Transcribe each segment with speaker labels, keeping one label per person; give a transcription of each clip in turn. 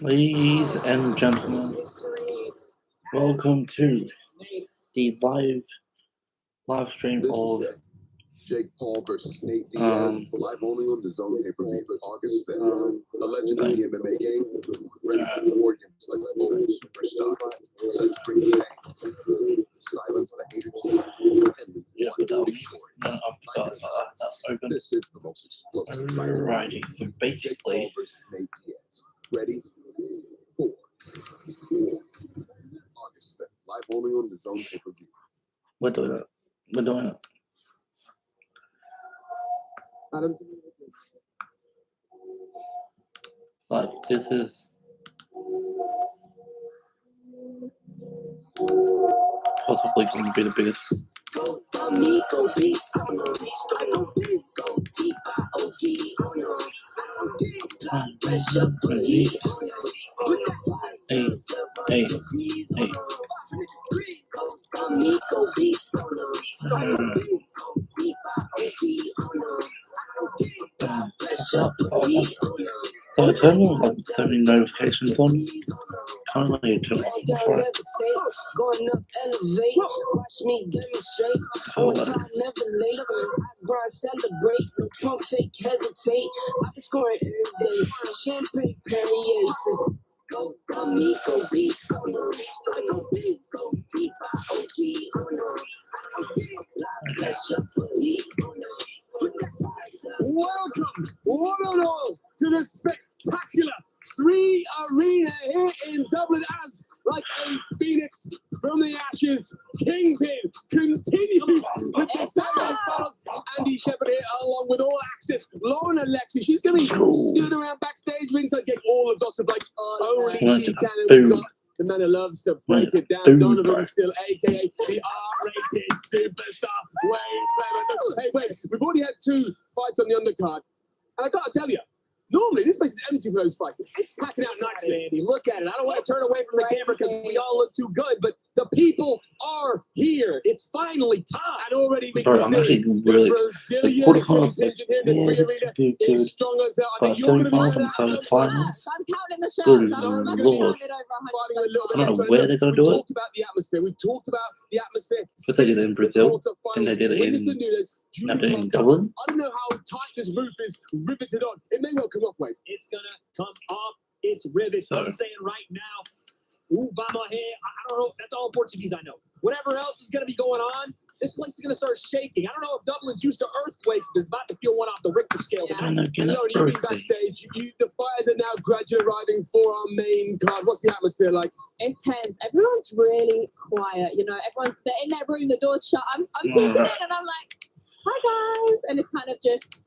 Speaker 1: Ladies and gentlemen, welcome to the live stream of
Speaker 2: Jake Paul versus Nate Diaz, live only on the Zone pay-per-view, August 5th. The legend of the MMA game, ready for war against the global superstar. Set to bring the pain, silence the haters, and the one big story. This is the most explosive fight.
Speaker 1: Alrighty, so
Speaker 2: Jake
Speaker 1: basically,
Speaker 2: Paul versus Nate Diaz. Ready for war. August 5th, live only on the Zone pay-per-view.
Speaker 1: we're doing it. We're doing it. Like, this is possibly going to be the biggest. Hey. So I turn on like so many notifications on. Currently turn off before I
Speaker 2: Welcome, one and all, to the spectacular 3 Arena here in Dublin as, like a phoenix from the ashes, Kingpyn continues with the semi-finals. Andy Shepherd here, along with All Access, Lauren Alexi. She's going to be scooting around backstage ringside, get all the gossip like only she can. And we've got the man who loves to break it down. Donovan Still, aka the R-rated superstar. Wait, we've already had 2 fights on the undercard, and I gotta tell you, normally this place is empty for those fights. It's packing out nicely, Andy. Look at it. I don't want to turn away from the camera because we all look too good, but the people are here. It's finally time. And already we can see the Brazilian contingent here in the 3 Arena is strong as hell. I mean, you're going to be
Speaker 1: finals and semi-finals.
Speaker 3: I'm counting the shots.
Speaker 1: Good
Speaker 3: I'm
Speaker 1: Lord. I don't know where they're going to do it.
Speaker 2: Talked about the atmosphere. We've talked about the atmosphere.
Speaker 1: But they did it in Brazil, and they did it in Dublin.
Speaker 2: I don't know how tight this roof is riveted on. It may well come off, Wade.
Speaker 4: It's going to come off. It's rivet.
Speaker 1: So,
Speaker 4: I'm saying right now, vamos here. I don't know. That's all Portuguese I know. Whatever else is going to be going on, this place is going to start shaking. I don't know if Dublin's used to earthquakes, but it's about to feel one off the Richter scale.
Speaker 3: Yeah.
Speaker 2: And you've been backstage. The fires are now gradually arriving for our main card. What's the atmosphere like?
Speaker 3: It's tense. Everyone's really quiet. You know, they're in their room, the door's shut. I'm peeking in and I'm like, hi guys. And it's kind of just.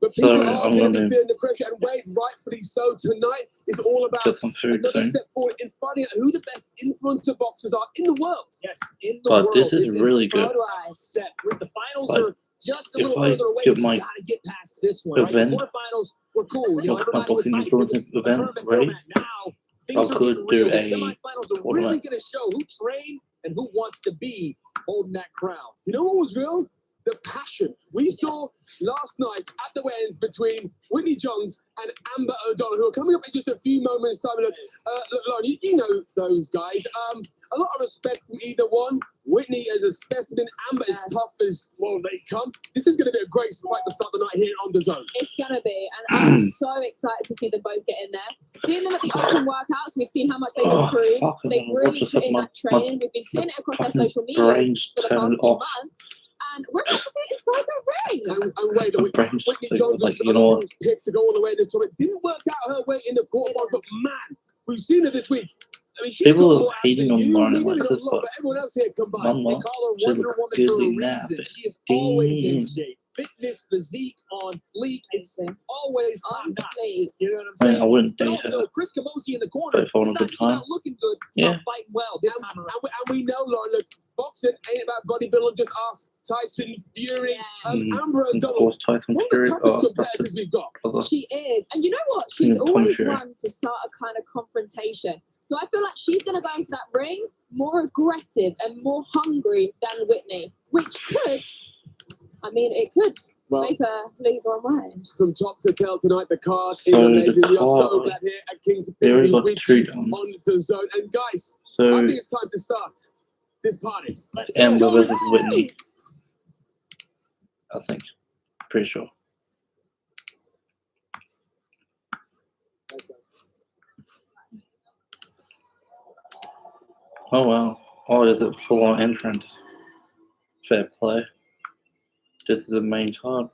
Speaker 2: But people are going to be feeling the pressure, and Wade, rightfully so. Tonight is all about another step forward in finding out who the best influencer boxers are in the world.
Speaker 4: Yes, in the world.
Speaker 1: But this is really good.
Speaker 4: Step. The finals
Speaker 1: Like,
Speaker 4: are just a little further away, but you got to get past this one. Right? The quarterfinals were cool. You know, everybody was hyped. It was a tournament format. Now things are getting real. The semifinals are really going to show who trained and who wants to be holding that crown.
Speaker 2: You know what was real? The passion we saw last night at the weigh-ins between Whitney Johns and Amber O'Donnell, who are coming up in just a few moments' time. Look, Lauren, you know those guys. A lot of respect from either one. Whitney as a specimen, Amber is tough as well they come. This is going to be a great fight to start the night here on the Zone.
Speaker 3: It's going to be, and I'm so excited to see them both get in there. Seeing them at the open workouts, we've seen how much they've improved. They've really put in that training. We've been seeing it across their social media for the past few months. And we're about to see it inside the ring.
Speaker 2: And wait, Whitney Johnson was picked to go all the way in this tournament. Didn't work out her way in the quarterfinals, but man, we've seen her this week. I mean, she's
Speaker 1: people are hating on Lauren like this,
Speaker 2: but everyone else here combined.
Speaker 1: Mama,
Speaker 2: they call her
Speaker 1: she
Speaker 2: Wonder
Speaker 1: looks
Speaker 2: Woman
Speaker 1: good
Speaker 2: for a
Speaker 1: in
Speaker 2: reason.
Speaker 1: that.
Speaker 2: She is always in shape. Fitness, physique on fleek. It's always top notch. You know what I'm saying?
Speaker 1: I wouldn't date
Speaker 2: also,
Speaker 1: her.
Speaker 2: Chris Camozzi in the corner.
Speaker 1: But if I want a good time,
Speaker 2: looking good.
Speaker 1: yeah.
Speaker 2: Fighting well this time around. And we know, Lauren, look, boxing ain't about bodybuilding. Just ask Tyson Fury, Amber O'Donnell.
Speaker 1: Of course, Tyson Fury.
Speaker 2: One of the toughest competitors we've got.
Speaker 3: She is. And you know what? She's always one to start a kind of confrontation. So I feel like she's going to go into that ring more aggressive and more hungry than Whitney, which could, I mean, it could
Speaker 2: Well,
Speaker 3: make her lose her mind.
Speaker 2: from top to tail tonight, the card is
Speaker 1: So
Speaker 2: amazing.
Speaker 1: the
Speaker 2: We are so
Speaker 1: card-
Speaker 2: glad here at Kingpyn.
Speaker 1: We already got 2 done.
Speaker 2: On the zone. And guys, I
Speaker 1: So
Speaker 2: think it's time to start this party.
Speaker 1: it's Amber versus Whitney. I think. Pretty sure. Oh wow. Oh, is it full on entrance? Fair play. This is the main card.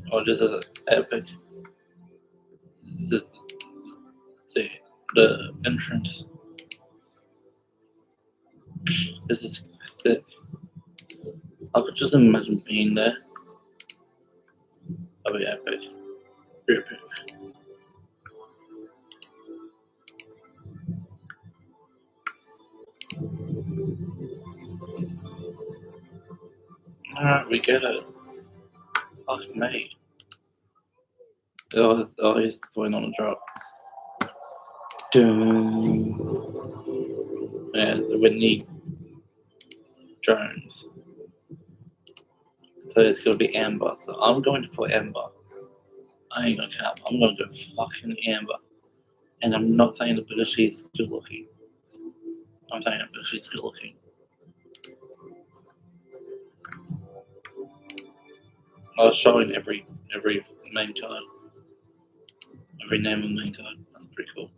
Speaker 1: Oh, this is epic. This is the entrance. This is sick. I could just imagine being there. That'd be epic. Very epic. Alright, we get it. Fuck me. Oh, he's going on a drop. Doom. Yeah, Whitney Jones. So it's gonna be Amber. So I'm going for Amber. I ain't gonna cap. I'm gonna go fucking Amber. And I'm not saying it because she's good looking. I'm saying it because she's good looking. I was showing every main card. Every name on the main card. That's pretty cool.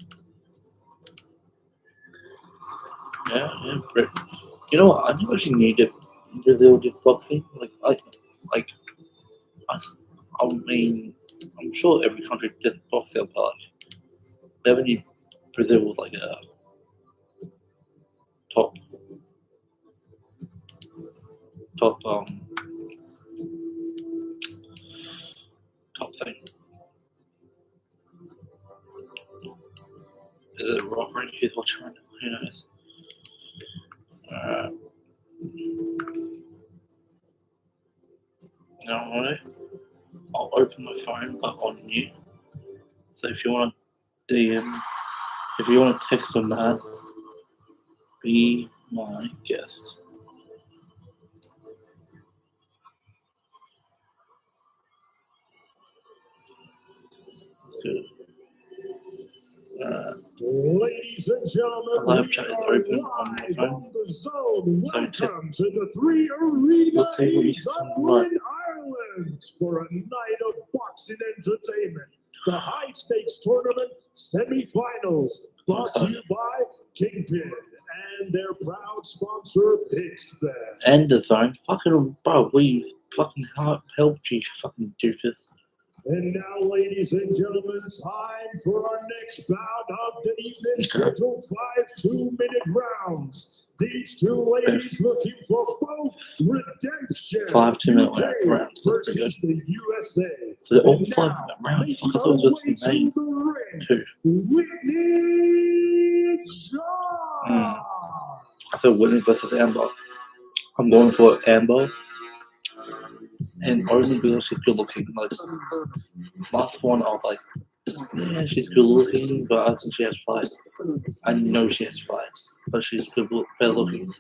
Speaker 1: Yeah, pretty. You know what? I never actually needed Brazil did boxing. I mean, I'm sure every country did boxing, but like, never knew Brazil was like a top thing. Is it Rock Ring? Who's watching right now? Who knows? Now, I'll open my phone, but on mute. So if you want to DM, if you want to text on that, be my guest. Good.
Speaker 2: Ladies and gentlemen,
Speaker 1: Live chat is open on my phone.
Speaker 2: Welcome to the 3 Arena
Speaker 1: We'll take what you
Speaker 2: in Dublin, Ireland for a night of boxing entertainment. The high stakes tournament semi-finals brought to you by Kingpyn and their proud sponsor Kingpyn.
Speaker 1: And the zone. Fucking bro, we fucking helped you, fucking doofus.
Speaker 2: And now, ladies and gentlemen, time for our next bout of the evening, scheduled 5 2-minute rounds. These two ladies looking for both redemption.
Speaker 1: 5 2-minute rounds.
Speaker 2: Versus the USA.
Speaker 1: So they're all 5 minute rounds. I thought it was just the main 2.
Speaker 2: Whitney Jones.
Speaker 1: So Whitney versus Amber. I'm going for Amber. And only because she's good looking. Like, last one, I was like, yeah, she's good looking, but I think she has fight. I know she has fight, but she's good, better looking.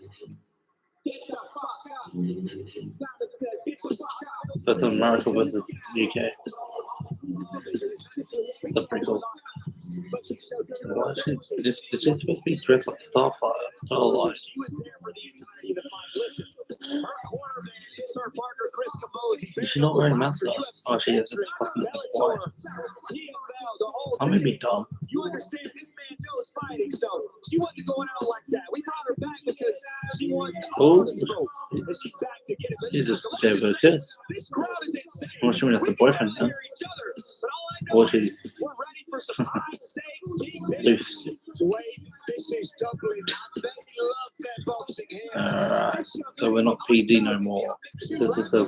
Speaker 1: That's America versus UK. That's pretty cool. Why is she supposed to be dressed like Starlight? Is she not wearing a mask? Oh, she is. It's fucking white. I may be dumb.
Speaker 2: You understand this man knows fighting, so she wasn't going out like that. We brought her back because she wants to own the smoke. And she's back to get it.
Speaker 1: She just gave her a kiss.
Speaker 2: This crowd is insane.
Speaker 1: I'm assuming that's the boyfriend, huh? Or she's
Speaker 2: we're ready for some high stakes.
Speaker 1: loose.
Speaker 2: Wait, this is Dublin. They love their boxing here.
Speaker 1: Alright, so we're not PD no more. This is a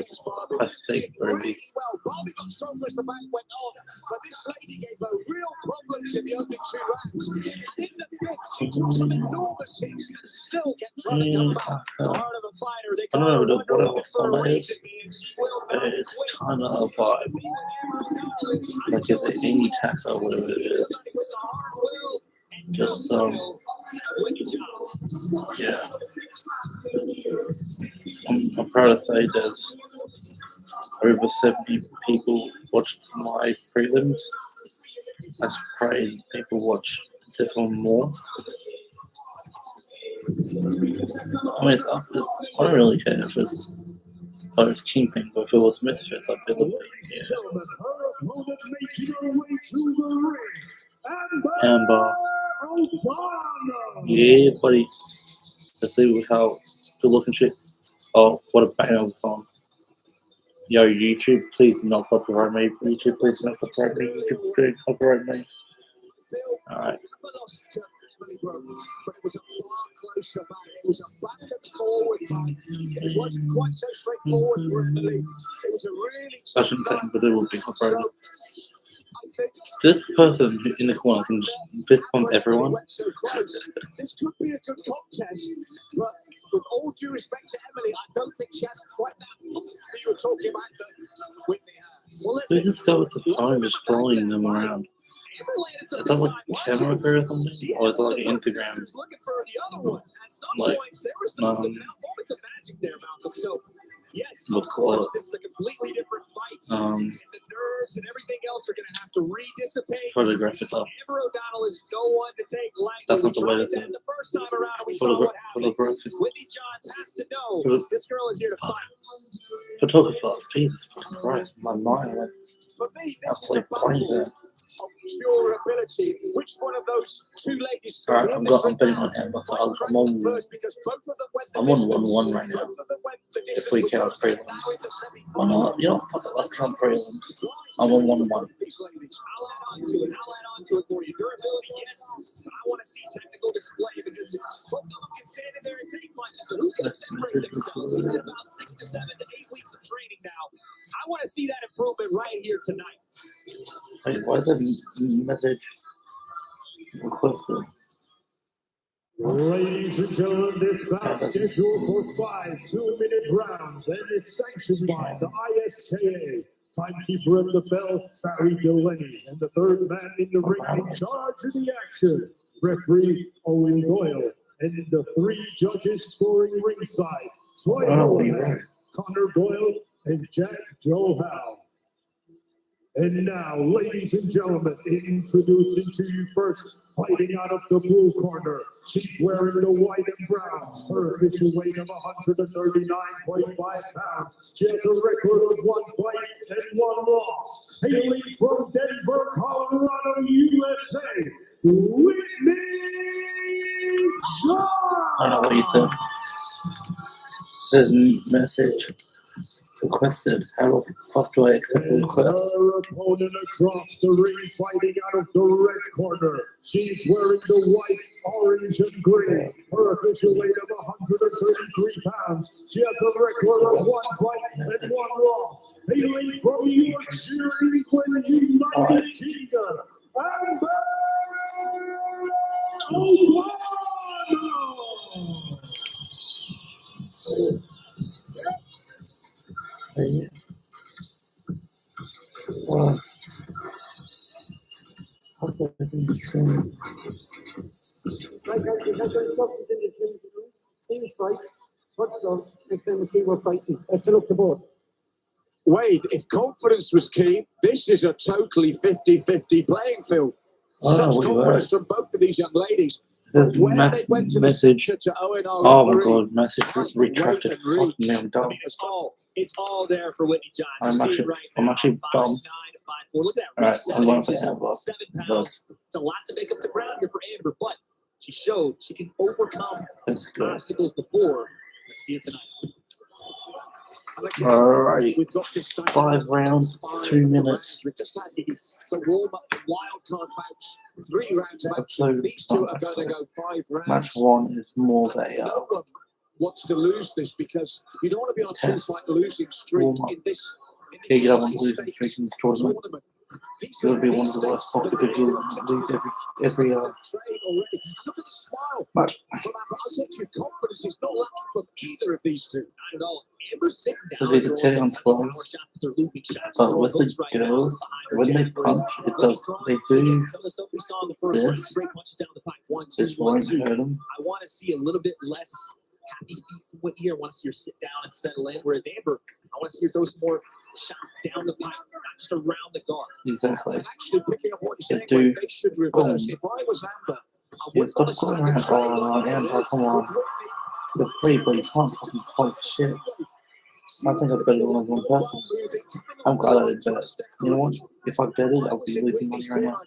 Speaker 1: stake movie.
Speaker 2: Well, Bobby got stronger as the match went on, but this lady gave her real problems in the opening 2 rounds. And in the fifth, she took some enormous hits and still kept trying to come back. The heart of a fighter. They
Speaker 1: I don't know
Speaker 2: call her
Speaker 1: what song it is, but it's kind of a vibe. Like if they any tackle or whatever it is. Just, yeah. I'm proud to say there's over 70 people watched my prelims. I just pray people watch this one more. I mean, I don't really care if it's Kingpyn, but if it was Misfits, I'd be like, yeah. Amber. Yeah, buddy. Let's see how good looking shit. Oh, what a banger of a song. Yo, YouTube, please do not copyright me. YouTube, please do not copyright me. YouTube, please copyright me. Alright.
Speaker 2: But it was a far closer back. It was a back and forward fight. It wasn't quite so straightforward for him to lead. It was a really
Speaker 1: I shouldn't think, but there will be copyright. This person in the corner can just fist bump everyone.
Speaker 2: This could be a good contest, but with all due respect to Emily, I don't think she has quite that look that you were talking about that Whitney has. Well,
Speaker 1: They just go with the phone, just following them around. Is that like camera crew or something? Or is it like Instagram? Like,
Speaker 2: yes,
Speaker 1: of course,
Speaker 2: this is a completely different fight. And the nerves and everything else are going to have to re-dissipate.
Speaker 1: Photographic up.
Speaker 2: Amber O'Donnell is no one to take lightly.
Speaker 1: That's not the way to say it.
Speaker 2: The first time around, we saw what happened. Whitney Johns has to know this girl is here to fight.
Speaker 1: Photographer, Jesus fucking Christ, my mind went.
Speaker 2: For me,
Speaker 1: That's like blank there.
Speaker 2: Of pure ability. Which one of those two ladies?
Speaker 1: Alright, I'm betting on Amber. So I'm on 1-1 right now. If we count prelims. Or not, you know, fuck it, let's count prelims. I'm on 1-1.
Speaker 2: I'll add on to it for you. Durability, yes, but I want to see technical display because both of them can stand in there and take punches. But who's going to separate themselves? It's about 6 to 7 to 8 weeks of training now. I want to see that improvement right here tonight.
Speaker 1: Wait, why is that message requested?
Speaker 5: Ladies and gentlemen, this bout scheduled for 5 2-minute rounds and is sanctioned by the ISKA. Timekeeper of the bell, Barry Delaney, and the third man in the ring in charge of the action, referee Owen Doyle, and the 3 judges scoring ringside, Troy Holohan, Connor Doyle, and Jack Joe Howe. And now, ladies and gentlemen, introducing to you first, fighting out of the blue corner. She's wearing the white and brown. Her official weight of 139.5 pounds. She has a record of 1 fight and 1 loss. Hailing from Denver, Colorado, USA, Whitney Johns.
Speaker 1: I don't know what you think. The message requested. How the fuck do I accept the request?
Speaker 5: Her opponent across the ring, fighting out of the red corner. She's wearing the white, orange, and green. Her official weight of 133 pounds. She has a record of 1 fight and 1 loss. Hailing from Yorkshire, England, United Kingdom, Amber O'Donnell.
Speaker 2: Wade, if confidence was key, this is a totally 50-50 playing field. Such confidence from both of these young ladies. When they went to
Speaker 1: message.
Speaker 2: to Owen
Speaker 1: Oh my god, message retracted. Fucking damn dumb.
Speaker 2: It's all there for Whitney Johns.
Speaker 1: I'm actually dumb.
Speaker 2: Look at that.
Speaker 1: Alright, I'm going for Amber.
Speaker 2: 7 pounds. It's a lot to make up the ground here for Amber, but she showed she can overcome obstacles before. Let's see it tonight.
Speaker 1: Alright, 5 rounds, 2 minutes.
Speaker 2: We just had the warm-up wild card match. 3 rounds of action. These 2 are going to go 5 rounds.
Speaker 1: Match 1 is more of a
Speaker 2: no one wants to lose this because you don't want to be on a 2-fight losing streak in this.
Speaker 1: You don't want to lose the streak in this tournament. It would be one of the worst boxes if you lose every
Speaker 2: Look at the smile.
Speaker 1: match.
Speaker 2: I said to you, confidence is not lacking from either of these two. Not at all. Amber's sitting down.
Speaker 1: So these are two-hand gloves. But with the girls, when they punch, it does. They do this. This won't hurt them.
Speaker 2: I want to see a little bit less happy feet from Whitney. I want to see her sit down and settle in. Whereas Amber, I want to see her throw some more shots down the pipe, not just around the guard.
Speaker 1: Exactly.
Speaker 2: And actually picking up what you're saying,
Speaker 1: do.
Speaker 2: they should reverse. If I was Amber, I
Speaker 1: Yeah,
Speaker 2: would
Speaker 1: stop
Speaker 2: want to
Speaker 1: going
Speaker 2: stand
Speaker 1: around.
Speaker 2: and trade
Speaker 1: Oh,
Speaker 2: like
Speaker 1: Amber,
Speaker 2: this.
Speaker 1: come on. You're free, but you can't fucking fight for shit. I think I've bet it on one person. I'm glad I did bet. You know what? If I bet it, I'll be losing money right now.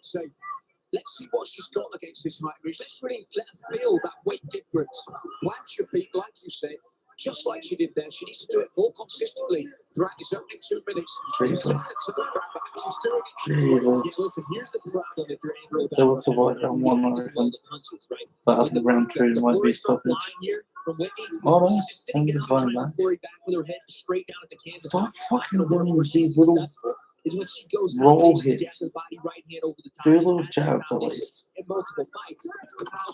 Speaker 2: Let's see what she's got against this height bridge. Let's really let her feel that weight difference. Plant your feet, like you said, just like she did there. She needs to do it more consistently throughout this opening 2 minutes.
Speaker 1: Jesus.
Speaker 2: She's doing it.
Speaker 1: Jesus.
Speaker 2: Listen, here's the problem if you're angry
Speaker 1: There was a white round one, I reckon. But I think round two might be stoppage. Oh no, I'm just fine, man. Stop fucking doing these little
Speaker 2: is when she goes
Speaker 1: roll hits.
Speaker 2: the body right hand over the top.
Speaker 1: Do a little jab at least.
Speaker 2: In multiple fights.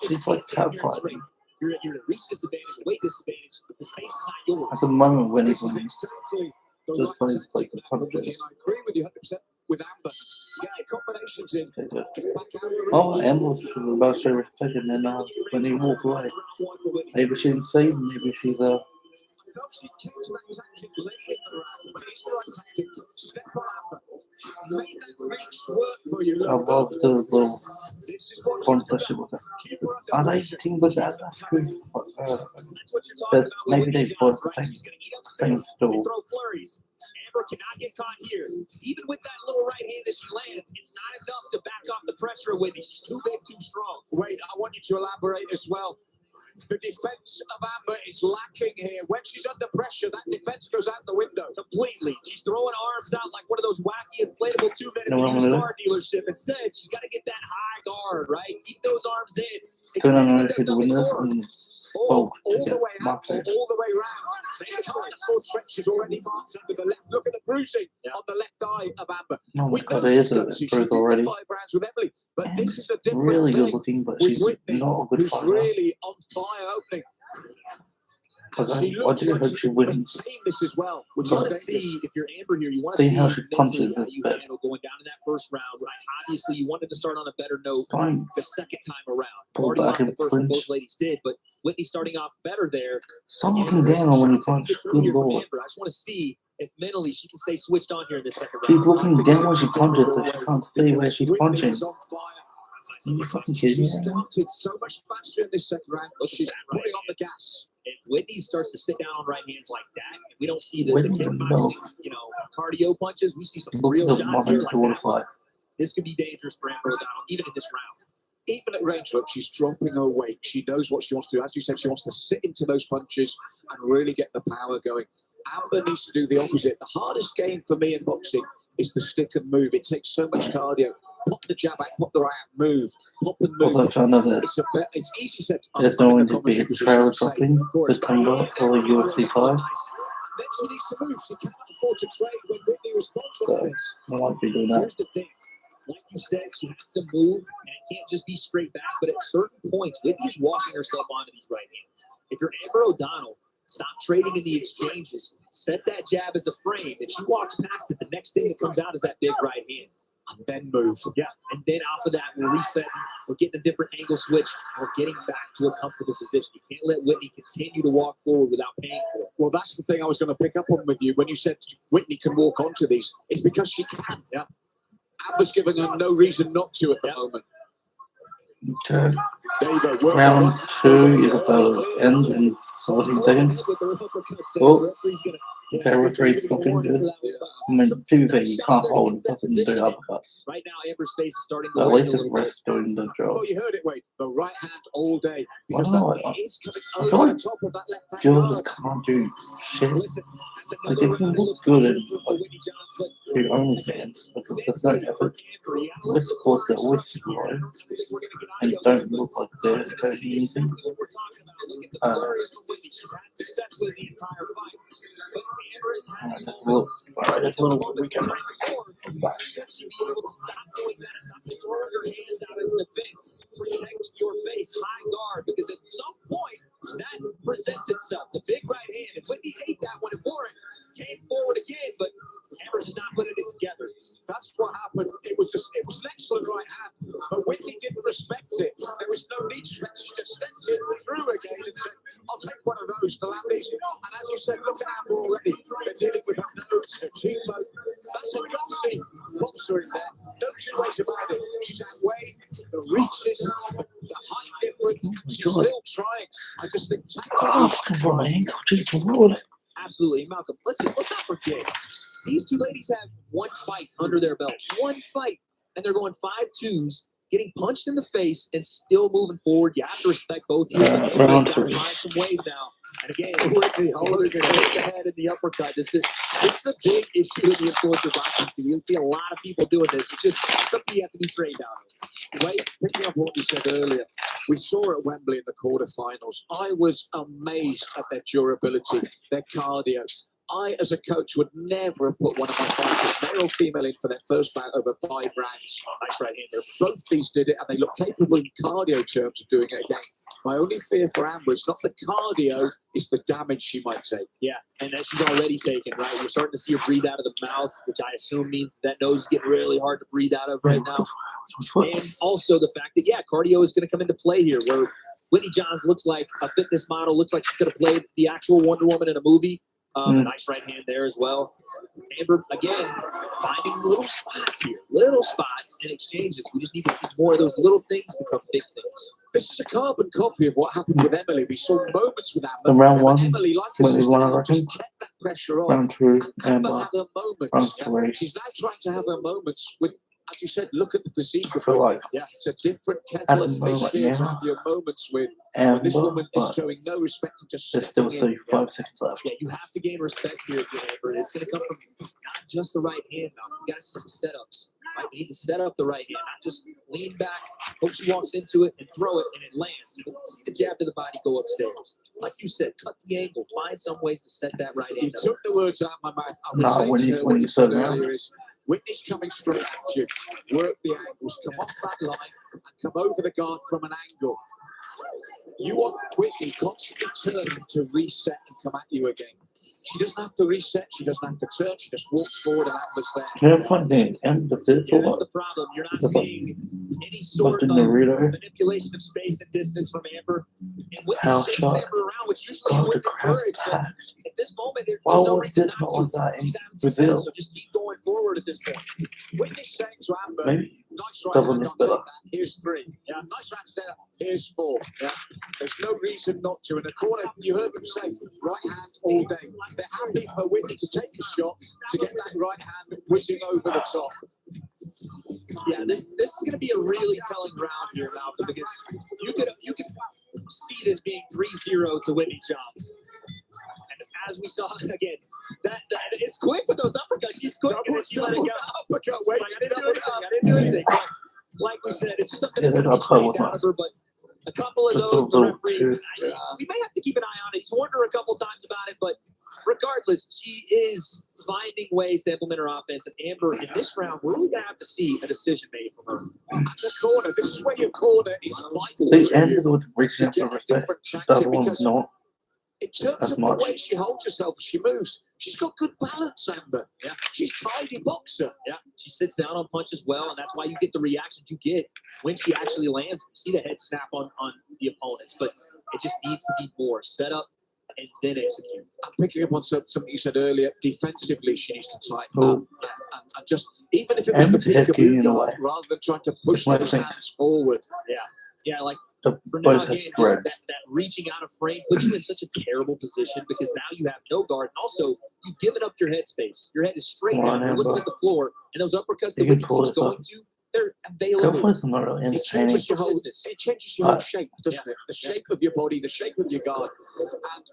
Speaker 1: She's like tap fighting.
Speaker 2: You're at reach disadvantage, weight disadvantage. The space is not yours.
Speaker 1: At the moment when he's
Speaker 2: This is
Speaker 1: winning,
Speaker 2: exactly the
Speaker 1: just
Speaker 2: right
Speaker 1: by like
Speaker 2: tactic
Speaker 1: the
Speaker 2: for Whitney,
Speaker 1: punches.
Speaker 2: and I agree with you 100% with Amber. Get the combinations in.
Speaker 1: Okay, good.
Speaker 2: Get back out of the
Speaker 1: Oh,
Speaker 2: range.
Speaker 1: Emma was about to show respect and then when he walked away. Maybe she didn't see him, maybe she's
Speaker 2: She came to that tactic late in the round, but it's the right tactic. Step on Amber. Make that reach work for you.
Speaker 1: I love the little
Speaker 2: This is what
Speaker 1: competition with her.
Speaker 2: keep her under
Speaker 1: I
Speaker 2: pressure.
Speaker 1: think with that, that's good.
Speaker 2: That's what you're talking
Speaker 1: But
Speaker 2: about.
Speaker 1: maybe
Speaker 2: with
Speaker 1: they
Speaker 2: Whitney's
Speaker 1: both
Speaker 2: guys,
Speaker 1: the
Speaker 2: right?
Speaker 1: same-
Speaker 2: She's gonna eat up
Speaker 1: same
Speaker 2: space
Speaker 1: stool.
Speaker 2: and throw flurries. Amber cannot get caught here. Even with that little right hand that she lands, it's not enough to back off the pressure of Whitney. She's too big, too strong. Wait, I want you to elaborate as well. The defense of Amber is lacking here. When she's under pressure, that defense goes out the window. Completely. She's throwing arms out like one of those wacky inflatable tube-head
Speaker 1: No,
Speaker 2: used
Speaker 1: no, no.
Speaker 2: car dealership. Instead, she's got to get that high guard, right? Keep those arms in.
Speaker 1: So I don't know
Speaker 2: Extending
Speaker 1: who
Speaker 2: does
Speaker 1: the
Speaker 2: nothing
Speaker 1: winners
Speaker 2: for her.
Speaker 1: and
Speaker 2: All
Speaker 1: both
Speaker 2: the
Speaker 1: to get
Speaker 2: way out,
Speaker 1: marked.
Speaker 2: all the way round. The full stretch is already marked under the left. Look at the bruising on the left eye of Amber.
Speaker 1: Oh my
Speaker 2: We
Speaker 1: god,
Speaker 2: know
Speaker 1: it is
Speaker 2: she's
Speaker 1: a
Speaker 2: gutsy. She
Speaker 1: truth
Speaker 2: did
Speaker 1: already.
Speaker 2: the 5 rounds with Emily, but
Speaker 1: And
Speaker 2: this is a different
Speaker 1: really
Speaker 2: thing
Speaker 1: good looking, but
Speaker 2: with
Speaker 1: she's
Speaker 2: Whitney,
Speaker 1: not a good
Speaker 2: who's
Speaker 1: fighter.
Speaker 2: really on fire opening.
Speaker 1: I
Speaker 2: She
Speaker 1: do
Speaker 2: looks like
Speaker 1: hope
Speaker 2: she
Speaker 1: she
Speaker 2: can
Speaker 1: wins.
Speaker 2: maintain this as well, which
Speaker 1: But
Speaker 2: is see if you're Amber here, you want to
Speaker 1: seeing
Speaker 2: see
Speaker 1: how she punches
Speaker 2: mentally
Speaker 1: is
Speaker 2: how you
Speaker 1: better.
Speaker 2: handle going down in that first round, right? Obviously, you wanted to start on a better note
Speaker 1: Don't
Speaker 2: the second time around.
Speaker 1: pull
Speaker 2: Already
Speaker 1: back
Speaker 2: lost the
Speaker 1: and
Speaker 2: first one,
Speaker 1: flinch.
Speaker 2: both ladies did, but Whitney starting off better there.
Speaker 1: Stop looking down when you punch. Good lord.
Speaker 2: I just want to see if mentally she can stay switched on here in the second round.
Speaker 1: She's looking down when she punches, so she can't see where she's punching. Are you fucking kidding
Speaker 2: She
Speaker 1: me right now?
Speaker 2: started so much faster in this second round, but she's putting on the gas. If Whitney starts to sit down on right hands like that, and we don't see the
Speaker 1: Whitney's
Speaker 2: kickboxing,
Speaker 1: enough.
Speaker 2: Cardio punches, we see some
Speaker 1: Look
Speaker 2: real
Speaker 1: at the
Speaker 2: shots here
Speaker 1: mother
Speaker 2: like
Speaker 1: daughter
Speaker 2: that.
Speaker 1: fight.
Speaker 2: This could be dangerous for Amber O'Donnell, even in this round. Even at range, look, she's dropping her weight. She knows what she wants to do. As you said, she wants to sit into those punches and really get the power going. Amber needs to do the opposite. The hardest game for me in boxing is the stick and move. It takes so much cardio. Pop the jab out, pop the right out, move, pop and move.
Speaker 1: Also found out that
Speaker 2: It's easy said.
Speaker 1: there's going to be a trailer dropping September for UFC 5,
Speaker 2: Then she needs to move. She cannot afford to trade when Whitney responds
Speaker 1: so
Speaker 2: like this.
Speaker 1: I won't be doing that.
Speaker 2: Here's the thing. Like you said, she has to move, and it can't just be straight back. But at certain points, Whitney's walking herself onto these right hands. If you're Amber O'Donnell, stop trading in the exchanges. Set that jab as a frame. If she walks past it, the next thing that comes out is that big right hand. And then move. Yeah. And then off of that, we're resetting. We're getting a different angle switch. And we're getting back to a comfortable position. You can't let Whitney continue to walk forward without paying for it. Well, that's the thing I was going to pick up on with you when you said Whitney can walk onto these. It's because she can. Yeah. Amber's giving her no reason not to at the moment.
Speaker 1: Okay.
Speaker 2: There you go.
Speaker 1: Round 2 is about to end in 14 seconds. Oh, okay, referee's looking good. I mean, to be fair, you can't hold it, doesn't do uppercuts.
Speaker 2: Right now, Amber's face is starting
Speaker 1: But
Speaker 2: to
Speaker 1: at least
Speaker 2: a
Speaker 1: the
Speaker 2: little bit.
Speaker 1: ref's doing the job.
Speaker 2: Oh, you heard it, Wade. The right hand all day.
Speaker 1: I
Speaker 2: Because
Speaker 1: don't know,
Speaker 2: that is
Speaker 1: I feel
Speaker 2: coming
Speaker 1: like
Speaker 2: over the top of that left hand
Speaker 1: girls
Speaker 2: guard.
Speaker 1: just can't do shit.
Speaker 2: Listen, that's
Speaker 1: Like,
Speaker 2: another
Speaker 1: if you
Speaker 2: round
Speaker 1: look
Speaker 2: of
Speaker 1: good in,
Speaker 2: for
Speaker 1: like,
Speaker 2: Whitney Johns, but
Speaker 1: your OnlyFans, because there's no effort. With sports that always slow and don't look like they're doing anything. Alright, that's a little weekend.
Speaker 2: Should she be able to stop doing that? Stop throwing your hands out as defense. Protect your face, high guard, because at some point that presents itself. The big right hand. And Whitney ate that one and wore it. Came forward again, but Amber's just not putting it together.
Speaker 4: That's what happened. It was an excellent right hand, but Whitney didn't respect it. There was no need to respect it. She just stepped in, threw again, and said, "I'll take one of those to land these." And as you said, look at Amber already. They're dealing with her nose, her cheekbone. That's a gutsy boxer in there. No two ways about it. She's outweighed the reaches, the height difference, and she's still trying. I just think
Speaker 2: Absolutely, Malcolm. Let's not forget, these two ladies have one fight under their belt. One fight, and they're going 5-2s, getting punched in the face, and still moving forward. You have to respect both of them. Find some ways now. And again, Whitney holding it hit the head in the uppercut. This is a big issue in the influencer boxing scene. You see a lot of people doing this. It's just something you have to be trained on.
Speaker 4: Wait, picking up what you said earlier, we saw at Wembley in the quarterfinals. I was amazed at their durability, their cardio. I, as a coach, would never have put one of my fighters, male or female, in for their first bout over 5 rounds.
Speaker 2: Nice right hander.
Speaker 4: Both these did it, and they look capable in cardio terms of doing it again. My only fear for Amber is not the cardio, it's the damage she might take.
Speaker 2: Yeah, and that she's already taken, right? We're starting to see her breathe out of the mouth, which I assume means that nose is getting really hard to breathe out of right now. And also the fact that, cardio is going to come into play here, where Whitney Johns looks like a fitness model, looks like she could have played the actual Wonder Woman in a movie. A nice right hand there as well. Amber, again, finding little spots here, little spots in exchanges. We just need to see more of those little things become big things.
Speaker 4: This is a carbon copy of what happened with Emily. We saw moments with Amber.
Speaker 1: In round 1,
Speaker 4: Emily, like
Speaker 1: when they won, I
Speaker 4: just
Speaker 1: reckon.
Speaker 4: kept that pressure on.
Speaker 1: Round 2,
Speaker 4: Amber
Speaker 1: Amber.
Speaker 4: had her moments.
Speaker 1: Round 3.
Speaker 4: She's now trying to have her moments with, as you said, look at the physique
Speaker 1: I
Speaker 4: of
Speaker 1: feel
Speaker 4: her.
Speaker 1: like
Speaker 4: It's a different
Speaker 1: at
Speaker 4: kettle
Speaker 1: the
Speaker 4: of fish
Speaker 1: moment,
Speaker 4: here to have your moments with.
Speaker 1: Amber,
Speaker 4: This woman is
Speaker 1: but
Speaker 4: showing no respect and just
Speaker 1: there's still
Speaker 4: stepping in.
Speaker 1: 35 seconds left.
Speaker 2: Yeah, you have to gain respect here, Amber. It's going to come from not just the right hand now. You got to see some setups. Right? We need to set up the right hand, not just lean back, hope she walks into it and throw it and it lands. But see the jab to the body go upstairs. Like you said, cut the angle, find some ways to set that right
Speaker 4: You
Speaker 2: hand up.
Speaker 4: took the words out of my mouth. I was
Speaker 1: No,
Speaker 4: saying
Speaker 1: when
Speaker 4: to
Speaker 1: you-
Speaker 4: her
Speaker 1: when
Speaker 4: what
Speaker 1: you
Speaker 4: you said
Speaker 1: said that.
Speaker 4: earlier is, Whitney's coming straight at you. Work the angles, come off that line, and come over the guard from an angle. You want Whitney constantly turning to reset and come at you again. She doesn't have to reset, she doesn't have to turn, she just walks forward and Amber's there.
Speaker 1: Can't find the end of this
Speaker 2: Yeah,
Speaker 1: or
Speaker 2: that's
Speaker 1: what?
Speaker 2: the problem. You're not
Speaker 1: Just like
Speaker 2: seeing any sort of
Speaker 1: fucking Naruto.
Speaker 2: manipulation of space and distance from Amber. And Whitney
Speaker 1: How
Speaker 2: shakes
Speaker 1: shot.
Speaker 2: Amber around, which usually
Speaker 1: God,
Speaker 2: would
Speaker 1: the crowd's
Speaker 2: encourage. But
Speaker 1: packed.
Speaker 2: at this moment, there's
Speaker 1: Why
Speaker 2: no
Speaker 1: was
Speaker 2: reason
Speaker 1: this not
Speaker 2: to.
Speaker 1: like that in
Speaker 2: She's having
Speaker 1: Brazil?
Speaker 2: success, so just keep going forward at this point.
Speaker 4: Whitney's saying to Amber,
Speaker 1: Maybe
Speaker 4: nice right
Speaker 1: double
Speaker 4: hand,
Speaker 1: this
Speaker 4: I'll take
Speaker 1: better.
Speaker 4: that. Here's 3. Yeah, nice right there. Here's 4. Yeah, there's no reason not to. In the corner, you heard them say right hand all day. They're happy for Whitney to take a shot to get that right hand whizzing over the top.
Speaker 2: Yeah, this is going to be a really telling round here, Malcolm, because you could see this being 3-0 to Whitney Johns. And as we saw again, that it's quick with those uppercuts. She's quick, and then she let it go.
Speaker 4: Uppercut, wait,
Speaker 2: Like, I didn't do anything. But like we said, it's just something that's
Speaker 1: Yeah,
Speaker 2: going to be
Speaker 1: that play
Speaker 2: trained
Speaker 1: was
Speaker 2: out of her. But a couple of
Speaker 1: Just
Speaker 2: those,
Speaker 1: a
Speaker 2: the
Speaker 1: little
Speaker 2: referee,
Speaker 1: too-
Speaker 2: we may have to keep an eye on it. He's warned her a couple times about it, but regardless, she is finding ways to implement her offense. And Amber, in this round, we're really going to have to see a decision made from her.
Speaker 4: The corner, this is where your corner is vital.
Speaker 1: they
Speaker 4: to
Speaker 1: ended
Speaker 4: you.
Speaker 1: with reaching out for respect. The other one was not.
Speaker 4: In terms
Speaker 1: as
Speaker 4: of
Speaker 1: much.
Speaker 4: the way she holds herself as she moves, she's got good balance, Amber.
Speaker 2: Yeah.
Speaker 4: She's tidy boxer.
Speaker 2: Yeah, she sits down on punches well, and that's why you get the reactions you get when she actually lands. You see the head snap on the opponents, but it just needs to be more set up and then execute.
Speaker 4: I'm picking up on something you said earlier. Defensively, she needs to tighten
Speaker 1: Oh.
Speaker 4: up and just, even if it was
Speaker 1: Emma's
Speaker 4: the
Speaker 1: head getting in
Speaker 4: peekaboo
Speaker 1: the
Speaker 4: guard,
Speaker 1: way.
Speaker 4: rather than trying to push
Speaker 1: Like
Speaker 4: those
Speaker 1: things.
Speaker 4: hands forward.
Speaker 2: Yeah, like
Speaker 1: The
Speaker 2: for now,
Speaker 1: both have
Speaker 2: again, just
Speaker 1: dreads.
Speaker 2: that reaching out of frame puts you in such a terrible position because now you have no guard. And also, you've given up your head space. Your head is straight
Speaker 1: Come on,
Speaker 2: down. You're looking
Speaker 1: Amber.
Speaker 2: at the floor, and those uppercuts
Speaker 1: You
Speaker 2: that
Speaker 1: can
Speaker 2: Whitney
Speaker 1: pull
Speaker 2: keeps
Speaker 1: this up.
Speaker 2: going to, they're
Speaker 1: Go
Speaker 2: available.
Speaker 1: for some little
Speaker 4: It
Speaker 1: entertaining.
Speaker 4: changes your whole,
Speaker 2: business.
Speaker 4: it changes your whole shape, doesn't it? The shape of your body, the shape of your guard. And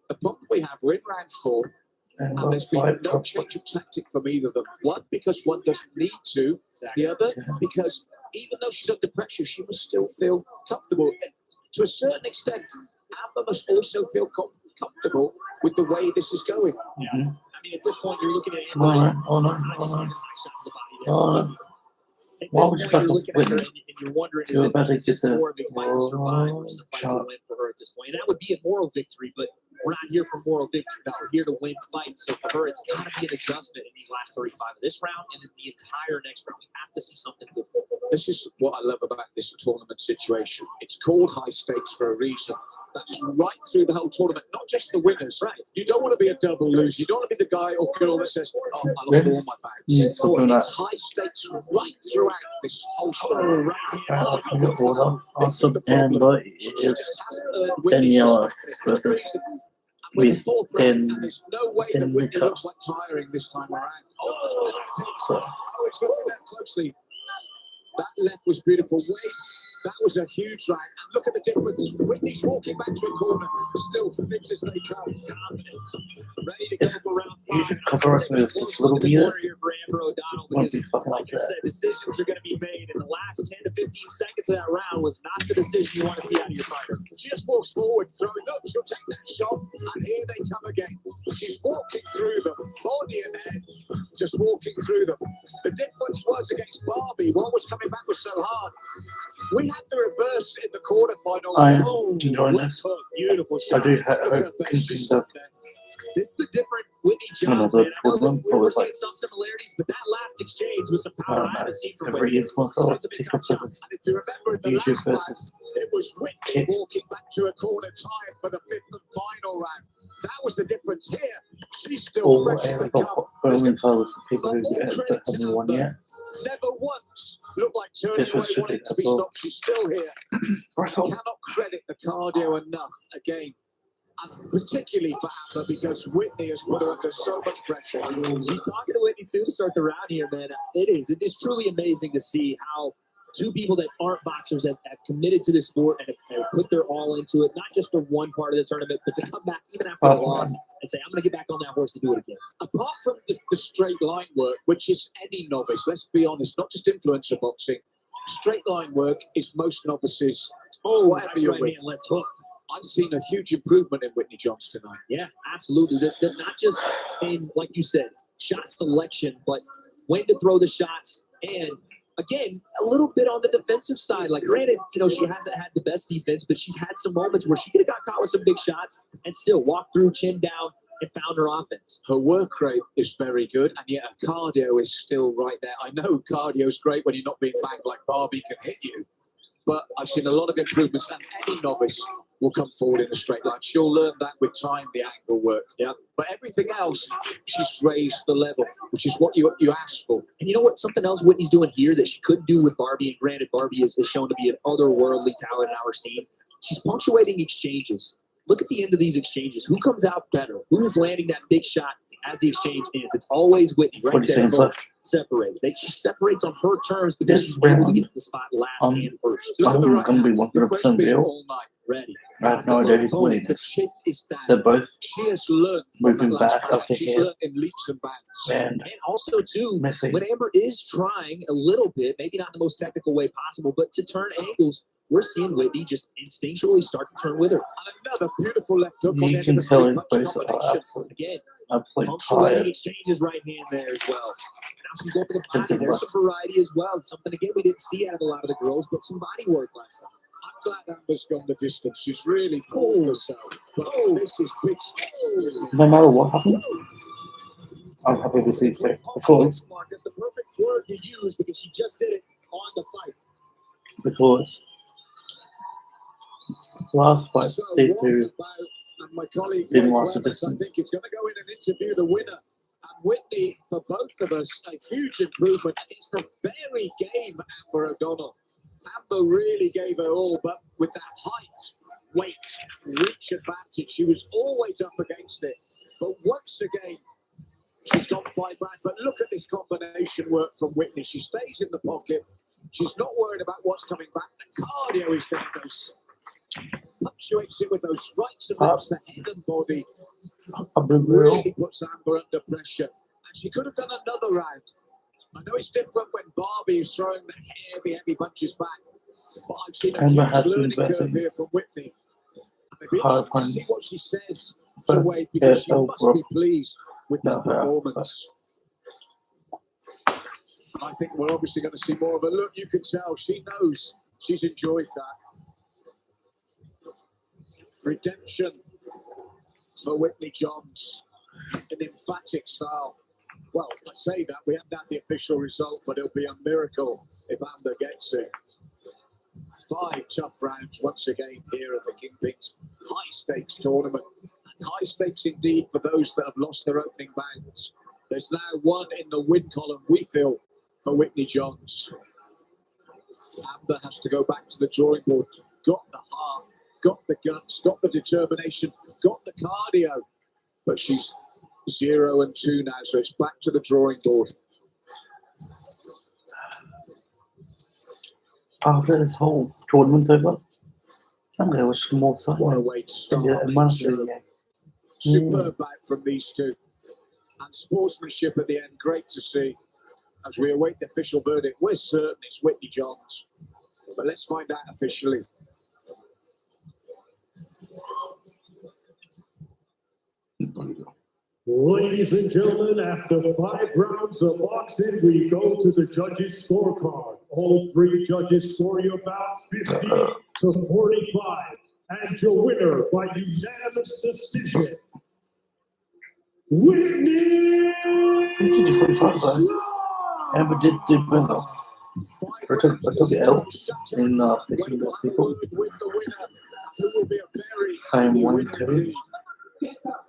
Speaker 4: the problem we have, we're in round 4,
Speaker 1: And
Speaker 4: and there's been
Speaker 1: fight
Speaker 4: no
Speaker 1: properly.
Speaker 4: change of tactic from either of them. One, because one doesn't need to.
Speaker 2: Exactly.
Speaker 4: The other,
Speaker 1: Yeah.
Speaker 4: because even though she's under pressure, she must still feel comfortable. To a certain extent, Amber must also feel comfortable with the way this is going.
Speaker 1: Mhm.
Speaker 2: mean, at this point, you're looking at
Speaker 1: Oh
Speaker 2: Amber.
Speaker 1: no. Why would you back off Whitney?
Speaker 2: And you're wondering,
Speaker 1: You're
Speaker 2: is
Speaker 1: about to
Speaker 2: this
Speaker 1: get the
Speaker 2: more of a fight to survive versus a fight to win for her at this point? And that would be a moral victory, but we're not here for moral victory. We're here to win fights. So for her, it's got to be an adjustment in these last 35 of this round and in the entire next round. We have to see something different.
Speaker 4: This is what I love about this tournament situation. It's called high stakes for a reason. That's right through the whole tournament, not just the winners.
Speaker 2: Right.
Speaker 4: You don't want to be a double loser. You don't want to be the guy or girl that says, "Oh, I lost all my bags." It's high stakes right throughout this whole show.
Speaker 1: After Amber is Daniela versus with
Speaker 4: there's no way that Whitney looks like tiring this time around. It's looking at closely. That left was beautiful. Wait, that was a huge round. And look at the difference. Whitney's walking back to a corner, still fit as they come. Confident. Ready to go for round 5.
Speaker 1: You should cover us with this little bit.
Speaker 2: Like I said, decisions are going to be made, and the last 10 to 15 seconds of that round was not the decision you want to see out of your fighter.
Speaker 4: She just walks forward, throwing up. She'll take that shot, and here they come again. She's walking through them, body and head, just walking through them. The difference was against Barbie. One was coming back was so hard. We had the reverse in the quarterfinal.
Speaker 1: I am enjoying this.
Speaker 2: Beautiful
Speaker 1: I
Speaker 2: shot.
Speaker 1: do hope Kingpyn does
Speaker 2: This is the different Whitney Jones.
Speaker 1: another
Speaker 2: I know
Speaker 1: tournament,
Speaker 2: we're
Speaker 1: but
Speaker 2: seeing
Speaker 1: like,
Speaker 2: some similarities, but that last exchange was some
Speaker 1: I
Speaker 2: power
Speaker 1: don't
Speaker 2: I
Speaker 1: know,
Speaker 2: haven't seen from
Speaker 1: every
Speaker 2: Whitney.
Speaker 1: year once I
Speaker 2: That's a big
Speaker 1: pick
Speaker 2: time
Speaker 1: up
Speaker 2: shot.
Speaker 1: with
Speaker 4: And if you remember in the
Speaker 1: YouTube
Speaker 4: last round,
Speaker 1: versus
Speaker 4: it was Whitney
Speaker 1: Kick.
Speaker 4: walking back to a corner tired for the 5th and final round. That was the difference here. She's still
Speaker 1: all
Speaker 4: fresh as they come.
Speaker 1: only colours for people who haven't won yet.
Speaker 4: Never once looked like turning
Speaker 1: This was
Speaker 4: away, wanting
Speaker 1: shitty
Speaker 4: to be
Speaker 1: as well.
Speaker 4: stopped. She's still here. Cannot credit the cardio enough again. And particularly for Amber, because Whitney has put her under so much pressure.
Speaker 2: She's talking to Whitney too to start the round here, man. It is truly amazing to see how two people that aren't boxers have committed to this sport and have put their all into it, not just for one part of the tournament, but to come back even after a loss and say, I'm going to get back on that horse to do it again.
Speaker 4: Apart from the straight line work, which is any novice, let's be honest, not just influencer boxing, straight line work is most novices. Whatever
Speaker 2: Nice
Speaker 4: you're
Speaker 2: right
Speaker 4: with.
Speaker 2: hand, left hook.
Speaker 4: I've seen a huge improvement in Whitney Jones tonight.
Speaker 2: Yeah, absolutely. Not just in, like you said, shot selection, but when to throw the shots. And again, a little bit on the defensive side. Like, granted, you know, she hasn't had the best defense, but she's had some moments where she could have got caught with some big shots and still walked through, chin down, and found her offense.
Speaker 4: Her work rate is very good, and yet her cardio is still right there. I know cardio is great when you're not being banged like Barbie can hit you, but I've seen a lot of improvements, and any novice will come forward in a straight line. She'll learn that with time, the angle work.
Speaker 2: Yeah.
Speaker 4: But everything else, she's raised the level, which is what you asked for.
Speaker 2: And you know what? Something else Whitney's doing here that she couldn't do with Barbie, and granted, Barbie is shown to be an otherworldly talent in our scene. She's punctuating exchanges. Look at the end of these exchanges. Who comes out better? Who is landing that big shot as the exchange ends? It's always Whitney right there. Separated. She separates on her terms because she's able to get to the spot last and first.
Speaker 1: I'm going to be 100% real.
Speaker 4: All night.
Speaker 2: Ready.
Speaker 1: I have no idea who's winning
Speaker 4: The
Speaker 1: this.
Speaker 4: chip is down.
Speaker 1: They're both
Speaker 4: She has learned from
Speaker 1: moving
Speaker 4: that last
Speaker 1: back
Speaker 4: round.
Speaker 1: up to
Speaker 4: She's
Speaker 1: here.
Speaker 4: learned in leaps and bounds.
Speaker 1: And
Speaker 2: And also, too,
Speaker 1: missing.
Speaker 2: when Amber is trying a little bit, maybe not in the most technical way possible, but to turn angles, we're seeing Whitney just instinctually start to turn with her.
Speaker 4: And another beautiful left hook on the
Speaker 1: You
Speaker 4: end
Speaker 1: can
Speaker 4: of the
Speaker 1: tell it's
Speaker 4: three-punch
Speaker 1: both are
Speaker 4: combination.
Speaker 1: absolutely
Speaker 2: Again, punctuating
Speaker 1: tired.
Speaker 2: exchanges right hand there as well. Now she's going for the
Speaker 1: Can
Speaker 2: body.
Speaker 1: think
Speaker 2: There's
Speaker 1: about
Speaker 2: some variety as well. Something, again, we didn't see out of a lot of the girls, but some body work last time.
Speaker 4: I'm glad Amber's gone the distance. She's really pulled herself. But this is big stuff.
Speaker 1: No matter what happens, I'm happy to see so. Because
Speaker 2: That's the perfect word to use because she just did it on the fight.
Speaker 1: last fight,
Speaker 4: So
Speaker 1: these
Speaker 4: what
Speaker 1: two
Speaker 4: about, and my colleague
Speaker 1: didn't
Speaker 4: Greg
Speaker 1: last the
Speaker 4: Clements, I
Speaker 1: distance.
Speaker 4: think, is going to go in and interview the winner. And Whitney, for both of us, a huge improvement. It's the very game, Amber O'Donnell. Amber really gave her all, but with that height, weight, and reach advantage, she was always up against it. But once again, she's got 5 rounds. But look at this combination work from Whitney. She stays in the pocket. She's not worried about what's coming back. The cardio is there. Those punctuates it with those rights and lefts, the head and body. Really puts Amber under pressure. And she could have done another round. I know it's different when Barbie is throwing the heavy punches back. But I've seen a
Speaker 1: Amber
Speaker 4: huge
Speaker 1: has been
Speaker 4: learning curve
Speaker 1: betting
Speaker 4: here from Whitney. And it'd be
Speaker 1: hard
Speaker 4: interesting to see
Speaker 1: points.
Speaker 4: what she says to Wade, because she must be pleased
Speaker 2: with that performance. I think we're obviously going to see more of a look. You can tell she knows she's enjoyed that. Redemption for Whitney Johns, an emphatic style. Well, I say that, we haven't had the official result, but it'll be a miracle if Amber gets it. 5 tough rounds once again here at the Kingpyn's high-stakes tournament. And high stakes indeed for those that have lost their opening bouts. There's now 1 in the win column, we feel, for Whitney Johns. Amber has to go back to the drawing board. Got the heart, got the guts, got the determination, got the cardio. But she's 0-2 now, so it's back to the drawing board.
Speaker 1: After this whole tournament's over, I'm going to watch some more fight.
Speaker 2: What a way to start. Superb back from these two. And sportsmanship at the end, great to see. As we await the official verdict, we're certain it's Whitney Johns. But let's find out officially.
Speaker 5: Ladies and gentlemen, after 5 rounds of boxing, we go to the judges' scorecard. All 3 judges score you about 50-45. And your winner by unanimous decision, Whitney!
Speaker 1: 50-45, Amber did well. I took it out in picking those people. I am 1-2.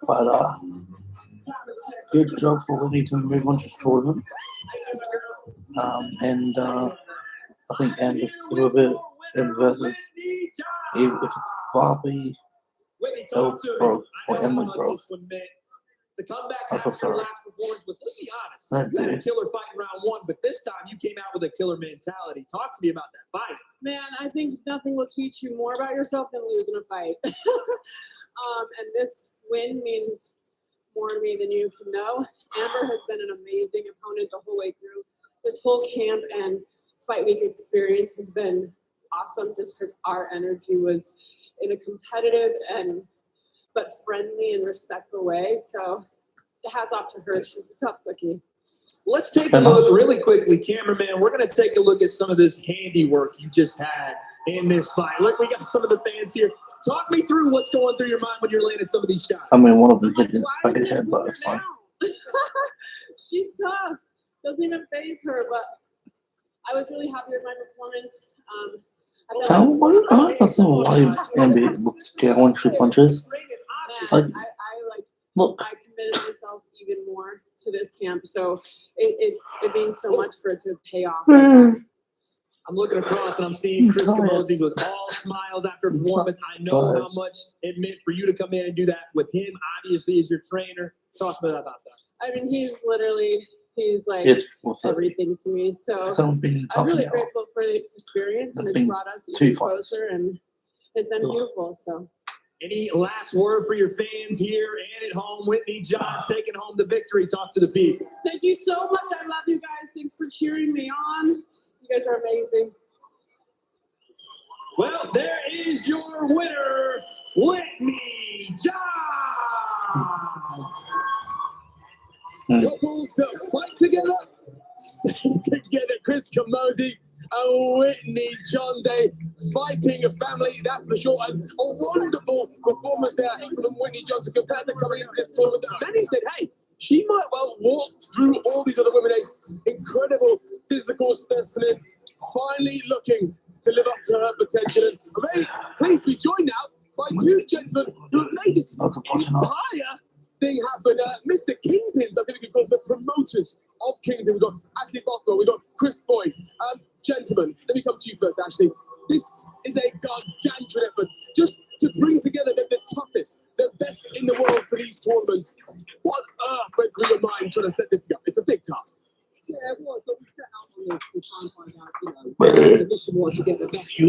Speaker 1: But good job for Whitney to move on to the tournament. And I think Amber's a little bit versus if it's Barbie, Elbrook, or Emma Broke.
Speaker 4: To come back
Speaker 1: I'm so
Speaker 4: after your
Speaker 1: sorry.
Speaker 4: last performance was, let's be honest, you had a killer fight in round 1, but this time you came out with a killer mentality. Talk to me about that fight.
Speaker 3: Man, I think nothing will teach you more about yourself than losing a fight. And this win means more to me than you can know. Amber has been an amazing opponent the whole way through. This whole camp and fight week experience has been awesome just because our energy was in a competitive but friendly and respectful way. So hats off to her. She's a tough cookie.
Speaker 4: Let's take a look really quickly, cameraman. We're going to take a look at some of this handiwork you just had in this fight. Look, we got some of the fans here. Talk me through what's going through your mind when you're landing some of these shots.
Speaker 1: I mean, one of them hit it back of the head, but it's fine.
Speaker 3: She's tough. Doesn't even faze her, but I was really happy with my performance.
Speaker 1: I don't know why Amber looks scared when she punches.
Speaker 3: I
Speaker 1: Look.
Speaker 3: I committed myself even more to this camp, so it means so much for it to pay off.
Speaker 4: I'm looking across and I'm seeing Chris Camozzi with all smiles after performance. I know how much it meant for you to come in and do that with him, obviously, as your trainer. Talk to me about that.
Speaker 3: I mean, he's like everything to me. So I'm really grateful for this experience, and it's brought us even closer, and it's been beautiful. So.
Speaker 4: Any last word for your fans here and at home? Whitney Johns taking home the victory. Talk to the people.
Speaker 3: Thank you so much. I love you guys. Thanks for cheering me on. You guys are amazing.
Speaker 4: Well, there is your winner, Whitney Johns.
Speaker 2: Couples that fight together, stay together. Chris Camozzi and Whitney Johns, a fighting family, that's for sure. And a wonderful performance there from Whitney Johns, a competitor coming into this tournament that many said, hey, she might well walk through all these other women. A incredible physical specimen, finally looking to live up to her potential. And I'm very pleased to be joined now by 2 gentlemen who have made this entire thing happen. Mr. Kingpins, I think we can call them the promoters of Kingpyn. We've got Ashley Bothwell, we've got Chris Boyd. Gentlemen, let me come to you first, Ashley. This is a gargantuan effort just to bring together the toughest, the best in the world for these tournaments. What on earth went through your mind trying to set this up? It's a big task.
Speaker 6: Yeah, it was, but we set out on this to try and find out, the mission was to get the best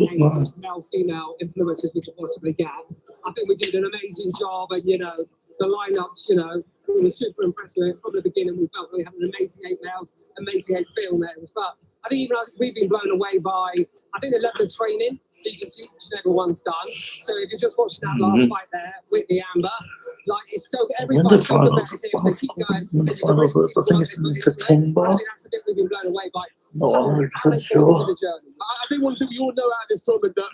Speaker 6: male-female influencers we could possibly get. I think we did an amazing job, and, the lineups, we were super impressed with it. From the beginning, we felt we had an amazing 8 males, amazing 8 females. But I think even as we've been blown away by, I think the level of training that you can see each and everyone's done. So if you just watch that last fight there with the Amber, like it's so every fight's so competitive. They keep going.
Speaker 1: I think it's in September.
Speaker 6: I think that's the bit we've been blown away by.
Speaker 1: Not 100% sure.
Speaker 2: I think one thing we all know out of this tournament that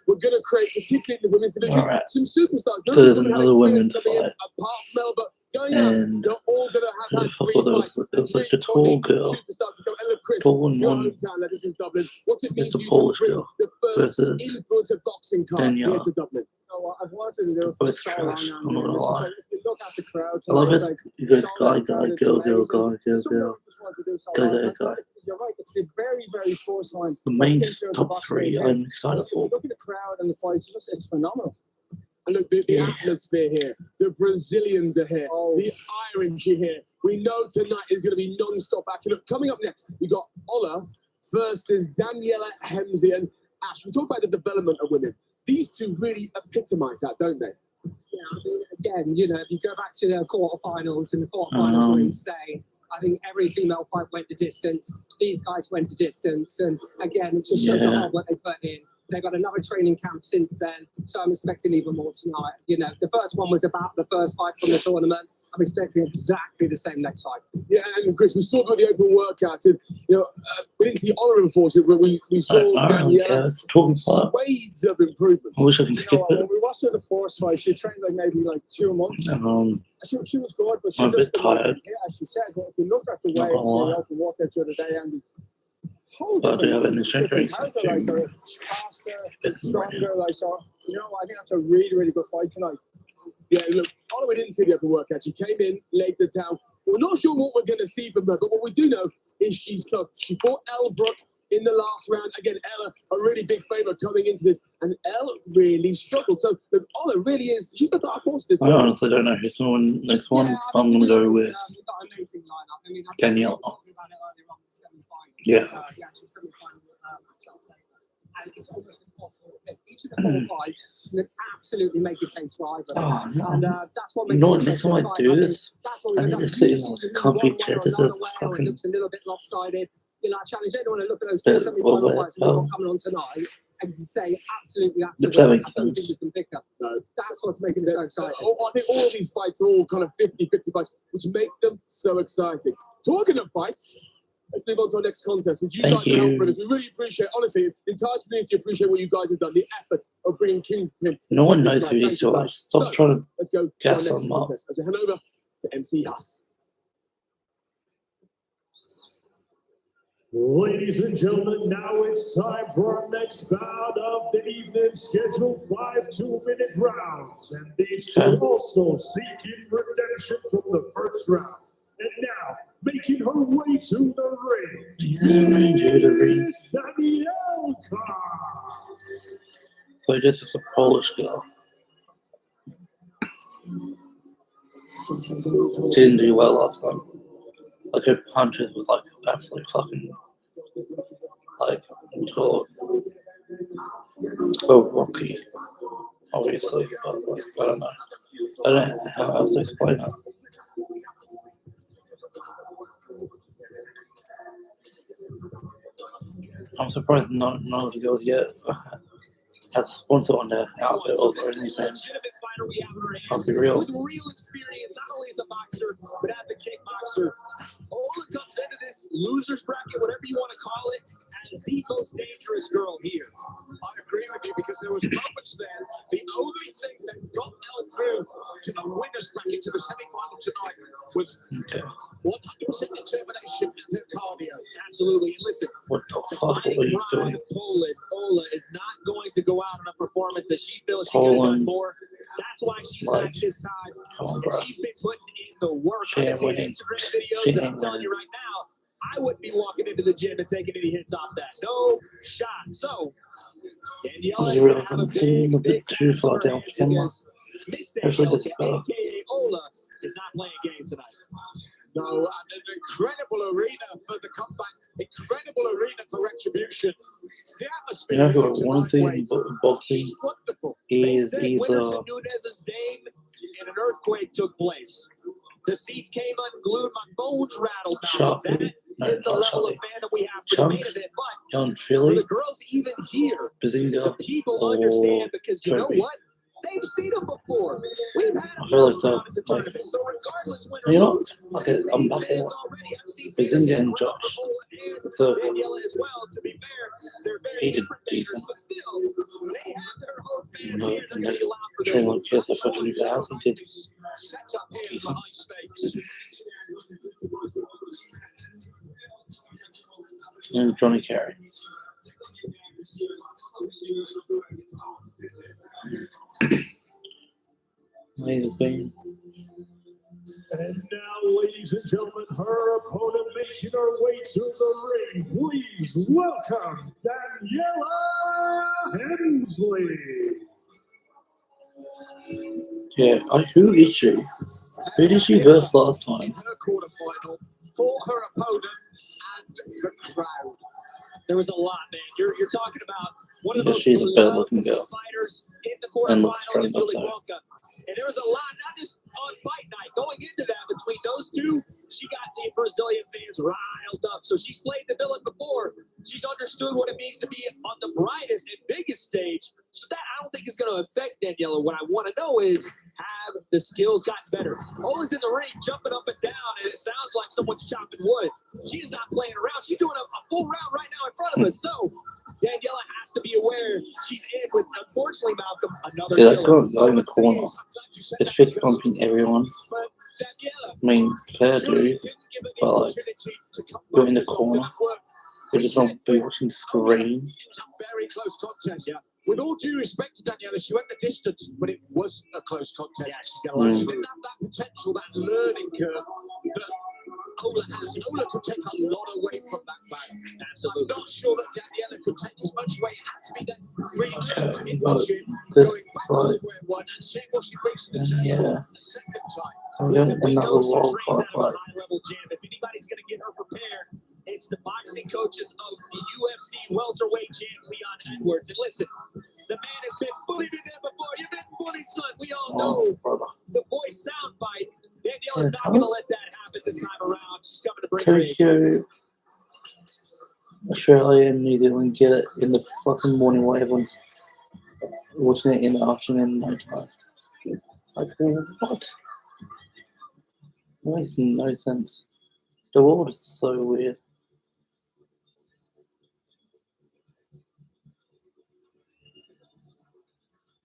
Speaker 2: we're going to create, particularly in the women's division, some superstars.
Speaker 1: There's another women's fight.
Speaker 2: Apart from Mel, but going out, they're all going to have
Speaker 1: it was like the tall girl. Tall and one.
Speaker 2: This is Dublin. What's it mean
Speaker 1: It's a
Speaker 2: for you
Speaker 1: Polish
Speaker 2: to bring
Speaker 1: girl
Speaker 2: the first
Speaker 1: versus
Speaker 2: influence of boxing card here to Dublin?
Speaker 6: So I've wanted to do it for
Speaker 1: both
Speaker 6: so
Speaker 1: trash.
Speaker 6: long.
Speaker 1: I'm not gonna lie.
Speaker 6: If you look at the crowd,
Speaker 1: I love it.
Speaker 6: like,
Speaker 1: You go
Speaker 6: solid
Speaker 1: guy,
Speaker 6: crowd, it's
Speaker 1: girl,
Speaker 6: amazing.
Speaker 1: girl.
Speaker 6: Some people just want to do so
Speaker 1: Guy,
Speaker 6: well.
Speaker 1: guy.
Speaker 6: You're right. It's a very, very forced line.
Speaker 1: The main top three I'm excited for.
Speaker 6: Look at the crowd and the fights. It's phenomenal.
Speaker 2: And look, the atmosphere here. The Brazilians are here. The Irish are here. We know tonight is going to be non-stop action. Look, coming up next, we got Ola versus Daniela Hemsley and Ash. We talk about the development of women. These two really epitomise that, don't they?
Speaker 6: Yeah, I mean, again, if you go back to the quarterfinals, and the quarterfinals were insane. I think every female fight went the distance. These guys went the distance, and again, it just shows how what they put in. They've got another training camp since then, so I'm expecting even more tonight. The first one was about the first fight from the tournament. I'm expecting exactly the same next fight.
Speaker 2: Yeah, and Chris, we saw the open workout, and we didn't see Ola, unfortunately, but we saw Daniela. Swades of improvement.
Speaker 1: I wish I could skip
Speaker 6: When
Speaker 1: it.
Speaker 6: we watched her the first fight, she trained maybe 2 months. She was good, but she
Speaker 1: I'm a
Speaker 6: just
Speaker 1: bit tired.
Speaker 6: as she said, but if you look at the way
Speaker 1: Not gonna lie.
Speaker 6: the open workout the other day, and
Speaker 1: But I do have an strength race.
Speaker 6: faster, stronger, so I think that's a really, really good fight tonight.
Speaker 2: Yeah, look, Ola, we didn't see the open workout. She came in, laid the down. We're not sure what we're going to see from her, but what we do know is she's tough. She fought Elle Brook in the last round. Again, Ella, a really big favourite coming into this, and Elle really struggled. So, look, Ola really is, she's the dark horse this
Speaker 1: I
Speaker 2: time.
Speaker 1: honestly don't know who's going to win next one. I'm going to go with Danielle. Yeah.
Speaker 6: And it's almost impossible to pick each of the 4 fights and absolutely make a case for either.
Speaker 1: Oh, no.
Speaker 6: And that's what
Speaker 1: You
Speaker 6: makes
Speaker 1: know what,
Speaker 6: it
Speaker 1: next
Speaker 6: such a
Speaker 1: time I
Speaker 6: fight.
Speaker 1: do
Speaker 6: think
Speaker 1: this,
Speaker 6: that's what
Speaker 1: I
Speaker 6: we've
Speaker 1: need
Speaker 6: done.
Speaker 1: to sit in
Speaker 6: Usually
Speaker 1: like a
Speaker 6: you do
Speaker 1: comfy
Speaker 6: one way
Speaker 1: chair.
Speaker 6: or
Speaker 1: This
Speaker 6: another
Speaker 1: is
Speaker 6: way, or it
Speaker 1: fucking
Speaker 6: looks a little bit lopsided. I challenge anyone to look at those
Speaker 1: bit
Speaker 6: semi-final
Speaker 1: over
Speaker 6: fights
Speaker 1: it.
Speaker 6: we've got coming on tonight and say absolutely,
Speaker 1: That
Speaker 6: absolutely.
Speaker 1: makes
Speaker 6: I don't think
Speaker 1: sense.
Speaker 6: we can pick up.
Speaker 2: No.
Speaker 6: That's what's making it so exciting.
Speaker 2: I think all of these fights are all kind of 50-50 fights, which make them so exciting. Talking of fights, let's move on to our next contest, which you
Speaker 1: Thank
Speaker 2: guys have helped
Speaker 1: you.
Speaker 2: with us. We really appreciate, honestly, the entire community appreciate what you guys have done, the effort of bringing Kingpyn.
Speaker 1: No one knows who these two are. Stop trying to
Speaker 2: Let's go to our
Speaker 1: guess
Speaker 2: next
Speaker 1: them up.
Speaker 2: contest as we hand over to MC Huss.
Speaker 5: Ladies and gentlemen, now it's time for our next bout of the evening, scheduled 5 2-minute rounds. And these two also seeking redemption from the first round. And now, making her way to the ring, is Danielle.
Speaker 1: So this is a Polish girl. She didn't do well last time. Like her punches was like absolutely fucking like so rocky, obviously, but like, I don't know. I don't know how else to explain it. I'm surprised none of the girls yet had a sponsor on their outfit or anything. Can't be real.
Speaker 2: With real experience, not only as a boxer, but as a kickboxer. Ola comes into this loser's bracket, whatever you want to call it, as the most dangerous girl here. I agree with you because there was moments there. The only thing that got Ella through to the winner's bracket, to the semi-final tonight, was 100% determination and her cardio. Absolutely. And listen,
Speaker 1: What the fuck are you doing?
Speaker 2: Ola is not going to go out on a performance that she feels she could have done more. That's why she's back this time.
Speaker 1: Come on, bro.
Speaker 2: She's been putting in the work.
Speaker 1: She ain't winning.
Speaker 2: Instagram videos,
Speaker 1: She
Speaker 2: and I'm
Speaker 1: ain't
Speaker 2: telling
Speaker 1: winning.
Speaker 2: you right now, I wouldn't be walking into the gym and taking any hits off that. No shot. So, Danielle
Speaker 1: Is
Speaker 2: is
Speaker 1: it
Speaker 2: going to have a
Speaker 1: seeming a
Speaker 2: big
Speaker 1: bit too far down for camera?
Speaker 2: Miss
Speaker 1: Actually,
Speaker 2: Danielle,
Speaker 1: this is better.
Speaker 2: aka Ola, is not playing games tonight. No, and an incredible arena for the comeback. Incredible arena for retribution. The atmosphere.
Speaker 1: You know who I
Speaker 2: here
Speaker 1: want to see
Speaker 2: tonight,
Speaker 1: in
Speaker 2: Wade,
Speaker 1: boxing
Speaker 2: is wonderful.
Speaker 1: is
Speaker 2: They said
Speaker 1: either
Speaker 2: Winterson Nunez's name and an earthquake took place. The seats came unglued, my phones rattled. Now,
Speaker 1: Sharpie, No,
Speaker 2: is the
Speaker 1: not
Speaker 2: level of
Speaker 1: Charlie.
Speaker 2: fan that we have for the main
Speaker 1: Chunks,
Speaker 2: event. But
Speaker 1: Young
Speaker 2: for
Speaker 1: Philly,
Speaker 2: the girls even here,
Speaker 1: Bazinga,
Speaker 2: the people
Speaker 1: or
Speaker 2: understand because you know
Speaker 1: Kobe.
Speaker 2: what? They've seen them before. We've had
Speaker 1: I
Speaker 2: them
Speaker 1: feel like
Speaker 2: first round
Speaker 1: they're
Speaker 2: at the
Speaker 1: like,
Speaker 2: tournament. So regardless win
Speaker 1: you
Speaker 2: or
Speaker 1: know,
Speaker 2: lose,
Speaker 1: okay, I'm back in Bazinga and Josh. So
Speaker 2: Daniela as well. To be fair, they're very
Speaker 1: he did
Speaker 2: different
Speaker 1: decent.
Speaker 2: figures, but still, they have their own fans
Speaker 1: No,
Speaker 2: here. They're going to be loud for
Speaker 1: train
Speaker 2: them.
Speaker 1: like kids, I thought you guys did
Speaker 2: Set up here for
Speaker 1: decent.
Speaker 2: high stakes.
Speaker 1: And Johnny Carey. Amazing thing.
Speaker 5: And now, ladies and gentlemen, her opponent making her way to the ring. Please welcome Daniela Hensley.
Speaker 1: Yeah, who is she? Who did she verse last
Speaker 2: In
Speaker 1: time?
Speaker 2: her quarterfinal, for her opponent and the crowd. There was a lot, man. You're talking about one of the
Speaker 1: Yeah,
Speaker 2: most
Speaker 1: she's a better
Speaker 2: beloved
Speaker 1: looking girl.
Speaker 2: fighters in the
Speaker 1: And looks
Speaker 2: quarterfinals in
Speaker 1: stronger,
Speaker 2: Julie
Speaker 1: so.
Speaker 2: Wonka. And there was a lot, not just on fight night, going into that between those two. She got the Brazilian fans riled up. So she slayed the villain before. She's understood what it means to be on the brightest and biggest stage. So that I don't think is going to affect Daniela. What I want to know is, have the skills gotten better? Ola's in the ring, jumping up and down, and it sounds like someone's chopping wood. She's not playing around. She's doing a full round right now in front of us. So Daniela has to be aware she's in with, unfortunately, Malcolm, another
Speaker 1: See, that
Speaker 2: killer.
Speaker 1: guy in the corner is fist pumping everyone.
Speaker 2: But Daniela,
Speaker 1: I mean, fair
Speaker 2: surely
Speaker 1: dues,
Speaker 2: didn't give her the
Speaker 1: but like,
Speaker 2: opportunity to come
Speaker 1: go
Speaker 2: back
Speaker 1: in the
Speaker 2: to something
Speaker 1: corner.
Speaker 2: that worked.
Speaker 1: They just don't be watching the screen.
Speaker 2: It was a very close contest, yeah. With all due respect to Daniela, she went the distance, but it was a close contest. Yeah, she's got a lot. She didn't have that potential, that learning curve that Ola has. Ola could take a lot away from that fight. Absolutely. I'm not sure that Daniela could take as much away. It had to be that re-earned in the gym, going back to square one and seeing what she brings to the table the second time.
Speaker 1: I'm going another wild card fight.
Speaker 2: High-level jam. If anybody's going to get her prepared, it's the boxing coaches of the UFC welterweight champ Leon Edwards. And listen, the man has been bullied in there before. You've been bullied, son. We all know the voice soundbite. Daniela's not going to let that happen this time around. She's coming to bring her in.
Speaker 1: Tokyo, Australia, and New Zealand get it in the fucking morning while everyone's watching it in the afternoon, no time. Like, what? That makes no sense. The world is so weird.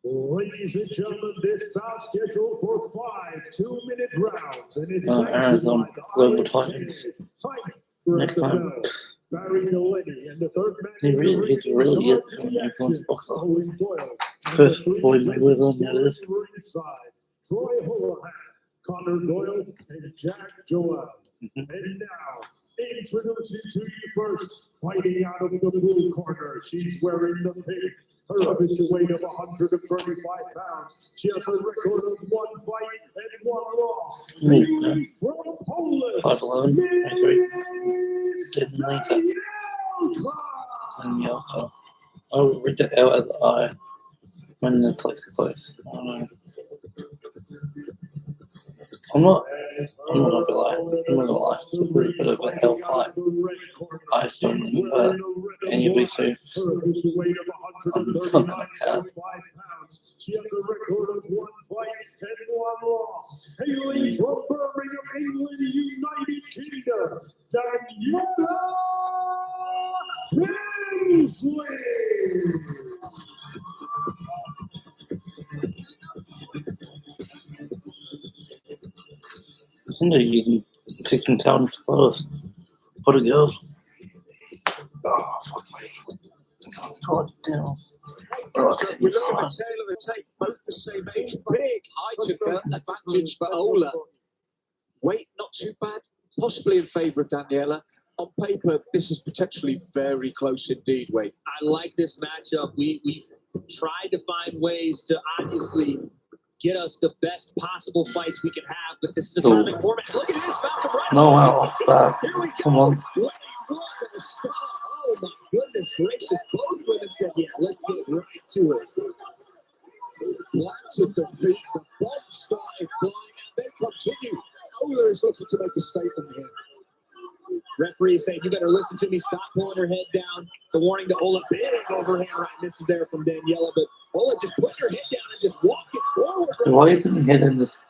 Speaker 5: Ladies and gentlemen, this bout scheduled for 5 2-minute rounds. And it's
Speaker 1: Arizona Global Titans. Next time.
Speaker 5: Barry Delaney and the third man.
Speaker 1: He's really it on everyone's boxer. First Floyd Mayweather, now this.
Speaker 5: Troy Holohan, Connor Doyle, and Jack Joel. And now, introducing to you first, fighting out of the blue corner. She's wearing the pink. Her official weight of 135 pounds. She has a record of 1 fight and 1 loss. From Poland,
Speaker 1: 5'11", 23. Didn't like that. Daniela. I'll read the L as I when it's like close. I don't know. I'm not gonna lie. I'm not gonna lie. It's a little bit of a hell fight. I don't remember any of these two. I'm not gonna care.
Speaker 5: She has a record of 1 fight and 1 loss. Hailing from Birmingham, England, United Kingdom, Daniela Hensley.
Speaker 1: Somebody using 16 sounds close. For the girls. Oh, fuck me. God damn.
Speaker 2: With the tail of the tape, both the same age, big height advantage for Ola. Weight not too bad, possibly in favour of Daniela. On paper, this is potentially very close indeed, Wade. I like this matchup. We've tried to find ways to obviously get us the best possible fights we can have, but this is a tournament format. Look at this, Malcolm, right?
Speaker 1: No, off back. Come on.
Speaker 2: What a start. Oh my goodness gracious. Both women said, yeah, let's get right to it. Black took the feet, the bomb started flying, and they continue. Ola is looking to make a statement here. Referee saying, you better listen to me, stop pulling her head down. It's a warning to Ola. Big overhand right misses there from Daniela, but Ola just put her head down and just walking forward.
Speaker 1: Why you putting your head in this?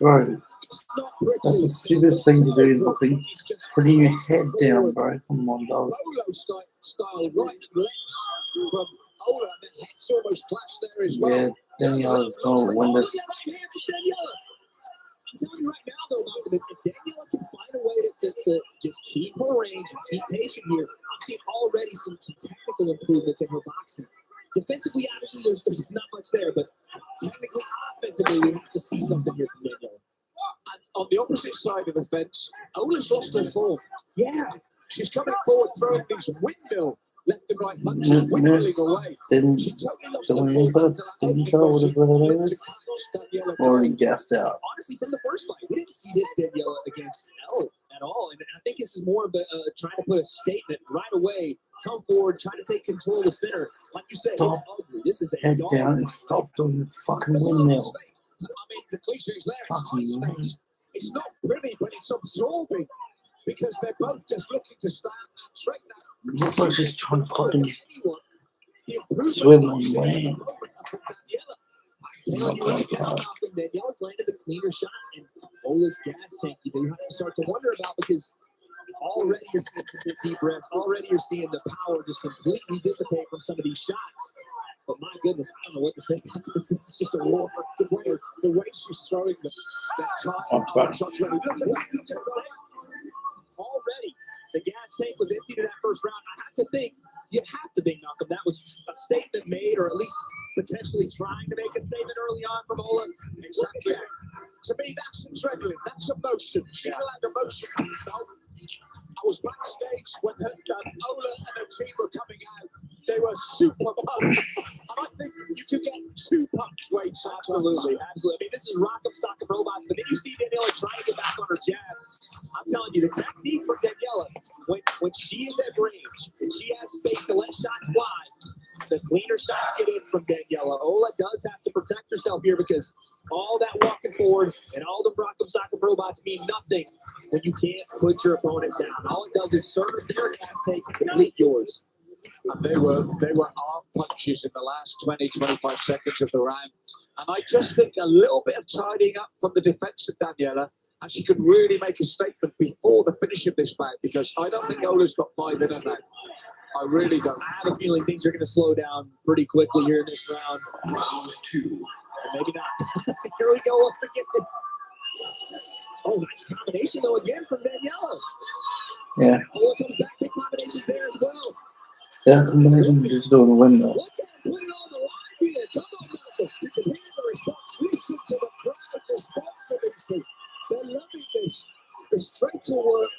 Speaker 1: Bro, that's the stupidest thing to do in boxing. Putting your head down, bro. Come on, dog.
Speaker 4: Polo style right legs from Ola, and then heads almost clashed there as well.
Speaker 1: Yeah, Daniela's going to win this.
Speaker 2: I'm telling you right now, though, Malcolm, if Daniela can find a way to just keep her range and keep patient here, I'm seeing already some technical improvements in her boxing. Defensively, obviously, there's not much there, but technically, offensively, we have to see something here from Daniela.
Speaker 4: And on the opposite side of the fence, Ola's lost her form.
Speaker 2: Yeah.
Speaker 4: She's coming forward, throwing these windmill left and right punches, windmilling away.
Speaker 1: Didn't
Speaker 4: She totally lost
Speaker 1: the
Speaker 4: her
Speaker 1: winning
Speaker 4: form.
Speaker 1: didn't tell whatever it is, or he gassed out.
Speaker 2: Honestly, from the first fight, we didn't see this Daniela against Elle at all. And I think this is more of a trying to put a statement right away, come forward, trying to take control of the center. Like you said,
Speaker 1: Stop.
Speaker 2: it's ugly. This is a
Speaker 1: Head
Speaker 2: dog.
Speaker 1: down and stop doing the fucking
Speaker 4: That's not a
Speaker 1: windmill.
Speaker 4: mistake. I mean, the cliche is there.
Speaker 1: Fucking
Speaker 4: It's
Speaker 1: man.
Speaker 4: nice. It's not pretty, but it's absorbing because they're both just looking to stand and trick that.
Speaker 1: Looks like she's trying to fucking
Speaker 4: Anyone, the improvements
Speaker 1: swim
Speaker 4: that I'm
Speaker 1: on
Speaker 4: seeing at the
Speaker 1: land.
Speaker 4: moment are from Daniela.
Speaker 2: Telling you right now, Malcolm, Daniela's landed the cleaner shots, and Ola's gas tank you do have to start to wonder about because already you're seeing deep breaths. Already you're seeing the power just completely dissipate from some of these shots. But my goodness, I don't know what to say about this. This is just a war.
Speaker 4: The way she's throwing that time, shots ready. Look at that.
Speaker 2: Already, the gas tank was emptied in that first round. You have to think, Malcolm, that was a statement made, or at least potentially trying to make a statement early on from Ola.
Speaker 4: Exactly. To me, that's adrenaline. That's emotion. She's allowed emotion. I was backstage when Ola and her team were coming out. They were super pumped. And I think you could get 2 punch weights.
Speaker 2: Absolutely. I mean, this is Rock'em Sock'em Robots, but then you see Daniela trying to get back on her jab. I'm telling you, the technique from Daniela, when she is at range and she has space to let shots fly, the cleaner shots get in from Daniela. Ola does have to protect herself here because all that walking forward and all the Rock'em Sock'em Robots mean nothing when you can't put your opponent down. All it does is serve their gas tank and complete yours.
Speaker 4: And they were arm punches in the last 20-25 seconds of the round. And I just think a little bit of tidying up from the defense of Daniela, and she could really make a statement before the finish of this bout, because I don't think Ola's got 5 in her now. I really don't.
Speaker 2: I have a feeling things are going to slow down pretty quickly here in this round.
Speaker 1: Round 2.
Speaker 2: Or maybe not. Here we go once again. Oh, nice combination though again from Daniela.
Speaker 1: Yeah,
Speaker 2: Ola comes back, big combinations there as well.
Speaker 1: that combination is just doing the windmill.
Speaker 4: Look at it, put it on the line here. Come on, Malcolm. You can hear the response. Listen to the crowd respond to these two. They're loving this. The straighter work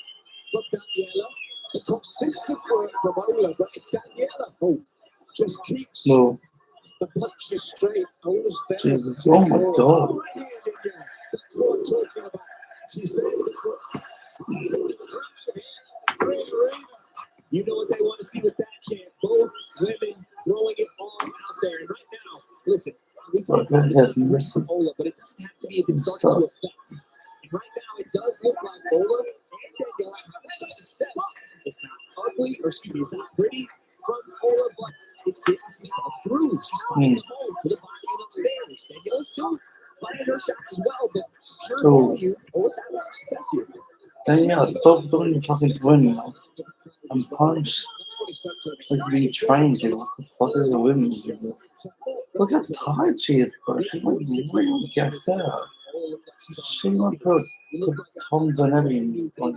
Speaker 4: from Daniela, the consistent work from Ola. But if Daniela just keeps
Speaker 1: No,
Speaker 4: the punches straight, Ola's there.
Speaker 1: Jesus. Oh my God.
Speaker 4: That's what I'm talking about. She's there to put.
Speaker 2: You know what they want to see with that chant. Both women throwing it all out there. And right now, listen, we talk about this from Ola, but it doesn't have to be if it starts to affect. And right now, it does look like Ola and Daniela are having some success. It's not ugly, or excuse me, it's not pretty from Ola, but it's getting some stuff through. She's finding a home to the body and upstairs. Daniela's still finding her shots as well, but pure volume, Ola's having some success here.
Speaker 1: Daniela, stop doing the fucking windmill. I'm punched. Like you're being trained here. What the fuck is a windmill? Look how tired she is, bro. She's like really gassed out. She might put Tom Vanetti in, like,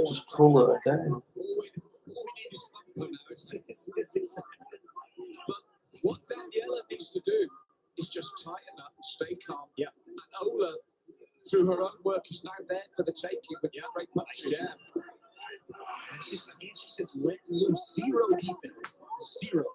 Speaker 1: just call her a day.
Speaker 4: But what Daniela needs to do is just tighten up, stay calm.
Speaker 2: Yeah.
Speaker 4: And Ola, through her own work, is now there for the taking with great punches.
Speaker 2: Yeah. And she's just letting loose. Zero defense. Zero.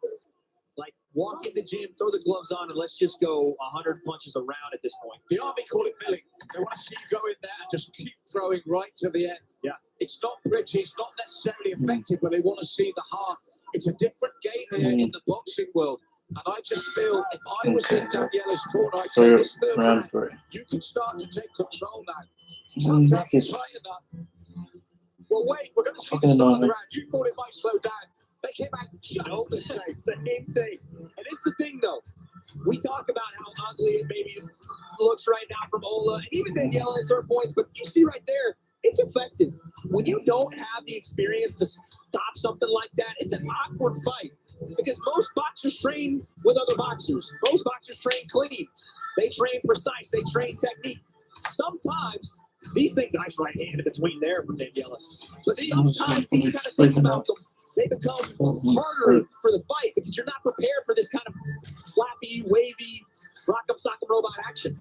Speaker 2: Like, walk in the gym, throw the gloves on, and let's just go 100 punches around at this point.
Speaker 4: The Army call it milling. They want to see you go in there and just keep throwing right to the end.
Speaker 2: Yeah.
Speaker 4: It's not pretty, it's not necessarily effective, but they want to see the heart. It's a different game here in the boxing world. And I just feel if I was in Daniela's corner, I'd say this third round, you can start to take control now.
Speaker 1: My neck is
Speaker 2: Well, wait, we're going to see the
Speaker 1: Fucking
Speaker 2: start of
Speaker 1: annoying.
Speaker 2: the round. You thought it might slow down. They came out just the same.
Speaker 4: Same thing. And it's the thing, though. We talk about how ugly it maybe looks right now from Ola, and even Daniela at certain points, but you see right there, it's effective. When you don't have the experience to stop something like that, it's an awkward fight. Because most boxers train with other boxers. Most boxers train clean. They train precise. They train technique. Sometimes these things, nice right hand in between there from Daniela. But sometimes these kind of things about them, they become harder for the fight because you're not prepared for this kind of flappy, wavy, rock'em sock'em robot action.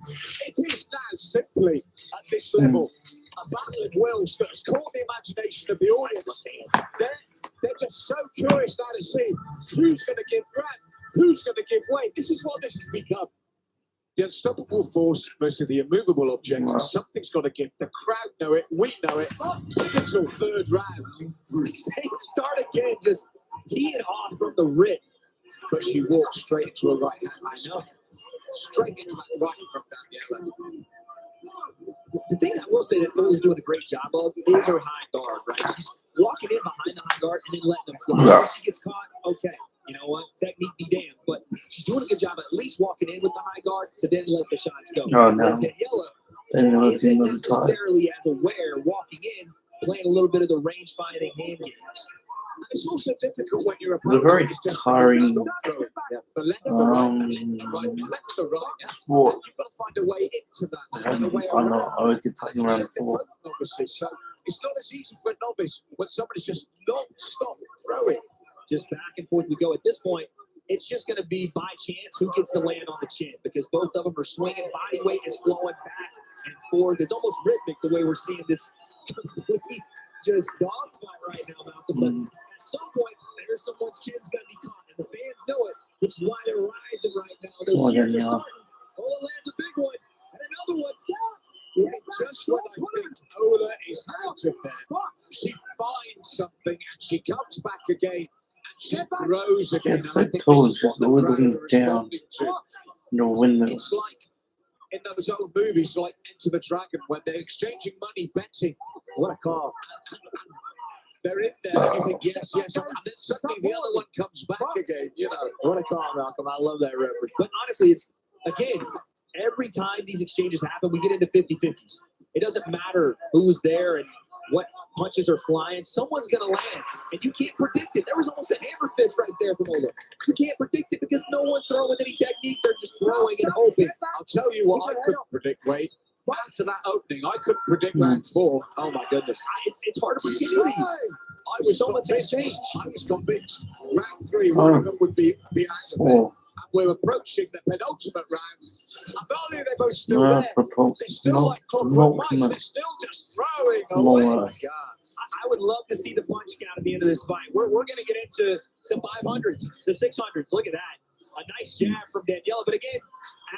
Speaker 2: It is now simply at this level a battle of wills that has caught the imagination of the audience. They're just so curious now to see who's going to give ground, who's going to give way. This is what this has become. The unstoppable force versus the immovable object.
Speaker 1: Wow.
Speaker 2: Something's got to give. The crowd know it. We know it. Until third round.
Speaker 4: Same start again, just tee it off from the rip.
Speaker 2: But she walked straight into a right hand.
Speaker 4: I know.
Speaker 2: Straight into that right from Daniela.
Speaker 4: The thing I will say that Ola's doing a great job of is her high guard, right? She's walking in behind the high guard and then letting them fly. If she gets caught, okay. You know what? Technique be damned. But she's doing a good job at least walking in with the high guard to then let the shots go.
Speaker 1: Oh, no.
Speaker 4: Daniela isn't necessarily as aware walking in, playing a little bit of the range finding hand games.
Speaker 2: And it's also difficult when you're a
Speaker 1: They're very tiring.
Speaker 2: The left, the right, the left, the right.
Speaker 1: What?
Speaker 2: You've got to find a way into that.
Speaker 1: I always get taken around the floor.
Speaker 2: Novices, so it's not as easy for a novice when somebody's just non-stop throwing.
Speaker 4: Just back and forth we go. At this point, it's just going to be by chance who gets to land on the chin because both of them are swinging. Body weight is flowing back and forth. It's almost rhythmic the way we're seeing this complete just dogfight right now, Malcolm. But at some point, there's someone's chin's going to be caught, and the fans know it, which is why they're rising right now. Those cheers are starting. Ola lands a big one, and another one.
Speaker 2: Yeah, just when I think Ola is out of there, she finds something and she comes back again. She throws again.
Speaker 1: It's like toes just withering down your windmill.
Speaker 2: It's like in those old movies like Enter the Dragon when they're exchanging money, betting.
Speaker 4: What a call.
Speaker 2: They're in there and you think, yes, yes. And then suddenly the other one comes back again, you know.
Speaker 4: What a call, Malcolm. I love that reference. But honestly, it's, again, every time these exchanges happen, we get into 50-50s. It doesn't matter who's there and what punches are flying. Someone's going to land, and you can't predict it. There was almost a hammer fist right there from Ola. You can't predict it because no one's throwing with any technique. They're just throwing and hoping.
Speaker 2: I'll tell you what I couldn't predict, Wade. After that opening, I couldn't predict round 4.
Speaker 4: Oh, my goodness. It's hard to predict these.
Speaker 2: I was so much exchange. I was convinced round 3, one of them would be out of there. And we're approaching the penultimate round. And not only are they both still there, they're still like clockwork mice. They're still just throwing away.
Speaker 4: Oh, my God. I would love to see the punch count at the end of this fight. We're going to get into the 500s, the 600s. Look at that. A nice jab from Daniela. But again,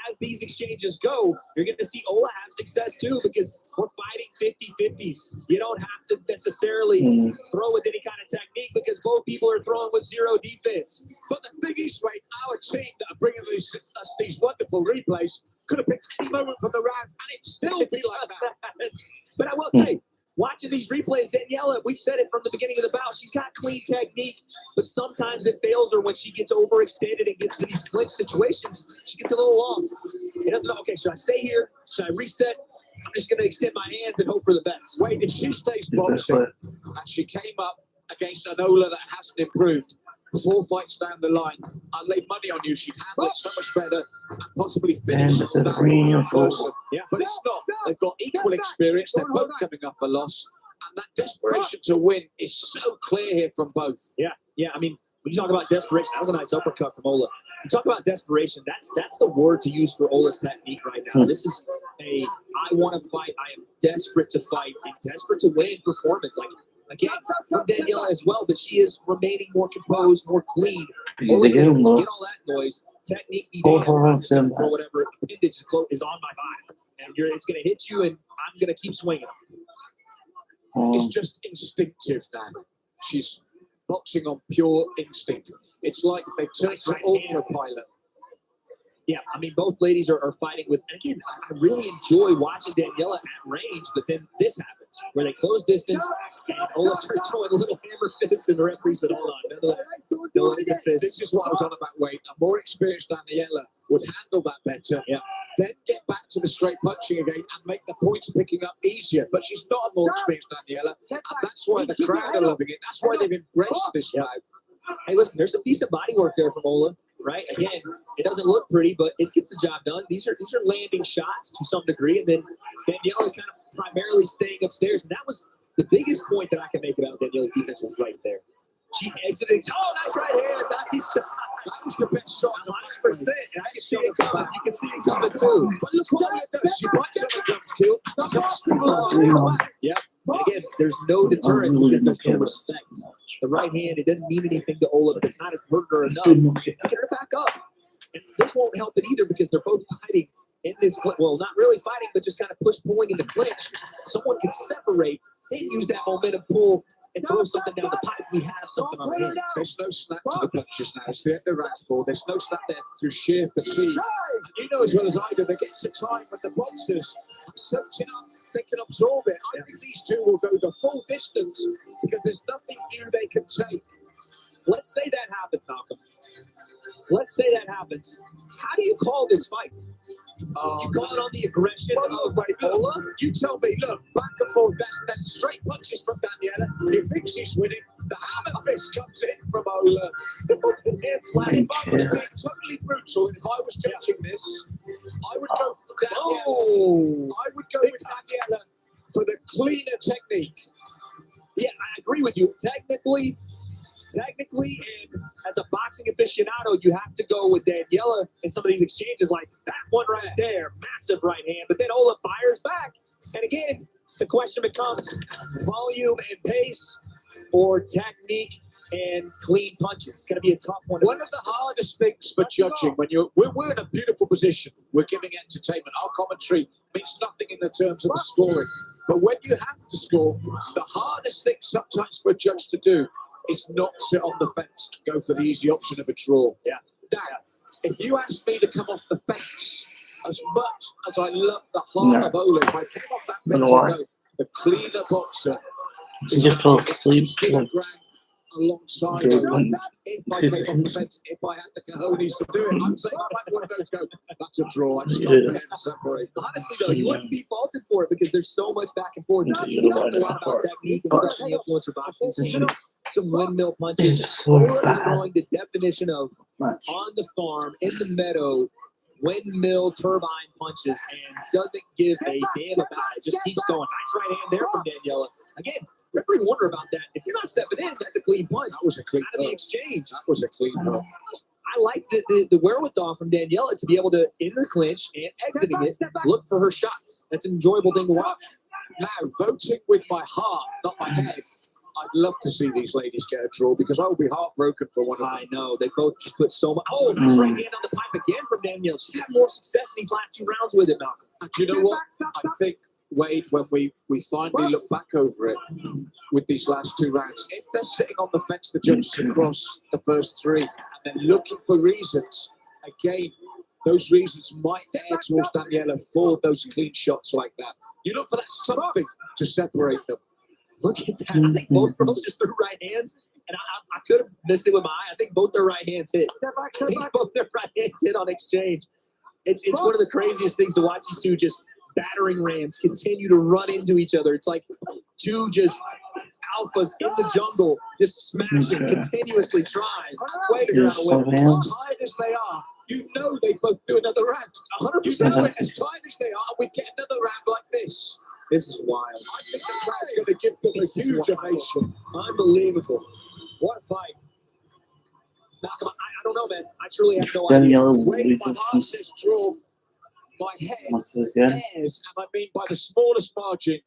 Speaker 4: as these exchanges go, you're going to see Ola have success too because we're fighting 50-50s. You don't have to necessarily throw with any kind of technique because both people are throwing with zero defense.
Speaker 2: But the thing is, mate, our team that are bringing us these wonderful replays could have picked any moment from the round and it'd still be like that.
Speaker 4: But I will say, watching these replays, Daniela, we've said it from the beginning of the bout, she's got clean technique, but sometimes it fails her when she gets overextended and gets to these clinch situations. She gets a little lost. It doesn't know, okay, should I stay here? Should I reset? I'm just going to extend my hands and hope for the best.
Speaker 2: Wait, if she stays boxing and she came up against an Ola that hasn't improved, 4 fights down the line, I lay money on you. She'd handle it so much better and possibly finish it that person.
Speaker 4: Yeah.
Speaker 2: But it's not. They've got equal experience. They're both coming off a loss. And that desperation to win is so clear here from both.
Speaker 4: Yeah. I mean, when you talk about desperation, that was a nice uppercut from Ola. You talk about desperation, that's the word to use for Ola's technique right now. This is I want to fight. I am desperate to fight and desperate to win performance. Like, again, from Daniela as well, but she is remaining more composed, more clean. Get all that noise. Technique be damned, or whatever appendage is on my body. And it's going to hit you, and I'm going to keep swinging.
Speaker 2: It's just instinctive now. She's boxing on pure instinct. It's like they turned to autopilot.
Speaker 4: Yeah, I mean, both ladies are fighting with, and again, I really enjoy watching Daniela at range, but then this happened. moments where they close distance and Ola starts throwing a little hammer fist and the referee said, hold on, no fist.
Speaker 2: This is what I was on about, Wade. A more experienced Daniela would handle that better.
Speaker 4: Yeah.
Speaker 2: Then get back to the straight punching again and make the points picking up easier. But she's not a more experienced Daniela, and that's why the crowd are loving it. That's why they've embraced this fight.
Speaker 4: Hey, listen, there's some decent body work there from Ola, right? Again, it doesn't look pretty, but it gets the job done. These are landing shots to some degree, and then Daniela kind of primarily staying upstairs. And that was the biggest point that I can make about Daniela's defense was right there. She exited. Oh, nice right hand. Nice shot.
Speaker 2: That was the best shot.
Speaker 4: 100%. And I can see it coming. You can see it coming too.
Speaker 2: But look what it does. She bites on the jump kill. She comes straight back.
Speaker 4: Yep. And again, there's no deterrent because there's no respect. The right hand, it doesn't mean anything to Ola, but it's not hurt her enough to get her back up. And this won't help it either because they're both fighting in this, well, not really fighting, but just kind of pulling in the clinch. Someone can separate, then use that momentum pull and throw something down the pipe. We have something on our hands.
Speaker 2: There's no snap to the punches now. It's the end of round 4. There's no snap there through sheer fatigue. And you know as well as I do, there gets a time when the boxers soak it up, they can absorb it. I think these two will go the full distance because there's nothing new they can take.
Speaker 4: Let's say that happens, Malcolm. Let's say that happens. How do you call this fight? You call it on the aggression of Ola?
Speaker 2: You tell me, look, back and forth, that's straight punches from Daniela. He thinks he's winning. The hammer fist comes in from Ola. If I was being totally brutal, if I was judging this, I would go for Daniela. I would go with Daniela for the cleaner technique.
Speaker 4: Yeah, I agree with you. Technically, and as a boxing aficionado, you have to go with Daniela in some of these exchanges, like that one right there, massive right hand. But then Ola fires back. And again, the question becomes volume and pace or technique and clean punches. It's going to be a tough one.
Speaker 2: One of the hardest things for judging when we're in a beautiful position. We're giving entertainment. Our commentary means nothing in the terms of the scoring. But when you have to score, the hardest thing sometimes for a judge to do is not sit on the fence and go for the easy option of a draw.
Speaker 4: Yeah.
Speaker 2: Now, if you asked me to come off the fence, as much as I love the heart of Ola, if I came off that fence and go, the cleaner boxer,
Speaker 1: He just fell asleep.
Speaker 2: Alongside him. If I came off the fence, if I had the cojones to do it, I'm saying I might one of those go, that's a draw. I just can't be able to separate.
Speaker 4: Honestly, though, you wouldn't be faulted for it because there's so much back and forth. You talk a lot about technique and stuff in the influencer boxing scene. Some windmill punches.
Speaker 1: It's so
Speaker 4: Ola is
Speaker 1: bad.
Speaker 4: throwing the definition of on the farm, in the meadow, windmill turbine punches and doesn't give a damn about it. Just keeps going. Nice right hand there from Daniela. Again, referee wonder about that. If you're not stepping in, that's a clean punch.
Speaker 2: That was a clean
Speaker 4: out of the exchange.
Speaker 2: That was a clean punch.
Speaker 4: I like the wherewithal from Daniela to be able to, in the clinch and exiting it, look for her shots. That's an enjoyable thing to watch.
Speaker 2: Now, voting with my heart, not my head. I'd love to see these ladies get a draw because I will be heartbroken for one of them.
Speaker 4: I know. They both just put so much. Oh, nice right hand on the pipe again from Danielle. She's had more success in these last 2 rounds with it, Malcolm.
Speaker 2: And do you know what? I think, Wade, when we finally look back over it with these last 2 rounds, if they're sitting on the fence, the judges across the first 3, and they're looking for reasons, again, those reasons might err towards Daniela for those clean shots like that. You look for that something to separate them.
Speaker 4: Look at that. I think both girls just threw right hands, and I could have missed it with my eye. I think both their right hands hit. I think both their right hands hit on exchange. It's one of the craziest things to watch these two just battering rams continue to run into each other. It's like 2 just alphas in the jungle, just smashing, continuously trying.
Speaker 2: As tired as they are, you know they both do another round. 100%. You know it, as tired as they are, we get another round like this.
Speaker 4: This is wild.
Speaker 2: I think the crowd's going to give them a huge ovation.
Speaker 4: Unbelievable. What a fight. Now, I don't know, man. I truly have no idea.
Speaker 2: Wait, my heart says draw. My head airs, and I mean by the smallest margin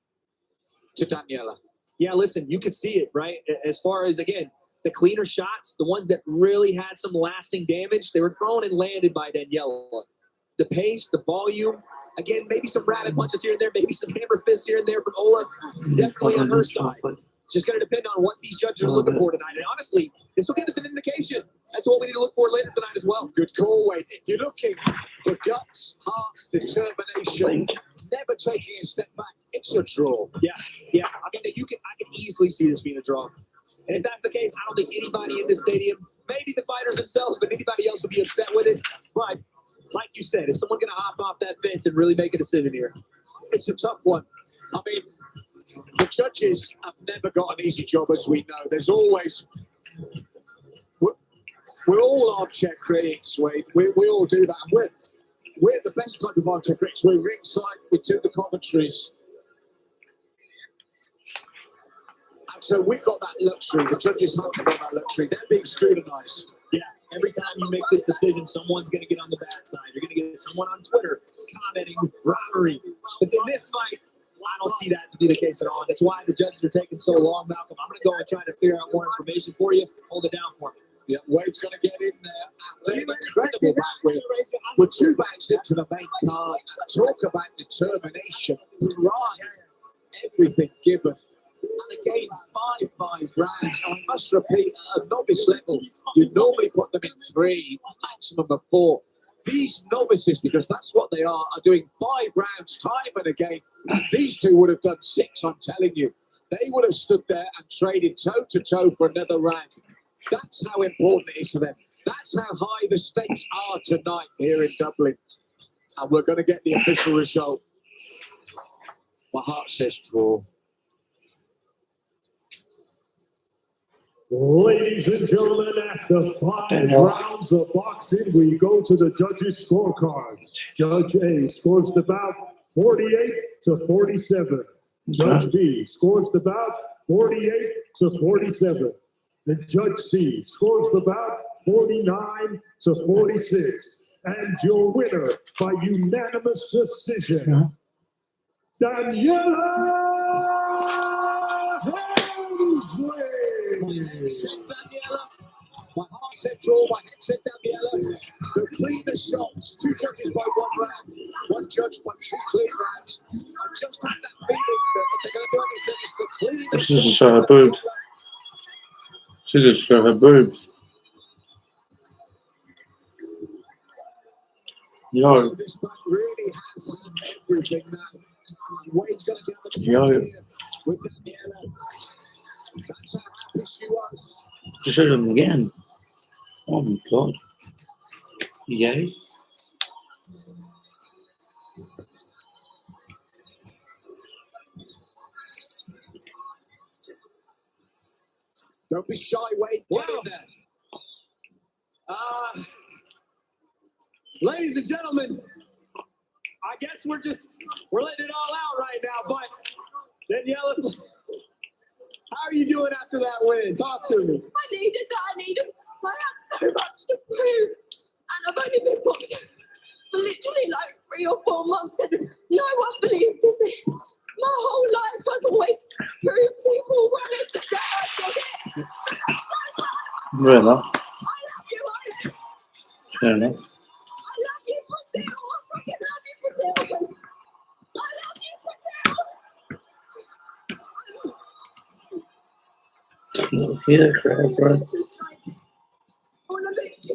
Speaker 2: to Daniela.
Speaker 4: Yeah, listen, you can see it, right? As far as, again, the cleaner shots, the ones that really had some lasting damage, they were thrown and landed by Daniela. The pace, the volume, again, maybe some rabbit punches here and there, maybe some hammer fists here and there from Ola. Definitely on her side. It's just going to depend on what these judges are looking for tonight. And honestly, this will give us an indication. That's what we need to look for later tonight as well.
Speaker 2: Good call, Wade. If you're looking for guts, heart, determination, never taking a step back. It's a draw.
Speaker 6: Yeah. I mean, I can easily see this being a draw. And if that's the case, I don't think anybody in this stadium, maybe the fighters themselves, but anybody else would be upset with it. But like you said, is someone going to hop off that fence and really make a decision here?
Speaker 2: It's a tough one. I mean, the judges have never got an easy job, as we know. There's always... We're all armchair critics, Wade. We all do that. We're the best type of armchair critics. We're ringside, we do the commentaries. And so we've got that luxury. The judges haven't got that luxury. They're being scrutinised.
Speaker 6: Yeah, every time you make this decision, someone's going to get on the bad side. You're going to get someone on Twitter commenting robbery. But in this fight, I don't see that to be the case at all. That's why the judges are taking so long, Malcolm. I'm going to go and try to figure out more information for you. Hold it down for me.
Speaker 2: Yeah, Wade's going to get in there. After an incredible back we're 2 bouts into the main card. Talk about determination, pride, everything given. And again, 5 rounds. I must repeat, at a novice level, you normally put them in 3, maximum of 4. These novices, because that's what they are doing 5 rounds time and again. These two would have done 6, I'm telling you. They would have stood there and traded toe to toe for another round. That's how important it is to them. That's how high the stakes are tonight here in Dublin. And we're going to get the official result. My heart says draw.
Speaker 5: Ladies and gentlemen, after 5 rounds of boxing, we go to the judges' scorecards. Judge A scores the bout 48-47. Judge B scores the bout 48-47. And Judge C scores the bout 49-46. And your winner by unanimous decision, Daniela Helmsley.
Speaker 2: My heart said draw, my head said Daniela. The cleanest shots, 2 judges by 1 round. 1 judge by 2 clean rounds. I just had that feeling that if they're going to do anything, it's the cleanest.
Speaker 1: She just show her boobs. She just show her boobs. Yo.
Speaker 2: This fight really has had everything now. Wade's going to get the
Speaker 1: Yo.
Speaker 2: here with Daniela. That's how happy she was.
Speaker 1: Just show them again. Oh my god. Yay.
Speaker 2: Don't be shy, Wade. Get in there.
Speaker 6: Ladies and gentlemen, I guess we're letting it all out right now, but Daniela, how are you doing after that win? Talk to me.
Speaker 3: I needed that. I had so much to prove. And I've only been boxing for literally like 3 or 4 months and no one believed in me. My whole life I've always proved people wanted to die. I did it. I'm so proud.
Speaker 1: Fair enough.
Speaker 3: I love you.
Speaker 1: Fair enough.
Speaker 3: I love you, Brazil. I fucking love you, Brazil. Because I love you, Brazil.
Speaker 1: Here, forever.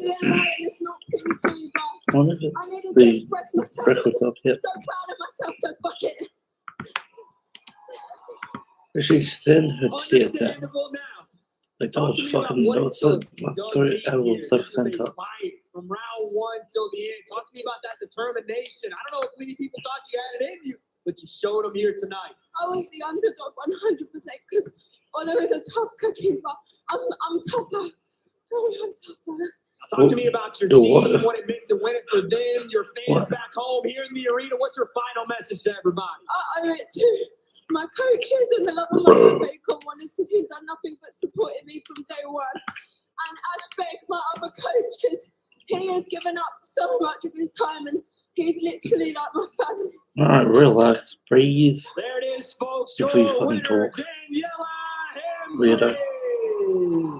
Speaker 3: It's not PG, but
Speaker 1: I needed
Speaker 3: I needed to
Speaker 1: the
Speaker 3: express myself.
Speaker 1: record up here.
Speaker 3: I'm so proud of myself, so fuck it.
Speaker 1: She's thin her tears down.
Speaker 6: Understandable now.
Speaker 1: Like that was fucking that was three elbows left center.
Speaker 6: From round 1 till the end. Talk to me about that determination. I don't know if many people thought you had it in you, but you showed them here tonight.
Speaker 3: I was the underdog 100% because although it's a tough cooking, but I'm tougher. Oh, I'm tougher.
Speaker 6: Now talk to me about your team, what it meant to win it for them, your fans back home here in the arena. What's your final message to everybody?
Speaker 3: I went to my coaches and the love of my faithful one is because he's done nothing but supported me from day one. And Ashbeck, my other coach, because he has given up so much of his time and he's literally like my family.
Speaker 1: Alright, relax, breathe.
Speaker 6: There it is, folks.
Speaker 1: Before you fucking talk. Weirdo.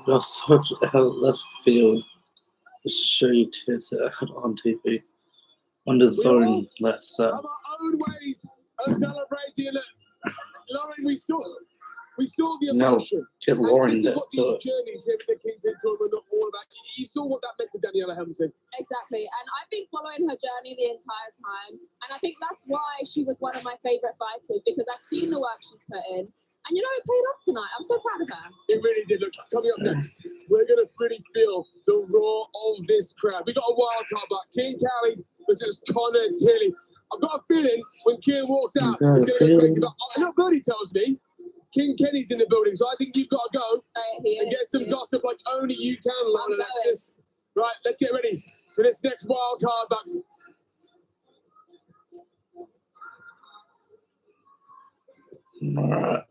Speaker 1: You're such a hell left field. Just to show you tits on TV. Under the throne, less that.
Speaker 2: Have our own ways of celebrating it. Lauren, we saw We saw the
Speaker 1: No,
Speaker 2: emotion.
Speaker 1: get Lauren
Speaker 2: This is
Speaker 1: there.
Speaker 2: what these journeys here with the Kingpyn tournament are all about. You saw what that meant to Daniela Helmsley.
Speaker 3: Exactly, and I've been following her journey the entire time, and I think that's why she was one of my favorite fighters, because I've seen the work she's put in, and you know, it paid off tonight. I'm so proud of her.
Speaker 2: It really did. Look, coming up next, we're going to really feel the roar of this crowd. We got a wild card back. King Callie versus Connor Tilly. I've got a feeling when Kieran walks out, it's going to be crazy. But I know Birdie tells me King Kenny's in the building, so I think you've got to go and get some gossip like only you can, Lauren Alexis. Right, let's get ready for this next wild card back.
Speaker 1: All right.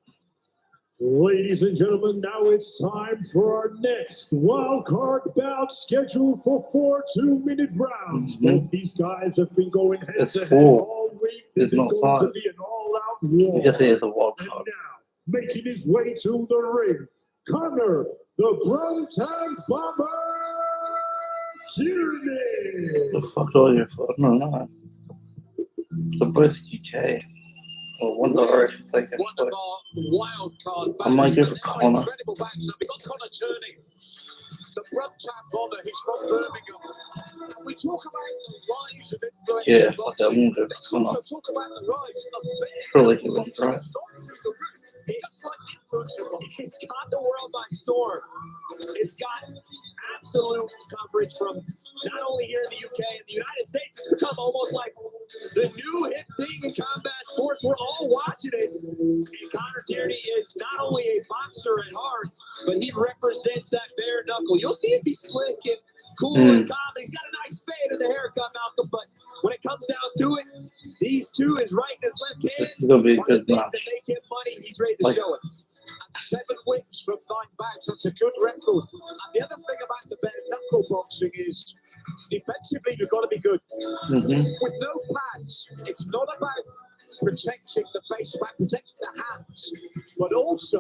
Speaker 5: Ladies and gentlemen, now it's time for our next wild card bout scheduled for 4 2-minute rounds. Both these guys have been going head to head all week.
Speaker 1: It's not
Speaker 5: going
Speaker 1: 5.
Speaker 5: to be an all-out war.
Speaker 1: I guess it is a wild
Speaker 5: And
Speaker 1: card.
Speaker 5: now, making his way to the ring, Connor, the Brown Bomber Tierney.
Speaker 1: The fuck are you for? No. They're both UK. Well, one's Irish, I think.
Speaker 4: One of our wild card
Speaker 1: I might
Speaker 4: backs.
Speaker 1: go for Connor.
Speaker 4: Incredible backs. So we've got Connor Tierney, the Brumtown Bomber. He's from Birmingham. And we talk about the rise of influence
Speaker 1: Yeah,
Speaker 4: in
Speaker 1: fuck that, I
Speaker 4: boxing.
Speaker 1: won't do it.
Speaker 4: Let's also talk about the rise of
Speaker 1: Surely he wouldn't, right?
Speaker 4: Just like the influence of boxing. It's got the world by storm. It's got absolute coverage from not only here in the UK and the United States. It's become almost like the new hit thing in combat sports. We're all watching it. And Connor Tierney is not only a boxer at heart, but he represents that bare knuckle. You'll see if he's slick and cool and calm. He's got a nice fade in the haircut, Malcolm. But when it comes down to it, these two, his right and his left hand,
Speaker 1: This is going to be a
Speaker 4: one of
Speaker 1: good
Speaker 4: the things
Speaker 1: match.
Speaker 4: that make him money, he's ready to show it. 7 wins from 9 bouts. That's a good record. And the other thing about the bare knuckle boxing is defensively you've got to be good. With no pads, it's not about protecting the face, about protecting the hands, but also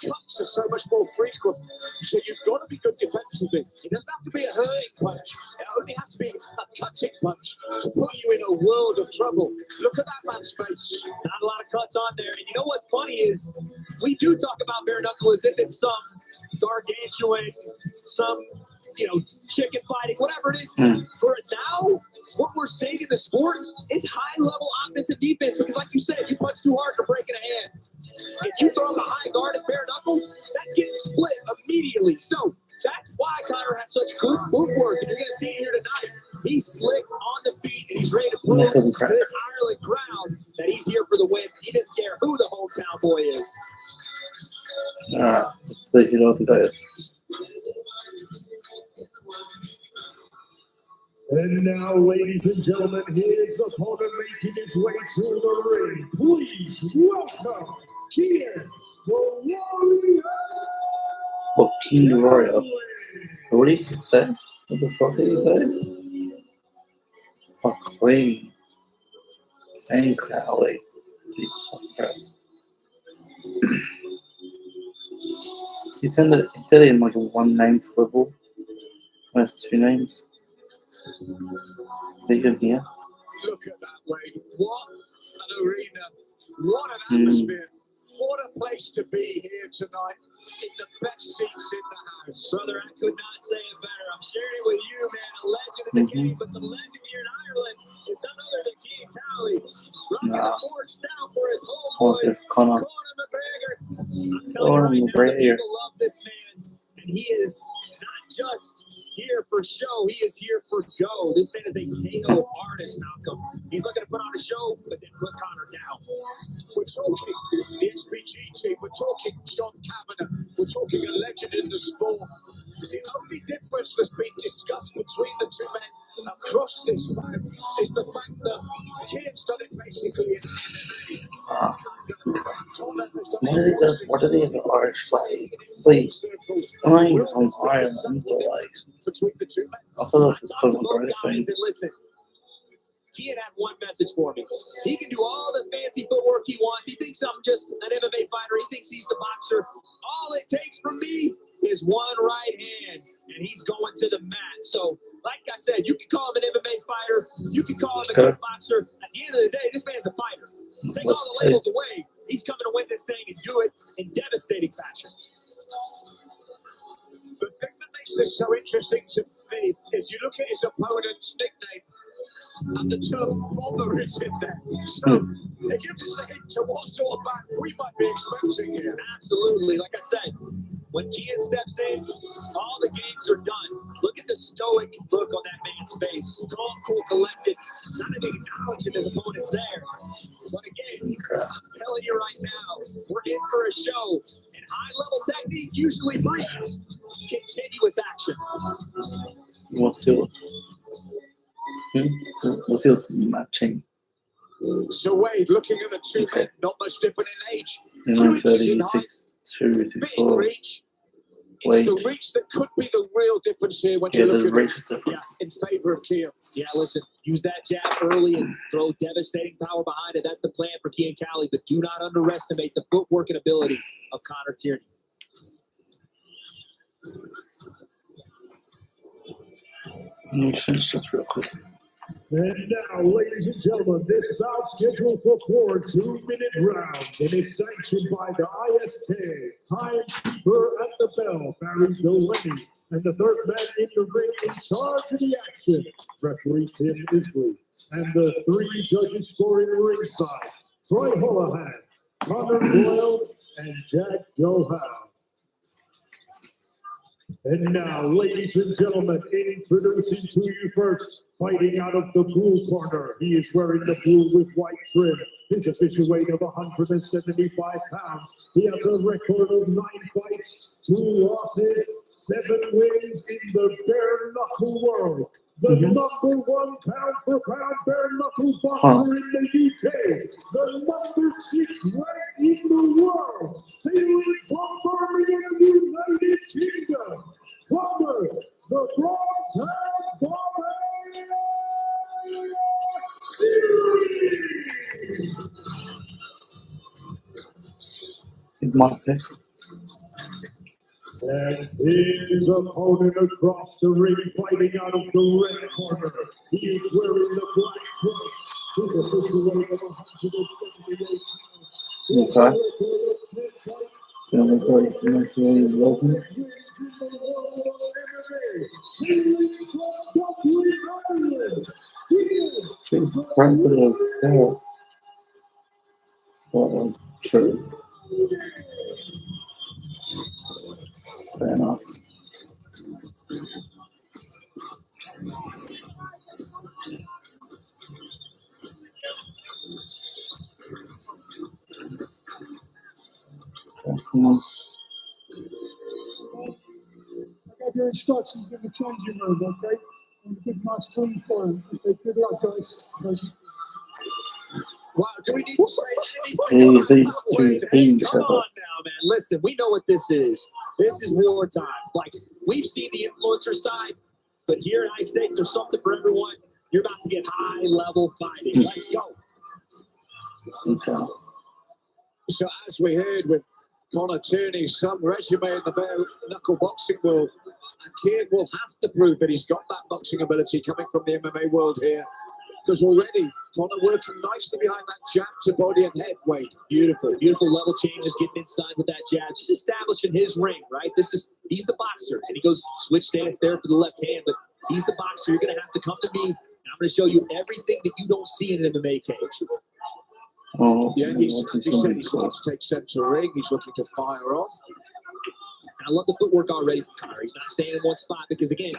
Speaker 4: cuts are so much more frequent. So you've got to be good defensively. It doesn't have to be a hurting punch. It only has to be a cutting punch to put you in a world of trouble. Look at that man's face. Not a lot of cuts on there. And you know what's funny is we do talk about bare knuckle as if it's some gargantuan, some chicken fighting, whatever it is. For now, what we're seeing in the sport is high-level offensive defense. Because, like you said, you punch too hard to break in a hand. If you throw a high guard at bare knuckle, that's getting split immediately. So that's why Connor has such good footwork. And you're going to see it here tonight. He's slick on the feet, and he's ready to prove to this Ireland crowd that he's here for the win. He doesn't care who the hometown boy is.
Speaker 1: All right, let's see who knows the guys.
Speaker 5: And now, ladies and gentlemen, his opponent making his way to the ring. Please welcome King the Warrior.
Speaker 1: What, King the Warrior? What did he say? What the fuck did he say? Fuck, clean. And Crowley. He said it in like a one-name swivel. That's 2 names. Is he good here?
Speaker 4: Look at that way. What an arena. What an atmosphere. What a place to be here tonight in the best seats in the house. Brother, I could not say it better. I'm sharing it with you, man. A legend in the game, but the legend here in Ireland is none other than King Callie. Rocking the forge down for his homeboy, Conor McGregor. I'm telling you right now, the people love this man. And he is not just here for show, he is here for go. This man is a KO artist, Malcolm. He's looking to put on a show, but then put Connor down. We're talking the SBG team, we're talking John Kavanagh, we're talking a legend in the sport. The only difference that's been discussed between the two men across this fight is the fact that Kieran's done it basically in MMA.
Speaker 1: What do they have an Irish flag? Please. I'm from Ireland, but like, I thought it was because of the thing.
Speaker 4: Listen, Kian had one message for me. He can do all the fancy footwork he wants. He thinks I'm just an MMA fighter. He thinks he's the boxer. All it takes from me is one right hand, and he's going to the mat. So, like I said, you can call him an MMA fighter. You can call him a good boxer. At the end of the day, this man's a fighter. Take all the labels away. He's
Speaker 2: he's coming to win this thing and do it in devastating fashion.
Speaker 5: The thing that makes this so interesting to me is you look at his opponent's nickname and the term bomber is in there. So it gives us a hint to what sort of back we might be expecting here.
Speaker 2: Absolutely. Like I said, when Kian steps in, all the games are done. Look at the stoic look on that man's face. Calm, cool, collected. Not even acknowledging his opponent's there. But again, I'm telling you right now, we're in for a show. And high-level technique usually breeds continuous action.
Speaker 1: What's your matching?
Speaker 5: So Wade, looking at the two men, not much different in age.
Speaker 1: 930, 62,
Speaker 5: Big
Speaker 1: 64.
Speaker 5: reach. It's
Speaker 1: Wade.
Speaker 5: the reach that could be the real difference here when
Speaker 1: Yeah,
Speaker 5: you
Speaker 1: the
Speaker 5: look at
Speaker 1: reach is
Speaker 5: it
Speaker 1: different.
Speaker 5: in favour of Kian.
Speaker 2: Yeah, listen, use that jab early and throw devastating power behind it. That's the plan for Kian Cali, but do not underestimate the footwork and ability of Connor Tierney.
Speaker 1: Just real quick.
Speaker 5: And now, ladies and gentlemen, this bout scheduled for 4 2-minute rounds and is sanctioned by the ISK, timekeeper at the bell, Barry Delaney, and the third man in the ring in charge of the action, referee Tim Isley, and the 3 judges scoring ringside, Troy Holohan, Connor Doyle, and Jack Johan. And now, ladies and gentlemen, introducing to you first, fighting out of the blue corner. He is wearing the blue with white trim. His official weight of 175 pounds. He has a record of 9 fights, 2 losses, 7 wins in the bare knuckle world. The number 1 pound for pound bare knuckle boxer in the UK. The number 6 ranked in the world. Hailing from Birmingham, United Kingdom. Bomber, the Broad Bomber.
Speaker 1: My pick.
Speaker 5: And his opponent across the ring, fighting out of the red corner. He is wearing the black trunks. His official weight of 178 pounds.
Speaker 1: True. Fair enough. Okay, come on.
Speaker 7: I got your instructions in the changing room, okay? And give my screen for him. Okay, good luck, guys.
Speaker 5: Wow, do we need to say anything?
Speaker 2: Come on now, man. Listen, we know what this is. This is wartime. Like, we've seen the influencer side, but here at High Stakes, there's something for everyone. You're about to get high-level fighting. Let's go.
Speaker 1: Okay.
Speaker 5: So as we heard with Connor Tierney, some resume in the bare knuckle boxing world, and Kian will have to prove that he's got that boxing ability coming from the MMA world here. Because already, Connor working nicely behind that jab to body and head weight.
Speaker 2: Beautiful, beautiful level changes, getting inside with that jab. Just establishing his ring, right? He's the boxer, and he goes switch stance there for the left hand, but he's the boxer. You're going to have to come to me, and I'm going to show you everything that you don't see in an MMA cage.
Speaker 1: Oh,
Speaker 5: yeah, he said he's looking to take center ring. He's looking to fire off.
Speaker 2: And I love the footwork already from Connor. He's not staying in one spot because, again,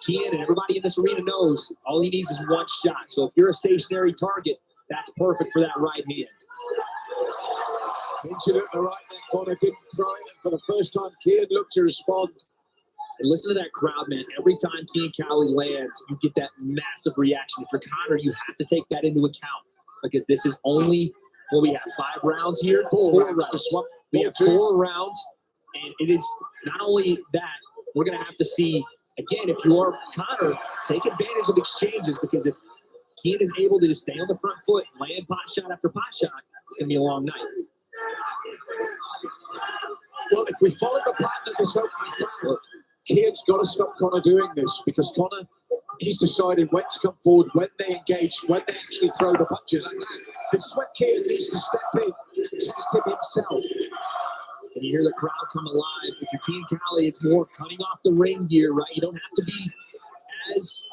Speaker 2: Kian and everybody in this arena knows all he needs is one shot. So if you're a stationary target, that's perfect for that right hand.
Speaker 5: Hinted at the right neck corner, didn't throw it. And for the first time, Kian looked to respond.
Speaker 2: And listen to that crowd, man. Every time Kian Cali lands, you get that massive reaction. If you're Connor, you have to take that into account because this is only, well, we have 5 rounds here. Four rounds. We have 4 rounds, and it is not only that, we're going to have to see. Again, if you are Connor, take advantage of exchanges because if Kian is able to just stay on the front foot, land pot shot after pot shot, it's going to be a long night.
Speaker 5: Well, if we follow the pattern of this opening round, Kian's got to stop Connor doing this because Connor, he's decided when to come forward, when they engage, when they actually throw the punches like that. This is when Kian needs to step in
Speaker 2: test him himself. And you hear the crowd come alive. If you're Kean Cali, it's more cutting off the ring here, right? You don't have to be as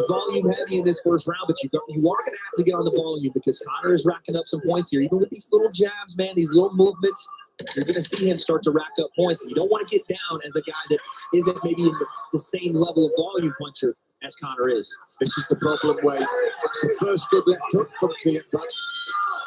Speaker 2: volume heavy in this first round, but you are going to have to get on the volume because Connor is racking up some points here. Even with these little jabs, man, these little movements, you're going to see him start to rack up points. You don't want to get down as a guy that isn't maybe in the same level of volume puncher as Connor is.
Speaker 5: This is the problem, Wade. That's the first good left hook from Kingpyn.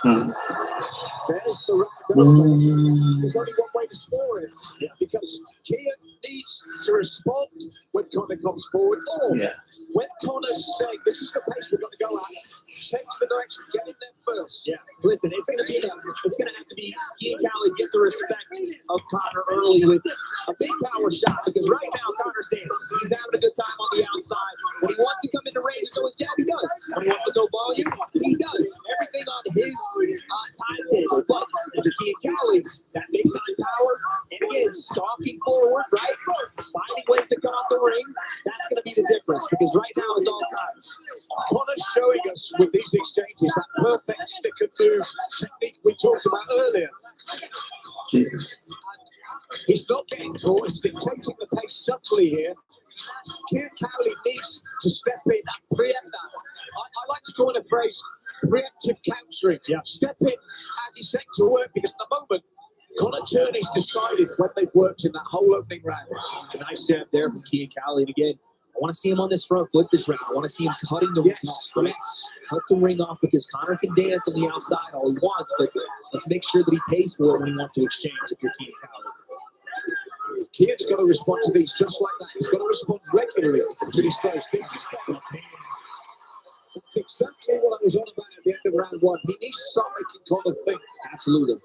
Speaker 5: There's the right. There's only one way to score it. Yeah. Because Kingpyn needs to respond when Connor comes forward. Or when Connor's saying, this is the pace we're going to go at, change the direction, get in there first.
Speaker 2: Yeah. Listen, it's going to have to be Kean Cali get the respect of Connor early with a big power shot because right now Connor's dancing. He's having a good time on the outside. When he wants to come into range and go his jab, he does. When he wants to go volume, he does. Everything on his timetable. But for Kean Cali, that big time power, and again, stalking forward, right? Finding ways to cut off the ring, that's going to be the difference because right now it's all Connor.
Speaker 5: Connor's showing us with these exchanges that perfect stick and move technique we talked about earlier.
Speaker 1: Jesus.
Speaker 5: He's not getting caught, he's dictating the pace subtly here. Kean Cali needs to step in and preempt that. I like to call it a phrase, preemptive countering. Yeah. Step in as he's set to work because at the moment, Connor Turney's decided when they've worked in that whole opening round.
Speaker 2: It's a nice jab there from Kean Cali. And again, I want to see him on this front foot this round. I want to see him cutting the ring off. Let's cut the ring off because Connor can dance on the outside all he wants, but let's make sure that he pays for it when he wants to exchange if you're Kean Cali.
Speaker 5: Kean's got to respond to these just like that. He's got to respond regularly to these throws. This is better. That's exactly what I was on about at the end of round one. He needs to start making Connor think.
Speaker 2: Absolutely.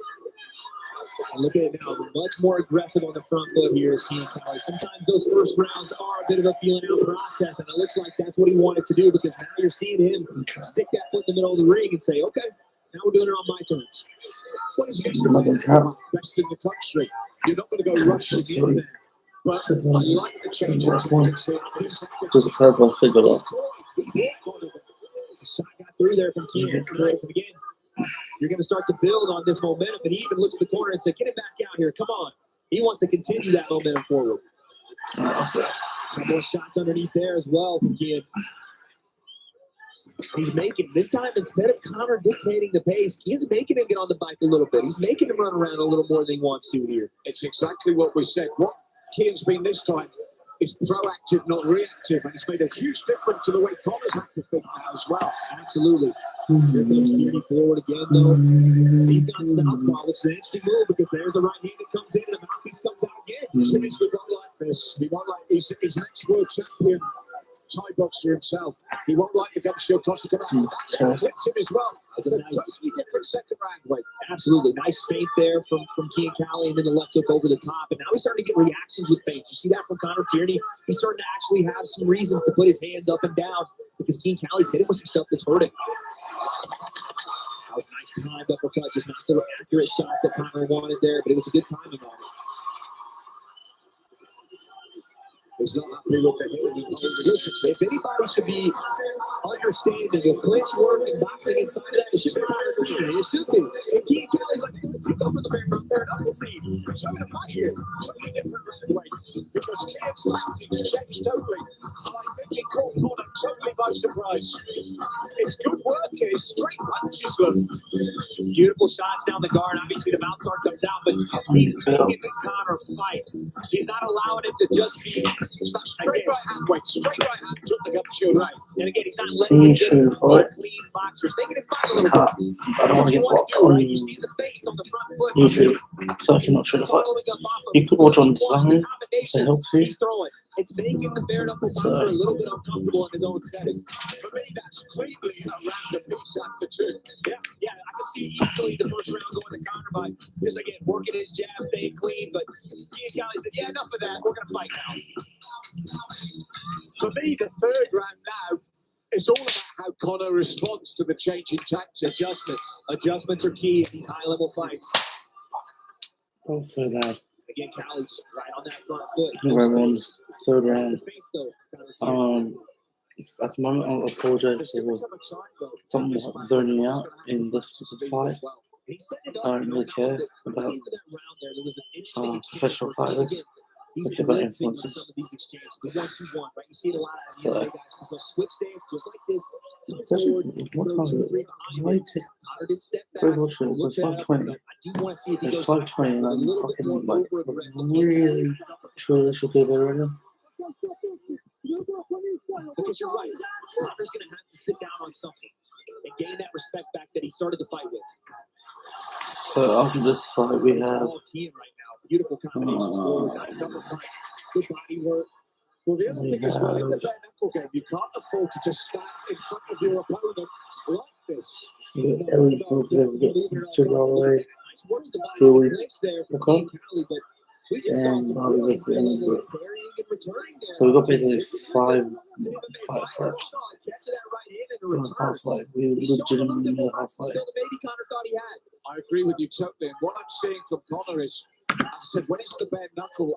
Speaker 2: And look at it now, much more aggressive on the front foot here is Kean Cali. Sometimes those first rounds are a bit of a feeling out process, and it looks like that's what he wanted to do because now you're seeing him stick that foot in the middle of the ring and say, okay, now we're doing it on my terms.
Speaker 5: What is he the best in the country? You're not going to go rushing in there. But I like the change of tactics here.
Speaker 1: Because the third one figured out.
Speaker 2: A shot got through there from Kean. And again, you're going to start to build on this momentum. And he even looks at the corner and says, get it back out here. Come on. He wants to continue that momentum forward. Couple more shots underneath there as well from Kean. He's making, this time, instead of Connor dictating the pace, he's making him get on the bike a little bit. He's making him run around a little more than he wants to here.
Speaker 5: It's exactly what we said. What Kean's been this time is proactive, not reactive, and it's made a huge difference to the way Connor's had to think now as well.
Speaker 2: Absolutely. Here comes Tierney forward again, though. He's got southpaw, which is an interesting move because there's a right hand that comes in and the mouthpiece comes out again.
Speaker 5: Timmy's would not like this. He won't like, he's an ex-world champion Thai boxer himself. He won't like the gun shield cost to come out. That clipped him as well. It's a totally different second round.
Speaker 2: Right. Absolutely. Nice feint there from Kean Cali, and then the left hook over the top. And now he's starting to get reactions with feints. You see that from Connor Tierney? He's starting to actually have some reasons to put his hands up and down because Kean Cali's hit him with some stuff that's hurting. That was a nice timed uppercut, just not the accurate shot that Connor wanted there, but it was a good timing on it.
Speaker 5: He's not happy with the hit.
Speaker 2: Listen, if anybody should be understanding of clinch work and boxing inside of that, it should be Connor Tierney. It should be. And Kean Cali's like, let's go for the bare knuckle scene. We're trying to fight here.
Speaker 5: Totally different round way because Kean's tactics changed totally. I think he caught Connor totally by surprise. It's good work here. Straight punches them.
Speaker 2: Beautiful shots down the guard. Obviously, the mouth guard comes out, but he's making Connor fight. He's not allowing it to just be.
Speaker 5: It's that straight right hand, wait, straight right hand took the gun shield right.
Speaker 2: And again, he's not letting him just be clean boxers. Making him fight a little bit.
Speaker 1: I don't want to get blocked on YouTube, so I cannot show the fight. You could watch on design if it helps you.
Speaker 2: He's throwing. It's making the bare knuckle boxer a little bit uncomfortable in his own setting.
Speaker 5: For me, that's cleanly a random piece after two.
Speaker 2: Yeah, I can see easily the first round going to Connor by just again working his jab, staying clean. But Kean Cali said, yeah, enough of that. We're going to fight now.
Speaker 5: For me, the third round now is all about how Connor responds to the change in tactics.
Speaker 2: Adjustments are key in these high-level fights.
Speaker 1: Don't say that.
Speaker 2: Again, Cali just right on that front foot.
Speaker 1: Third round. at the moment, I apologize for somewhat zoning out in this fight. I don't really care about professional fighters. I care about influencers. So, it's actually, what time is it? Why take pretty much it's 5:20. It's 5:20 and I'm fucking like really truly should be there right now.
Speaker 2: Because you're right. Connor's going to have to sit down on something and gain that respect back that he started the fight with.
Speaker 1: So after this fight, we have
Speaker 2: beautiful combinations forward, nice uppercut, good body work. Well, the other thing is, when in the bare knuckle game, you can't afford to just stand in front of your opponent like this.
Speaker 1: Ellie Brooklyn get to the way, Julie, okay, and Bobby with the end. So we got basically five left. Half-life. We legitimately made a half-life.
Speaker 2: I agree with you totally. And what I'm seeing from Connor is, as I said, when it's the bare knuckle and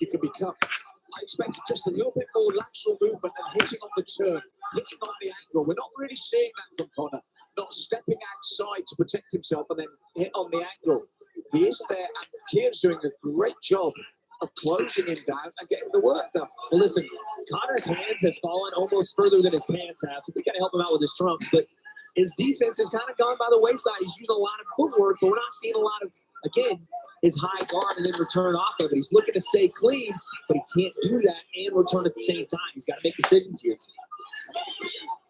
Speaker 2: you can become, I expect just a little bit more lateral movement and hitting on the turn, hitting on the angle. We're not really seeing that from Connor. Not stepping outside to protect himself and then hit on the angle. He is there, and Kier's doing a great job of closing him down and getting the work done. Well, listen, Connor's hands have fallen almost further than his pants have, so we got to help him out with his trunks. But his defense has kind of gone by the wayside. He's using a lot of footwork, but we're not seeing a lot of, again, his high guard and then return off of it. He's looking to stay clean, but he can't do that and return at the same time. He's got to make decisions here.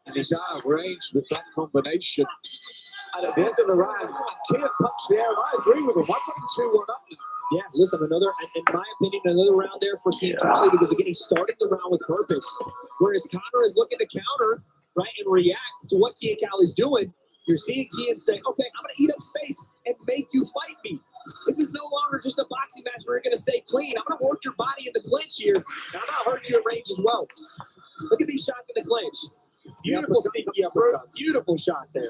Speaker 2: And he's out of range with that combination. And at the end of the round, Kier punched the air, and I agree with him. I'm putting 2-1 up now. Yeah, listen, another, in my opinion, another round there for Kingpyn because, again, he started the round with purpose. Whereas Connor is looking to counter, right, and react to what Kiyakawa's doing. You're seeing Kian say, okay, I'm going to eat up space and make you fight me. This is no longer just a boxing match where you're going to stay clean. I'm going to work your body in the clinch here, and I'm going to hurt you at range as well. Look at these shots in the clinch. Beautiful sneaky uppercut. Beautiful shot there.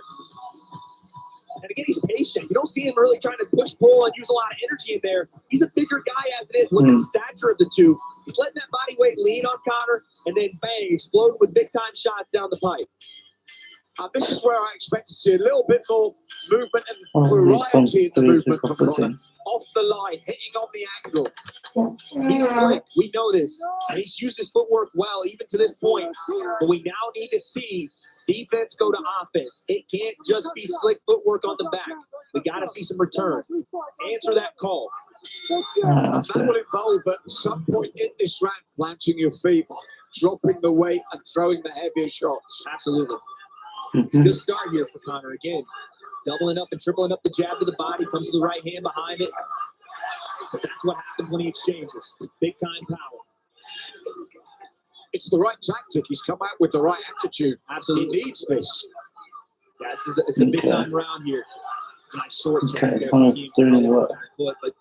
Speaker 2: And again, he's patient. You don't see him really trying to push, pull, and use a lot of energy in there. He's a bigger guy as it is. Look at the stature of the two. He's letting that body weight lean on Connor, and then bang, explode with big-time shots down the pipe. This is where I expect to see a little bit more movement and variety in the movement from Connor. Off the line, hitting on the angle. He's slick. We know this. And he's used his footwork well, even to this point. But we now need to see defense go to offense. It can't just be slick footwork on the back. We got to see some return. Answer that call. That will involve at some point in this round planting your feet, dropping the weight, and throwing the heavier shots. Absolutely. It's a good start here for Connor again. Doubling up and tripling up the jab to the body, comes to the right hand behind it. But that's what happens when he exchanges. Big time power. It's the right tactic. He's come out with the right attitude. Absolutely. He needs this. Yeah, it's a big time round here. It's a nice short jab there.
Speaker 1: Connor's doing what?
Speaker 2: But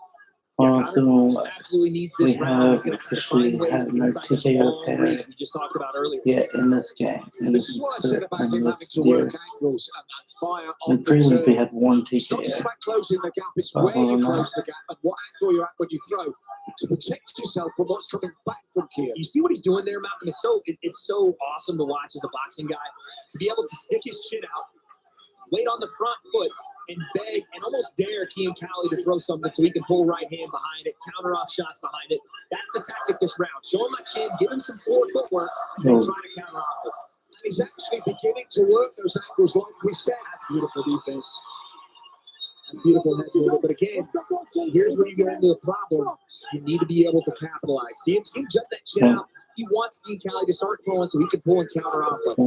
Speaker 1: Connor
Speaker 2: absolutely needs
Speaker 1: we
Speaker 2: this round.
Speaker 1: have officially had no TKO pair
Speaker 2: We just talked about earlier.
Speaker 1: yet in this game. And
Speaker 2: This is what I said about him having to work angles and fire on the
Speaker 1: previously we
Speaker 2: turn.
Speaker 1: had one
Speaker 2: It's not just
Speaker 1: TKO.
Speaker 2: about closing the gap, it's where you close the gap and what angle you're at when you throw to protect yourself from what's coming back from Kier. You see what he's doing there, Malcolm? It's so awesome to watch as a boxing guy, to be able to stick his chin out, wait on the front foot, and beg and almost dare Kiyakawa to throw something so he can pull right hand behind it, counter off shots behind it. That's the tactic this round. Show him my chin, give him some forward footwork, and try to counter off it. And he's actually beginning to work those angles like we said. That's beautiful defense. That's beautiful. That's beautiful. But again, here's where you get into the problem. You need to be able to capitalize. See him jump that chin out. He wants Kiyakawa to start throwing so he can pull and counter off it.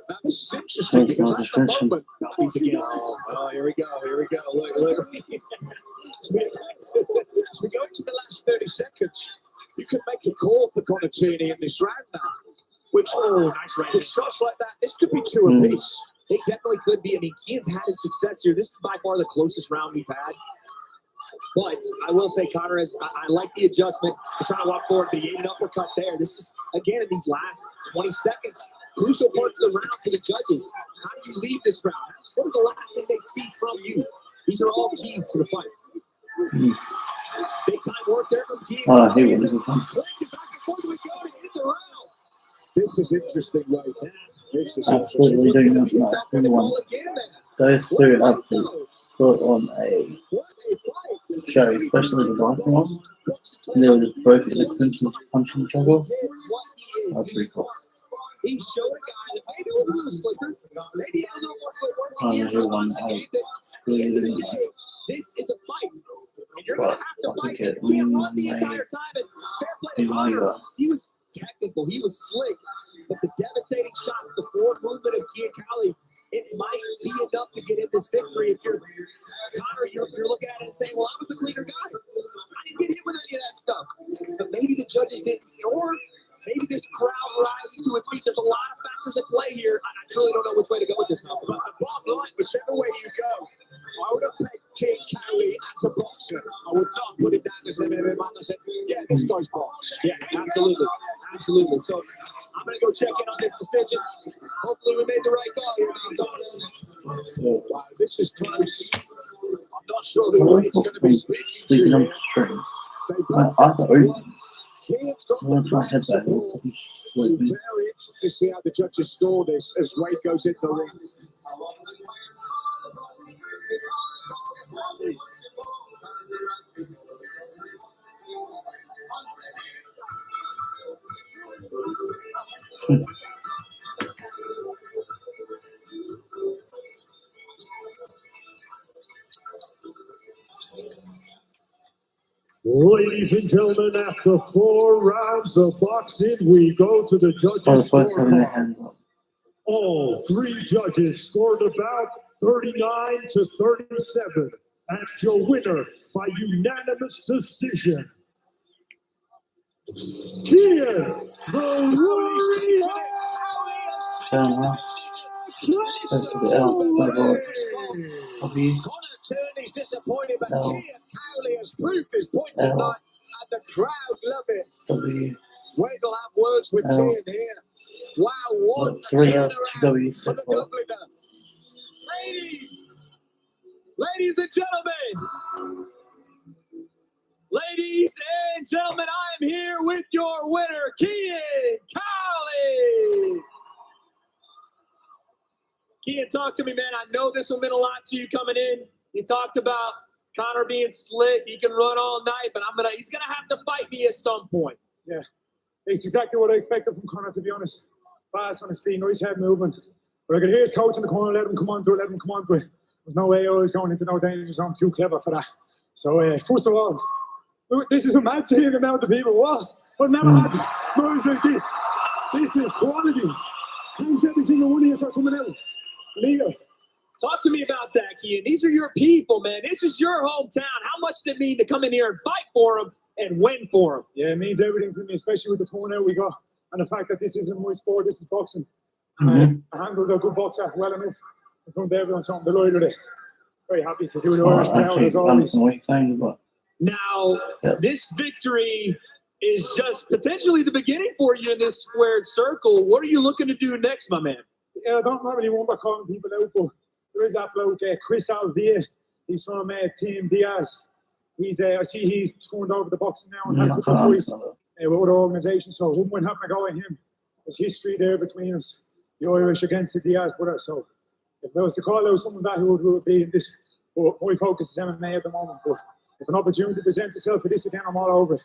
Speaker 2: Now, this is interesting because at the moment, oh, here we go. Look. As we go into the last 30 seconds, you can make a call for Conor Tierney in this round now. Which, nice round. With shots like that, this could be two apiece. They definitely could be. I mean, Kian's had his success here. This is by far the closest round we've had. But I will say, Connor, I like the adjustment. They're trying to walk forward, but he ate an uppercut there. This is, again, in these last 20 seconds, crucial parts of the round for the judges. How do you leave this round? What is the last thing they see from you? These are all keys to the fight. Big time work there from Kingpyn.
Speaker 5: This is interesting, right? This is
Speaker 1: absolutely do not know who won. Those two have to put on a show, especially the last one. And they were just both in the clinches punching each other. That's pretty cool.
Speaker 2: He showed a guy that maybe was a little slicker, maybe had a little more footwork.
Speaker 1: I don't know who won. I really didn't know.
Speaker 2: This is a fight, and you're going to have to
Speaker 1: I
Speaker 2: fight.
Speaker 1: think
Speaker 2: You can't run the entire time. And fair play to Connor. He was technical. He was slick. But the devastating shots, the forward movement of Kingpyn, it might be enough to get in this victory. If you're Connor, you're looking at it and saying, well, I was the cleaner guy. I didn't get hit with any of that stuff. But maybe the judges didn't see, or maybe this crowd rising to its feet. There's a lot of factors at play here. I truly don't know which way to go with this now.
Speaker 5: But the bottom line, whichever way you go, I would have picked Kingpyn as a boxer. I would not put it down as an MMA man. I said, yeah, this guy's box.
Speaker 2: Yeah, absolutely. Absolutely. So I'm going to go check in on this decision. Hopefully we made the right call here.
Speaker 5: Wow, this is close. I'm not sure who it's going to be
Speaker 1: Sleeping on
Speaker 5: speaking
Speaker 1: the string.
Speaker 5: to.
Speaker 1: I thought
Speaker 5: King's got
Speaker 1: I went
Speaker 5: the
Speaker 1: my head back.
Speaker 5: support. It's very interesting to see how the judges score this as Wade goes into the ring. Ladies and gentlemen, after 4 rounds of boxing, we go to the judges'
Speaker 1: both having their
Speaker 5: scorecard.
Speaker 1: hands up.
Speaker 5: All 3 judges scored about 39 to 37, and your winner by unanimous decision, Kingpyn, the Warrior.
Speaker 1: Fair enough. That's a bit out. My God.
Speaker 5: Connor Turney's disappointed, but
Speaker 1: No.
Speaker 5: Kingpyn has proved his point
Speaker 1: No.
Speaker 5: tonight, and the crowd love it.
Speaker 1: W.
Speaker 5: Wait till I have words with
Speaker 1: No.
Speaker 5: Kingpyn here. Wow, what
Speaker 1: What, 3
Speaker 5: a
Speaker 1: out of 2 W
Speaker 5: turnaround for the
Speaker 1: so far.
Speaker 2: Ladies and gentlemen, I am here with your winner, Kingpyn. Kingpyn, talk to me, man. I know this will mean a lot to you coming in. You talked about Connor being slick. He can run all night, but he's gonna have to fight me at some point.
Speaker 7: Yeah, it's exactly what I expected from Connor, to be honest. Fast on his feet, nice head movement. But I could hear his coach in the corner, let him come on to it. There's no way I was going into no danger zone, too clever for that. So, first of all, this is a mad seeing the amount of people. What? I've never had noise like this. This is quality. Thanks every single one of you for coming out. Leo.
Speaker 2: Talk to me about that, Kingpyn. These are your people, man. This is your hometown. How much did it mean to come in here and fight for them and win for them?
Speaker 7: Yeah, it means everything to me, especially with the turnout we got. And the fact that this isn't my sport, this is boxing. I handled a good boxer well enough in front of everyone, so I'm delighted. Very happy to do the Irish crowd as always.
Speaker 2: Now, this victory is just potentially the beginning for you in this squared circle. What are you looking to do next, my man?
Speaker 7: Yeah, I don't really want to calling people out, but there is that bloke, Chris Alvier. He's from Team Diaz. I see he's turned over the boxing now and had a couple of fights with other organisations, so I wouldn't mind having a go at him. There's history there between us, the Irish against the Diaz brothers. So if I was to call out someone that who would be in this, well, my focus is MMA at the moment. But if an opportunity presents itself for this again, I'm all over it.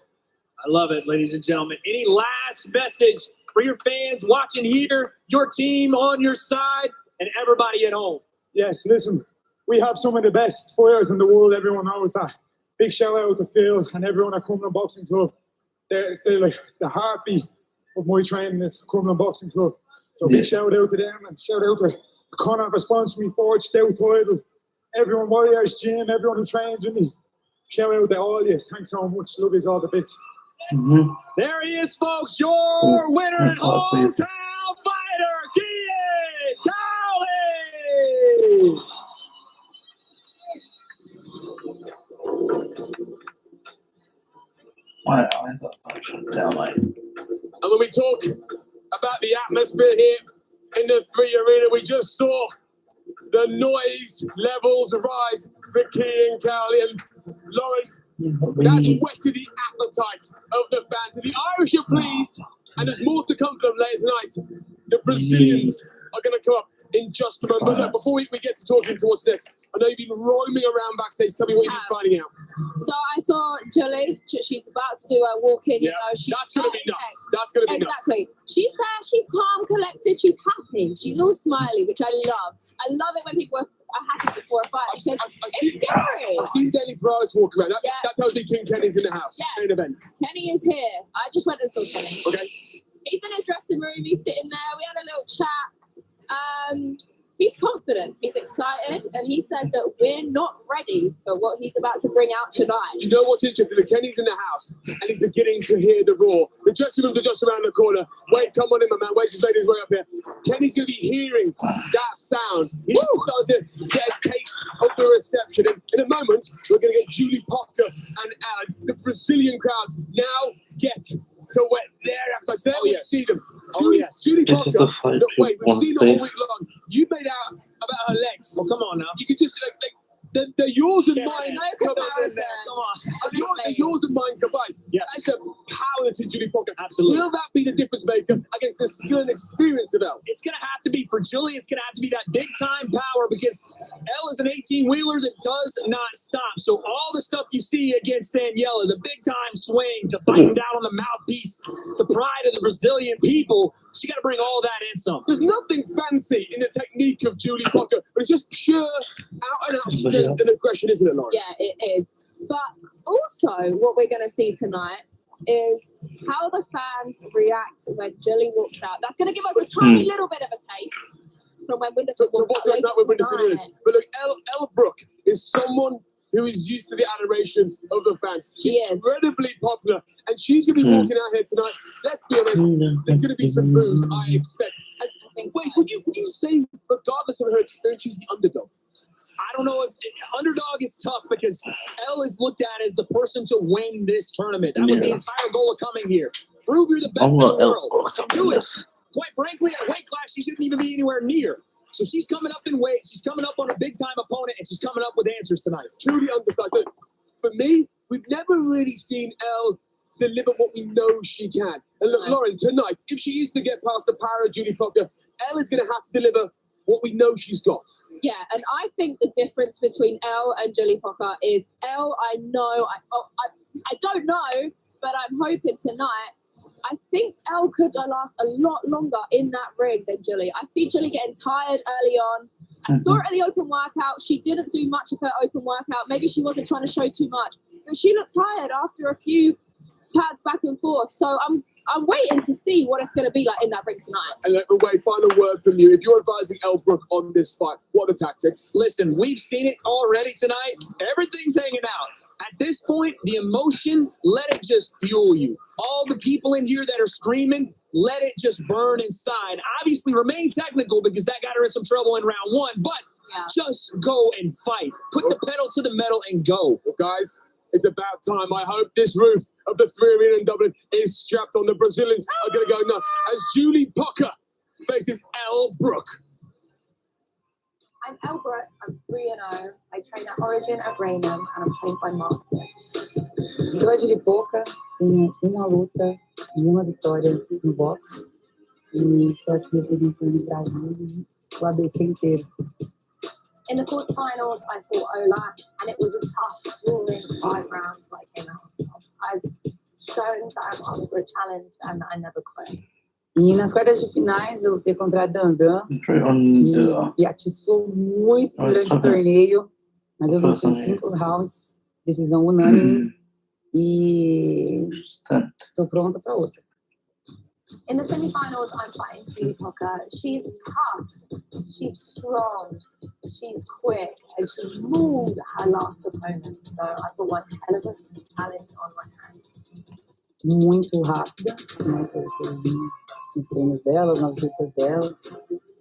Speaker 2: I love it, ladies and gentlemen. Any last message for your fans watching here, your team on your side, and everybody at home?
Speaker 7: Yes, listen, we have some of the best fighters in the world. Everyone knows that. Big shout out to Phil and everyone at Cumberland Boxing Club. They're like the heartbeat of my training is Cumberland Boxing Club. So big shout out to them and shout out to Connor for sponsoring me, Forge, Stout Title, everyone, Warriors Gym, everyone who trains with me. Shout out to all you. Thanks so much. Love is all the bits.
Speaker 2: There he is, folks, your winner and hometown fighter, Kingpyn Cowley.
Speaker 1: Wow, I thought I shut down, mate.
Speaker 2: And when we talk about the atmosphere here in the free arena, we just saw the noise levels rise for Kingpyn Cowley. And Lauren, That's whetted the appetite of the fans. And the Irish are pleased, and there's more to come for them later tonight. The Brazilians are going to come up in just a moment. But look, before we get to talking towards next, I know you've been roaming around backstage. Tell me what you've been finding out.
Speaker 3: So I saw Julie. She's about to do a walk-in.
Speaker 2: Yeah, that's going to be nuts. That's going to be
Speaker 3: exactly. She's there. She's calm, collected. She's happy. She's all smiley, which I love. I love it when people are happy before a fight. It's scary.
Speaker 2: I've seen Danny Price walk around. That tells me King Kenny's in the house.
Speaker 3: Yeah.
Speaker 2: Main event.
Speaker 3: Kenny is here. I just went and saw Kenny.
Speaker 2: Okay.
Speaker 3: He's in his dressing room. He's sitting there. We had a little chat. He's confident, he's excited, and he said that we're not ready for what he's about to bring out tonight.
Speaker 2: You know what's interesting? Kenny's in the house, and he's beginning to hear the roar. The dressing rooms are just around the corner. Wait, come on in, my man. Wait, he's made his way up here. Kenny's going to be hearing that sound. He's starting to get a taste of the reception. And in a moment, we're going to get Julie Parker and the Brazilian crowds now get to wet their appetites. There we see them. Julie Parker. Look, wait, we've seen her all week long. You made out about her legs. Well, come on now. You could just they're yours and mine.
Speaker 3: No comparison.
Speaker 2: Come on. Yours and mine combined.
Speaker 7: Yes.
Speaker 2: That's the power that's in Julie Parker.
Speaker 7: Absolutely.
Speaker 2: Will that be the difference maker against the skill and experience of Elle?
Speaker 7: It's going to have to be for Julie. It's going to have to be that big time power because Elle is an 18-wheeler that does not stop. So all the stuff you see against Daniela, the big time swing, to biting down on the mouthpiece, the pride of the Brazilian people, she got to bring all that in some.
Speaker 2: There's nothing fancy in the technique of Julie Parker, but it's just pure out and out strength and aggression, isn't it, Lauren?
Speaker 3: Yeah, it is. But also, what we're going to see tonight is how the fans react when Julie walks out. That's going to give us a tiny little bit of a taste from when Winderson walks out.
Speaker 2: But look, Elle Brooke is someone who is used to the adoration of the fans.
Speaker 3: She is
Speaker 2: incredibly popular, and she's going to be walking out here tonight. Let's be honest, there's going to be some boos, I expect. Wait, would you say, regardless of her experience, she's the underdog?
Speaker 7: I don't know if underdog is tough because Elle is looked at as the person to win this tournament. That was the entire goal of coming here. Prove you're the best in the world. And do it. Quite frankly, at a weight class, she shouldn't even be anywhere near. So she's coming up in weight. She's coming up on a big-time opponent, and she's coming up with answers tonight.
Speaker 2: Truly undersized. For me, we've never really seen Elle deliver what we know she can. And look, Lauren, tonight, if she is to get past the power of Julie Parker, Elle is going to have to deliver what we know she's got.
Speaker 3: Yeah, and I think the difference between Elle and Julie Parker is Elle, I don't know, but I'm hoping tonight, I think Elle could last a lot longer in that ring than Julie. I see Julie getting tired early on. I saw her at the open workout. She didn't do much of her open workout. Maybe she wasn't trying to show too much, but she looked tired after a few pads back and forth. So I'm waiting to see what it's going to be like in that ring tonight.
Speaker 2: And wait, final word from you. If you're advising Elle Brooke on this fight, what are the tactics?
Speaker 7: Listen, we've seen it already tonight. Everything's hanging out. At this point, the emotion, let it just fuel you. All the people in here that are screaming, let it just burn inside. Obviously, remain technical because that got her in some trouble in round one, but just go and fight. Put the pedal to the metal and go.
Speaker 2: Well, guys, it's about time. I hope this roof of the 3 Arena in Dublin is strapped on. The Brazilians are going to go nuts as Julie Parker faces Elle Brooke.
Speaker 8: I'm Elle Brooke. I'm 3-0. I train at Origin at Raynham, and I'm trained by Masters.
Speaker 9: Sou a Julie Parker, tenho uma luta e uma vitória no boxe. E estou aqui representando o Brasil e o ABC inteiro.
Speaker 8: In the quarterfinals, I fought Ola, and it was a tough, grueling 5 rounds that I came out. I've shown that I'm up for a challenge and that I never quit.
Speaker 9: E nas quartas de finais, eu lutei contra a Dandan, e atiçou muito durante o torneio, mas eu venci 5 rounds, decisão unânime, e estou pronta para outra.
Speaker 8: In the semi-finals, I'm fighting Julie Parker. She's tough, she's strong, she's quick, and she mauled her last opponent. So I've got one hell of a challenge on my hands.
Speaker 9: Muito rápida, né, nos treinos dela, nas lutas dela.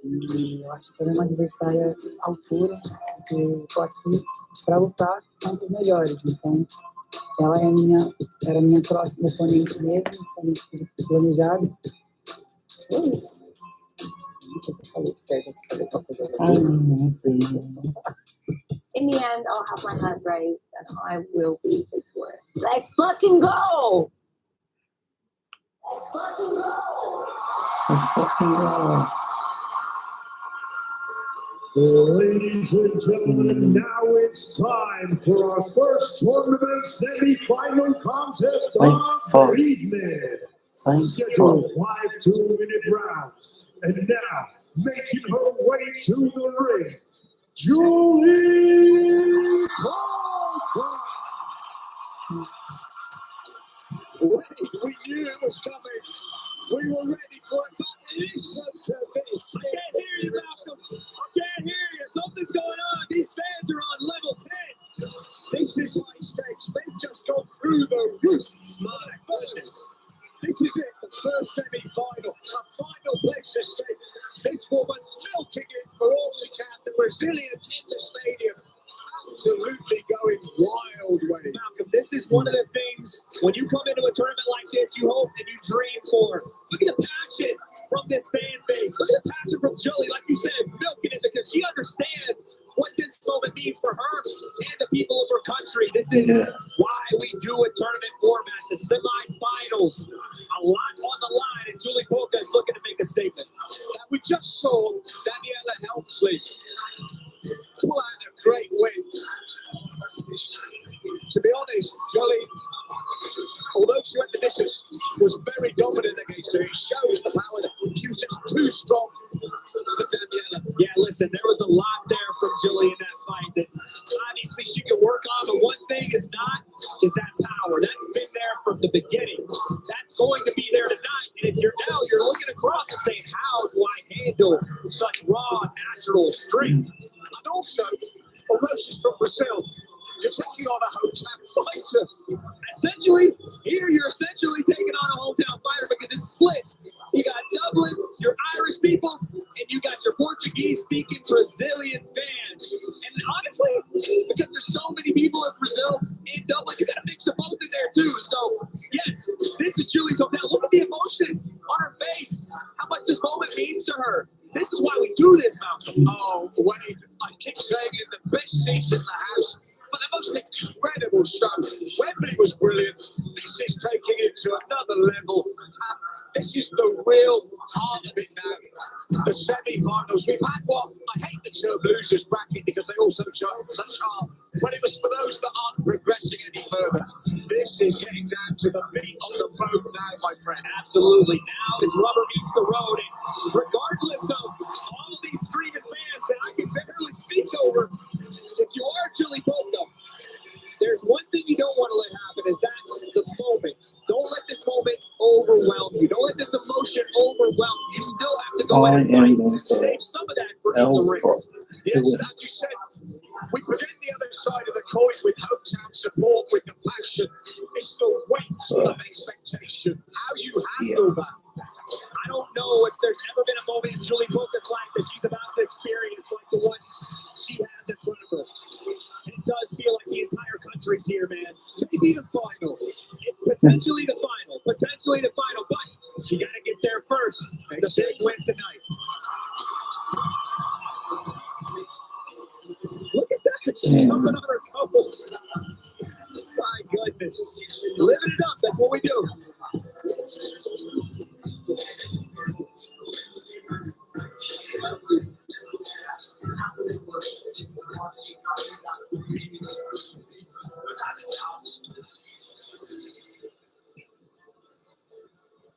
Speaker 9: E eu acho que ela é uma adversária à altura, porque eu estou aqui para lutar contra os melhores. Então, ela era a minha próxima oponente mesmo, como planejado. É isso. Não sei se eu falei certo, se eu falei qualquer coisa.
Speaker 8: in the end, I'll have my hand raised and I will be victorious. Let's fucking go! Let's fucking go!
Speaker 1: Let's fucking go.
Speaker 5: Ladies and gentlemen, now it's time for our first tournament semi-final contest of the evening. Scheduled 5 2-minute rounds. And now, making her way to the ring, Julie Parker.
Speaker 2: We knew it was coming. We were ready for it, but listen to this.
Speaker 6: I can't hear you, Malcolm. I can't hear you. Something's going on. These fans are on level 10.
Speaker 2: This is high stakes. They've just gone through the roof.
Speaker 6: My goodness.
Speaker 2: This is it, the first semi-final, a final place to stake. This woman milking it for all she can. The Brazilians in the stadium, absolutely going wild ways.
Speaker 6: Malcolm, this is one of the things, when you come into a tournament like this, you hope and you dream for. Look at the passion from this fan base. Look at the passion from Julie, like you said, milking it because she understands what this moment means for her and the people of her country. This is why we do a tournament format, the semifinals. A lot on the line, and Julie Polka is looking to make a statement.
Speaker 2: We just saw Daniela Helmsley pull out a great win. To be honest, Julie, although she went the distance, was very dominant against her. It shows the power that she was just too strong for Daniela.
Speaker 6: Yeah, listen, there was a lot there from Julie in that fight that obviously she could work on, but one thing is that power. That's been there from the beginning. That's going to be there tonight. And if you're looking across and saying, how do I handle such raw, natural strength?
Speaker 2: And also, although she's from Brazil, you're taking on a hometown fighter.
Speaker 6: Essentially, here you're essentially taking on a hometown fighter because it's split. You got Dublin, your Irish people, and you got your Portuguese-speaking Brazilian fans. And honestly, because there's so many people in Brazil, in Dublin, you got a mix of both in there too. So, yes, this is Julie's hometown. Look at the emotion on her face, how much this moment means to her. This is why we do this, Malcolm.
Speaker 2: Oh, Wade, I keep saying it, the best seats in the house. But the most incredible show. Wembley was brilliant. This is taking it to another level. This is the real heart of it now. The semi-finals. We've had what I hate the term losers bracket because they also show such heart. But it was for those that aren't progressing any further. This is getting down to the meat on the bone now, my friend.
Speaker 6: Absolutely. Now as rubber meets the road, and regardless of all of these screaming fans that I can barely speak over, if you are Julie Polka, there's one thing you don't want to let happen is that the moment. Don't let this moment overwhelm you. Don't let this emotion overwhelm you. You still have to go in and fight. Save some of that for the race.
Speaker 2: Yes, as you said, we forget the other side of the coin with hometown support, with the passion. It's the weight of expectation. How you handle that.
Speaker 6: I don't know if there's ever been a moment in Julie Polka's life that she's about to experience like the one she has in front of her. And it does feel like the entire country's here, man.
Speaker 2: Maybe the final.
Speaker 6: Potentially the final. Potentially the final. But she got to get there first. And the big win tonight. Look at that. She's jumping on her toes. My goodness. Living it up. That's what we do.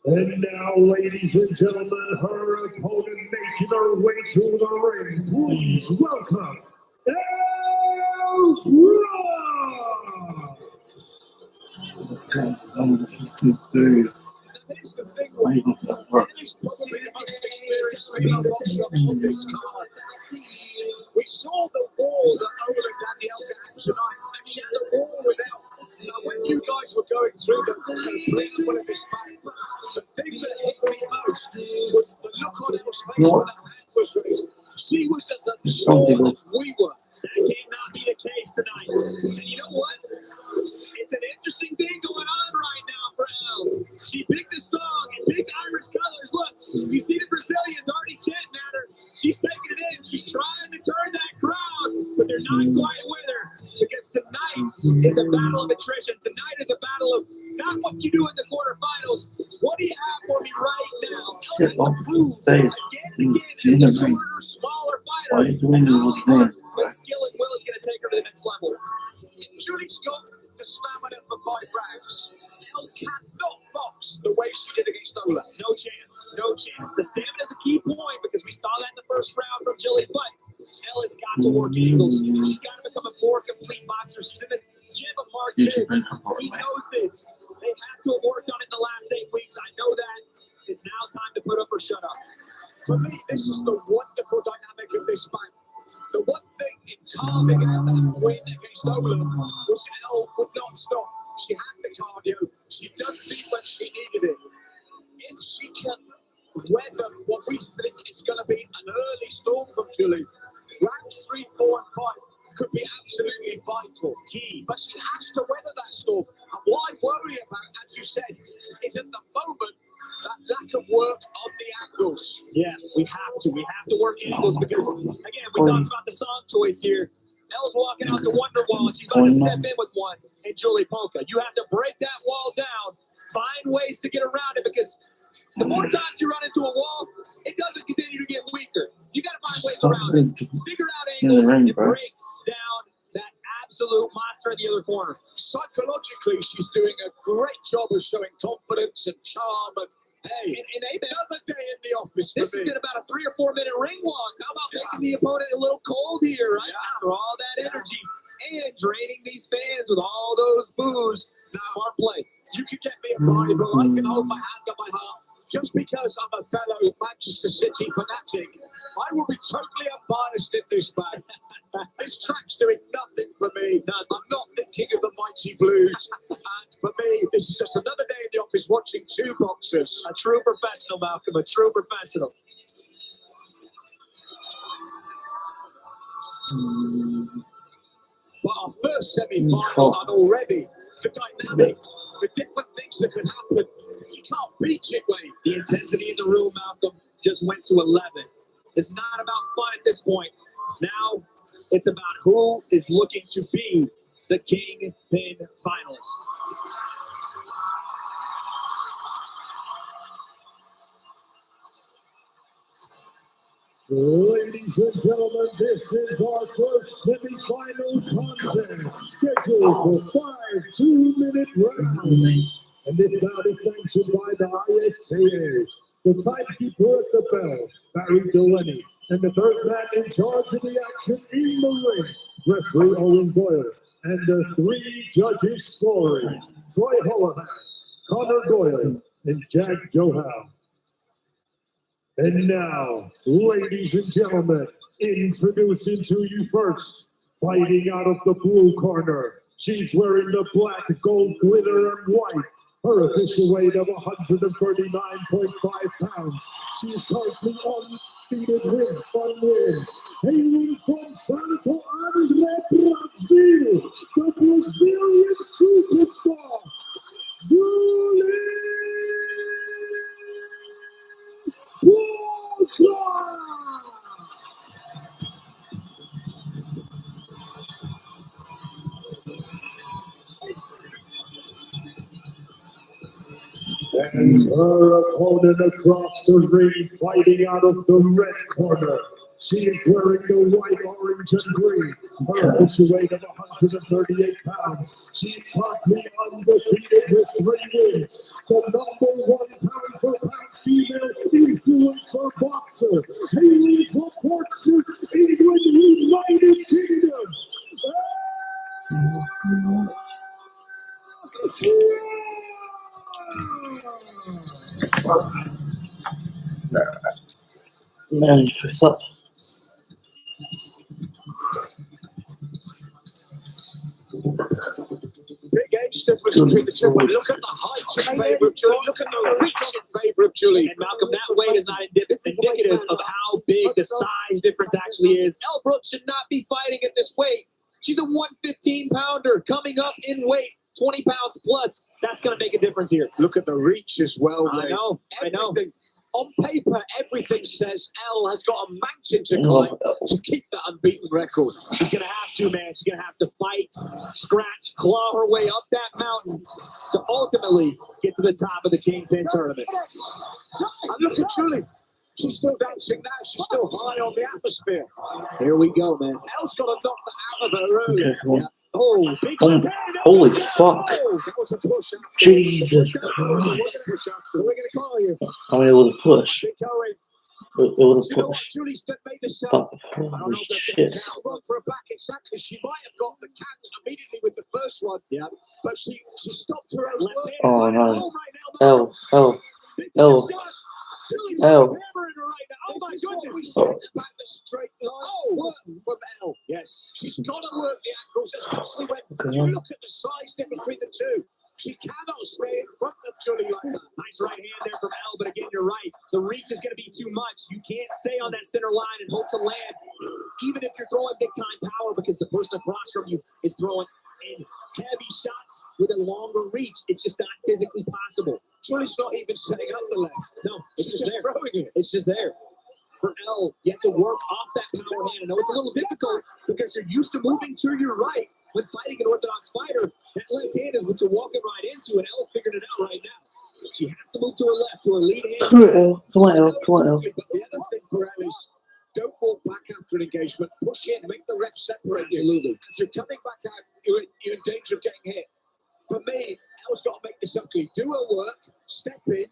Speaker 5: And now, ladies and gentlemen, her opponent making her way to the ring. Please welcome
Speaker 2: Here's the thing, Wayne. He's probably the most experienced female boxer on this card. We saw the wall that Ola Danielle had tonight, and she had a wall without. Now, when you guys were going through the preamble of this fight, the thing that hit me most was the look on her face when the hand was raised. She was as unsure as we were.
Speaker 6: That cannot be the case tonight. And you know what? It's an interesting thing going on right now for Elle. She picked a song in big Irish colors. Look, you see the Brazilians already chanting at her. She's taking it in. She's trying to turn that crowd, but they're not quite with
Speaker 2: Tonight is a battle of attrition. Tonight is a battle of not what you do in the quarterfinals. What do you have for me right now?
Speaker 1: Get off the stage.
Speaker 2: Again, a shorter, smaller fighter. And now with skill and will is going to take her to the next level. Julie's got the stamina for 5 rounds. Elle cannot box the way she did against Ola. No chance. No chance. The stamina is a key point because we saw that in the first round from Julie, but Elle has got to work angles. She's got to become a more complete boxer. She's in the gym of Mars Kids. He knows this. They have to have worked on it in the last 8 weeks. I know that. It's now time to put up or shut up. For me, this is the wonderful dynamic of this fight. The one thing in carving out that win against Ola was Elle would not stop. She had the cardio. She does it when she needed it. If she can weather what we think is going to be an early storm from Julie, rounds 3, 4, and 5 could be absolutely vital. Key. But she has to weather that storm. And what I worry about, as you said, is at the moment that lack of work on the angles.
Speaker 6: Yeah, we have to. We have to work angles because, again, we talked about the song choice here. Elle's walking out to Wonderwall, and she's going to step in with one in Julie Polka. You have to break that wall down, find ways to get around it, because the more times you run into a wall, it doesn't continue to get weaker. You got to find ways around it. Figure out angles and break down that absolute monster in the other corner.
Speaker 2: Psychologically, she's doing a great job of showing confidence and charm. And hey, another day in the office.
Speaker 6: This has been about a 3 or 4 minute ring walk. How about making the opponent a little cold here, right? After all that energy and draining these fans with all those boos. Smart play.
Speaker 2: You can get me a Bible. I can hold my hand on my heart. Just because I'm a fellow Manchester City fanatic, I will be totally unbiased in this match. This track's doing nothing for me. I'm not thinking of the mighty Blues. And for me, this is just another day in the office watching 2 boxers.
Speaker 6: A true professional, Malcolm, a true professional.
Speaker 2: But our first semi-final, and already the dynamic, the different things that can happen, you can't beat it, Wayne.
Speaker 6: The intensity in the room, Malcolm, just went to 11. It's not about fun at this point. Now it's about who is looking to be the Kingpyn finalist.
Speaker 5: Ladies and gentlemen, this is our first semi-final contest, scheduled for 5 2-minute rounds. And this bout is sanctioned by the ISKA. The timekeeper at the bell, Barry Delaney, and the third man in charge of the action in the ring, referee Owen Doyle, and the 3 judges scoring, Troy Holohan, Connor Doyle, and Jack Johal. And now, ladies and gentlemen, introducing to you first, fighting out of the blue corner. She's wearing the black, gold glitter, and white. Her official weight of 139.5 pounds. She is currently undefeated with 1 win. Hailing from Santo André, Brazil, the Brazilian superstar, Julie Polka! And her opponent across the ring, fighting out of the red corner. She is wearing the white, orange, and green. Her official weight of 138 pounds. She is currently undefeated with 3 wins. The #1 pound-for-pound female influencer boxer, hailing from Portsmouth, England, United Kingdom.
Speaker 1: Now you fix up.
Speaker 2: Big age difference between the two. Look at the height in favour of Julie. Look at the reach in favour of Julie.
Speaker 6: And Malcolm, that weight is not indicative of how big the size difference actually is. Elle Brooks should not be fighting at this weight. She's a 115-pounder coming up in weight. 20 pounds plus, that's going to make a difference here.
Speaker 2: Look at the reach as well.
Speaker 6: I know.
Speaker 2: On paper, everything says Elle has got a mountain to climb to keep that unbeaten record.
Speaker 6: She's going to have to, man. She's going to have to fight, scratch, claw her way up that mountain to ultimately get to the top of the Kingpyn tournament.
Speaker 2: And look at Julie. She's still dancing now. She's still high on the atmosphere.
Speaker 6: Here we go, man.
Speaker 2: Elle's got to knock that out of her early.
Speaker 1: Okay, come on.
Speaker 6: Yeah. Oh, big
Speaker 1: Holy fuck.
Speaker 2: That was a push.
Speaker 1: Jesus Christ.
Speaker 6: What are we going to call you?
Speaker 1: I mean, it was a push.
Speaker 2: Big going.
Speaker 1: It was
Speaker 2: You
Speaker 1: a
Speaker 2: know what?
Speaker 1: push.
Speaker 2: Julie's made the sell.
Speaker 1: But
Speaker 2: I don't know
Speaker 1: holy
Speaker 2: if that's
Speaker 1: shit.
Speaker 2: run for a back exactly. She might have got the count immediately with the first one.
Speaker 6: Yeah.
Speaker 2: But she stopped her own work.
Speaker 1: Oh no.
Speaker 6: Oh,
Speaker 1: L.
Speaker 6: Julie's
Speaker 1: Elle.
Speaker 6: hammering her right now. Oh, my
Speaker 2: This is what we
Speaker 6: goodness.
Speaker 2: said about the straight line work from Elle.
Speaker 6: Yes.
Speaker 2: She's got to work the angles, especially when
Speaker 1: Okay.
Speaker 2: you look at the size difference between the two. She cannot stay in front of Julie like that.
Speaker 6: Nice right hand there from Elle, but again, you're right. The reach is going to be too much. You can't stay on that center line and hope to land, even if you're throwing big-time power, because the person across from you is throwing in heavy shots with a longer reach. It's just not physically possible.
Speaker 2: Julie's not even setting up the left.
Speaker 6: No, it's
Speaker 2: She's
Speaker 6: just
Speaker 2: just
Speaker 6: there.
Speaker 2: throwing it.
Speaker 6: It's just there. For Elle, you have to work off that power hand. I know it's a little difficult because you're used to moving to your right when fighting an orthodox fighter. That left hand is what you're walking right into, and Elle's figuring it out right now. She has to move to her left, to her lead hand.
Speaker 1: Come on, L. Come on, L. Come on, L.
Speaker 2: But the other thing for Elle is don't walk back after an engagement. Push in, make the ref separate you.
Speaker 6: Absolutely.
Speaker 2: As you're coming back out, you're in danger of getting hit. For me, Elle's got to make this ugly. Do her work, step in,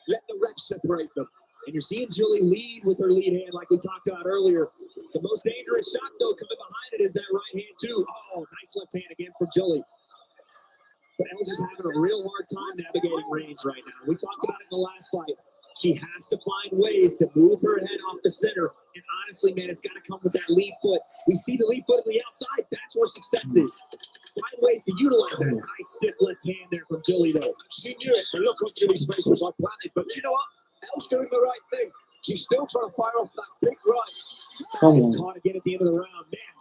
Speaker 2: let the ref separate them.
Speaker 6: And you're seeing Julie lead with her lead hand like we talked about earlier. The most dangerous shot, though, coming behind it is that right hand, too. Oh, nice left hand again for Julie. But Elle's just having a real hard time navigating range right now. We talked about it in the last fight. She has to find ways to move her head off the center. And honestly, man, it's got to come with that lead foot. We see the lead foot on the outside. That's where success is. Find ways to utilize that nice stiff left hand there from Julie, though.
Speaker 2: She knew it. The look on Julie's face was like planted. But you know what? Elle's doing the right thing. She's still trying to fire off that big right.
Speaker 1: Come
Speaker 6: It's
Speaker 1: on.
Speaker 6: caught again at the end of the round. Man,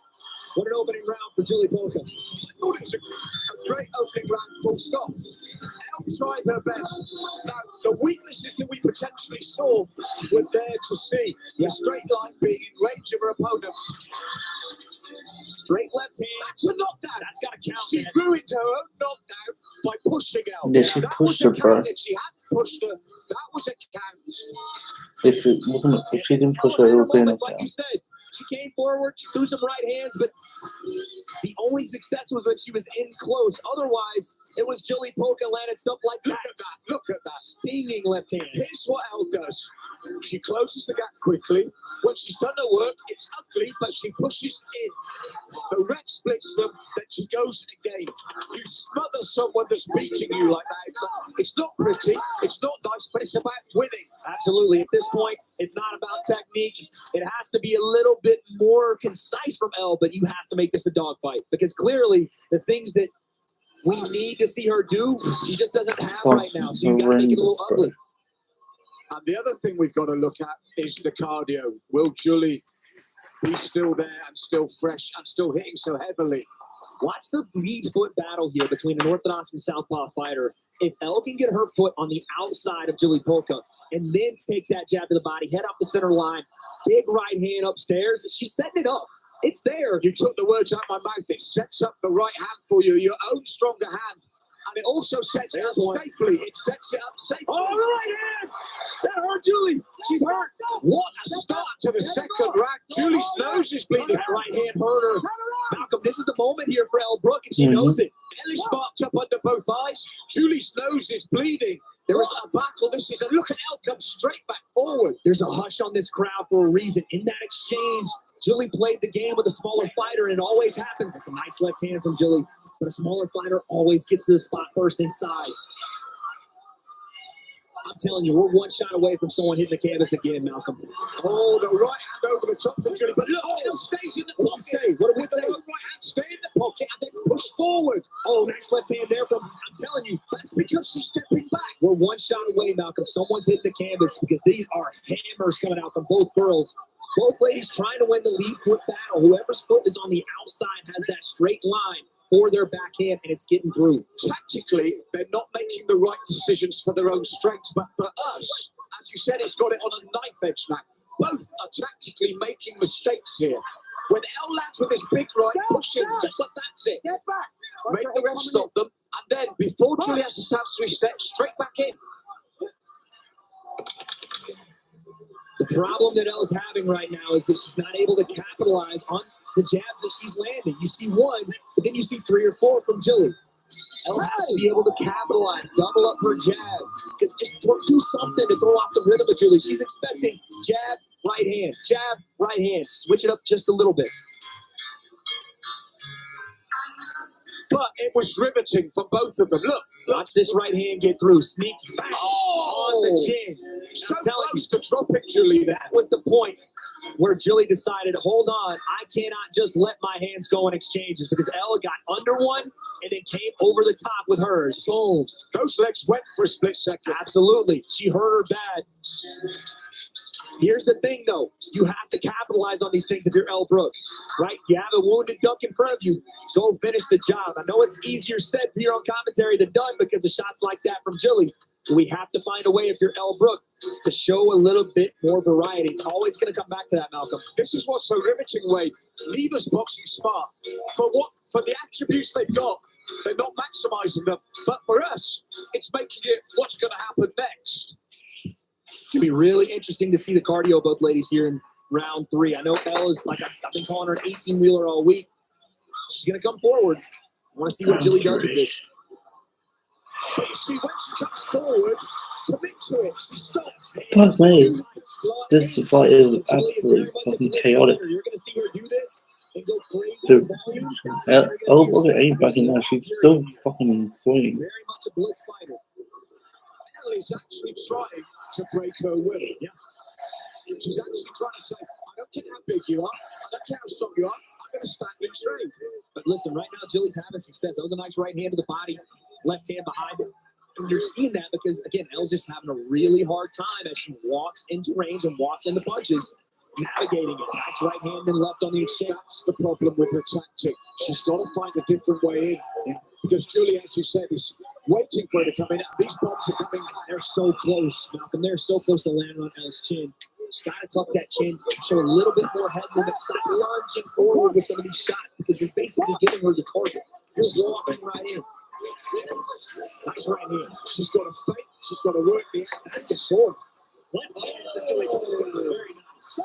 Speaker 6: what an opening round for Julie Polka.
Speaker 2: I thought it was a great opening round, full stop. Elle tried her best. Now, the weaknesses that we potentially saw were there to see. The straight line being in range of her opponent.
Speaker 6: Straight left hand.
Speaker 2: That's a knockdown.
Speaker 6: That's got to count,
Speaker 2: She
Speaker 6: man.
Speaker 2: ruined her own knockdown by pushing Elle.
Speaker 1: Yeah, she
Speaker 2: That
Speaker 1: pushed
Speaker 2: was a
Speaker 1: her, bro.
Speaker 2: count. If she hadn't pushed her, that was a count.
Speaker 1: If she didn't push her, it would be enough.
Speaker 6: Like you said, she came forward, she threw some right hands, but the only success was when she was in close. Otherwise, it was Julie Polka landed stuff like
Speaker 2: Look
Speaker 6: that.
Speaker 2: at that. Look at that.
Speaker 6: Stinging left hand.
Speaker 2: Here's what Elle does. She closes the gap quickly. When she's done her work, it's ugly, but she pushes in. The ref splits them, then she goes again. You smother someone that's beating you like that. It's not pretty, it's not nice, but it's about winning.
Speaker 6: Absolutely. At this point, it's not about technique. It has to be a little bit more concise from Elle, but you have to make this a dogfight because clearly the things that we need to see her do, she just doesn't have right now. So you got to make it a little ugly.
Speaker 2: And the other thing we've got to look at is the cardio. Will Julie be still there and still fresh and still hitting so heavily?
Speaker 6: Watch the lead foot battle here between an orthodox and southpaw fighter. If Elle can get her foot on the outside of Julie Polka and then take that jab to the body, head up the center line, big right hand upstairs, she's setting it up. It's there.
Speaker 2: You took the words out of my mouth. It sets up the right hand for you, your own stronger hand. And it also sets it up safely. It sets it up safely.
Speaker 6: Oh, the right hand! That hurt Julie. She's hurt.
Speaker 2: What a start to the second round. Julie's nose is bleeding.
Speaker 6: That right hand hurt her. Malcolm, this is the moment here for Elle Brooke, and she knows it.
Speaker 2: Ellie's marked up under both eyes. Julie's nose is bleeding. There is a battle. This is a look at Elle come straight back forward.
Speaker 6: There's a hush on this crowd for a reason. In that exchange, Julie played the game with a smaller fighter, and it always happens. It's a nice left hand from Julie, but a smaller fighter always gets to the spot first inside. I'm telling you, we're one shot away from someone hitting the canvas again, Malcolm.
Speaker 2: Oh, the right hand over the top for Julie. But look, Elle stays in the
Speaker 6: What
Speaker 2: pocket.
Speaker 6: do we say? What do we
Speaker 2: With
Speaker 6: say?
Speaker 2: the right hand, stay in the pocket and then push forward.
Speaker 6: Oh, nice left hand there from, I'm telling you,
Speaker 2: That's because she's stepping back.
Speaker 6: we're one shot away, Malcolm. Someone's hitting the canvas because these are hammers coming out from both girls. Both ladies trying to win the lead foot battle. Whoever's foot is on the outside has that straight line for their backhand, and it's getting through.
Speaker 2: Tactically, they're not making the right decisions for their own strengths, but for us, as you said, it's got it on a knife edge now. Both are tactically making mistakes here. When El lands with his big right, pushing, just like that's it.
Speaker 6: Get back.
Speaker 2: Make the ref stop them, and then before Julie has to stand 3 steps, straight back in.
Speaker 6: The problem that Elle's having right now is that she's not able to capitalize on the jabs that she's landing. You see one, but then you see 3 or 4 from Julie. Elle has to be able to capitalize, double up her jab. Just do something to throw off the rhythm of Julie. She's expecting jab, right hand. Switch it up just a little bit.
Speaker 2: But it was riveting for both of them. Look,
Speaker 6: watch this right hand get through. Sneaky. Bang. On the chin.
Speaker 2: So close to dropping Julie.
Speaker 6: That was the point where Julie decided, hold on, I cannot just let my hands go in exchanges, because Elle got under one and then came over the top with hers. Boom.
Speaker 2: Those legs went for a split second.
Speaker 6: Absolutely. She hurt her bad. Here's the thing, though. You have to capitalize on these things if you're Elle Brooke, right? You have a wounded duck in front of you. Go finish the job. I know it's easier said here on commentary than done because of shots like that from Julie. We have to find a way, if you're Elle Brooke, to show a little bit more variety. It's always going to come back to that, Malcolm.
Speaker 2: This is what's so riveting, Wade. Neither's boxing smart. For the attributes they've got, they're not maximizing them. But for us, it's making it what's going to happen next.
Speaker 6: It's going to be really interesting to see the cardio of both ladies here in round 3. I know Elle is, like I've been calling her an 18-wheeler all week. She's going to come forward. I want to see what Julie does with this.
Speaker 2: But you see, when she comes forward, commit to it. She stopped.
Speaker 1: Fuck me. This fight is absolutely fucking chaotic.
Speaker 6: You're going to see her do this and go crazy.
Speaker 1: Dude, oh, look at Abe back in there. She's still fucking swinging.
Speaker 6: Very much a blitz fighter.
Speaker 2: Elle is actually trying to break her will.
Speaker 6: Yeah.
Speaker 2: She's actually trying to say, I don't care how big you are, I don't care how strong you are, I'm going to stand and train.
Speaker 6: But listen, right now, Julie's having success. That was a nice right hand to the body, left hand behind her. And you're seeing that because, again, Elle's just having a really hard time as she walks into range and walks into punches, navigating it. Nice right hand and left on the exchange.
Speaker 2: That's the problem with her tactic. She's got to find a different way in. Because Julie, as you said, is waiting for her to come in. These bombs are coming.
Speaker 6: They're so close, Malcolm. They're so close to landing on Elle's chin. She's got to tuck that chin, show a little bit more head movement, stop lunging forward with some of these shots because you're basically giving her the target. Just walking right in. Nice right here.
Speaker 2: She's got to fake. She's got to work the act and the sword.
Speaker 6: Left hand to Julie. Very nice.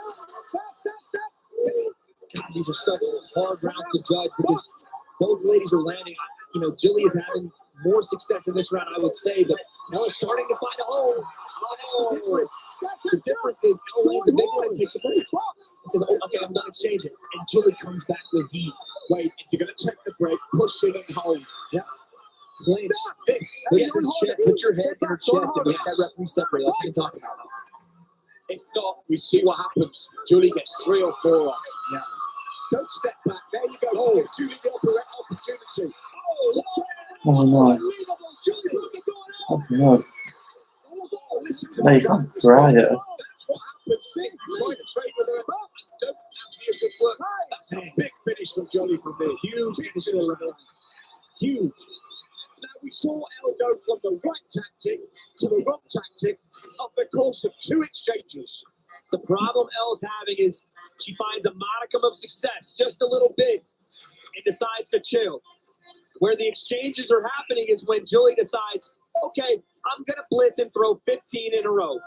Speaker 6: God, these are such hard rounds to judge because both ladies are landing. You know, Julie is having more success in this round, I would say, but Elle is starting to find a hole. The difference is Elle lands a big one and takes a break. It says, oh, okay, I'm done exchanging. And Julie comes back with heat.
Speaker 2: Wait, if you're going to take the break, push it and hold.
Speaker 6: Yeah. Clinch. Put your head in her chest and make that referee separate. That's what you're talking about.
Speaker 2: If not, we see what happens. Julie gets 3 or 4 off.
Speaker 6: Yeah.
Speaker 2: Don't step back. There you go. Give Julie the opportunity.
Speaker 1: Oh no. Oh no. No, you can't drag it.
Speaker 2: That's what happens. If you try to trade with her, don't have good work. That's a big finish from Julie from there. Huge finish. Huge. Now we saw Elle go from the right tactic to the wrong tactic of the course of 2 exchanges.
Speaker 6: The problem Elle's having is she finds a modicum of success, just a little bit, and decides to chill. Where the exchanges are happening is when Julie decides, okay, I'm going to blitz and throw 15 in a row.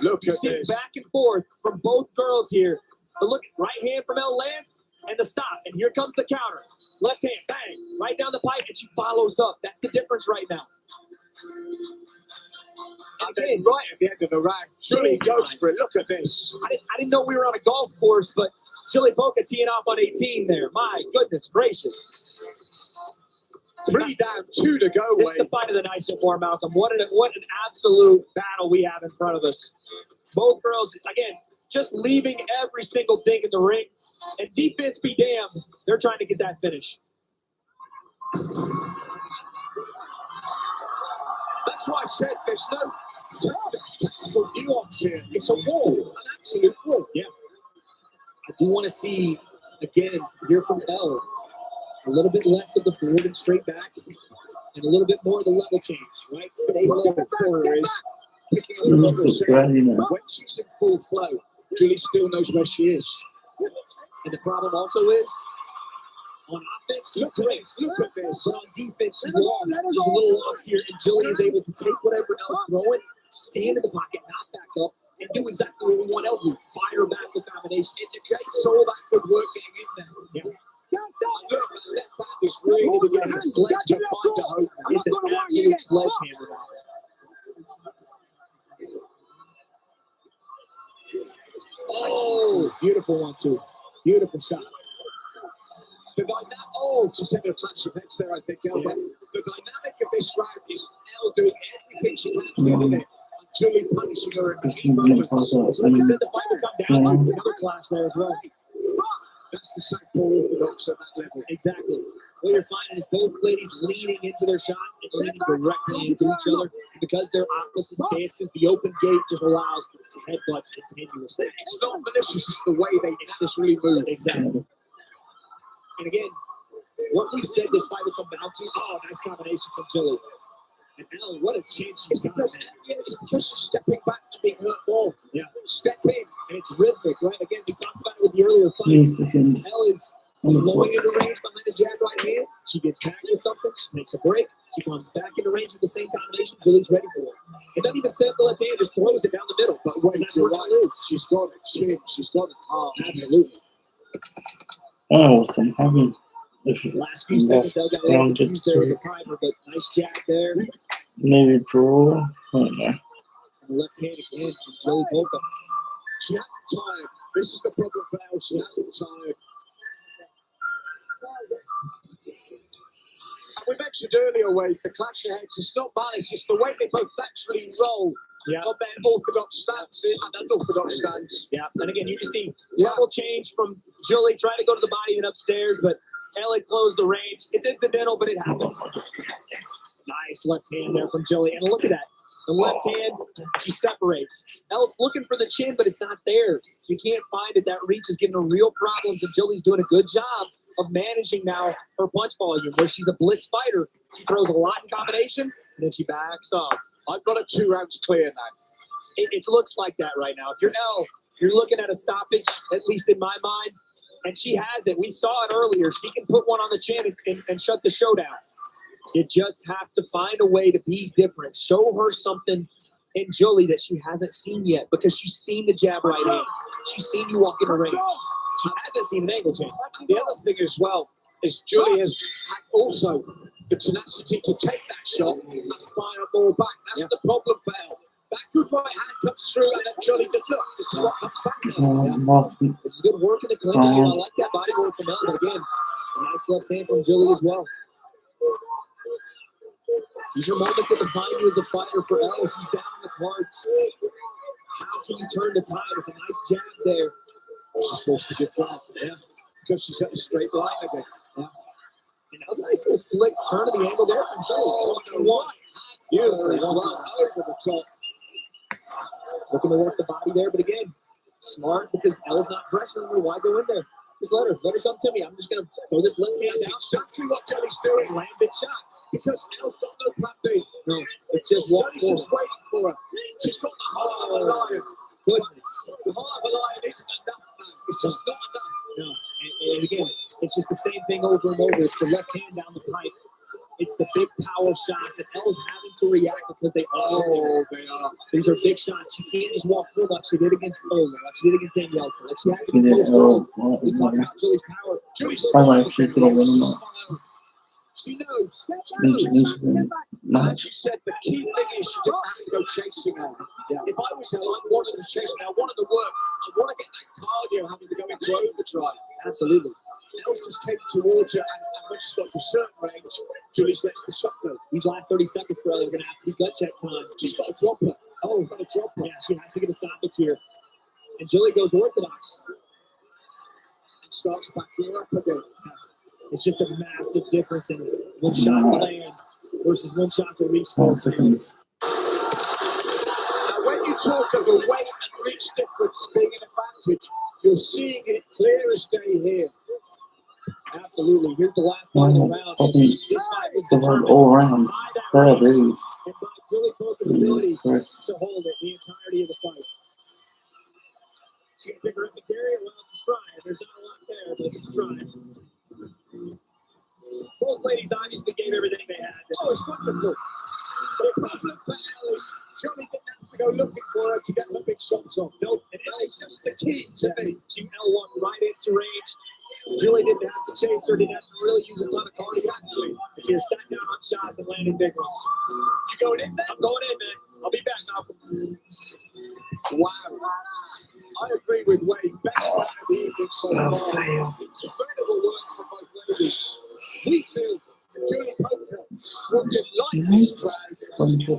Speaker 2: Look
Speaker 6: You
Speaker 2: at
Speaker 6: see
Speaker 2: this.
Speaker 6: back and forth from both girls here. But look, right hand from Elle lands and the stop. And here comes the counter. Left hand, bang, right down the pipe, and she follows up. That's the difference right now.
Speaker 2: And then right at the end of the round, Julie goes for it. Look at this.
Speaker 6: I didn't know we were on a golf course, but Julie Boca teeing off on 18 there. My goodness gracious.
Speaker 2: 3 down, 2 to go.
Speaker 6: This is the fight of the night so far, Malcolm. What an absolute battle we have in front of us. Both girls, again, just leaving every single thing in the ring. And defense be damned, they're trying to get that finish.
Speaker 2: That's why I said there's no tactical nuance here. It's a wall, an absolute wall.
Speaker 6: Yeah. I do want to see, again, hear from Elle. A little bit less of the forward and straight back, and a little bit more of the level change, right? Stay level.
Speaker 2: picking up the ball. When she's in full flow, Julie still knows where she is.
Speaker 6: And the problem also is, on offense, look at this. But on defense, she's lost. She's a little lost here, and Julie is able to take whatever else throwing, stand in the pocket, not back up, and do exactly what we want Elle to do. Fire back the combination.
Speaker 2: Indicates all that good work getting in there.
Speaker 6: Yeah.
Speaker 2: Look, that left hand is really beginning to sledge to find a home.
Speaker 6: It's an absolute sledgehammer. Oh, beautiful one, too. Beautiful shots.
Speaker 2: The dynamic, oh, she's having a clash of heads there, I think, Elle. But the dynamic of this round is Elle doing everything she can to get in it. And Julie punishing her in key moments.
Speaker 6: So we said the fight would come down to another clash there as well.
Speaker 2: That's the Southpaw orthodox at that level.
Speaker 6: Exactly. What you're finding is both ladies leaning into their shots and leaning directly into each other. Because they're opposite stances, the open gate just allows headbutts continuously.
Speaker 2: It's not malicious, it's the way they just really move.
Speaker 6: Exactly. And again, what we said this fight would come down to, oh, nice combination from Julie. And Elle, what a chance she's got.
Speaker 2: It's because she's stepping back and being hurt more.
Speaker 6: Yeah.
Speaker 2: Step in.
Speaker 6: And it's rhythmic, right? Again, we talked about it with the earlier fights. Elle is flowing into range behind the jab right hand. She gets back with something. She takes a break. She comes back into range with the same combination. Julie's ready for it. It doesn't even set the left hand, just throws it down the middle.
Speaker 2: But wait,
Speaker 6: that's where Elle is.
Speaker 2: She's got a chin. She's got a arm.
Speaker 6: Absolutely.
Speaker 1: Oh, I'm having this
Speaker 6: last few seconds, they'll get there with the timer, but nice jab there.
Speaker 1: Maybe draw. I don't know.
Speaker 6: And the left hand again from Julie Polka.
Speaker 2: She hasn't tired. This is the problem for Elle. She hasn't tired. And we mentioned earlier, Wade, the clash of heads. It's not balanced. It's the way they both actually roll.
Speaker 6: Yeah.
Speaker 2: On their orthodox stances and unorthodox stance.
Speaker 6: Yeah, and again, you can see level change from Julie trying to go to the body and upstairs, but Elle closed the range. It's incidental, but it happens. Nice left hand there from Julie. And look at that. The left hand, she separates. Elle's looking for the chin, but it's not there. You can't find it. That reach is giving her real problems, and Julie's doing a good job of managing now her punch volume. Where she's a blitz fighter, she throws a lot in combination, and then she backs off.
Speaker 2: I've got it 2 rounds clear now.
Speaker 6: It looks like that right now. If you're Elle, you're looking at a stoppage, at least in my mind, and she has it. We saw it earlier. She can put one on the chin and shut the show down. You just have to find a way to be different. Show her something in Julie that she hasn't seen yet, because she's seen the jab right hand. She's seen you walk in the range. She hasn't seen an angle change.
Speaker 2: The other thing as well is Julie has also the tenacity to take that shot and fire more back. That's the problem for Elle. That good right hand comes through, and then Julie did look. This is what comes back now.
Speaker 6: This is good work in the clinch here. I like that body work from Elle, but again, a nice left hand from Julie as well. These are moments that define you as a fighter for Elle. She's down in the cards. How can you turn the tide? It's a nice jab there.
Speaker 2: She's forced to give back, because she's at a straight line again.
Speaker 6: Yeah. And that was a nice little slick turn of the angle there from Julie.
Speaker 2: Oh, beautiful as well, over the top.
Speaker 6: Looking to work the body there, but again, smart, because Elle's not pressuring her. Why go in there? Just let her come to me. I'm just going to throw this left hand down.
Speaker 2: That's exactly what Julie's doing.
Speaker 6: Land big shots.
Speaker 2: Because Elle's got no plan B.
Speaker 6: No, it's just walk
Speaker 2: Julie's
Speaker 6: forward.
Speaker 2: just waiting for her. She's got the heart of a lion.
Speaker 6: Goodness.
Speaker 2: The heart of a lion isn't enough, man. It's just not enough.
Speaker 6: No. And again, it's just the same thing over and over. It's the left hand down the pipe. It's the big power shots, and Elle's having to react because they are.
Speaker 2: Oh, they are.
Speaker 6: These are big shots. She can't just walk through like she did against Ola, like she did against Danielle, like she has against those girls. We talk about Julie's power.
Speaker 2: Julie's She knows. As you said, the key thing is she didn't have to go chasing her.
Speaker 6: Yeah.
Speaker 2: If I was her, I wanted to chase her. I wanted to work. I want to get that cardio having to go into overdrive.
Speaker 6: Absolutely.
Speaker 2: Els just came towards her, and when she got to a certain range, Julie lets the shot go.
Speaker 6: These last 30 seconds for Elle are going to have to be gut check time.
Speaker 2: She's got to drop her.
Speaker 6: Oh,
Speaker 2: got to drop her.
Speaker 6: Yeah, she has to get a stoppage here. And Julie goes orthodox.
Speaker 2: And starts backing her up again.
Speaker 6: It's just a massive difference in when shots land versus when shots are reached.
Speaker 2: Now, when you talk of a weight and reach difference being an advantage, you're seeing it clear as day here.
Speaker 6: Absolutely. Here's the last part of the round. This fight was
Speaker 1: all rounds. There it is.
Speaker 6: And by Julie Polka ability to hold it the entirety of the fight. She can pick her up the carry. Well, she's trying. There's not a lot there, but she's trying. Both ladies obviously gave everything they had.
Speaker 2: Oh, it's wonderful. The problem for Elle is Johnny didn't have to go looking for her to get her big shots off.
Speaker 6: Nope.
Speaker 2: And it's just the key to me.
Speaker 6: Team L walked right into range. Julie didn't have to chase her, didn't have to really use a ton of cardio. Actually, she just sat down on shots and landed big ones.
Speaker 2: You going in there?
Speaker 6: I'm going in, man. I'll be back, Malcolm.
Speaker 2: Wow. I agree with Wade. Best fight of the evening so far. Incredible work from both ladies. We feel Julie Poker will delight this crowd and go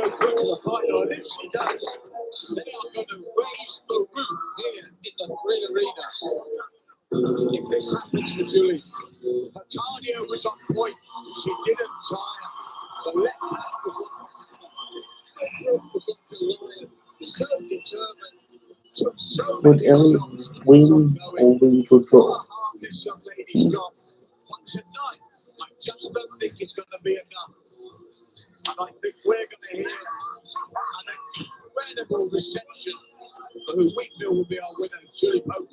Speaker 2: through to the final. And if she does, they are going to raise the roof here in the Thrill Arena. If this happens to Julie, her cardio was on point. She didn't tire. The left hand was like the roof was like the lion. So determined. Took so
Speaker 1: Would
Speaker 2: many
Speaker 1: Ellie
Speaker 2: shots.
Speaker 1: win or win for draw?
Speaker 2: What a heart this young lady's got. But tonight, I just don't think it's going to be enough. And I think we're going to hear an incredible reception for who we feel will be our winner, Julie Poker.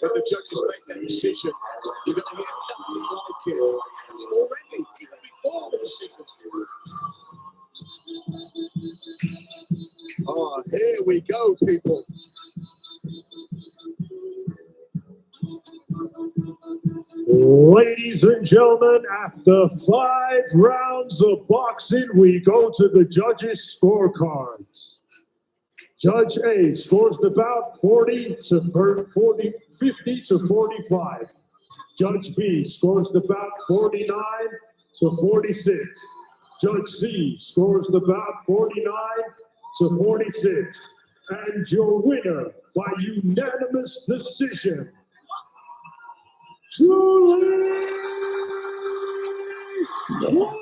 Speaker 2: When the judges make their decision, you're going to hear nothing like it. Already, even before the decision. Oh, here we go, people.
Speaker 5: Ladies and gentlemen, after 5 rounds of boxing, we go to the judges' scorecards. Judge A scores the bout 50 to 45. Judge B scores the bout 49 to 46. Judge C scores the bout 49 to 46. And your winner by unanimous decision, Julie!
Speaker 1: Yeah.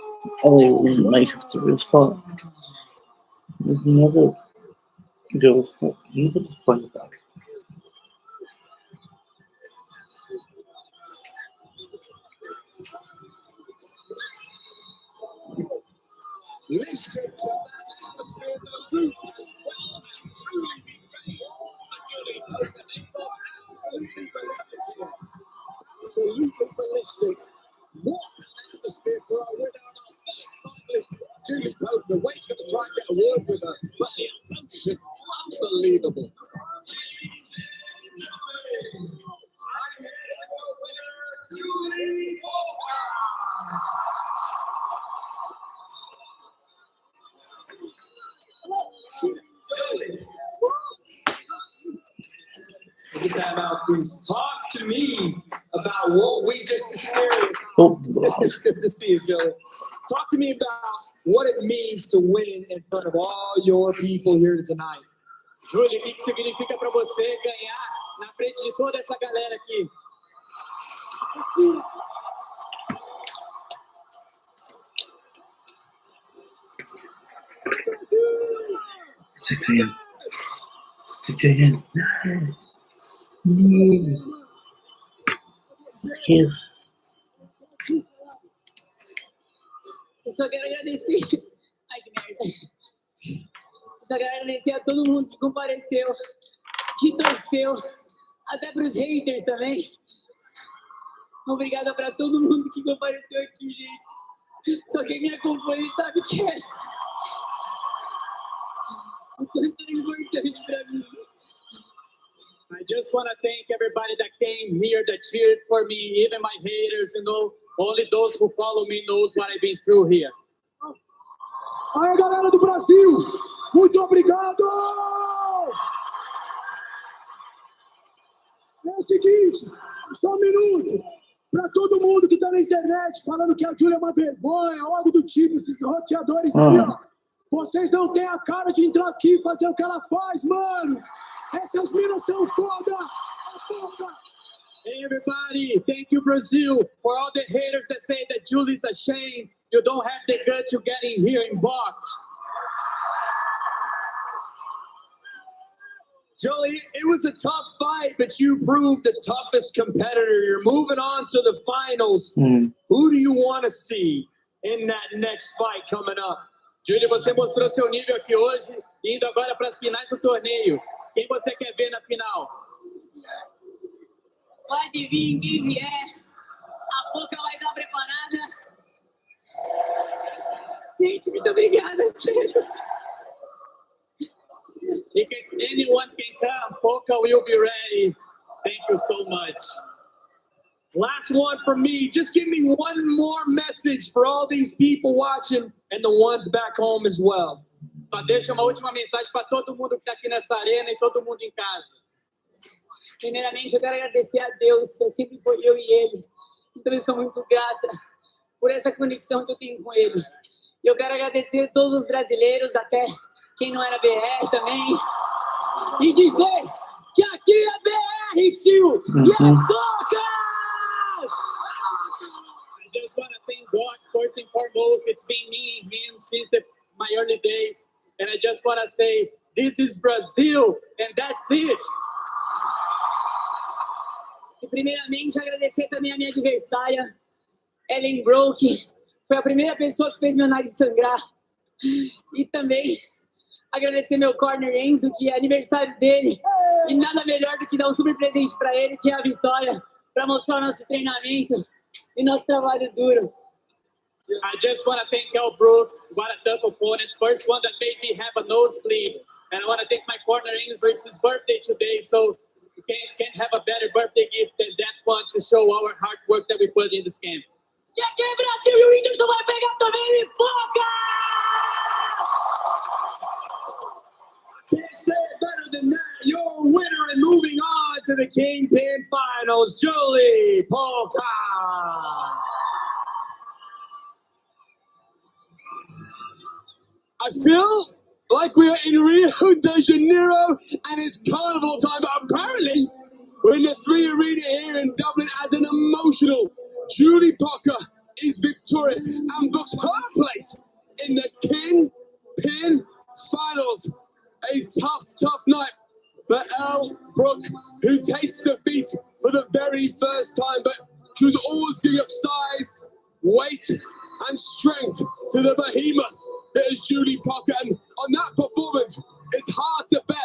Speaker 1: Ellie wouldn't make it through his fight. Would never go for never bring it back.
Speaker 2: Listen to that atmosphere, the roof as well has truly been raised for Julie Poker. They've got absolutely ballistic here. Absolutely ballistic. What an atmosphere for our winner on our first finalist, Julie Poker. Wade's going to try and get a word with her, but the emotion, unbelievable. Julie Poker.
Speaker 6: Get that out, please. Talk to me about what we just experienced.
Speaker 1: Oh,
Speaker 6: It's good to see you, Joey. Talk to me about what it means to win in front of all your people here tonight. Julie, o que significa para você ganhar na frente de toda essa galera aqui? Respira.
Speaker 1: 6 a.m. 6 a.m. No. Thank you.
Speaker 3: Eu só quero agradecer. Ai, que merda. Eu só quero agradecer a todo mundo que compareceu, que torceu, até para os haters também. Obrigada para todo mundo que compareceu aqui, gente. Só quem me acompanha sabe que é o quanto é importante para mim.
Speaker 6: I just want to thank everybody that came here, that cheered for me, even my haters, you know. Only those who follow me knows what I've been through here.
Speaker 2: Aí, galera do Brasil, muito obrigado! É o seguinte, só um minuto. Para todo mundo que tá na internet falando que a Júlia é uma vergonha, ou algo do tipo, esses roteadores aí, ó. Vocês não têm a cara de entrar aqui e fazer o que ela faz, mano. Essas minas são foda.
Speaker 6: Hey everybody, thank you Brazil for all the haters that say that Julie's ashamed. You don't have the guts to get in here in box. Julie, it was a tough fight, but you proved the toughest competitor. You're moving on to the finals. Who do you want to see in that next fight coming up?
Speaker 2: Júlia, você mostrou seu nível aqui hoje, indo agora para as finais do torneio. Quem você quer ver na final?
Speaker 10: Pode vir quem vier. A boca vai estar preparada. Gente, muito obrigada, sério.
Speaker 2: Anyone can come. Poca will be ready. Thank you so much. Last one from me. Just give me one more message for all these people watching and the ones back home as well. Só deixa uma última mensagem para todo mundo que está aqui nessa arena e todo mundo em casa.
Speaker 10: Primeiramente, eu quero agradecer a Deus. Sempre foi eu e Ele. Então, eu sou muito grata por essa conexão que eu tenho com Ele. Eu quero agradecer a todos os brasileiros, até quem não era BR também. E dizer que aqui é BR, tio! E é Boca!
Speaker 2: I just want to thank God first and foremost. It's been me and him since my early days. And I just want to say, this is Brazil, and that's it.
Speaker 10: E primeiramente agradecer também a minha adversária, Ellen Brook. Foi a primeira pessoa que fez meu nariz sangrar. E também agradecer meu corner Enzo, que é aniversário dele. E nada melhor do que dar um super presente para ele, que é a vitória, para mostrar o nosso treinamento e nosso trabalho duro.
Speaker 2: I just want to thank El Brook. What a tough opponent. First one that made me have a nosebleed. And I want to thank my corner Enzo. It's his birthday today, so you can't have a better birthday gift than that one to show our hard work that we put in this camp.
Speaker 10: E aqui, Brasil, e o Whindersson vai pegar também e Boca!
Speaker 2: Can't say it better than that. Your winner and moving on to the Kingpyn finals, Julie Polka. I feel like we are in Rio de Janeiro and it's carnival time, but apparently we're in the 3 Arena here in Dublin as an emotional Julie Polka is victorious and books her place in the Kingpyn finals. A tough night for Elle Brook, who tastes defeat for the very first time, but she was always giving up size, weight, and strength to the behemoth that is Julie Polka. And on that performance, it's hard to bet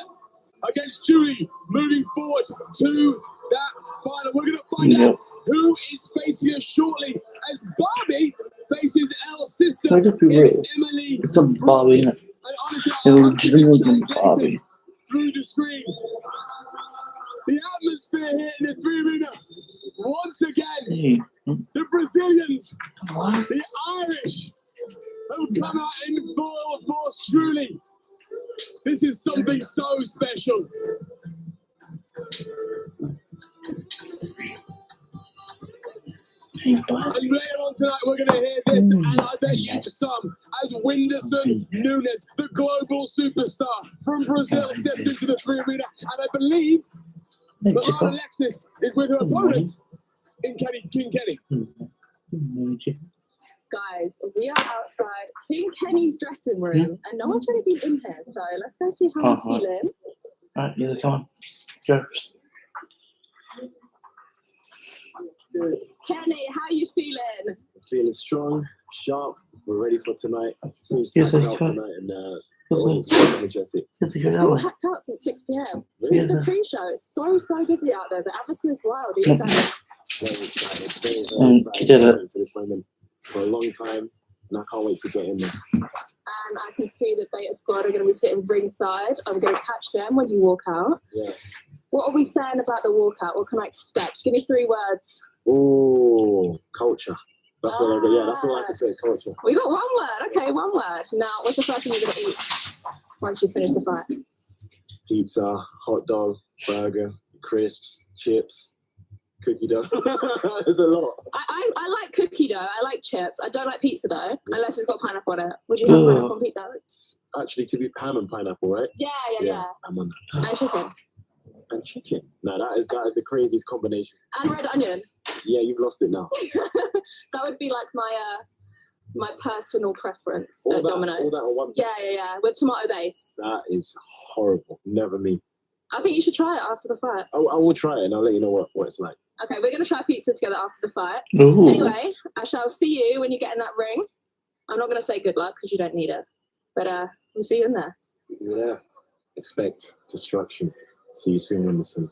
Speaker 2: against Julie moving forward to that final. We're going to find out who is facing her shortly as Barbie faces Elle's sister, Emily.
Speaker 1: It's a Barbie.
Speaker 2: And honestly,
Speaker 1: Legitimately Barbie.
Speaker 2: through the screen. The atmosphere here in the 3 Arena. Once again, the Brazilians, the Irish, have come out in full force. Truly, this is something so special. And later on tonight, we're going to hear this, and I bet you some, as Whindersson Nunes, the global superstar from Brazil, steps into the 3 Arena, and I believe that Alexis is with her opponent in King Kenny.
Speaker 3: Guys, we are outside King Kenny's dressing room, and no one's really been in here, so let's go see how he's feeling.
Speaker 1: Alright, yeah, come on. Go.
Speaker 3: Kenny, how you feeling?
Speaker 11: Feeling strong, sharp. We're ready for tonight. Seems
Speaker 1: Yes,
Speaker 11: packed
Speaker 1: I
Speaker 11: out
Speaker 1: can.
Speaker 11: tonight, and
Speaker 1: Yes,
Speaker 11: energetic.
Speaker 1: I go that
Speaker 3: We're
Speaker 1: way.
Speaker 3: packed out since 6 p.m.
Speaker 11: Really?
Speaker 3: Since the pre-show, it's so busy out there. The atmosphere is wild. Are you excited?
Speaker 11: Very excited. Very
Speaker 1: He did it.
Speaker 11: excited for this moment for a long time, and I can't wait to get in there.
Speaker 3: And I can see the Beta Squad are going to be sitting ringside. I'm going to catch them when you walk out.
Speaker 11: Yeah.
Speaker 3: What are we saying about the walkout? What can I expect? Give me 3 words.
Speaker 11: Oh, culture. That's all I got. Yeah, that's all I can say. Culture.
Speaker 3: We got 1 word. Okay, 1 word. Now, what's the first thing you're going to eat once you finish the fight?
Speaker 11: Pizza, hot dog, burger, crisps, chips, cookie dough. There's a lot.
Speaker 3: I like cookie dough. I like chips. I don't like pizza dough, unless it's got pineapple on it. Would you have pineapple on pizza?
Speaker 11: Actually, to be ham and pineapple, right?
Speaker 3: Yeah.
Speaker 11: I'm on that.
Speaker 3: And chicken.
Speaker 11: And chicken. No, that is the craziest combination.
Speaker 3: And red onion.
Speaker 11: Yeah, you've lost it now.
Speaker 3: That would be like my personal preference
Speaker 11: All
Speaker 3: at
Speaker 11: that,
Speaker 3: Domino's.
Speaker 11: all that on one.
Speaker 3: Yeah. With tomato base.
Speaker 11: That is horrible. Never me.
Speaker 3: I think you should try it after the fight.
Speaker 11: I will try it and I'll let you know what it's like.
Speaker 3: Okay, we're going to try pizza together after the fight.
Speaker 1: Ooh.
Speaker 3: Anyway, I shall see you when you get in that ring. I'm not going to say good luck because you don't need it. But we'll see you in there.
Speaker 11: See you there. Expect destruction. See you soon, Anderson.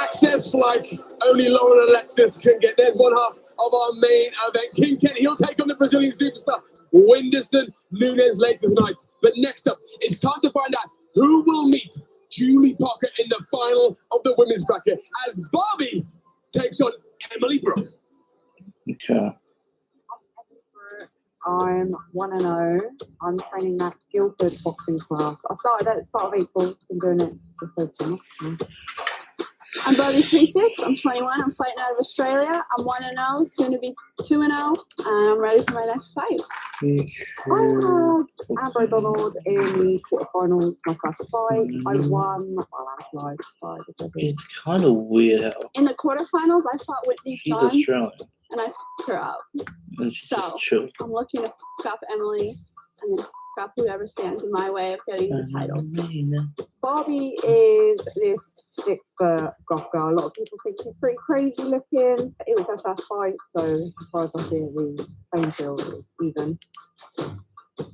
Speaker 2: Access like only Lauren and Alexis can get. There's one half of our main event. Kingpyn, he'll take on the Brazilian superstar Whindersson Nunes later tonight. But next up, it's time to find out who will meet Julie Parker in the final of the women's bracket as Barbie takes on Emily Brooke.
Speaker 1: Okay.
Speaker 9: I'm 1-0. I'm training at Guildford boxing class. I started at the start of April. Been doing it just over
Speaker 3: I'm Bobby 36. I'm 21. I'm fighting out of Australia. I'm 1-0, soon to be 2-0, and I'm ready for my next fight.
Speaker 9: I had Amber Donald in the quarterfinals. My first fight, I won by landslide.
Speaker 1: It's kind of weird how
Speaker 3: In the quarterfinals, I fought Whitney
Speaker 1: she's
Speaker 3: Johns,
Speaker 1: Australian
Speaker 3: and I fucked her up.
Speaker 1: and she's
Speaker 3: So
Speaker 1: just chill.
Speaker 3: I'm looking to fuck up Emily and then fuck up whoever stands in my way of getting the title.
Speaker 9: Barbie is this 6-foot goth girl. A lot of people think she's pretty crazy looking. It was her first fight, so as far as I see it, the playing field is even.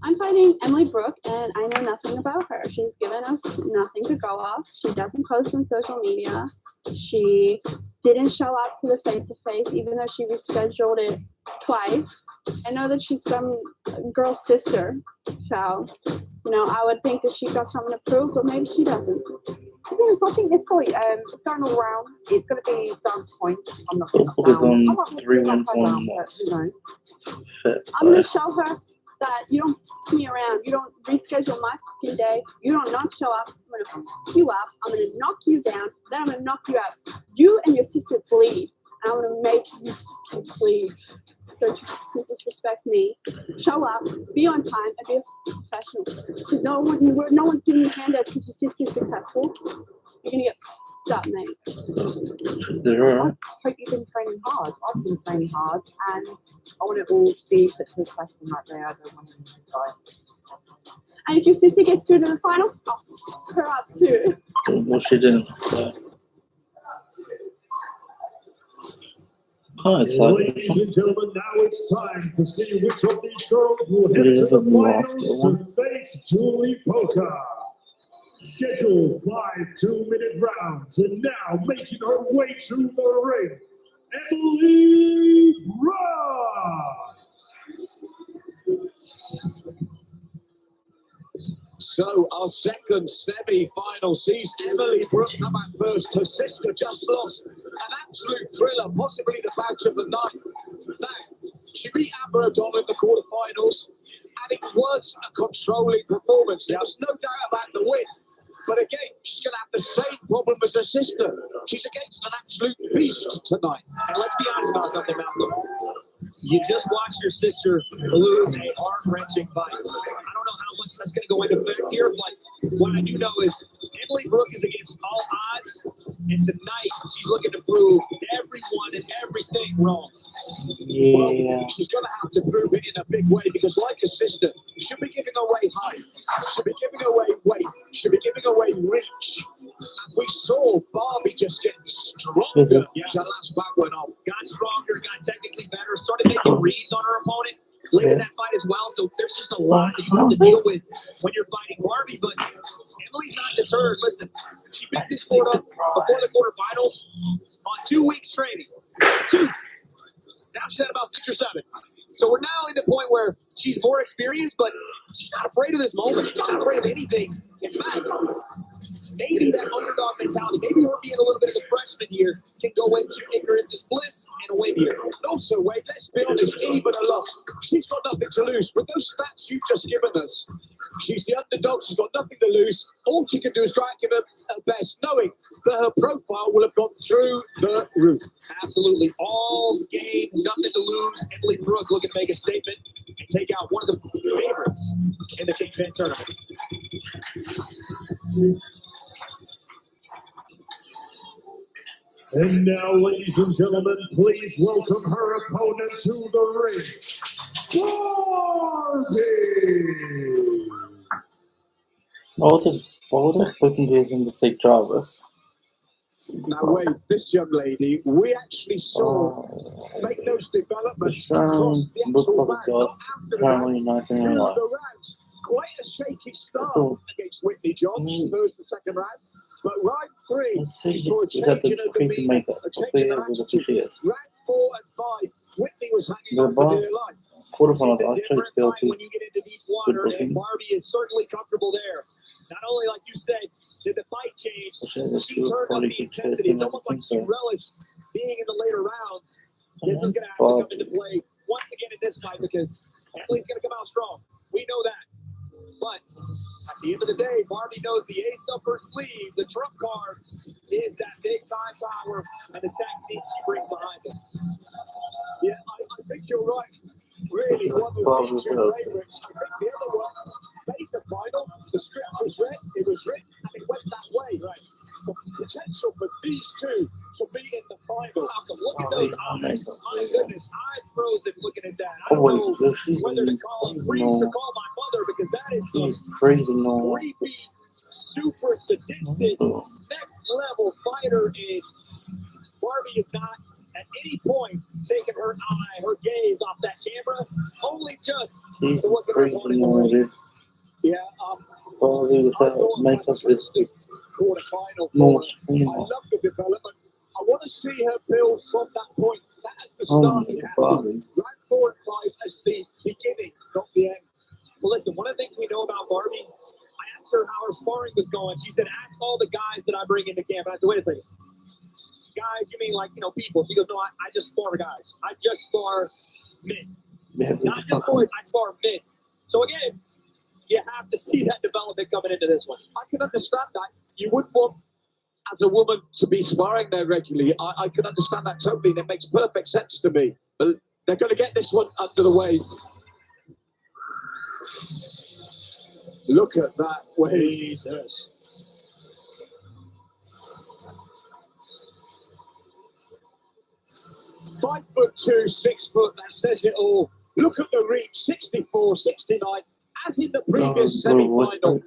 Speaker 3: I'm fighting Emily Brooke, and I know nothing about her. She's given us nothing to go off. She doesn't post on social media. She didn't show up to the face-to-face, even though she rescheduled it twice. I know that she's some girl's sister, so, you know, I would think that she got something to prove, but maybe she doesn't.
Speaker 9: To be honest, I think this fight, it's going all round. It's going to be down to points. I'm not going to
Speaker 1: It's on 3 wins, 1 loss.
Speaker 9: Who knows?
Speaker 3: I'm going to show her that you don't f me around. You don't reschedule my fucking day. You don't not show up. I'm going to fuck you up. I'm going to knock you down. Then I'm going to knock you out. You and your sister bleed. And I'm going to make you fucking bleed. Don't you disrespect me. Show up, be on time, and be a professional. Because no one's giving you handouts because your sister's successful. You're going to get f***ed up, mate.
Speaker 1: There
Speaker 9: I
Speaker 1: are.
Speaker 9: hope you've been training hard. I've been training hard, and I want it all to be put to the test on that day. I don't want to die.
Speaker 3: And if your sister gets through to the final, I'll fuck her up too.
Speaker 1: Well, she didn't. So. Kind of excited.
Speaker 5: Ladies and gentlemen, now it's time to see which of these girls will head to the finals to face Julie Parker. Scheduled 5 2-minute rounds, and now making her way to the ring, Emily Brooke.
Speaker 2: So our second semi-final sees Emily Brooke come out first. Her sister just lost an absolute thriller, possibly the bout of the night. Now, she beat Amber O'Donnell in the quarterfinals, and it was a controlling performance. There was no doubt about the win. But again, she's going to have the same problem as her sister. She's against an absolute beast tonight.
Speaker 6: And let's be honest about something, Malcolm. You just watched your sister lose a heart-wrenching fight. I don't know how much that's going to go into effect here, but what I do know is Emily Brooke is against all odds, and tonight she's looking to prove everyone and everything wrong.
Speaker 1: Yeah.
Speaker 2: Well, she's going to have to prove it in a big way because, like her sister, she'll be giving away height, she'll be giving away weight, she'll be giving away reach. And we saw Barbie just getting stronger.
Speaker 6: Yeah, that last fight went off. Got stronger, got technically better, started making reads on her opponent. Late in that fight as well, so there's just a lot that you have to deal with when you're fighting Barbie, but Emily's not deterred. Listen, she beat this sport up before the quarterfinals on 2 weeks training. 2. Now she's at about 6 or 7. So we're now in the point where she's more experienced, but she's not afraid of this moment. She's not afraid of anything. In fact, maybe that underdog mentality, maybe her being a little bit of a freshman here can go into ignorance is bliss and a win here. Also, wait, let's be honest, even a loss. She's got nothing to lose. With those stats you've just given us, she's the underdog. She's got nothing to lose. All she can do is try and give her best, knowing that her profile will have gone through the roof. Absolutely. All game, nothing to lose. Emily Brooke looking to make a statement and take out one of the favorites in the Kingpyn tournament.
Speaker 5: And now, ladies and gentlemen, please welcome her opponent to the ring, Barbie.
Speaker 1: I was expecting these in the state Jarvis.
Speaker 2: Now wait, this young lady, we actually saw make those developments across the actual round, not after the round, through the rounds. Quite a shaky start against Whitney Johns, first and second round. But round 3, we saw a change in her demeanour, a change in her attitude. Round 4 and 5, Whitney was hanging on for dear life.
Speaker 1: Quarterfinals,
Speaker 2: It's a different fight when you get into deep water, and Barbie is certainly comfortable there. Not only, like you said, did the fight change, she turned up the intensity. It's almost like she relished being in the later rounds. This is going to have to come into play once again in this fight because Emily's going to come out strong. We know that. But at the end of the day, Barbie knows the ace up her sleeve, the trump card, is that big time power and the technique she brings behind it. Yeah, I think you're right. Really, one of the two favorites. I think the other one made the final. The script was read, it was written, and it went that way. Right. The potential for these two to be in the final. Look at those eyes. My goodness, eyes frozen looking at that. I don't know whether to call him freeze to call my mother because that is some creepy, super sadistic, next level fighter. Is Barbie is not at any point taking her gaze off that camera, only just to look at her opponent. Yeah,
Speaker 1: makes us
Speaker 2: quarterfinal. I love the development. I want to see her build from that point. That's the start. Round 4 and 5 as the beginning, not the end. Well, listen, one of the things we know about Barbie, I asked her how her sparring was going. She said, ask all the guys that I bring into camp. And I said, wait a second. Guys, you mean like, people? She goes, no, I just spar guys. I just spar men. Not just boys, I spar men. So again, you have to see that development coming into this one. I can understand that. You wouldn't want, as a woman, to be sparring there regularly. I can understand that totally. That makes perfect sense to me. But they're going to get this one under the way. Look at that way. Jesus. .5'2", 6 foot, that says it all. Look at the reach, 64, 69. As in the previous semi-final,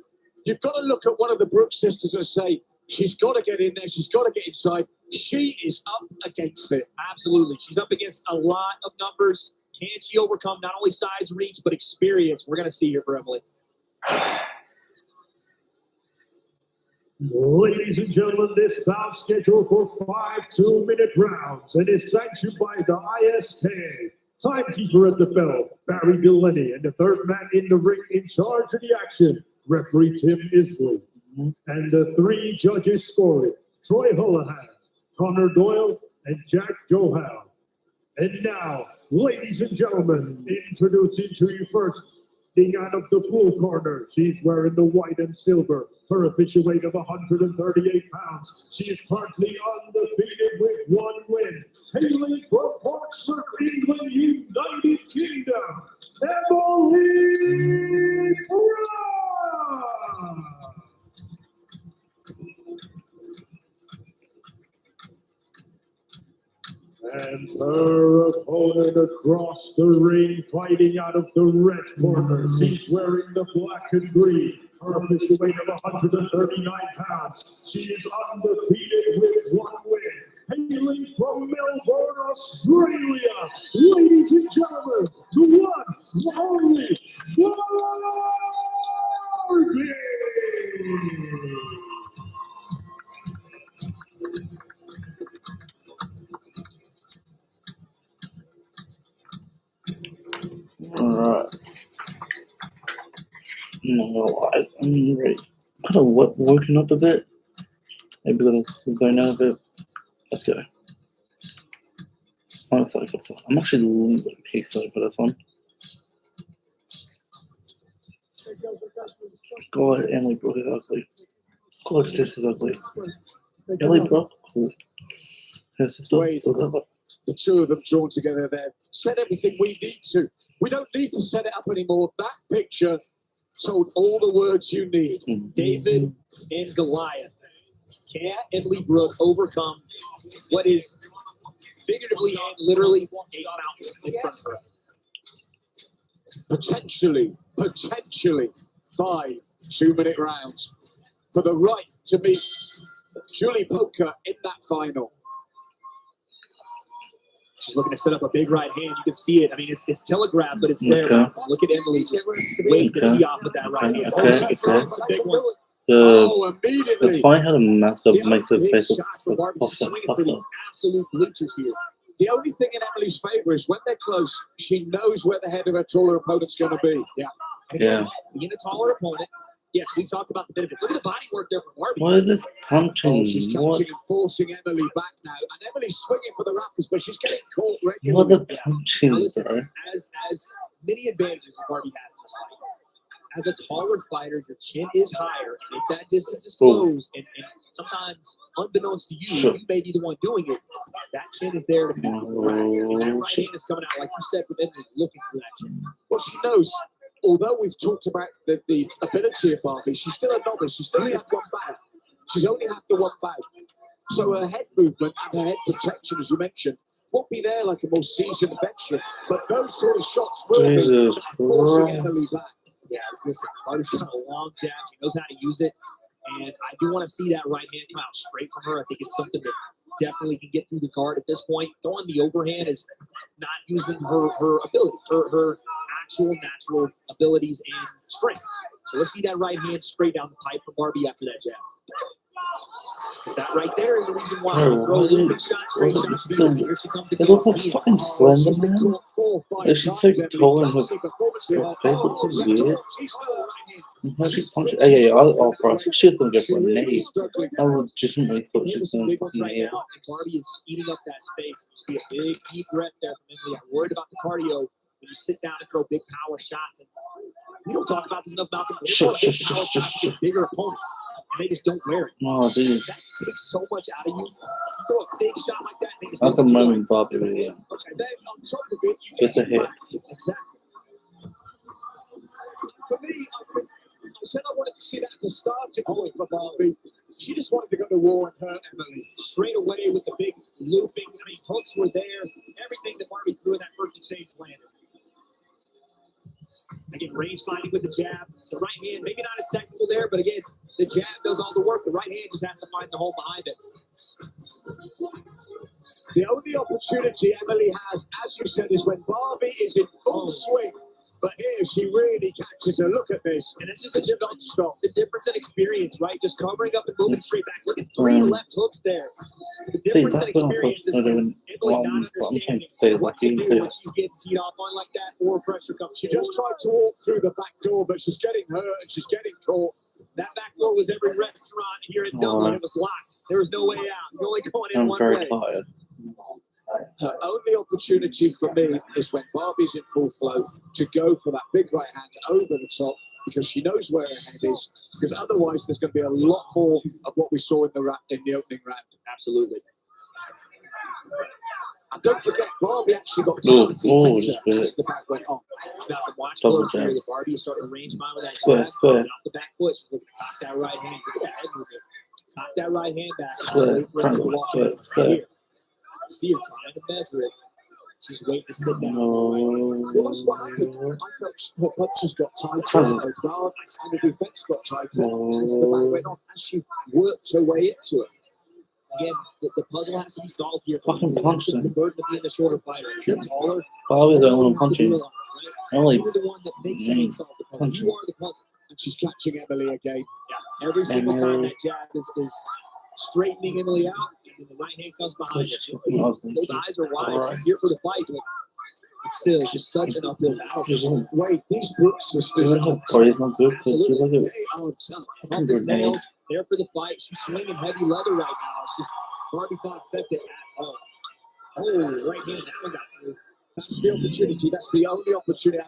Speaker 2: you've got to look at one of the Brooks sisters and say, she's got to get in there, she's got to get inside. She is up against it.
Speaker 4: Absolutely. She's up against a lot of numbers. Can she overcome not only size, reach, but experience? We're going to see here for Emily.
Speaker 5: Ladies and gentlemen, this bout scheduled for 5 2-minute rounds and is sanctioned by the ISKA. Timekeeper at the bell, Barry Delaney, and the third man in the ring in charge of the action, referee Tim Isley. And the 3 judges scoring, Troy Holohan, Connor Doyle, and Jack Johal. And now, ladies and gentlemen, introducing to you first, the out of the pool corner. She's wearing the white and silver. Her official weight of 138 pounds. She is currently undefeated with 1 win. Hailing from Portsmouth, England, United Kingdom, Emily Brown. And her opponent across the ring, fighting out of the red corner. She's wearing the black and green. Her official weight of 139 pounds. She is undefeated with 1 win. Hailing from Melbourne, Australia. Ladies and gentlemen, the one, the only, Barbie.
Speaker 1: Alright. I'm not gonna lie, I'm ready. Kind of woken up a bit. Maybe we'll go now a bit. Let's go. I'm excited for this one. I'm actually a little bit excited for this one. God, Emily Brooke is ugly. God, this is ugly. Emily Brooke, cool. Her sister,
Speaker 2: the 2 of them drawn together there. Said everything we need to. We don't need to set it up anymore. That picture told all the words you need.
Speaker 4: David and Goliath. Can Emily Brooke overcome what is figuratively and literally a mountain in front of her?
Speaker 2: Potentially 5 2-minute rounds for the right to meet Julie Poker in that final.
Speaker 4: She's looking to set up a big right hand. You can see it. I mean, it's telegraphed, but it's there. Look at Emily just waiting to tee off with that right hand. She gets some big ones.
Speaker 1: It's funny how the mask makes her face look puffed up.
Speaker 2: Absolute bleachers here. The only thing in Emily's favour is when they're close, she knows where the head of her taller opponent's going to be.
Speaker 4: Yeah. Being a taller opponent. Yes, we talked about the benefits. Look at the body work there from Barbie.
Speaker 1: What is this punching?
Speaker 2: She's catching and forcing Emily back now. And Emily's swinging for the rafters, but she's getting caught regularly.
Speaker 1: What the punching,
Speaker 4: listen, as many advantages as Barbie has in this fight. As a taller fighter, your chin is higher. And if that distance is closed, and sometimes, unbeknownst to you, you may be the one doing it, that chin is there to be correct. And that right hand is coming out, like you said, from Emily, looking for that chin.
Speaker 2: Well, she knows. Although we've talked about the ability of Barbie, she's still a novice. She's only had one bout. She's only had the one bout. So her head movement and her head protection, as you mentioned, won't be there like a more seasoned veteran. But those sort of shots will be forcing Emily back.
Speaker 4: Yeah, listen, Barbie's got a long jab. She knows how to use it. And I do want to see that right hand come out straight from her. I think it's something that definitely can get through the guard at this point. Throwing the overhand is not using her ability, her actual natural abilities and strengths. So let's see that right hand straight down the pipe for Barbie after that jab. Because that right there is the reason why you throw a little bit shot, straight shots. Here she comes again.
Speaker 1: It looks like fucking slender, man. She's so tall and her face looks so weird. How she punches? Bro, I think she was going to go for a knee. I legitimately thought she was going to fucking knee it.
Speaker 4: Barbie is just eating up that space. You see a big, deep breath there from Emily. I'm worried about the cardio when you sit down and throw big power shots. And we don't talk about this enough about the bigger opponents. And they just don't wear it.
Speaker 1: Oh, dude.
Speaker 4: That takes so much out of you. You throw a big shot like that. They just
Speaker 1: That's a moment, Bobby.
Speaker 2: Okay, then on top of it,
Speaker 1: just a hit.
Speaker 4: Exactly.
Speaker 2: For me, I said I wanted to see that as a starting point for Barbie. She just wanted to go to war and hurt Emily.
Speaker 4: Straight away with the big looping. I mean, hooks were there. Everything that Barbie threw in that first exchange landed. Again, range finding with the jab. The right hand, maybe not as technical there, but again, the jab does all the work. The right hand just has to find the hole behind it.
Speaker 2: The only opportunity Emily has, as you said, is when Barbie is in full swing. But here she really catches her. Look at this.
Speaker 4: And it's just the difference in experience, right? Just covering up and moving straight back. Look at 3 left hooks there. The difference in experience is Emily not understanding what to do when she's getting teed off on like that or pressure comes.
Speaker 2: She just tried to walk through the back door, but she's getting hurt and she's getting caught.
Speaker 4: That back door was every restaurant here in Dublin. It was locked. There was no way out. You're only going in one way.
Speaker 1: I'm very tired.
Speaker 2: Her only opportunity for me is when Barbie's in full flow to go for that big right hand over the top because she knows where her head is. Because otherwise, there's going to be a lot more of what we saw in the opening round.
Speaker 4: Absolutely.
Speaker 2: And don't forget, Barbie actually got
Speaker 1: just
Speaker 2: as the back went on.
Speaker 4: Now, watch close here. The Barbie is starting to range mine with that jab. Off the back foot. She's looking to cock that right hand. Look at that head movement. Cock that right hand back. Here. See her trying to measure it. She's waiting to sit down.
Speaker 2: Well, that's what happened. I felt her punches got tighter, her guard and the defense got tighter as the back went on, as she worked her way into it.
Speaker 4: Again, the puzzle has to be solved here.
Speaker 1: Fucking punch them.
Speaker 4: The burden of being the shorter fighter. If you're taller,
Speaker 1: Barbie's the one punching.
Speaker 4: You're the one that makes sense solve the puzzle. You are the puzzle.
Speaker 2: And she's catching Emily again.
Speaker 4: Yeah. Every single time that jab is straightening Emily out. And the right hand comes behind it. Those eyes are wide. She's here for the fight. But it's still just such an uphill battle.
Speaker 2: Wait, these books are still.
Speaker 1: Not good.
Speaker 4: Nails there for the fight. She's swinging heavy leather right now. It's just Barbie's not affected at all. Oh, right hand. That one got through.
Speaker 2: That's the opportunity. That's the only opportunity.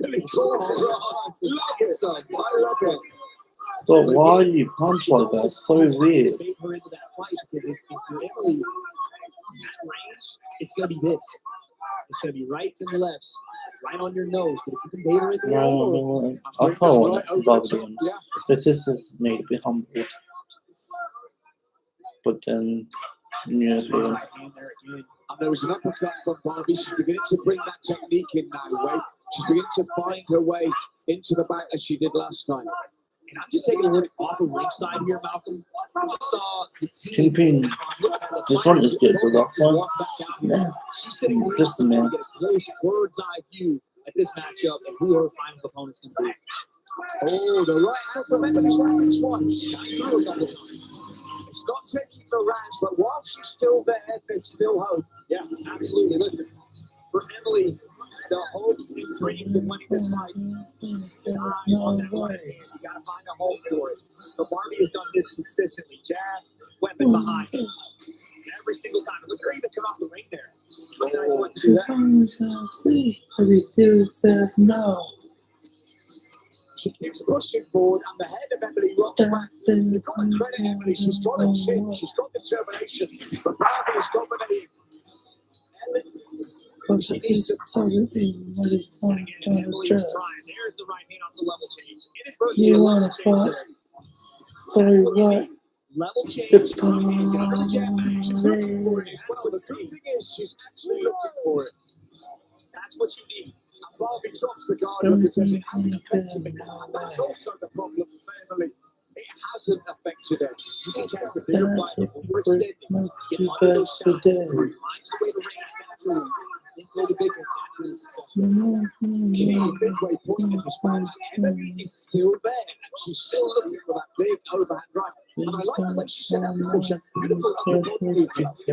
Speaker 2: Emily Love it. I love it.
Speaker 1: So why you punch like that? It's so weird.
Speaker 4: Her into that fight because if you're Emily at range, it's gonna be this. It's gonna be rights and lefts, right on your nose. But if you can bait her into
Speaker 1: no, I can't want it. Bobby one. This is made to be humble. But then, yeah,
Speaker 2: and there was an uppercut from Barbie. She's beginning to bring that technique in now. She's beginning to find her way into the back as she did last time. And I'm just taking a look off the ringside here, Malcolm. I just saw the team.
Speaker 1: Kingpyn, this one is good. The last one, yeah,
Speaker 2: she's sitting
Speaker 1: just the man.
Speaker 2: Get a close bird's eye view at this matchup and who her finals opponent's going to be.
Speaker 12: Oh, the right hand from Emily's right twice. It's not taking the rounds, but while she's still there, there's still hope.
Speaker 2: Yeah, absolutely. Listen, for Emily, the hopes and dreams of winning this fight on that right hand. You got to find a hole for it. But Barbie has done this consistently. Jab, weapon behind. Every single time. Look at her even come off the ring there. Really nice one to do that.
Speaker 1: No.
Speaker 12: She keeps pushing forward, and the head of Emily rocks back. You've got to credit Emily. She's got a chin, she's got determination, but Barbie's dominating.
Speaker 2: She needs to Emily's trying. There's the right hand off the level change. Inadvertently,
Speaker 1: You
Speaker 2: a
Speaker 1: want
Speaker 2: level
Speaker 1: to
Speaker 2: change
Speaker 1: fight?
Speaker 2: there.
Speaker 1: What?
Speaker 2: Level change. She's looking for it as well.
Speaker 12: The good thing is, she's actually looking for it.
Speaker 2: That's what you need.
Speaker 12: And Barbie drops the guard look and says it hasn't affected me. And that's also the problem with Emily. It hasn't affected her.
Speaker 2: You can catch the bigger fight if we're extending. Get under those shots. Find your way to range naturally. Then go to bigger, naturally successful.
Speaker 12: Key midway point in this fight. Emily is still there. She's still looking for that big overhand right. And I like the way she said that before. She had beautiful upper body movement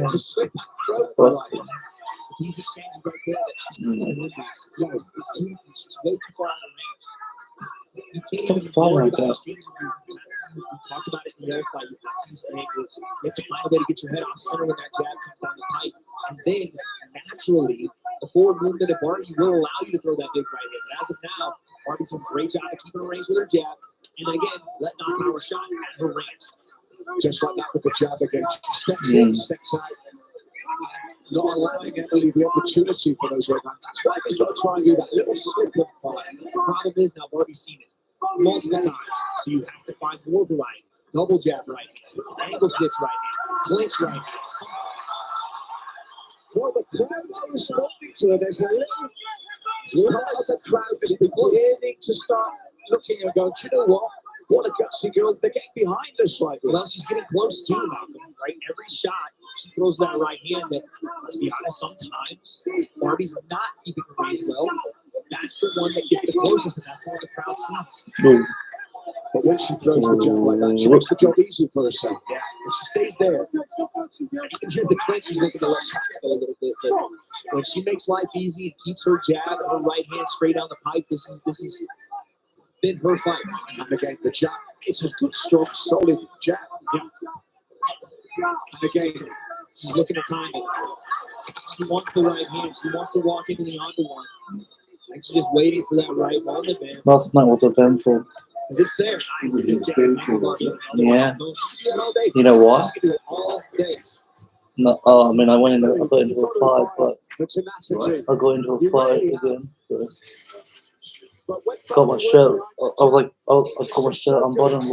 Speaker 12: to slip and throw the right.
Speaker 2: These exchanges right there that she's not going to win these. No, it's too, she's way too far out of range. You can't even worry about exchanges. We talked about it in the other fight. You have to use angles. You have to find a way to get your head off center when that jab comes down the pipe. And then, naturally, the forward movement of Barbie will allow you to throw that big right hand. But as of now, Barbie's doing a great job of keeping her range with her jab. And then again, let knock-power shots at her range.
Speaker 12: Just like that with the jab again. She steps in, steps out. Not allowing Emily the opportunity for those right hands. That's why he's got to try and do that little slip-up fight.
Speaker 2: The problem is now Barbie's seen it multiple times. So you have to find more variety. Double jab right hand, angle switch right hand, clinch right hand.
Speaker 12: Well, the crowd are responding to her. There's a little part of the crowd that's beginning to start looking and going, do you know what? What a gutsy girl. They're getting behind us slightly.
Speaker 2: Well, she's getting close to Malcolm, right? Every shot, she throws that right hand that, let's be honest, sometimes Barbie's not keeping her range well. That's the one that gets the closest, and that's what the crowd sees.
Speaker 12: But when she throws the jab like that, she makes the job easy for herself.
Speaker 2: Yeah, but she stays there. You can hear the clinch. She's looking to let shots go a little bit. But when she makes life easy and keeps her jab and her right hand straight down the pipe, this is been her fight.
Speaker 12: And again, the jab, it's a good, strong, solid jab.
Speaker 2: Yeah.
Speaker 12: And again,
Speaker 2: she's looking to time it. She wants the right hand. She wants to walk into the under one. And she's just waiting for that right moment, man.
Speaker 1: Last night was eventful.
Speaker 2: Because it's there.
Speaker 1: Yeah. You know what? No, I mean, I got into a fight, but I got into a fight again. Got my shirt. I got my shirt unbuttoned.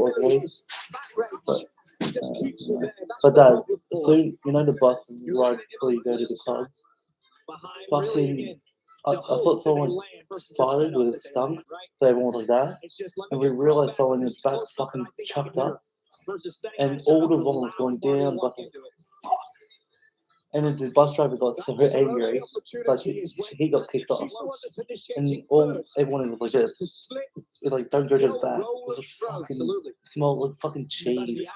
Speaker 1: But Dad, so you know the bus right before you go to the sides. Fucking, I thought someone fired with a stump, so everyone was like that, and we realized someone in the back fucking chucked up, and all the volume was going down, but and then the bus driver got so angry, like he got kicked off, and everyone was like this, it's like don't go to the back, it just fucking smelled like fucking cheese.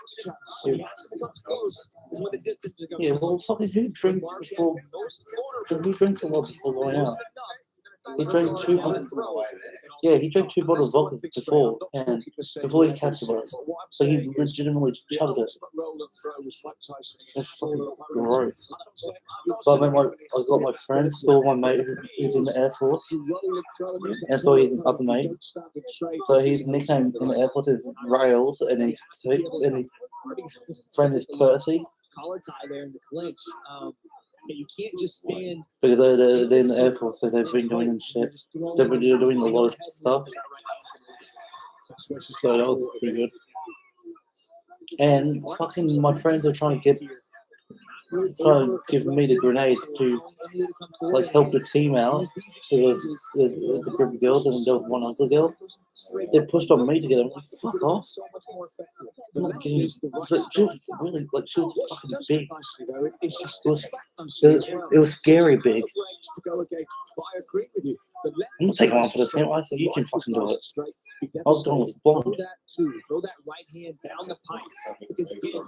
Speaker 1: Yeah, well, fucking who drinks before? Who drinks a lot before going out? He drank 2 bottles. Yeah, he drank 2 bottles of vodka before, and before he catches the bus. So he legitimately chugged it. It's fucking gross. But then I got my friend, saw my mate who's in the Air Force, and saw his other mate. So his nickname in the Air Force is Rails, and his friend is Percy.
Speaker 2: Collar tie there in the clinch. You can't just stand.
Speaker 1: Because they're in the Air Force, so they've been doing shit. They've been doing a lot of stuff. So that was pretty good. And fucking my friends are trying to give me the grenade to like help the team out. So there's a group of girls, and there was one other girl. They pushed on me to get him. Like, fuck off. I'm not getting. But she was really like she was fucking big. It was scary big. I'm not taking one for the team. I said you can fucking do it. I was going with blonde.
Speaker 2: Throw that right hand down the pipe because again,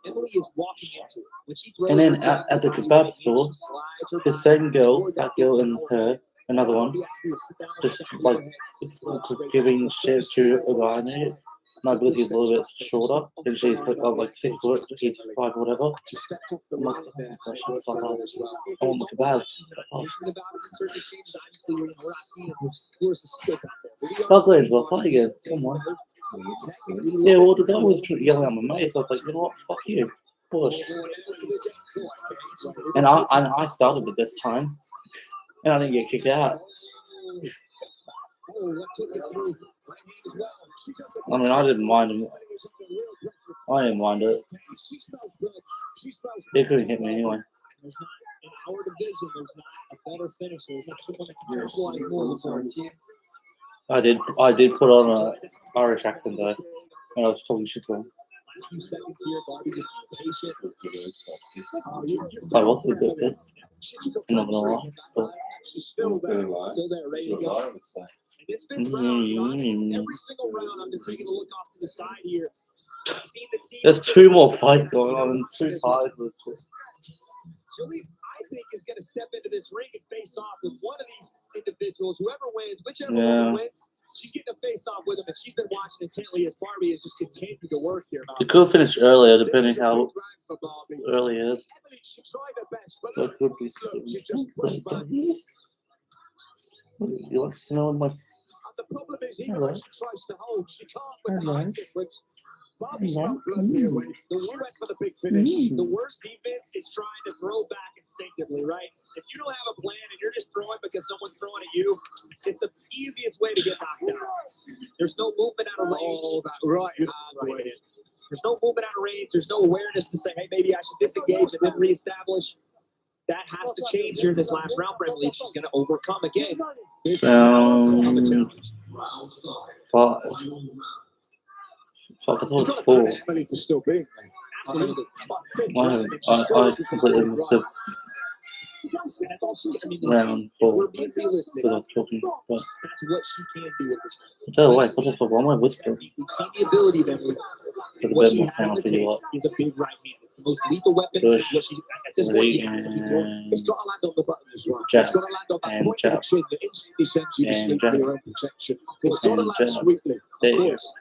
Speaker 2: Emily is walking into it. When she throws
Speaker 1: And then at the kebab store, the same girl, that girl and her, another one, just like giving shit to a guy in it. No, because he's a little bit shorter, and she's like 6 foot, he's 5 or whatever. I'm like, oh my gosh, shut the fuck up. I want the kebab. Bucklands, we'll fight again. Come on. Yeah, well, the guy was yelling at my mate, so I was like, you know what, fuck you. Push. And I started it this time, and I didn't get kicked out. I mean, I didn't mind him. I didn't mind it. He couldn't hit me anyway.
Speaker 2: In our division, there's not a better finisher. There's not someone that can capitalize more than
Speaker 1: I did put on a Irish accent though, when I was talking shit to him.
Speaker 2: few seconds here, Barbie just patient.
Speaker 1: I was a bit pissed. I'm not gonna lie. But
Speaker 2: She's still there, ready to go. And this fifth round, every single round, I've been taking a look off to the side here. I've seen the team.
Speaker 1: there's 2 more fights going on and 2 ties.
Speaker 2: Julie, I think, is going to step into this ring and face off with one of these individuals. Whoever wins, whichever one wins, she's getting to face off with him, and she's been watching intently as Barbie has just continued to work here.
Speaker 1: It could finish earlier, depending how early it is. So it could be. You like smelling my.
Speaker 12: The problem is, even when she tries to hold, she can't with the height difference. Barbie's not blown here. The went for the big finish.
Speaker 2: The worst defense is trying to throw back instinctively, right? If you don't have a plan and you're just throwing because someone's throwing at you, it's the easiest way to get knocked out. There's no movement out of range.
Speaker 12: Oh, that right.
Speaker 2: There's no movement out of range. There's no awareness to say, hey, maybe I should disengage and then reestablish. That has to change here in this last round for Emily if she's going to overcome again.
Speaker 1: Five. Fuck, I thought it was 4.
Speaker 12: Emily for still being there.
Speaker 2: Absolutely.
Speaker 1: I completely missed it.
Speaker 2: That's all she, I mean,
Speaker 1: Round 4.
Speaker 2: we're being realistic.
Speaker 1: Because I was talking. But
Speaker 2: That's what she can do with this one.
Speaker 1: tell you what the fuck, why am I whispering?
Speaker 2: We've seen the ability of Emily.
Speaker 1: Because
Speaker 2: What
Speaker 1: a
Speaker 2: she
Speaker 1: bit more
Speaker 2: has
Speaker 1: sound
Speaker 2: to
Speaker 1: for you
Speaker 2: take
Speaker 1: lot.
Speaker 2: is a big right hand. It's the most lethal weapon.
Speaker 1: Push.
Speaker 2: What she, at this point, you have to keep going.
Speaker 12: It's got to land on the button as well.
Speaker 1: Jab.
Speaker 12: It's got to land on that
Speaker 1: And
Speaker 12: point
Speaker 1: jab.
Speaker 12: of the chin that instantly sends you to
Speaker 1: And
Speaker 12: sleep for
Speaker 1: jab.
Speaker 12: your own protection. It's got to
Speaker 1: And
Speaker 12: land
Speaker 1: jab.
Speaker 12: sweetly.
Speaker 1: There you go.
Speaker 2: course.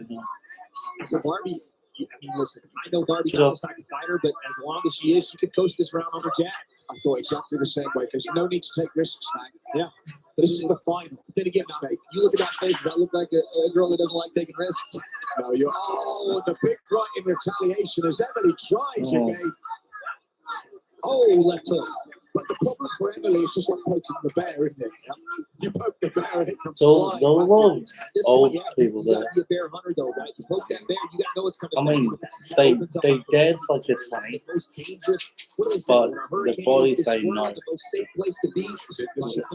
Speaker 2: For Barbie, I mean, listen, I know Barbie's not the type of fighter, but as long as she is, she could coast this round on her jab.
Speaker 12: I thought exactly the same way. There's no need to take risks, Snag.
Speaker 2: Yeah.
Speaker 12: This is the final.
Speaker 2: Then again, you look at that face, does that look like a girl that doesn't like taking risks?
Speaker 12: No, you're. Oh, the big right in retaliation as Emily tries again.
Speaker 2: Oh, left hook.
Speaker 12: But the problem for Emily is just like poking the bear, isn't it? You poke the bear and it comes
Speaker 1: So,
Speaker 12: flying.
Speaker 1: there were a lot of
Speaker 2: This
Speaker 1: old
Speaker 2: one,
Speaker 1: people
Speaker 2: you
Speaker 1: there.
Speaker 2: gotta be a bear hunter, though, right? You poke that bear, you gotta know it's coming.
Speaker 1: I mean,
Speaker 2: back.
Speaker 1: they
Speaker 2: opens up
Speaker 1: dance like they're funny,
Speaker 2: the most dangerous. What do they say?
Speaker 1: but
Speaker 2: When a
Speaker 1: the
Speaker 2: hurricane
Speaker 1: bodies
Speaker 2: is
Speaker 1: say
Speaker 2: swirling,
Speaker 1: no.
Speaker 2: the most safe place to be.
Speaker 1: It wasn't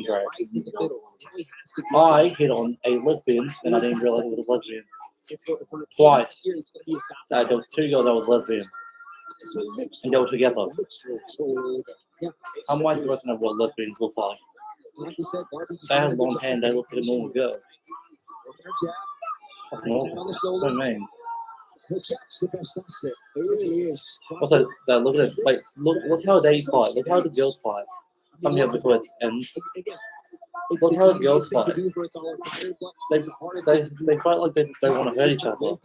Speaker 1: great.
Speaker 2: Right in the middle. Emily has to be
Speaker 1: I hit on a lesbian and I didn't realize it was a lesbian.
Speaker 2: if we're
Speaker 1: Twice.
Speaker 2: here, it's gonna be a stop.
Speaker 1: There was 2 girls that was lesbian. And they were together.
Speaker 2: Yeah.
Speaker 1: How am I supposed to know what lesbians look like?
Speaker 2: Like you said, Barbie,
Speaker 1: They have long hair and they look like a normal girl.
Speaker 2: working her jab,
Speaker 1: Fucking awful. So mean.
Speaker 12: Her jab's the best asset. It really is.
Speaker 1: Also, look at this. Like, look how they fight. Look how the girls fight. Come here before it ends. Look how the girls fight. They fight like they want to hurt each other.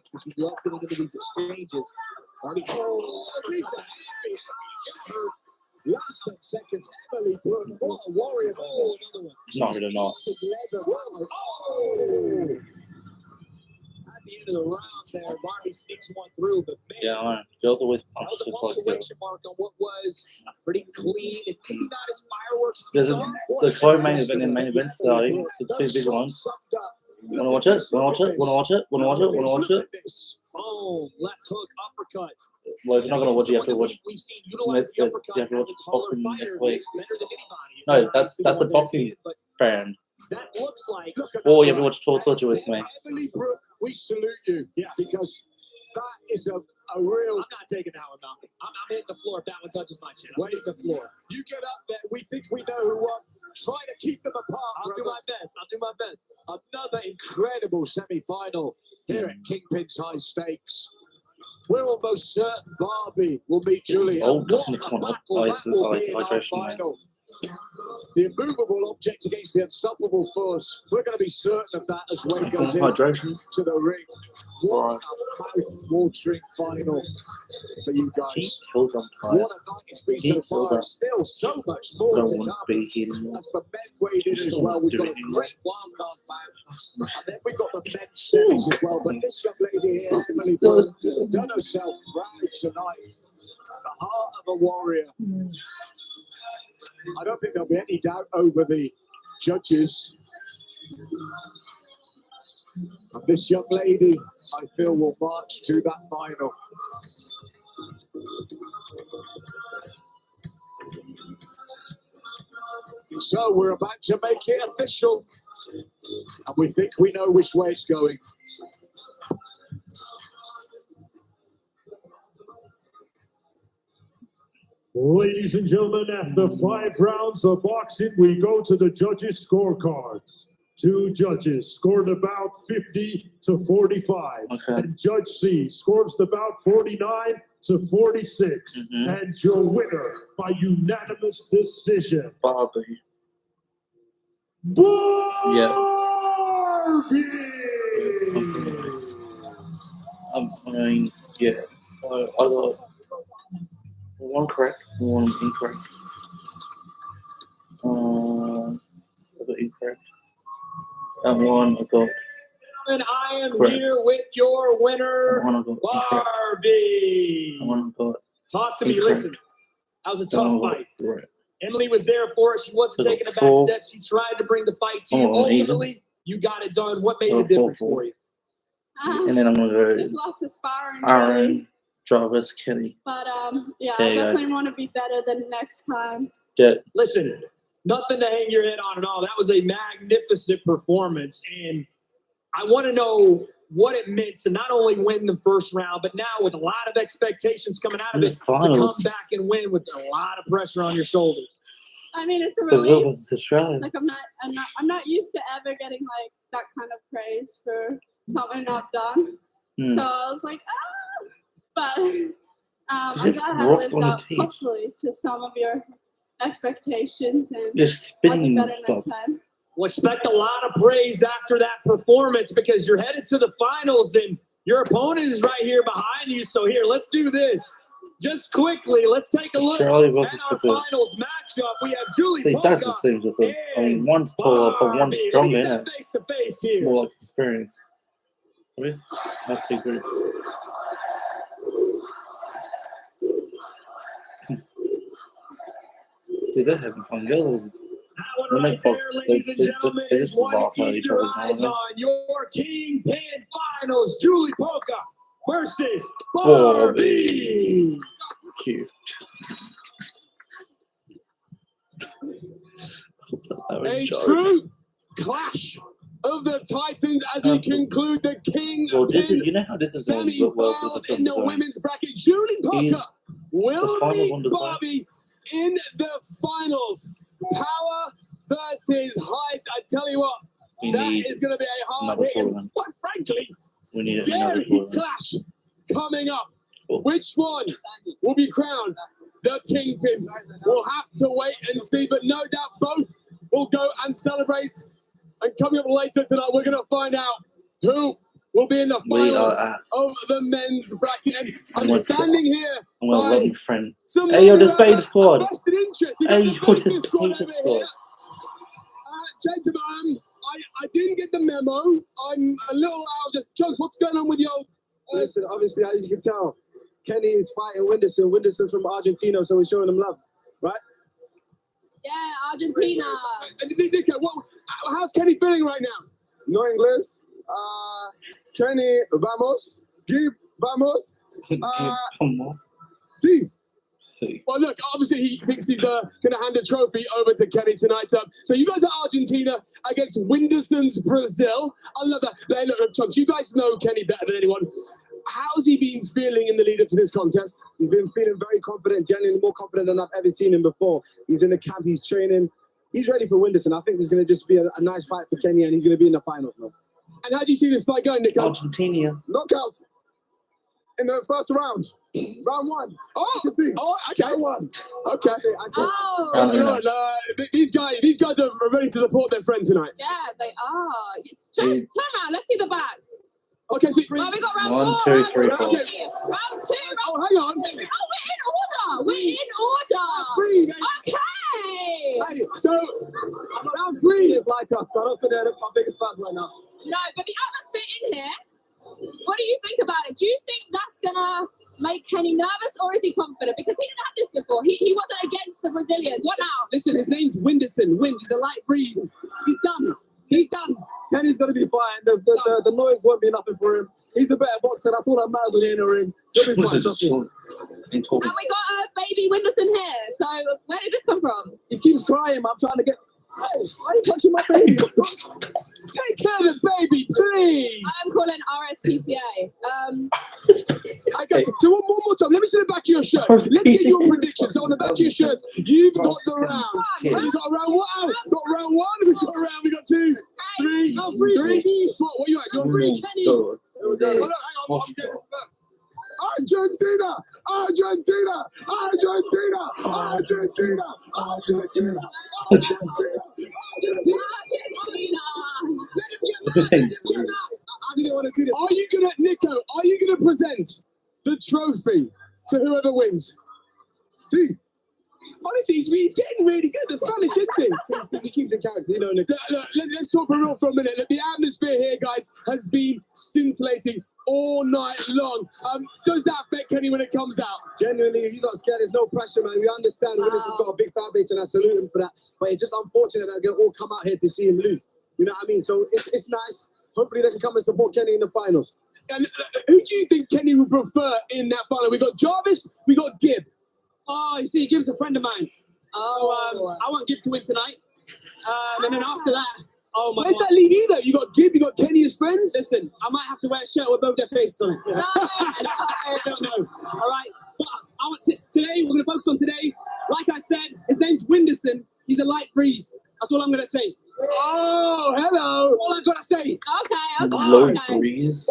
Speaker 12: Last 10 seconds, Emily Brooke, what a warrior. Oh, another one.
Speaker 1: No, they're not.
Speaker 12: Oh.
Speaker 2: At the end of the round there, Barbie sneaks one through, but man,
Speaker 1: Yeah, I know. Girls always punch
Speaker 2: that was a
Speaker 1: just like
Speaker 2: punctuation mark on what was a pretty clean and maybe not as fireworks.
Speaker 1: There's the co-main event and main event starting. The 2 big ones. Wanna watch it? Wanna watch it? Wanna watch it? Wanna watch it? Wanna watch it?
Speaker 2: Boom, left hook, uppercut.
Speaker 1: Well, if you're not gonna watch it, you have to watch.
Speaker 2: We've seen utilize the uppercut.
Speaker 1: You have to watch
Speaker 2: as a taller
Speaker 1: boxing
Speaker 2: fighter
Speaker 1: next week.
Speaker 2: who's better than anybody.
Speaker 1: No, that's a boxing brand.
Speaker 2: That looks like.
Speaker 1: Oh, you have to watch Tour Soldier with me.
Speaker 12: Emily Brooke, we salute you. Yeah, because that is a real.
Speaker 2: I'm not taking that one, Malcolm. I'm hitting the floor if that one touches my chin.
Speaker 12: Wait the floor. You get up there. We think we know who won. Try to keep them apart.
Speaker 2: I'll do my best. I'll do my best.
Speaker 12: Another incredible semi-final here at Kingpyn's High Stakes. We're almost certain Barbie will meet Julie.
Speaker 1: Old
Speaker 12: What
Speaker 1: in
Speaker 12: a
Speaker 1: the front of
Speaker 12: battle that will be in our
Speaker 1: hydration, man.
Speaker 12: final. The immovable object against the unstoppable force. We're going to be certain of that as Wade goes
Speaker 1: Hydration.
Speaker 12: to the ring. What a mouth-watering final for you guys. What a night it's been so far. Still so much more to come. That's the men weighed in as well. We've got a great wildcard match. And then we've got the men's semis as well. But this young lady here, Emily Brooke, done herself proud tonight. The heart of a warrior. I don't think there'll be any doubt over the judges. And this young lady, I feel, will march to that final. So we're about to make it official. And we think we know which way it's going.
Speaker 5: Ladies and gentlemen, after 5 rounds of boxing, we go to the judges' scorecards. 2 judges scored about 50 to 45.
Speaker 1: Okay.
Speaker 5: And Judge C scores about 49 to 46. And your winner by unanimous decision.
Speaker 1: Barbie.
Speaker 5: Barbie!
Speaker 1: Yeah. I mean, yeah. I got one correct, one incorrect. I got incorrect. And one I got.
Speaker 2: And I am
Speaker 1: correct.
Speaker 2: here with your winner,
Speaker 1: And one I got
Speaker 2: Barbie.
Speaker 1: And one I got.
Speaker 2: Talk to me.
Speaker 1: incorrect.
Speaker 2: Listen, that was a tough fight.
Speaker 1: Right.
Speaker 2: Emily was there for it. She wasn't
Speaker 1: I got
Speaker 2: taking a back
Speaker 1: 4.
Speaker 2: step. She tried to bring the fight to you.
Speaker 1: Oh, even.
Speaker 2: Ultimately, you got it done. What made
Speaker 1: I
Speaker 2: the
Speaker 1: got
Speaker 2: difference
Speaker 1: 4-4.
Speaker 2: for you?
Speaker 1: And then I'm gonna go
Speaker 3: There's lots of sparring, really.
Speaker 1: Aaron, Jarvis, Kenny.
Speaker 3: But yeah,
Speaker 1: There
Speaker 3: I
Speaker 1: you go.
Speaker 3: definitely want to be better than next time.
Speaker 1: Yeah.
Speaker 2: Listen, nothing to hang your head on at all. That was a magnificent performance. And I want to know what it meant to not only win the first round, but now with a lot of expectations coming out of
Speaker 1: In
Speaker 2: it,
Speaker 1: the
Speaker 2: to
Speaker 1: finals.
Speaker 2: come back and win with a lot of pressure on your shoulders.
Speaker 3: I mean, it's a
Speaker 1: Brazil
Speaker 3: relief.
Speaker 1: versus Australia.
Speaker 3: Like I'm not used to ever getting like that kind of praise for something I've done. So I was like, but I'm
Speaker 1: Does it
Speaker 3: glad I
Speaker 1: rock
Speaker 3: lived
Speaker 1: on your
Speaker 3: up
Speaker 1: teeth?
Speaker 3: hopefully to some of your expectations, and
Speaker 1: Just
Speaker 3: I'll do
Speaker 1: spinning
Speaker 3: better
Speaker 1: stuff.
Speaker 3: next time.
Speaker 2: Well, expect a lot of praise after that performance because you're headed to the finals and your opponent is right here behind you. So here, let's do this. Just quickly, let's take a look
Speaker 1: Australia
Speaker 2: at
Speaker 1: versus
Speaker 2: our
Speaker 1: Brazil.
Speaker 2: finals matchup. We have Julie
Speaker 1: See,
Speaker 2: Polka
Speaker 1: that's the same difference. I mean, one's taller, but one's
Speaker 2: Barbie.
Speaker 1: stronger,
Speaker 2: Let's
Speaker 1: isn't
Speaker 2: get
Speaker 1: it?
Speaker 2: that face to face here.
Speaker 1: More like experience. With have big groups. Dude, they're having fun. Girls.
Speaker 2: That one
Speaker 1: When
Speaker 2: right
Speaker 1: they
Speaker 2: there,
Speaker 1: box,
Speaker 2: ladies and gentlemen,
Speaker 1: they
Speaker 2: is
Speaker 1: just
Speaker 2: one to
Speaker 1: laugh at
Speaker 2: keep
Speaker 1: each
Speaker 2: your
Speaker 1: other now
Speaker 2: eyes
Speaker 1: and then.
Speaker 2: on. Your Kingpyn finals, Julie Polka versus
Speaker 1: Barbie.
Speaker 2: Barbie.
Speaker 1: Cute.
Speaker 2: A true clash of the Titans as we conclude the
Speaker 1: Well, this is,
Speaker 2: Kingpyn
Speaker 1: you know how this is going to look well for
Speaker 2: semi-finals
Speaker 1: the
Speaker 2: in the
Speaker 1: film design.
Speaker 2: women's bracket. Julie Polka will
Speaker 1: final
Speaker 2: meet
Speaker 1: one design.
Speaker 2: Barbie in the finals. Power versus height. I tell you what,
Speaker 1: We
Speaker 2: that
Speaker 1: need
Speaker 2: is going to be a hard
Speaker 1: another
Speaker 2: hit, and
Speaker 1: tournament.
Speaker 2: quite frankly,
Speaker 1: We need another
Speaker 2: scary
Speaker 1: tournament.
Speaker 2: clash coming up.
Speaker 1: Cool.
Speaker 2: Which one will be crowned the Kingpyn? We'll have to wait and see, but no doubt both will go and celebrate. And coming up later tonight, we're going to find out who will be in the
Speaker 1: We
Speaker 2: finals
Speaker 1: are at.
Speaker 2: of the men's bracket. And
Speaker 1: I'm
Speaker 2: I'm standing here
Speaker 1: I'm going to
Speaker 2: by
Speaker 1: let my friend.
Speaker 2: some
Speaker 1: Hey, yo,
Speaker 2: men
Speaker 1: this
Speaker 2: who
Speaker 1: Beta
Speaker 2: have
Speaker 1: squad.
Speaker 2: a vested interest. We got
Speaker 1: Hey,
Speaker 2: the
Speaker 1: yo,
Speaker 2: Beta
Speaker 1: this
Speaker 2: squad
Speaker 1: Beta
Speaker 2: over
Speaker 1: squad.
Speaker 2: here. Gentlemen, I didn't get the memo. I'm a little out of Chunks, what's going on with your...
Speaker 11: Listen, obviously, as you can tell, Kenny is fighting Winderson. Winderson's from Argentina, so we're showing him love, right?
Speaker 3: Yeah, Argentina.
Speaker 2: Nico, how's Kenny feeling right now?
Speaker 11: No English. Kenny, vamos. Give, vamos.
Speaker 1: Come on.
Speaker 11: Sí.
Speaker 2: Well, look, obviously he thinks he's going to hand a trophy over to Kenny tonight. So you guys are Argentina against Winderson's Brazil. I love that. Hey, look, Chunks, you guys know Kenny better than anyone. How's he been feeling in the lead up to this contest?
Speaker 12: He's been feeling very confident, genuinely more confident than I've ever seen him before. He's in the camp, he's training. He's ready for Winderson. I think there's going to just be a nice fight for Kenny, and he's going to be in the finals, man.
Speaker 2: And how do you see this fight going, Nico?
Speaker 1: Argentina.
Speaker 12: Knockout in the first round. Round one.
Speaker 2: Oh,
Speaker 12: you can see.
Speaker 2: Oh, okay.
Speaker 12: Round one.
Speaker 2: Okay. These guys are ready to support their friend tonight.
Speaker 3: Yeah, they are. Turn around. Let's see the back.
Speaker 2: Okay, so
Speaker 3: we got round
Speaker 1: 1,
Speaker 3: 4.
Speaker 1: 2, 3, 4.
Speaker 3: Round 2.
Speaker 2: Oh, hang on.
Speaker 3: Oh, we're in order. Okay.
Speaker 2: So,
Speaker 6: round 3 is like us. I don't think they're my biggest fans right now.
Speaker 3: No, but the atmosphere in here, what do you think about it? Do you think that's going to make Kenny nervous, or is he confident? Because he didn't have this before. He wasn't against the Brazilians. What now?
Speaker 6: Listen, his name's Winderson. Wind is a light breeze. He's done. He's done. Kenny's going to be fine. The noise won't be nothing for him. He's a better boxer. That's all that matters in the ring. He'll be fine.
Speaker 3: And we got a baby Winderson here. So where did this come from?
Speaker 6: He keeps crying. I'm trying to get... Hey, why are you touching my baby?
Speaker 2: Take care of the baby, please.
Speaker 3: I'm calling RSPCA.
Speaker 2: Okay, so one more time. Let me see the back of your shirt. Let's get your predictions. So on the back of your shirts, you've got the round. You've got round 1. Got round 1. We got 2, 3, 4. What are you at? You're 3, Kenny. Hold on, hang on. I'm getting it back.
Speaker 12: Argentina! Argentina! Argentina! Argentina! Argentina!
Speaker 2: Are you gonna, Nico? Are you gonna present the trophy to whoever wins?
Speaker 12: See,
Speaker 2: honestly, he's getting really good. The Spanish, isn't
Speaker 12: he keeps the character, you know. Nick.
Speaker 2: Let's talk for real for a minute. Look, the atmosphere here, guys, has been scintillating all night long. Does that affect Kenny when it comes out?
Speaker 12: Genuinely, he's not scared. There's no pressure, man. We understand Winderson's got a big fan base, and I salute him for that. But it's just unfortunate that they're going to all come out here to see him lose. You know what I mean? So it's nice. Hopefully they can come and support Kenny in the finals.
Speaker 2: And who do you think Kenny would prefer in that final? We got Jarvis, we got Gibb.
Speaker 6: Oh, you see, Gibb's a friend of mine. Oh, I want Gibb to win tonight. And then after that, oh my
Speaker 2: Where's that leave you though? You got Gibb, you got Kenny as friends?
Speaker 6: Listen, I might have to wear a shirt with both their faces on it. I don't know. All right. But I want today, we're going to focus on today. Like I said, his name's Winderson. He's a light breeze. That's all I'm going to say.
Speaker 2: Oh, hello.
Speaker 6: All I got to say.
Speaker 3: Okay.
Speaker 1: Low breeze.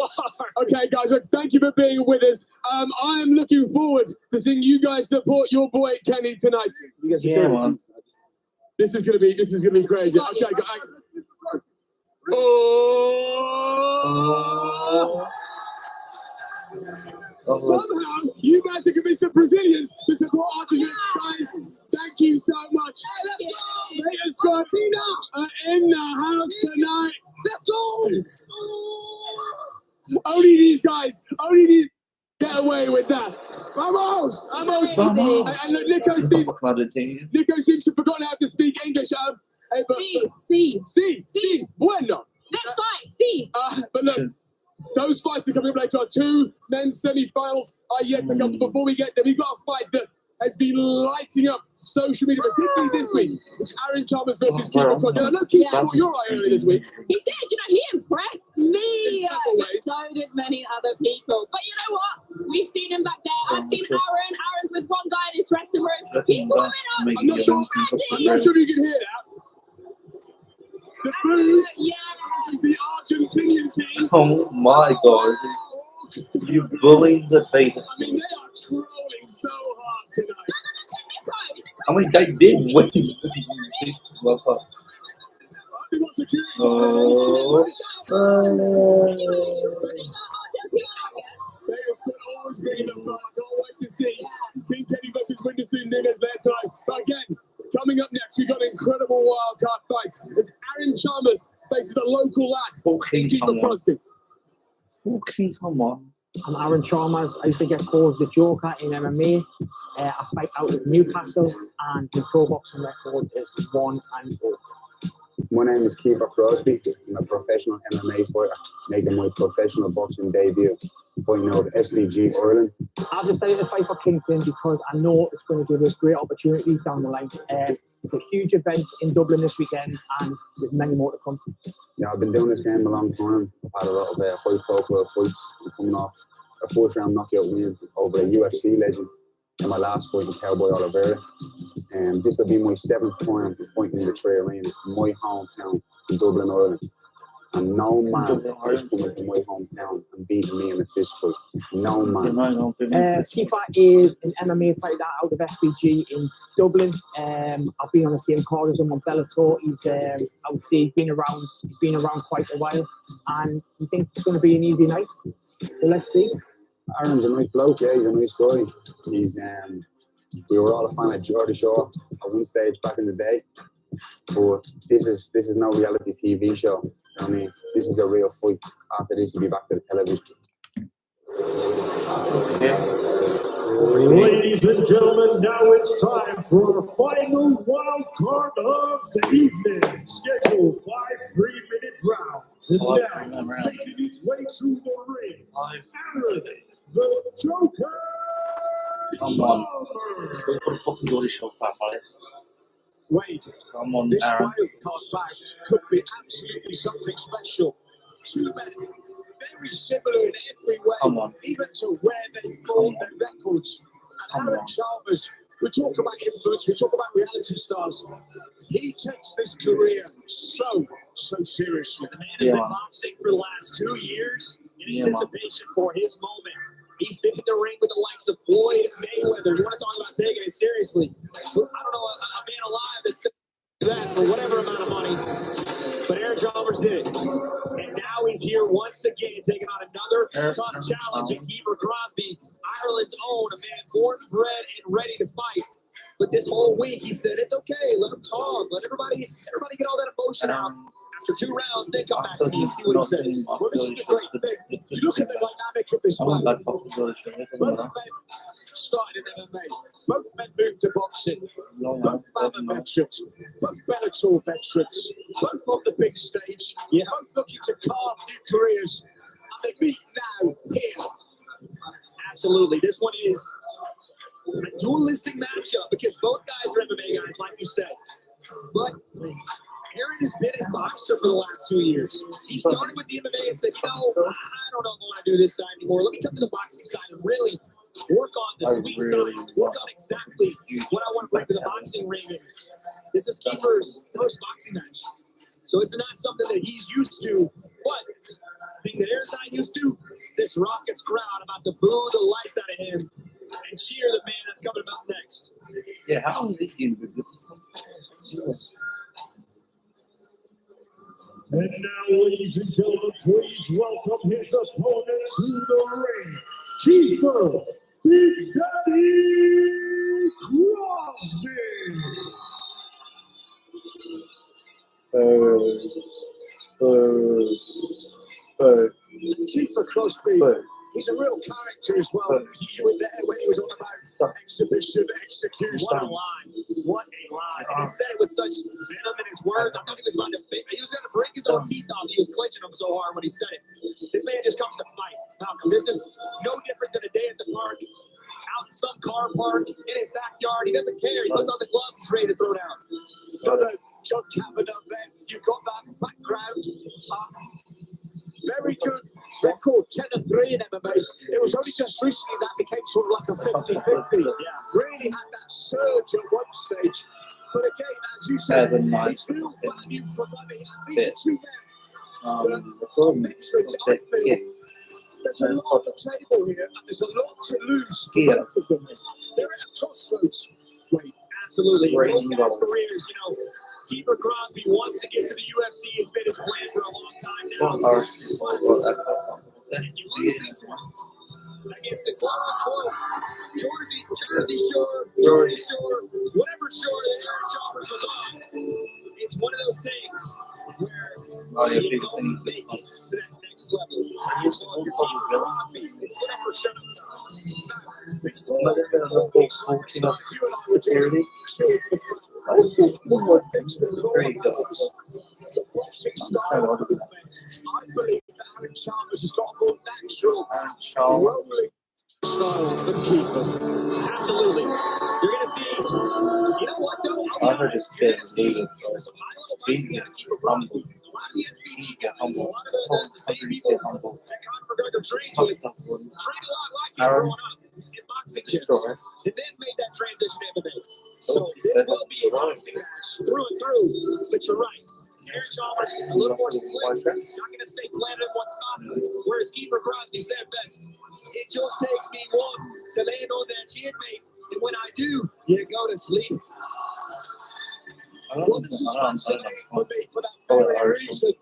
Speaker 2: Okay, guys, look, thank you for being with us. I am looking forward to seeing you guys support your boy Kenny tonight.
Speaker 1: Yeah, man.
Speaker 2: This is gonna be crazy. Okay, guys. Oh. Somehow, you guys are convinced the Brazilians to support Argentina. Guys, thank you so much.
Speaker 12: Hey, let's
Speaker 2: go. Argentina are in the house tonight.
Speaker 12: Let's go.
Speaker 2: Only these guys get away with that. Vamos. And look, Nico seems to have forgotten how to speak English. Sí. Bueno.
Speaker 3: Next fight, sí.
Speaker 2: But look. Those fights are coming up later on. 2 men's semi-finals are yet to come. Before we get there, we've got a fight that has been lighting up social media, particularly this week, which Aaron Chalmers versus Kingpyn. I know Kingpyn caught your eye earlier this week.
Speaker 3: He did. He impressed me. So did many other people. But you know what? We've seen him back there. I've seen Aaron. Aaron's with one guy in his dressing room. He's warming up.
Speaker 2: I'm not sure if you can hear that. The Blues is the Argentinian team.
Speaker 1: Oh my god. You bullied the Vegas.
Speaker 2: I mean, they are trolling so hard tonight.
Speaker 1: I mean, they did win.
Speaker 2: Vegas will always be in the front. I can't wait to see King Kenny versus Winderson Nunes there tonight. But again, coming up next, we've got an incredible wildcard fight as Aaron Chalmers faces a local lad, Kingpyn Crosby.
Speaker 1: Fucking come on.
Speaker 13: I'm Aaron Chalmers. I used to get called the Joker in MMA. I fight out of Newcastle, and the pro boxing record is 1-0.
Speaker 14: My name is Kingpyn Crosby. I'm a professional MMA fighter, making my professional boxing debut fighting out SBG Ireland.
Speaker 13: I've decided to fight for Kingpyn because I know it's going to give us great opportunities down the line. It's a huge event in Dublin this weekend, and there's many more to come.
Speaker 14: Yeah, I've been doing this game a long time. I've had a lot of high-profile fights. I'm coming off a first-round knockout win over a UFC legend in my last fight with Cowboy Oliveira. And this will be my 7th time fighting in the Trey Arena, my hometown in Dublin, Ireland. And no man is coming to my hometown and beating me in a fist fight. No man.
Speaker 13: Kiefer is an MMA fighter out of SBG in Dublin. I've been on the same card as him on Bellator. He's, I would say, he's been around quite a while, and he thinks it's going to be an easy night. So let's see.
Speaker 14: Aaron's a nice bloke, yeah. He's a nice guy. He's we were all a fan of Geordie Shore at one stage back in the day, but this is no reality TV show. I mean, this is a real fight. After this, he'll be back to the television.
Speaker 5: Ladies and gentlemen, now it's time for our final wild card of the evening. Scheduled 5 3-minute rounds. And now, making his way to the ring, Aaron, the Joker.
Speaker 1: Come on. We've got a fucking Geordie Shore fan, Alex.
Speaker 12: Wait,
Speaker 1: come on,
Speaker 12: this
Speaker 1: Aaron.
Speaker 12: wildcard bag could be absolutely something special. Two men, very similar in every way, even to where they formed their records. And Aaron Chalmers, we talk about influence, we talk about reality stars. He takes this career so seriously.
Speaker 10: The man has been boxing for the last 2 years in anticipation for his moment. He's been in the ring with the likes of Floyd Mayweather. You want to talk about taking it seriously? I don't know a man alive that's that for whatever amount of money, but Aaron Chalmers did it. And now he's here once again, taking on another tough challenge in Kiefer Crosby, Ireland's own, a man born, bred, and ready to fight. But this whole week, he said, it's okay, let him talk, let everybody get all that emotion out. After 2 rounds, they come back to me and see what he says. Well, this is the great thing. You look at the dynamic of this fight. Both men started in MMA. Both men moved to boxing. Both Bama veterans. Both Bellator veterans. Both on the big stage. Both looking to carve new careers. And they meet now here. Absolutely. This one is a dualistic matchup because both guys are MMA guys, like you said. But Aaron has been a boxer for the last 2 years. He started with the MMA and said, no, I don't know if I want to do this side anymore. Let me come to the boxing side and really work on the sweet side, work on exactly what I want to bring to the boxing ring. And this is Kiefer's first boxing match. So it's not something that he's used to, but the thing that Aaron's not used to, this raucous crowd about to boo the lights out of him and cheer the man that's coming up next.
Speaker 1: Yeah, how long did you do this?
Speaker 5: And now, ladies and gentlemen, please welcome his opponent to the ring, Kiefer Big Daddy Crosby.
Speaker 12: Kiefer Crosby, he's a real character as well. You were there when he was on about exhibition, execution.
Speaker 10: What a line. What a line. And he said it with such venom in his words. I thought he was about to he was going to break his own teeth off. He was clenching them so hard when he said it. This man just comes to fight. Malcolm, this is no different than a day at the park, out in some car park, in his backyard. He doesn't care. He puts on the gloves. He's ready to throw down.
Speaker 12: Another John Kavanaugh then. You've got that background. Very good record, 10-3 in MMA. It was only just recently that became sort of like a 50-50. Really had that surge at one stage. But again, as you said, it's still value for money. And these are 2 men. Veterans, I feel. There's a lot on the table here, and there's a lot to lose for both of them. They're at a crossroads. Wait, absolutely. Both guys' careers, you know. Kiefer Crosby wants to get to the UFC. It's been his plan for a long time now. If you lose this one against the Jersey Shore, whatever shore that Aaron Chalmers was on, it's one of those things where you don't make it to that next level. So if you're Kiefer Crosby, it's whatever shot. Before you and I were doing one thing's been wrong about this. The boxing style, I believe that Aaron Chalmers has got a more natural rolling style than Kingpyn.
Speaker 2: Absolutely. You're going to see, you know what, though?
Speaker 1: I heard this kid is leaving. Being humble. Humble. Humble. Aaron. Destroy.
Speaker 2: And then made that transition to MMA. So this will be a boxing match through and through. But you're right. Aaron Chalmers a little more slick. Not going to stay planted in one spot. Whereas Kiefer Crosby said best. It just takes me one to land on that chin, mate. And when I do, you go to sleep.
Speaker 12: Well, this is fun tonight for me for that very reason.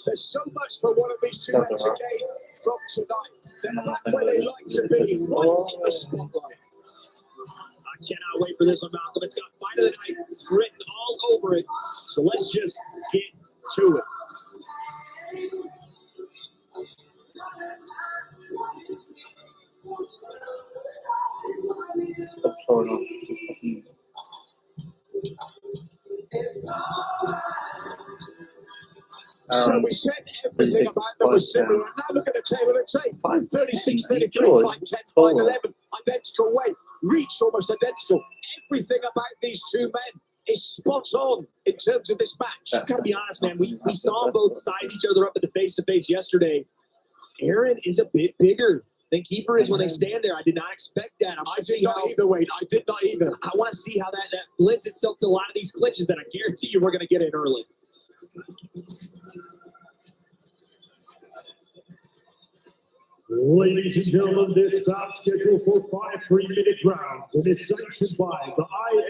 Speaker 12: There's so much for one of these two men to gain from tonight. They're back where they like to be, right in the spotlight.
Speaker 2: I cannot wait for this one, Malcolm. It's got Fight of the Night written all over it. So let's just get to it.
Speaker 1: Stop showing off.
Speaker 12: So we said everything about them was similar. And now look at the tail of the tape. 36, 33, 5, 10, 5, 11. Identical weight. Reach almost identical. Everything about these two men is spot on in terms of this match.
Speaker 2: I gotta be honest, man. We saw both size each other up at the face-to-face yesterday. Aaron is a bit bigger than Kiefer is when they stand there. I did not expect that.
Speaker 12: I did not either, Wade. I did not either.
Speaker 2: I want to see how that lends itself to a lot of these clinches that I guarantee you we're going to get in early.
Speaker 5: Ladies and gentlemen, this bout scheduled for 5 3-minute rounds and is sanctioned by the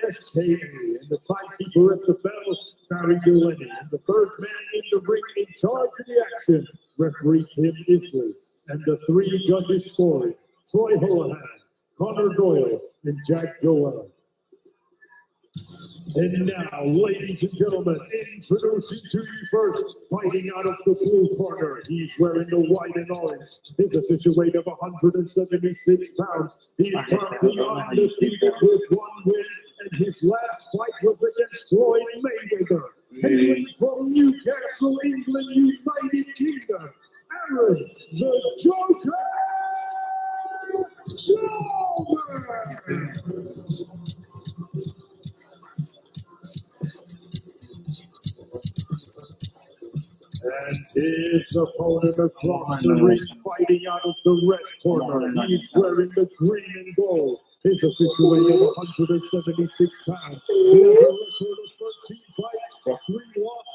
Speaker 5: ISKA and the timekeeper at the bell, Barry Delaney, and the third man in the ring in charge of the action, referee Tim Isley, and the 3 judges scoring, Troy Holohan, Connor Doyle, and Jack Joel. And now, ladies and gentlemen, introducing to you first, fighting out of the blue corner. He's wearing the white and orange. His official weight of 176 pounds. He's currently undefeated with 1 win, and his last fight was against Floyd Mayweather. Hailing from Newcastle, England, United Kingdom, Aaron the Joker Chalmers. And his opponent across the ring, fighting out of the red corner. He's wearing the green and gold. His official weight of 176 pounds. He has a record of 13 fights, 3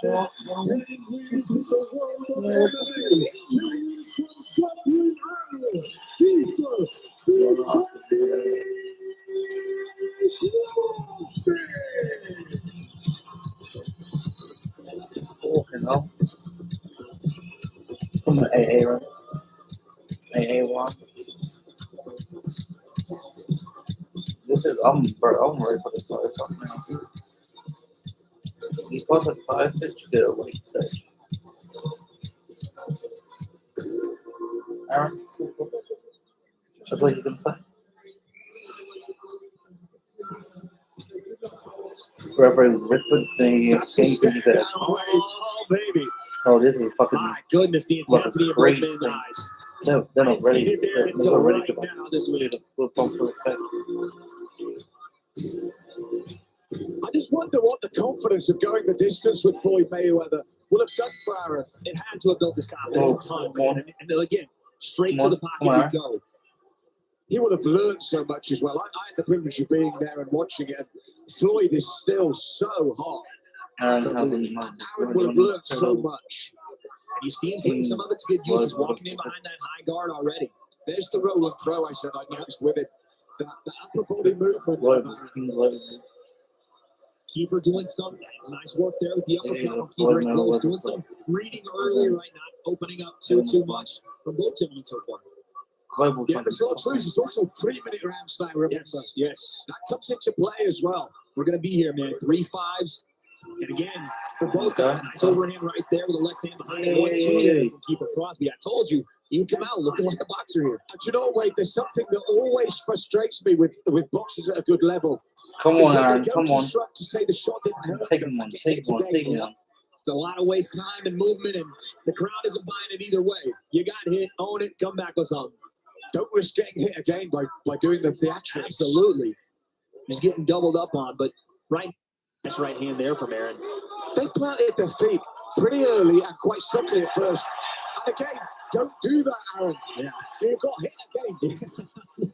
Speaker 5: losses, 10 wins in the world of MMA. He's from Dublin, Ireland. Kiefer
Speaker 1: Walking up. From the AA run. AA1. This is I'm ready for this fight now. He fought at 5'6", get a weight stage. Aaron, that's what you can say. Reverend Richmond, the Kingpyn there.
Speaker 2: Oh, baby.
Speaker 1: Oh, this is fucking.
Speaker 2: My goodness, the intensity of both men's eyes.
Speaker 1: They're not ready. They're not ready to
Speaker 2: now this week.
Speaker 12: I just wonder what the confidence of going the distance with Floyd Mayweather will have done for Aaron.
Speaker 2: It had to have built his confidence a ton, man. And again, straight to the pocket we go.
Speaker 12: He would have learned so much as well. I had the privilege of being there and watching it. Floyd is still so hot. Aaron will have learned so much.
Speaker 2: And you see him putting some of it to good use. He's walking in behind that high guard already.
Speaker 12: There's the roll and throw I said I noticed with it. The upper body movement.
Speaker 2: Kiefer doing some nice work there with the uppercut. Kiefer in close, doing some reading early, right? Not opening up too much from both gentlemen so far.
Speaker 12: Yeah, the short truce is also 3-minute rounds now, remember?
Speaker 2: Yes.
Speaker 12: That comes into play as well.
Speaker 2: We're going to be here, man. 3 5s. And again, for both guys, nice overhand right there with the left hand behind him. 1-2 from Kiefer Crosby. I told you, he would come out looking like a boxer here.
Speaker 12: And you know, Wade, there's something that always frustrates me with boxers at a good level.
Speaker 1: Come on, Aaron. Come on.
Speaker 12: To say the shot didn't hurt.
Speaker 1: Take one.
Speaker 2: It's a lot of waste time and movement, and the crowd isn't buying it either way. You got hit, own it, come back with something.
Speaker 12: Don't risk getting hit again by doing the theatrics.
Speaker 2: Absolutely. He's getting doubled up on, but nice right hand there from Aaron.
Speaker 12: They've planted their feet pretty early and quite subtly at first. And again, don't do that, Aaron.
Speaker 2: Yeah.
Speaker 12: You got hit again.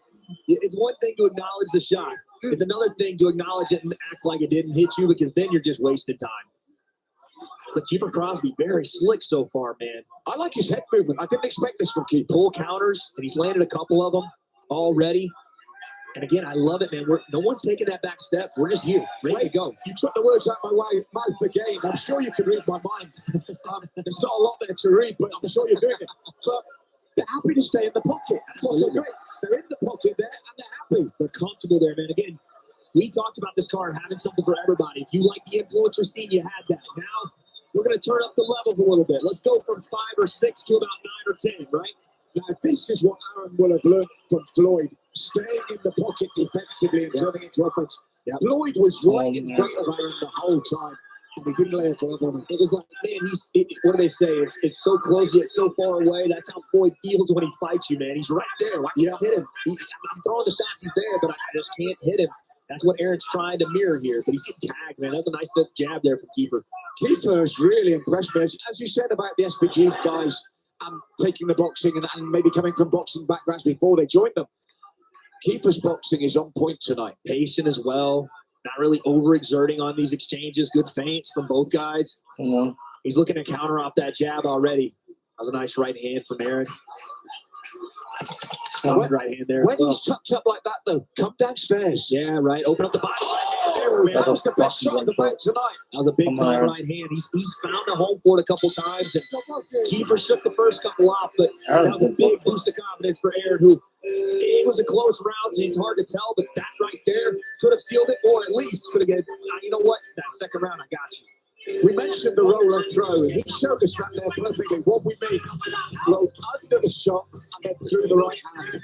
Speaker 2: It's one thing to acknowledge the shot. It's another thing to acknowledge it and act like it didn't hit you, because then you're just wasting time. But Kiefer Crosby, very slick so far, man.
Speaker 12: I like his head movement. I didn't expect this from Kiefer.
Speaker 2: Pull counters, and he's landed a couple of them already. And again, I love it, man. No one's taking that back step. We're just here, ready to go.
Speaker 12: You took the words out of my mouth again. I'm sure you can read my mind. There's not a lot there to read, but I'm sure you're doing it. But they're happy to stay in the pocket. That's what's so great. They're in the pocket there, and they're happy.
Speaker 2: They're comfortable there, man. Again, we talked about this card having something for everybody. If you like the influencer scene, you had that. Now we're going to turn up the levels a little bit. Let's go from 5 or 6 to about 9 or 10, right?
Speaker 12: Now, this is what Aaron will have learned from Floyd, staying in the pocket defensively and turning into offense. Floyd was right in front of Aaron the whole time, and he didn't lay a glove on him.
Speaker 2: It was like, man, what do they say? It's so close yet so far away. That's how Floyd feels when he fights you, man. He's right there. I can't hit him. I'm throwing the shots, he's there, but I just can't hit him. That's what Aaron's trying to mirror here, but he's getting tagged, man. That's a nice little jab there from Kiefer.
Speaker 12: Kiefer has really impressed me. As you said about the SPG guys taking the boxing and maybe coming from boxing backgrounds before they joined them, Kiefer's boxing is on point tonight.
Speaker 2: Patient as well. Not really overexerting on these exchanges. Good feints from both guys.
Speaker 1: Come on.
Speaker 2: He's looking to counter off that jab already. That was a nice right hand from Aaron. Solid right hand there.
Speaker 12: When he's tucked up like that, though, come downstairs.
Speaker 2: Yeah, right. Open up the body.
Speaker 12: That was the best shot of the fight tonight.
Speaker 2: That was a big time right hand. He's found a home for it a couple times. And Kiefer shook the first couple off, but that was a big boost of confidence for Aaron, who it was a close round, so it's hard to tell, but that right there could have sealed it, or at least could have get, you know what, that second round, I got you.
Speaker 12: We mentioned the roll and throw. He showed us that there perfectly. What we made, rolled under the shot and then through the right hand.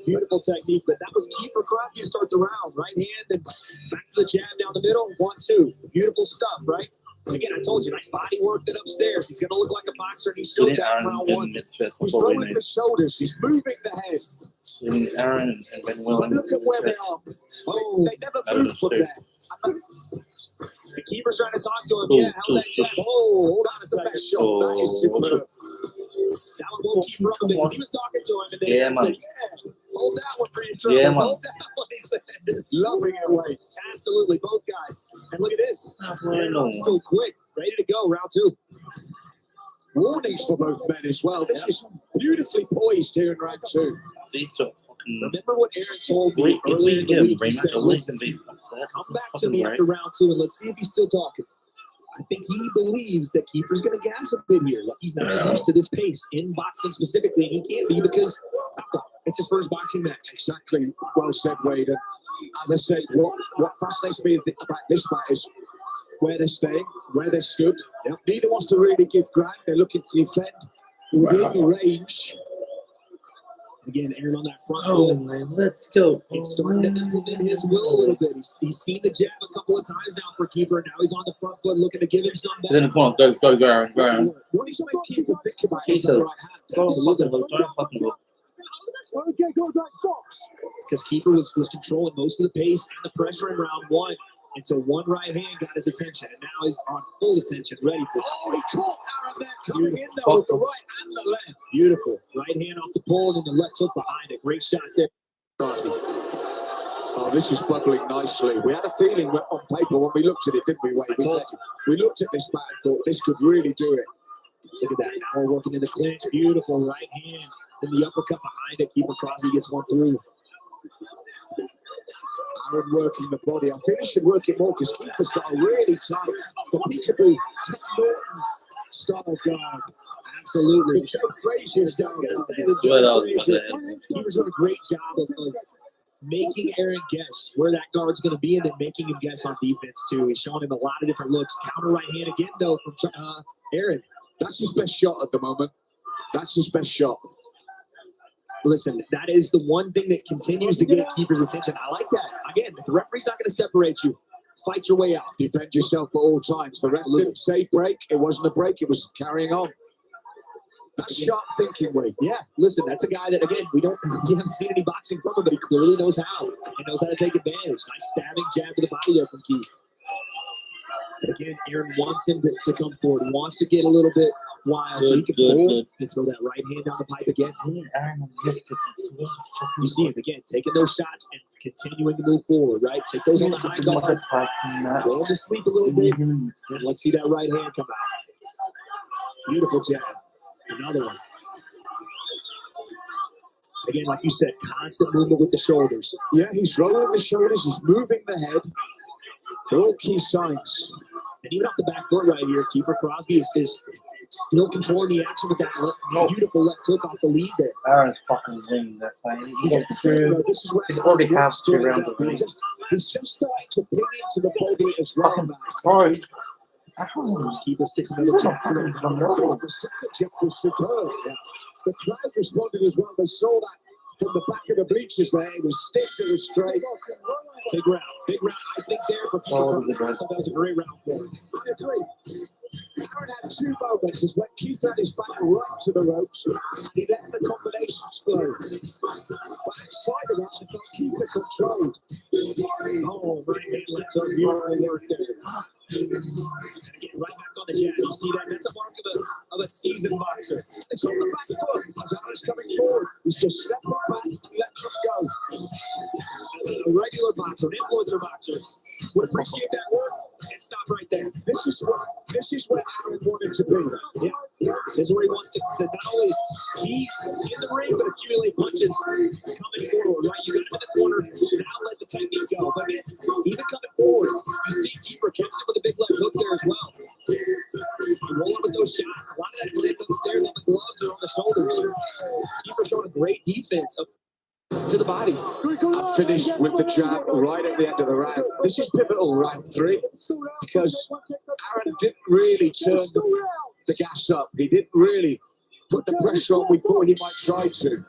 Speaker 2: Beautiful technique, but that was Kiefer Crosby to start the round. Right hand, then back to the jab down the middle. 1-2. Beautiful stuff, right? Again, I told you, nice body work then upstairs. He's going to look like a boxer, and he showed that in round 1.
Speaker 12: He's rolling the shoulders. He's moving the head.
Speaker 1: Aaron and Ben Will.
Speaker 12: But look at where they are. They never moved from there.
Speaker 2: The Kiefer's trying to talk to him. Yeah, how's that jab? Oh, hold on a second.
Speaker 12: That is superb.
Speaker 2: That one won't keep rubbing because he was talking to him, and then he said, yeah, hold that one for your troubles.
Speaker 1: Yeah,
Speaker 2: hold that one, he said.
Speaker 12: Loving it away.
Speaker 2: Absolutely, both guys. And look at this. Still quick, ready to go, round 2.
Speaker 12: Warnings for both men as well. This is beautifully poised here in round 2.
Speaker 1: These are fucking.
Speaker 2: Remember what Aaron told me earlier in the week? He said, listen, come back to me after round 2 and let's see if he's still talking. I think he believes that Kiefer's going to gas a bit here. Like he's not used to this pace in boxing specifically. He can't be because it's his first boxing match.
Speaker 12: Exactly. Well said, Wade. And as I said, what fascinates me about this match is where they're staying, where they're stood. Yep. Neither wants to really give ground. They're looking to defend within range.
Speaker 2: Again, Aaron on that front
Speaker 1: foot.
Speaker 2: Man,
Speaker 1: let's go.
Speaker 2: He's starting to implement his will a little bit. He's seen the jab a couple of times now for Kiefer. Now he's on the front foot looking to give him some back.
Speaker 1: Then come on, go, Aaron.
Speaker 12: What does make Kiefer think about his right hand?
Speaker 1: Don't fucking hook.
Speaker 2: Because Kiefer was controlling most of the pace and the pressure in round 1. And so one right hand got his attention, and now he's on full attention, ready for it.
Speaker 12: Oh, he caught Aaron there, coming in there with the right and the left.
Speaker 2: Beautiful. Right hand off the pole, and then the left hook behind it. Great shot there, Crosby.
Speaker 12: Oh, this is bubbling nicely. We had a feeling on paper when we looked at it, didn't we, Wade? We looked at this bat and thought this could really do it.
Speaker 2: Look at that. Now we're working in the clinch. Beautiful right hand. Then the uppercut behind it. Kiefer Crosby gets one through.
Speaker 12: Aaron working the body. I think he should work it more because Kiefer's got a really tight, the peekaboo, Ken Norton style guard.
Speaker 2: Absolutely.
Speaker 12: Joe Frazier's down.
Speaker 2: Kiefer's doing a great job of making Aaron guess where that guard's going to be and then making him guess on defense too. He's showing him a lot of different looks. Counter right hand again though from Aaron.
Speaker 12: That's his best shot at the moment. That's his best shot.
Speaker 2: Listen, that is the one thing that continues to get Kiefer's attention. I like that. Again, if the referee's not going to separate you, fight your way out.
Speaker 12: Defend yourself at all times. The ref didn't say break. It wasn't a break. It was carrying on. That's sharp thinking, Wade.
Speaker 2: Yeah, listen, that's a guy that, again, you haven't seen any boxing from him, but he clearly knows how. He knows how to take advantage. Nice stabbing jab to the body there from Keith. But again, Aaron wants him to come forward. He wants to get a little bit wild so he can pull and throw that right hand down the pipe again. You see him, again, taking those shots and continuing to move forward, right? Take those on the high guard. Go to sleep a little bit. And let's see that right hand come out. Beautiful jab. Another one. Again, like you said, constant movement with the shoulders.
Speaker 12: Yeah, he's rolling the shoulders. He's moving the head. They're all key signs.
Speaker 2: And even off the back foot right here, Kiefer Crosby is still controlling the action with that beautiful left hook off the lead there.
Speaker 1: Aaron's fucking winning that fight. He's already have 2 rounds of winning.
Speaker 12: He's just starting to ping into the body as well.
Speaker 1: Sorry.
Speaker 2: Kiefer sticks another jab.
Speaker 12: The second jab was superb. The crowd responded as well. They saw that from the back of the bleachers there. It was stiff, it was straight.
Speaker 2: Big round. I think there for Kiefer. That was a great round for him.
Speaker 12: I agree. Aaron had 2 moments as when Keith had his back right to the ropes. He let the combinations flow. But outside of that, I thought Keith controlled.
Speaker 2: Oh, right hand left hook. Beautiful work there. And again, right back on the jab. You see that? That's a mark of a seasoned boxer.
Speaker 12: It's on the back foot. As Aaron's coming forward, he's just stepping back and letting him go.
Speaker 2: A regular boxer, an influencer boxer, would appreciate that work and stop right there.
Speaker 12: This is where Aaron wanted to be.
Speaker 2: Yeah. This is where he wants to not only be in the ring, but accumulate punches coming forward, right? You got him in the corner, now let the technique go. But man, even coming forward, you see Kiefer catch him with a big left hook there as well. Rolling with those shots. A lot of that's landing upstairs on the gloves or on the shoulders. Kiefer showing a great defense up to the body.
Speaker 12: I'm finished with the jab right at the end of the round. This is pivotal, round 3, because Aaron didn't really turn the gas up. He didn't really put the pressure on we thought he might try to.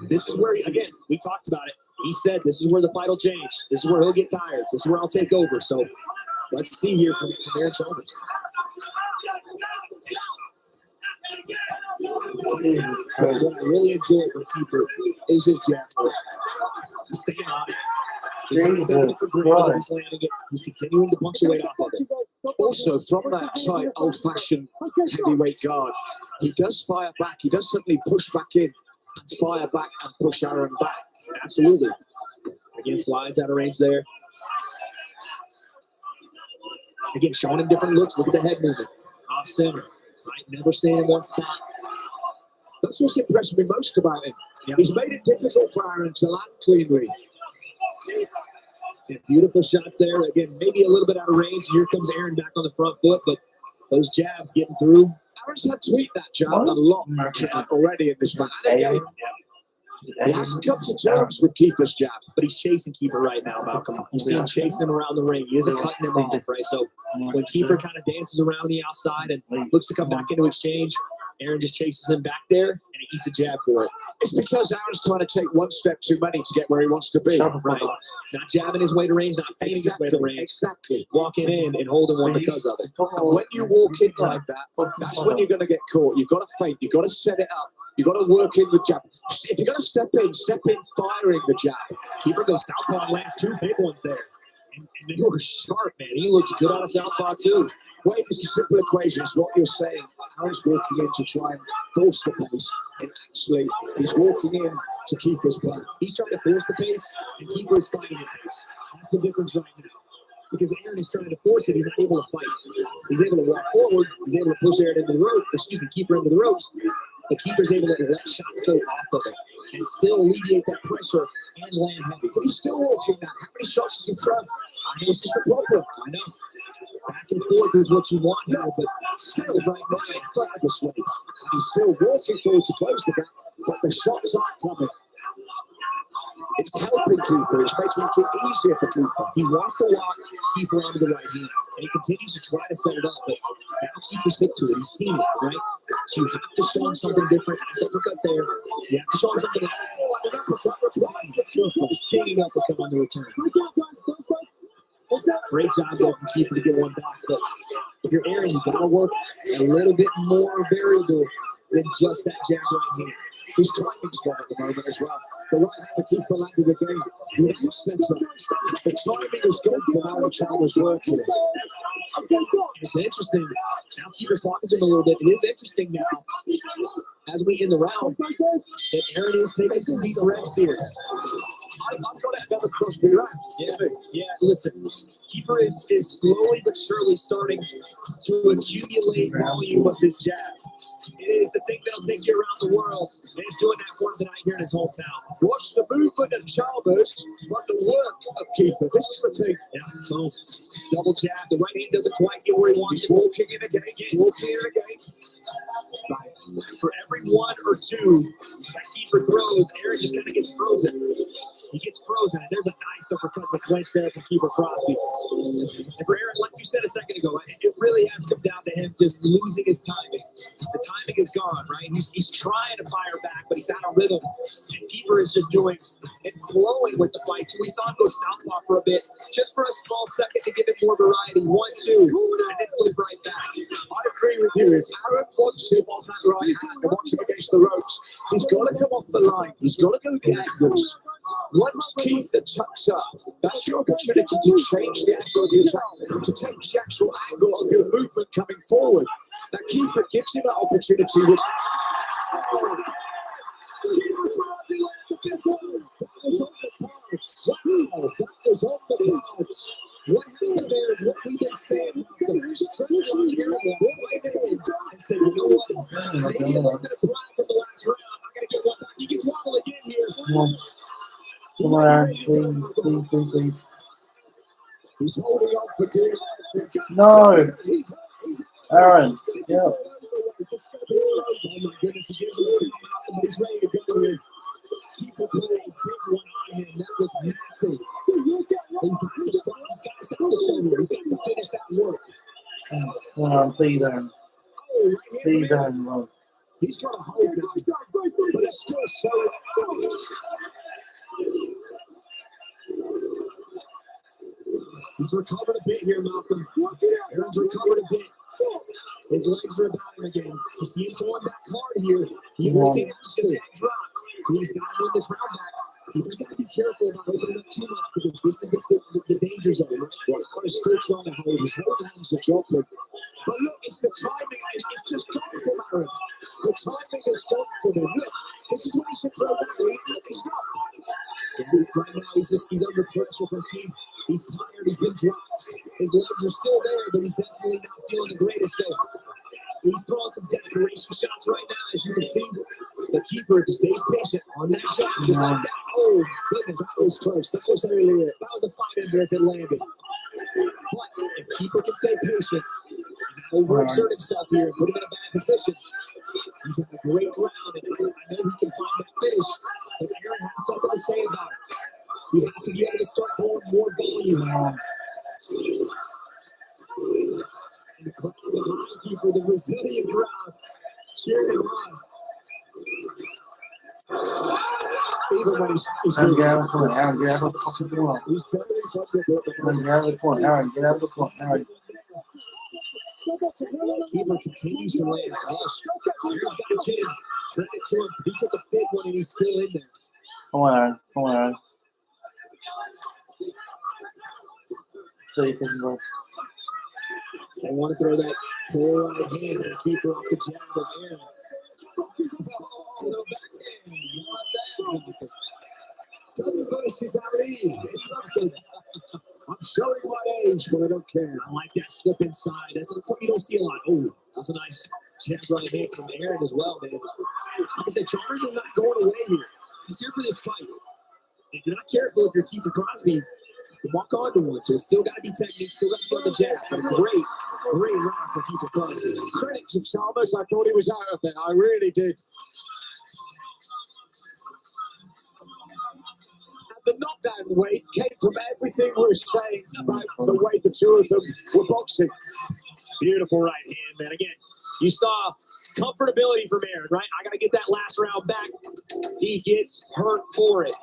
Speaker 2: This is where, again, we talked about it. He said this is where the fight will change. This is where he'll get tired. This is where I'll take over. So let's see here from Aaron Chalmers. What I really enjoy from Kiefer is his jab work. He's staying on it. He's continuing to punctuate off of it.
Speaker 12: Also, from that tight, old-fashioned heavyweight guard, he does fire back. He does suddenly push back in, fire back, and push Aaron back.
Speaker 2: Absolutely. Again, slides out of range there. Again, showing him different looks. Look at the head movement. Off center. Right? Never staying in one spot.
Speaker 12: That's what's impressed me most about him. Yep. He's made it difficult for Aaron to land cleanly.
Speaker 2: Yeah, beautiful shots there. Again, maybe a little bit out of range. Here comes Aaron back on the front foot, but those jabs getting through.
Speaker 12: Aaron's had to eat that jab a lot already in this match. Again, he hasn't come to terms with Kiefer's jab.
Speaker 2: But he's chasing Kiefer right now, Malcolm. You see him chasing him around the ring. He isn't cutting him off, right? So when Kiefer kind of dances around the outside and looks to come back into exchange, Aaron just chases him back there, and he eats a jab for it.
Speaker 12: It's because Aaron's trying to take one step too many to get where he wants to be.
Speaker 2: Right. Not jabbing his way to range, not fading his way to range.
Speaker 12: Exactly.
Speaker 2: Walking in and holding one because of it.
Speaker 12: And when you walk in like that, that's when you're going to get caught. You've got to feint. You've got to set it up. You've got to work in with jab. If you're going to step in firing the jab.
Speaker 2: Kiefer goes southpaw and lands 2 big ones there. And they were sharp, man. He looks good on a southpaw, too.
Speaker 12: Wait, this is simple equations. What you're saying, Aaron's walking in to try and force the pace. And actually, he's walking in to Kiefer's plan.
Speaker 2: He's trying to force the pace, and Kiefer is fighting the pace. That's the difference right now. Because Aaron is trying to force it, he's not able to fight. He's able to walk forward. He's able to push Aaron into the rope. Kiefer into the ropes. But Kiefer's able to let shots go off of it and still alleviate that pressure and land heavy.
Speaker 12: But he's still walking now. How many shots has he thrown? This is the problem.
Speaker 2: I know. Back and forth is what you want here, but
Speaker 12: still right now in front of the swing. He's still walking forward to close the gap, but the shots aren't coming. It's helping Kiefer. It's making it easier for Kiefer.
Speaker 2: He wants to walk Kiefer onto the right hand, and he continues to try to set it up, but now Kiefer's hip to it. He's seen it, right? So you have to show him something different. Nice uppercut there. You have to show him something else. Stinging uppercut on the return. Great job there from Kingpyn to get one back. But if you're Aaron, you gotta work a little bit more variable than just that jab right hand.
Speaker 12: His timing's gone at the moment as well. The right hand to Kingpyn landed again without centre. The timing is gone for how Chalmers working.
Speaker 2: It's interesting. Now Kingpyn's talking to him a little bit. It is interesting now, as we end the round, that Aaron is taking some deep breaths here.
Speaker 12: I've got another Crosby round.
Speaker 2: Yeah, listen, Kingpyn is slowly but surely starting to accumulate volume of his jab. It is the thing that'll take you around the world, and he's doing that for him tonight here in his hometown.
Speaker 12: Watch the movement of Chalmers, but the work of Kingpyn. This is the thing.
Speaker 2: Yeah, so double jab. The right hand doesn't quite get where he wants
Speaker 12: He's
Speaker 2: it.
Speaker 12: walking in again. Walking in again.
Speaker 2: For every one or two that Kingpyn throws, Aaron just kind of gets frozen. He gets frozen, and there's a nice uppercut in the clinch there from Kingpyn Crosby. And for Aaron, like you said a second ago, it really has come down to him just losing his timing. The timing is gone, right? He's trying to fire back, but he's out of rhythm. And Kingpyn is just doing and flowing with the fight. So we saw him go southpaw for a bit, just for a small second to give it more variety. 1, 2, and then flip right back.
Speaker 12: I agree with you. If Aaron wants him on that right hand and wants him against the ropes, he's got to come off the line. He's got to go the angles. Once Kingpyn tucks up, that's your opportunity to change the angle of the attack, to change the actual angle of your movement coming forward. Now Kingpyn gives him that opportunity with... That was on the cards. Wow, that was on the cards.
Speaker 2: What happened there is what we've been saying. Straight on here and said, you know what? Maybe a little bit of pride from the last round. I gotta get one back. He gets one again here.
Speaker 1: Come on, please.
Speaker 12: He's holding on for dear.
Speaker 1: No! Aaron, yeah.
Speaker 2: Oh my goodness, he gives him a but he's ready to go in. Kingpyn put a big one on him. That was massive. He's got to stop the shoulder. He's got to finish that work.
Speaker 1: Come on, please, Aaron. Please, Aaron, Ron.
Speaker 12: He's got a hold now, but it's still so...
Speaker 2: He's recovered a bit here, Malcolm. Aaron's recovered a bit. His legs are about him again. So see him throwing that card here. He understands his head dropped. So he's got to win this round back. He's got to be careful about opening up too much because this is the danger zone, right?
Speaker 12: Aaron is still trying to hold. His whole hands are dropping. But look, it's the timing. It's just gone from Aaron. The timing has gone from him. Look, this is what he should throw back. He's not.
Speaker 2: Yeah, right now, he's under pressure from Keith. He's tired. He's been dropped. His legs are still there, but he's definitely not feeling the greatest. So he's throwing some desperation shots right now, as you can see. But Kingpyn, if he stays patient on that jab, just like that. Oh, goodness, that was close. That was really it. That was a fight ender if it landed. But if Kingpyn can stay patient and overexert himself here and put him in a bad position, he's in a great round. And I know he can find that finish. But Aaron has something to say about it. He has to be able to start going more volume. And the crowd behind Kingpyn, the resilient crowd, cheering him on.
Speaker 12: Even when he's
Speaker 1: Aaron, get out of the corner. Aaron, get out of the fucking corner.
Speaker 12: he's very vulnerable.
Speaker 1: Aaron, get out of the corner. Aaron, get out of the corner. Aaron.
Speaker 2: Kingpyn continues to land flush. Aaron's got a chin. Credit to him. He took a big one and he's still in there.
Speaker 1: Come on, Aaron. Come on, Aaron. 30 seconds left.
Speaker 2: I want to throw that poor right hand and keep her off the jab of Aaron.
Speaker 12: Double versus Ali. I'm showing my age, but I don't care.
Speaker 2: I like that slip inside. That's something you don't see a lot. Oh, that's a nice jab right hand from Aaron as well, man. Like I said, Chalmers is not going away here. He's here for this fight. If you're not careful, if you're Kingpyn Crosby, you walk onto one. So it's still got to be technique, still got to be on the jab. But a great round for Kingpyn Crosby.
Speaker 12: Credit to Chalmers. I thought he was out of there. I really did. The knockdown weight came from everything we're saying about the way the two of them were boxing.
Speaker 2: Beautiful right hand, man. Again, you saw comfortability from Aaron, right? I got to get that last round back. He gets hurt for it.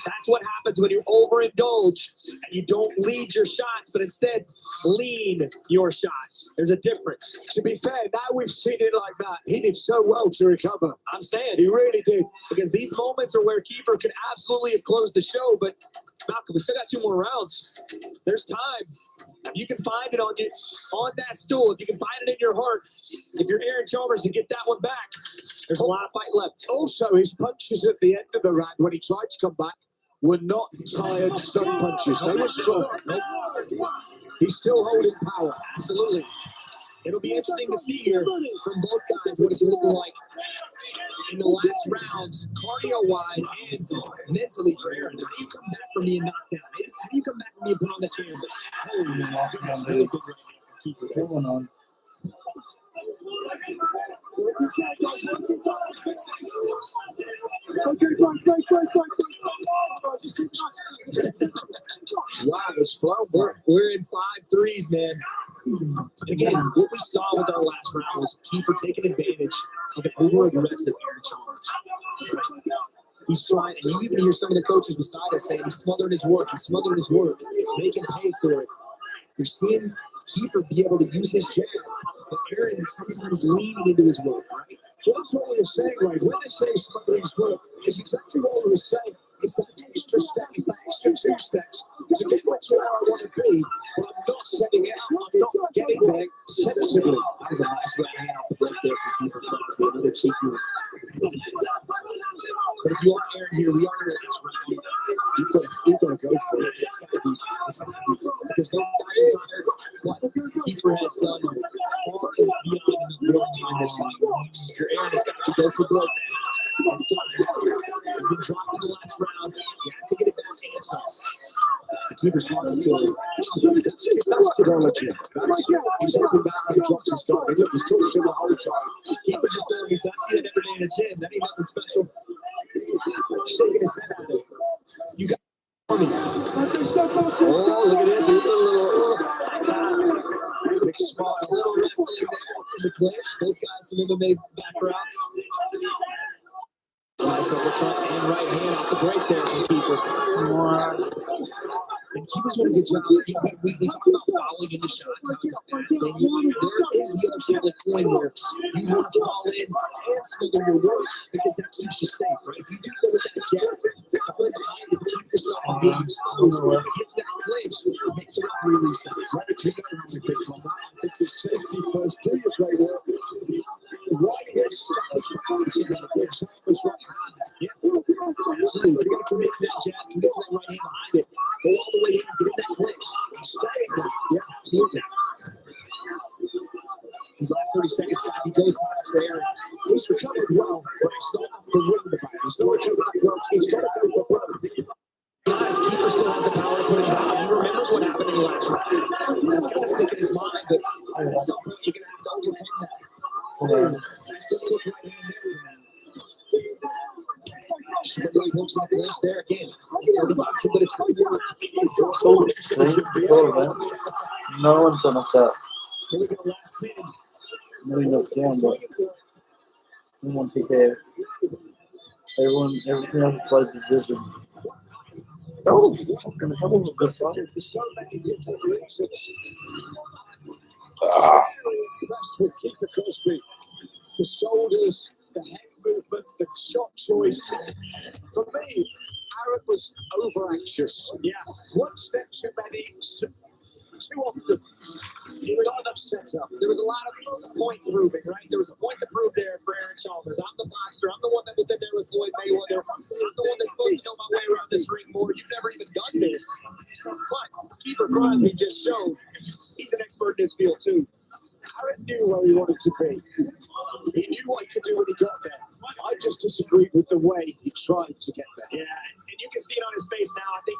Speaker 2: That's what happens when you overindulge and you don't lead your shots, but instead lean your shots. There's a difference.
Speaker 12: To be fair, now we've seen it like that. He did so well to recover.
Speaker 2: I'm saying
Speaker 12: He really did.
Speaker 2: because these moments are where Kiefer could absolutely have closed the show, but Malcolm, we still got 2 more rounds. There's time. If you can find it on that stool, if you can find it in your heart, if you're Aaron Chalmers to get that one back, there's a lot of fight left.
Speaker 12: Also, his punches at the end of the round when he tried to come back were not tired, stuck punches. They were strong. He's still holding power.
Speaker 2: Absolutely. It'll be interesting to see here from both guys what it's looking like in the last rounds, cardio-wise and mentally for Aaron. How do you come back from being knocked down? How do you come back from being put on the canvas?
Speaker 1: That one on.
Speaker 2: Wow, this flow. We're in 5-3s, man. Again, what we saw with our last round was Kiefer taking advantage of an over-aggressive Aaron Chalmers. He's trying, and you even hear some of the coaches beside us saying he's smothering his work, make him pay for it. You're seeing Kiefer be able to use his jab, but Aaron is sometimes leaning into his work, right?
Speaker 12: Well, that's what we were saying, right? When they say smothering his work, it's exactly what we were saying. It's that extra step, it's that extra 2 steps to get to where I want to be, but I'm not setting it up, I'm not getting there sensibly.
Speaker 2: That was a nice right hand off the break there for Kiefer Crosby, another cheeky one. But if you are Aaron here, we are in the last round. You've got to go for it. It's got to be because both guys are tired. What Kiefer has done far and beyond enough work in this fight. If you're Aaron, it's got to be go for broke. It's time. You've been dropped in the last round. You have to get it back and some. The keeper's talking to him.
Speaker 12: That's methodology. He's looking down and drops his guard. Look, he's talking to him the whole time.
Speaker 2: Keeper just told me, so I see that every day in the gym. That ain't nothing special. Shaking his head at it. You got money. Oh, look at this.
Speaker 12: Big smile.
Speaker 2: A little wrestling there in the clinch. Both guys some MMA backgrounds. Nice uppercut and right hand off the break there from Kiefer. And Kiefer's doing a good job. We talk about fouling into shots. How it's a bad thing. There is the other side of the coin where you want to fall in and smother your work because that keeps you safe, right? If you do go with that jab, fall in behind it, keep yourself from being exposed. When it gets that clinch, make your really safe.
Speaker 12: Right, you know how you think on that. I think your safety first. Do your great work. Why you're stuck with the Chalmers right hand.
Speaker 2: Yeah, absolutely. You're going to commit to that jab, commit to that right hand behind it. Go all the way in, get in that clinch. Stay there. Yeah, absolutely. These last 30 seconds got to be go time for Aaron.
Speaker 12: He's recovered well, but it's not enough to win the battle. He's not recovered well. He's got to go for broke.
Speaker 2: Guys, Kiefer still has the power to put him down. He remembers what happened in the last round. That's got to stick in his mind, but at some point you're going to have to overcome that. Still took right hand there. She really hooks that clinch there again. It's the boxing, but it's
Speaker 1: So clean. No one's gonna cut.
Speaker 2: Here we go, last 10.
Speaker 1: No, you don't can, but we want to take care. Everything else is by division. Oh, fucking hell was a good fight.
Speaker 12: For so many different reasons. Impressed with Kiefer Crosby. The shoulders, the head movement, the shot choice. For me, Aaron was over anxious.
Speaker 2: Yeah.
Speaker 12: One step too many, too often. He was not enough setup.
Speaker 2: There was a lot of point proving, right? There was a point to prove there for Aaron Chalmers. I'm the boxer. I'm the one that was in there with Floyd Mayweather. I'm the one that's supposed to know my way around this ring more. You've never even done this. But Kiefer Crosby just showed he's an expert in this field, too.
Speaker 12: Aaron knew where he wanted to be. He knew what he could do when he got there. I just disagreed with the way he tried to get there.
Speaker 2: Yeah, and you can see it on his face now. I think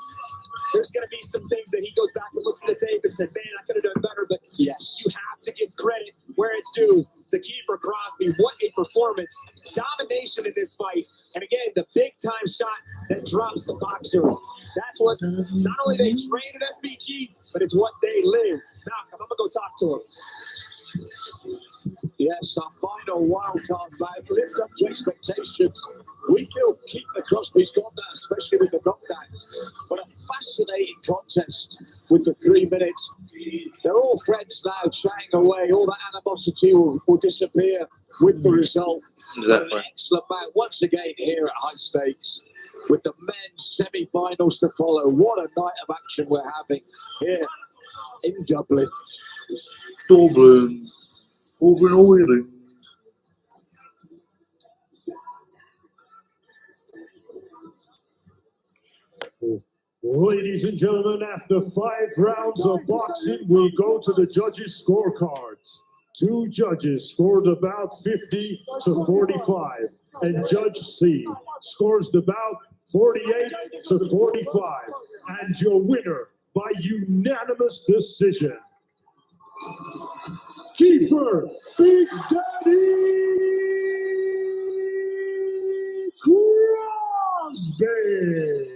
Speaker 2: there's going to be some things that he goes back and looks at the tape and said, man, I could have done better. But
Speaker 12: yes,
Speaker 2: you have to give credit where it's due to Kiefer Crosby. What a performance. Domination in this fight. And again, the big-time shot that drops the boxer. That's what not only they train at SBG, but it's what they live. Malcolm, I'm going to go talk to him.
Speaker 12: Yes, our final wildcard match lived up to expectations. We feel keep the Crosby's got that, especially with the knockdown. But a fascinating contest with the 3 minutes. They're all friends now, chatting away. All that animosity will disappear with the result.
Speaker 1: Exactly.
Speaker 12: An excellent match once again here at High Stakes, with the men's semi-finals to follow. What a night of action we're having here in Dublin.
Speaker 1: Dublin. Dublin.
Speaker 5: Ladies and gentlemen, after 5 rounds of boxing, we go to the judges' scorecards. 2 judges scored about 50 to 45, and Judge C scores about 48 to 45, and your winner by unanimous decision, Kiefer Big Daddy Crosby.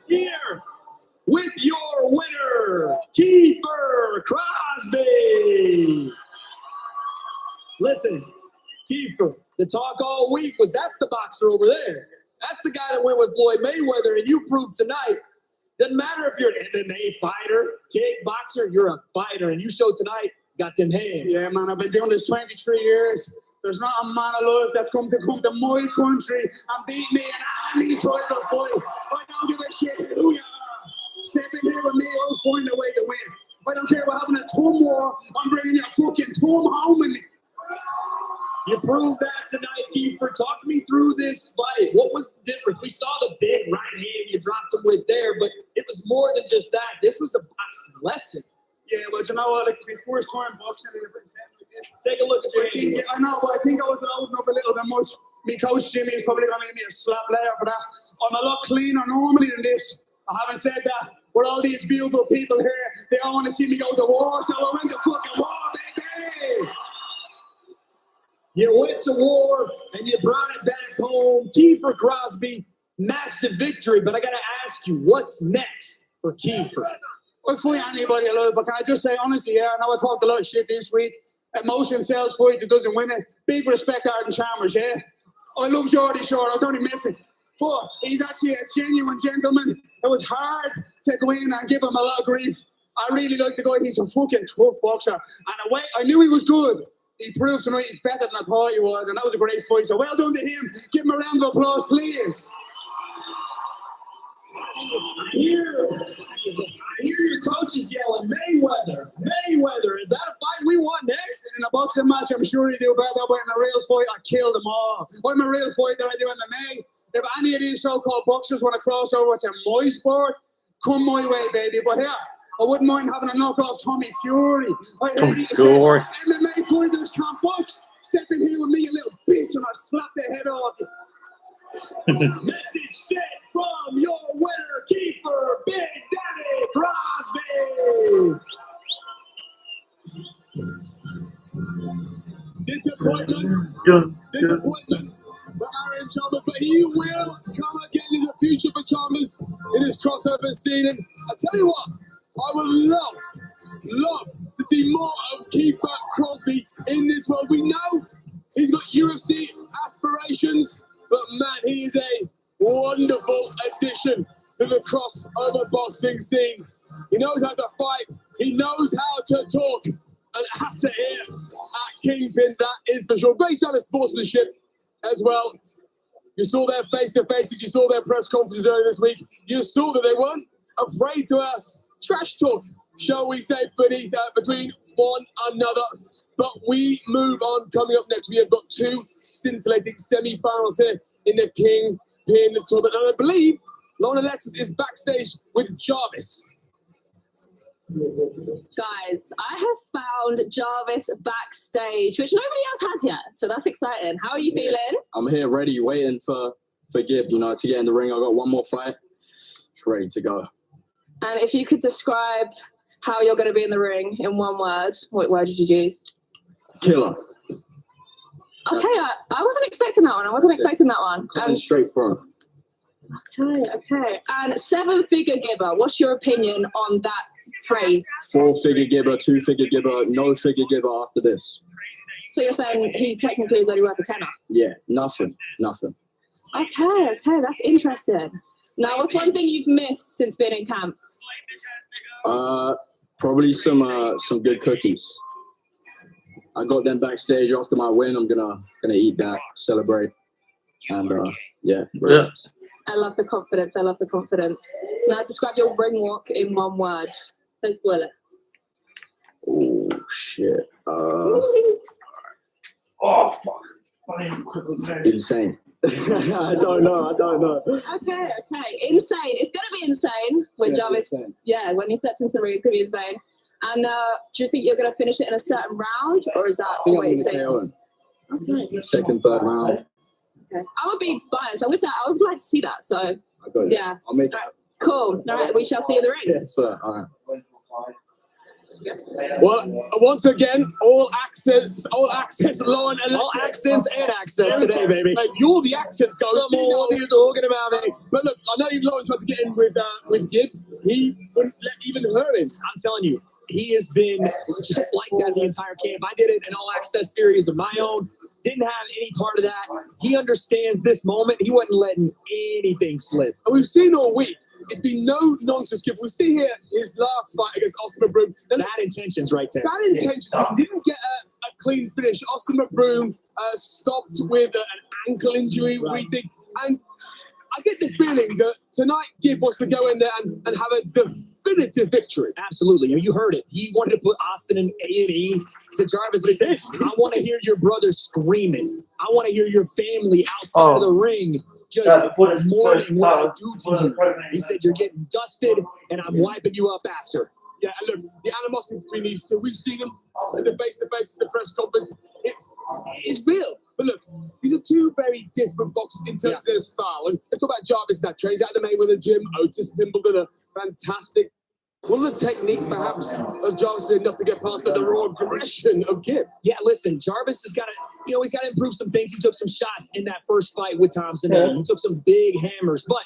Speaker 2: Here with your winner, Kiefer Crosby. Listen, Kiefer, the talk all week was that's the boxer over there. That's the guy that went with Floyd Mayweather, and you proved tonight. Doesn't matter if you're an MMA fighter, kickboxer, you're a fighter, and you showed tonight, got them hands.
Speaker 15: Yeah, man, I've been doing this 23 years. There's not a man alive that's come to my country and beat me in any title fight. I don't give a shit who you are. Step in here with me, I'll find a way to win. I don't care about having a tom war, I'm bringing your fucking tom home with me.
Speaker 2: You proved that tonight, Kiefer. Talk me through this fight. What was the difference? We saw the big right hand you dropped him with there, but it was more than just that. This was a boxing lesson.
Speaker 15: Yeah, but you know what? Like, it's my first time boxing in a big family.
Speaker 2: Take a look at your hand.
Speaker 15: I know, but I think I was loading up a little bit much. Me coach Jimmy is probably going to give me a slap later for that. I'm a lot cleaner normally than this. I haven't said that. With all these beautiful people here, they all want to see me go to war, so I went to fucking war, baby!
Speaker 2: You went to war and you brought it back home. Kiefer Crosby, massive victory. But I got to ask you, what's next for Kiefer?
Speaker 15: I'll fight anybody alive, but can I just say honestly, yeah, I know I talked a lot of shit this week. Emotion sells fights, it doesn't win it. Big respect to Arden Chalmers, yeah? I love Geordie Shore, I was only missing. But he's actually a genuine gentleman. It was hard to go in and give him a lot of grief. I really like the guy. He's a fucking tough boxer. And I knew he was good. He proved tonight he's better than I thought he was, and that was a great fight. So well done to him. Give him a round of applause, please.
Speaker 2: I hear your coaches yelling, Mayweather, Mayweather. Is that a fight we want next?
Speaker 15: In a boxing match, I'm sure he'd do better, but in a real fight, I kill them all. I'm a real fighter, I do MMA. If any of these so-called boxers want to cross over to my sport, come my way, baby. But here, I wouldn't mind having a knockoff Tommy Fury.
Speaker 1: Tommy Fury.
Speaker 15: MMA fighters can't box. Step in here with me, you little bitch, and I'll slap the head off you.
Speaker 2: Message sent from your winner, Kiefer Big Daddy Crosby. Disappointment for Aaron Chalmers, but he will come again in the future for Chalmers in his crossover scene. And I tell you what, I would love to see more of Kiefer Crosby in this world. We know he's got UFC aspirations, but man, he is a wonderful addition to the crossover boxing scene. He knows how to fight. He knows how to talk. An asset here at Kingpyn, that is for sure. Great shout of sportsmanship as well. You saw their face-to-faces. You saw their press conferences earlier this week. You saw that they weren't afraid to trash talk, shall we say, between one another. But we move on. Coming up next, we have got 2 scintillating semi-finals here in the Kingpyn tournament. And I believe Lorna Alexis is backstage with Jarvis.
Speaker 3: Guys, I have found Jarvis backstage, which nobody else has yet. So that's exciting. How are you feeling?
Speaker 11: I'm here ready, waiting for Gib, you know, to get in the ring. I got one more fight. It's ready to go.
Speaker 3: And if you could describe how you're going to be in the ring in one word, what word did you use?
Speaker 11: Killer.
Speaker 3: Okay, I wasn't expecting that one.
Speaker 11: Coming straight from.
Speaker 3: Okay. And 7-figure giver, what's your opinion on that phrase?
Speaker 11: 4-figure giver, 2-figure giver, no figure giver after this.
Speaker 3: So you're saying he technically is only worth a tenner?
Speaker 11: Yeah, nothing.
Speaker 3: Okay, that's interesting. Now, what's one thing you've missed since being in camp?
Speaker 11: Probably some good cookies. I got them backstage after my win. I'm gonna eat that, celebrate, and relax.
Speaker 3: I love the confidence. Now, describe your ring walk in one word. Don't spoil it.
Speaker 11: Oh shit.
Speaker 1: Oh fuck.
Speaker 11: Insane. I don't know.
Speaker 3: Okay. Insane. It's gonna be insane when Jarvis. Yeah, when he steps into the ring, it's gonna be insane. And do you think you're gonna finish it in a certain round, or is that always safe?
Speaker 11: Second, third round.
Speaker 3: Okay. I would be biased. I would like to see that. So yeah.
Speaker 11: I'll make it.
Speaker 3: Right. Cool. All right. We shall see you in the ring.
Speaker 11: Yes, sir. All right.
Speaker 2: Well, once again, all accents, Lauren, and all accents and accents today, baby. Like, you're the accents guy. What are you talking about, mate? But look, I know Lauren tried to get in with Gib. He wouldn't let even her in. I'm telling you, he has been just like that the entire camp. I did it an all-access series of my own. Didn't have any part of that. He understands this moment. He wasn't letting anything slip. And we've seen all week. It's been no nonsense. We see here his last fight against Oscar McBroom. Bad intentions right there. Bad intentions. He didn't get a clean finish. Oscar McBroom stopped with an ankle injury, we think. And I get the feeling that tonight Gib wants to go in there and have a definitive victory. Absolutely. You heard it. He wanted to put Austin in A&E. To Jarvis, he said, I want to hear your brother screaming. I want to hear your family outside of the ring just mourning what I do to you. He said, you're getting dusted, and I'm wiping you up after. Yeah, and look, the animosity between these two, we've seen them in the face-to-face, the press conference. It's real. But look, these are two very different boxers in terms of their style. And let's talk about Jarvis now. Trains out of the Mayweather gym. Otis Pimbledon, a fantastic. Will the technique, perhaps, of Jarvis be enough to get past the raw aggression of Gib? Yeah, listen, Jarvis has got to, he's got to improve some things. He took some shots in that first fight with Thompson. He took some big hammers, but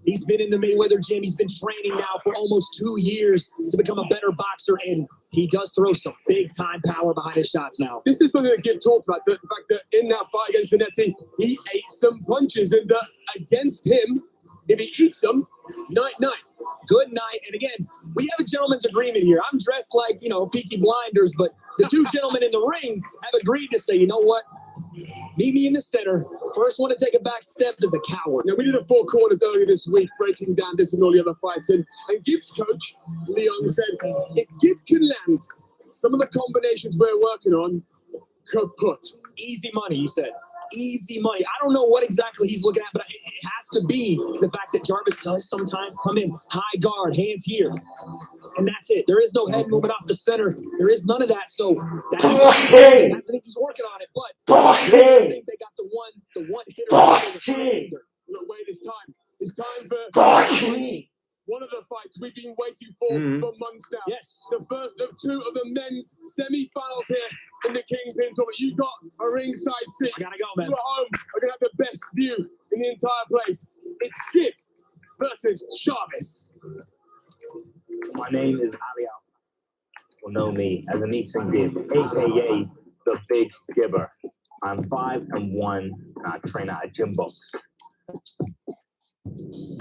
Speaker 2: he's been in the Mayweather gym. He's been training now for almost 2 years to become a better boxer, and he does throw some big-time power behind his shots now. This is something that Gib talked about, the fact that in that fight against Zanetti, he ate some punches, and against him, if he eats them, night-night. Good night. And again, we have a gentleman's agreement here. I'm dressed like, Peaky Blinders, but the two gentlemen in the ring have agreed to say, you know what? Meet me in the center. First one to take a back step is a coward. Now, we did a 4 corners earlier this week, breaking down this and all the other fights. And Gib's coach, Leon, said, if Gib can land some of the combinations we're working on, kaput. Easy money, he said. Easy money. I don't know what exactly he's looking at, but it has to be the fact that Jarvis does sometimes come in high guard, hands here, and that's it. There is no head movement off the center. There is none of that. So I think he's working on it, but I think they got the one hitter. Look, wait, it's time for one of the fights we've been waiting for months now. Yes. The first of 2 of the men's semi-finals here in the Kingpyn tournament. You got a ringside seat. I gotta go, man. You're at home. We're gonna have the best view in the entire place. It's Gib versus Jarvis.
Speaker 16: My name is Ali Al. You'll know me as Anita Gib, aka the Big Gibber. I'm 5'1", and I train at a gym box.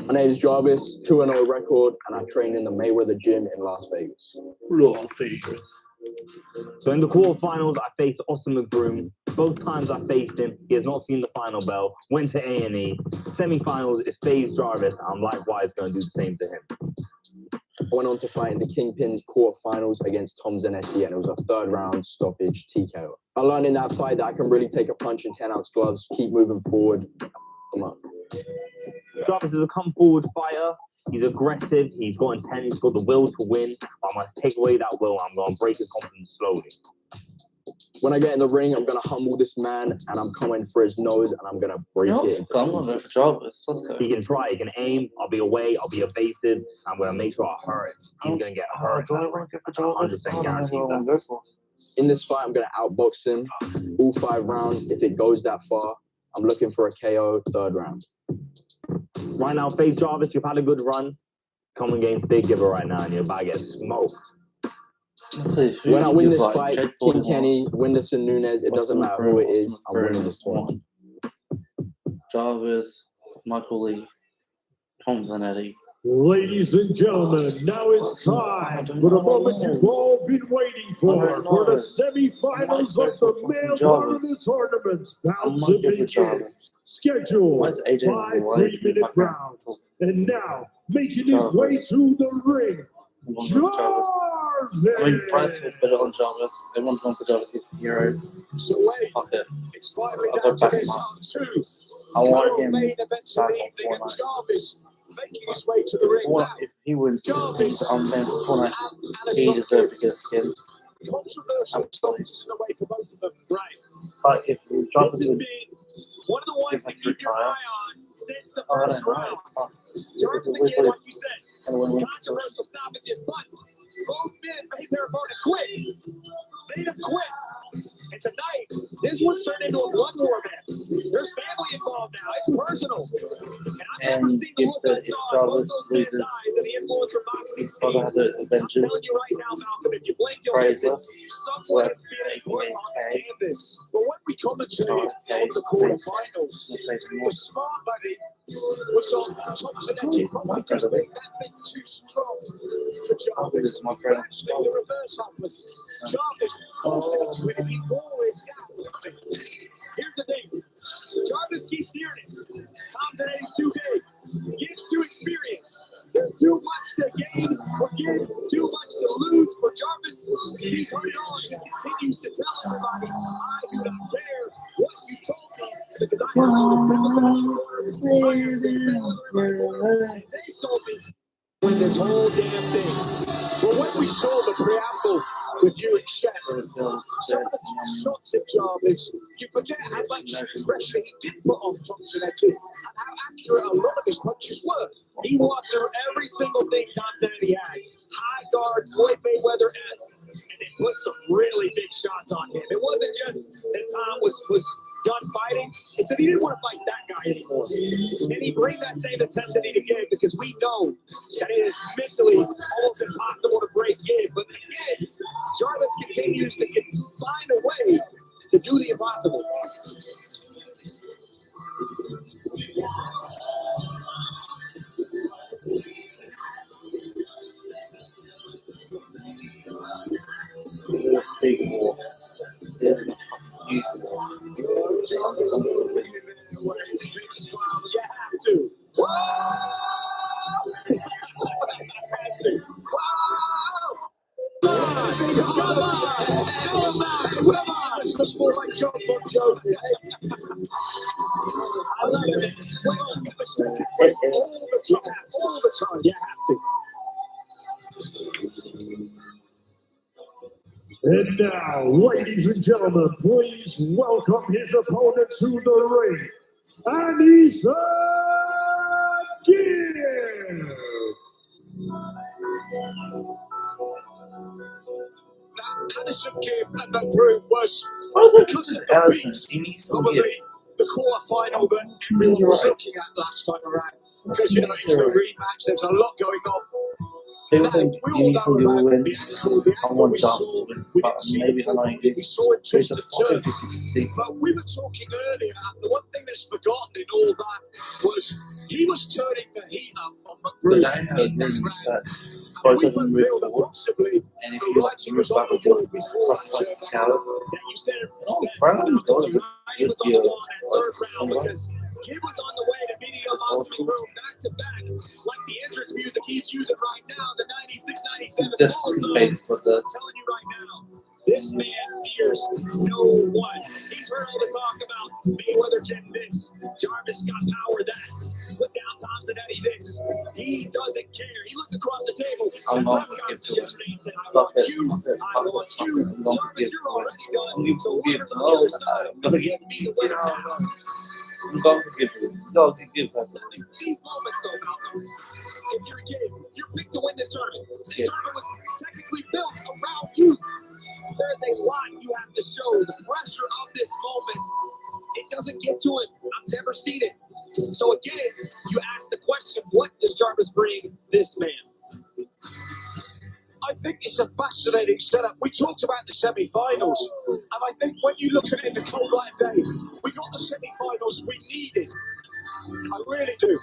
Speaker 11: My name is Jarvis, 2-0 record, and I train in the Mayweather gym in Las Vegas.
Speaker 1: Las Vegas.
Speaker 16: So in the quarterfinals, I faced Austin McBroom. Both times I faced him, he has not seen the final bell, went to A&E. Semi-finals is FaZe Jarvis. I'm likewise going to do the same to him.
Speaker 11: I went on to fight in the Kingpyn quarterfinals against Tom Zanetti, and it was a 3rd round stoppage TKO. I learned in that fight that I can really take a punch in 10-ounce gloves, keep moving forward. Come on.
Speaker 16: Jarvis is a come-forward fighter. He's aggressive. He's got intent. He's got the will to win. I'm going to take away that will. I'm going to break his confidence slowly.
Speaker 11: When I get in the ring, I'm going to humble this man, and I'm coming for his nose, and I'm going to break it.
Speaker 16: He can try. He can aim. I'll be away. I'll be evasive. I'm going to make sure I hurt him. He's going to get hurt. 100% guaranteed that.
Speaker 11: In this fight, I'm going to outbox him all 5 rounds. If it goes that far, I'm looking for a KO 3rd round.
Speaker 16: Right now, face Jarvis, you've had a good run. Coming against Big Giver right now, and you're about to get smoked.
Speaker 11: When I win this fight, King Kenny, Whindersson Nunes, it doesn't matter who it is, I'm winning this tournament.
Speaker 1: Jarvis, Michael Lee, Tom Zanetti.
Speaker 5: Ladies and gentlemen, now it's time for the moment you've all been waiting for the semi-finals of the male part of the tournament. About to begin. Scheduled 5 3-minute rounds. And now, making his way to the ring, Jarvis!
Speaker 1: I mean, Bryce will put it on Jarvis. Everyone's going for Jarvis. He's a hero.
Speaker 12: So wait,
Speaker 1: fuck it.
Speaker 12: It's finally
Speaker 1: I'll
Speaker 12: down
Speaker 1: go
Speaker 12: to
Speaker 1: back
Speaker 12: this
Speaker 1: on.
Speaker 12: two.
Speaker 1: I want him
Speaker 12: main events of the evening, and Jarvis making his way to the ring now.
Speaker 1: If he wins,
Speaker 12: Jarvis
Speaker 1: I'm playing for Fortnite. He deserves to get a skin.
Speaker 12: Controversial choices in a way for both of them. Right.
Speaker 1: But if Jarvis
Speaker 6: This has been one of the ones to keep your eye on since the first round. Jarvis again, like you said, controversial stoppages, but both men made their opponent quit. Made him quit. And tonight, this one's turned into a blood war, man. There's family involved now. It's personal. And I've never seen the look I saw in both those men's eyes and the influence from Moxie's team. I'm telling you right now, Malcolm, if you blink, you'll miss it. Someone is feeling put on canvas.
Speaker 12: But when we commentate on the quarterfinals, the smart money was on Thompson Edge. Probably just think that bit too strong for Jarvis. Actually, the reverse happens. Jarvis was going to be forward.
Speaker 6: Here's the thing. Jarvis keeps hearing it. Tom Zanetti too big. Gives too experience. There's too much to gain or give, too much to lose for Jarvis. He's heard it all and he continues to tell everybody, I do not care what you told me because I know they told me
Speaker 12: Win this whole damn thing. Well, when we saw the preamble with you and Shep, some of the shots at Jarvis, you forget how much pressure he did put on Thompson Edge and how accurate a lot of his punches were.
Speaker 6: he walked through every single thing Tom Zanetti had. High guard, Floyd Mayweather-esque, and they put some really big shots on him. It wasn't just that Tom was done fighting. It's that he didn't want to fight that guy anymore. And he bring that same intensity to Gabe because we know that it is mentally almost impossible to break Gabe. But again, Jarvis continues to find a way to do the impossible.
Speaker 1: Big war. Huge war.
Speaker 6: You have to.
Speaker 12: Looks more like John Bon Jovi.
Speaker 6: I love it.
Speaker 12: All the time.
Speaker 6: You have to.
Speaker 5: And now, ladies and gentlemen, please welcome his opponent to the ring. And he's again.
Speaker 12: Anderson Kim and that group was because of the beat, probably the quarterfinal that everyone was looking at last time around. Because you know it's the rematch, there's a lot going on.
Speaker 1: People think you need to win. I want Jarvis to win, but maybe I know he is. It's a fucking 50-50.
Speaker 12: But we were talking earlier, and the one thing that's forgotten in all that was he was turning the heat up on McGrew in that round. And we both feel that possibly
Speaker 1: and if
Speaker 12: the
Speaker 1: you
Speaker 12: writing was on the wall before he turned that heat up.
Speaker 6: You said it.
Speaker 1: Oh, Brown, go to
Speaker 6: He was on the wall in that third round because Kid was on the way to beating up Oscar McGrew back to back, like the entrance music he's using right now, the 96, 97
Speaker 1: just
Speaker 6: ball song.
Speaker 1: based for the
Speaker 6: I'm telling you right now, this man fears no one. He's heard all the talk about Mayweather getting this, Jarvis got power that, put down Tom Zanetti this. He doesn't
Speaker 1: I'm not going to give to it. Fuck it. I'm going to give to it. I'm going to give to it. I'm going to give to it. I'm going to give it. No, give that.
Speaker 2: These moments, though, Malcolm, if you're a kid, you're picked to win this tournament. This tournament was technically built around you. There is a lot you have to show. The pressure of this moment, it doesn't get to him. I've never seen it. So again, you ask the question, what does Jarvis bring this man?
Speaker 12: I think it's a fascinating setup. We talked about the semi-finals, and I think when you look at it in the cold light of day, we got the semi-finals we needed. I really do.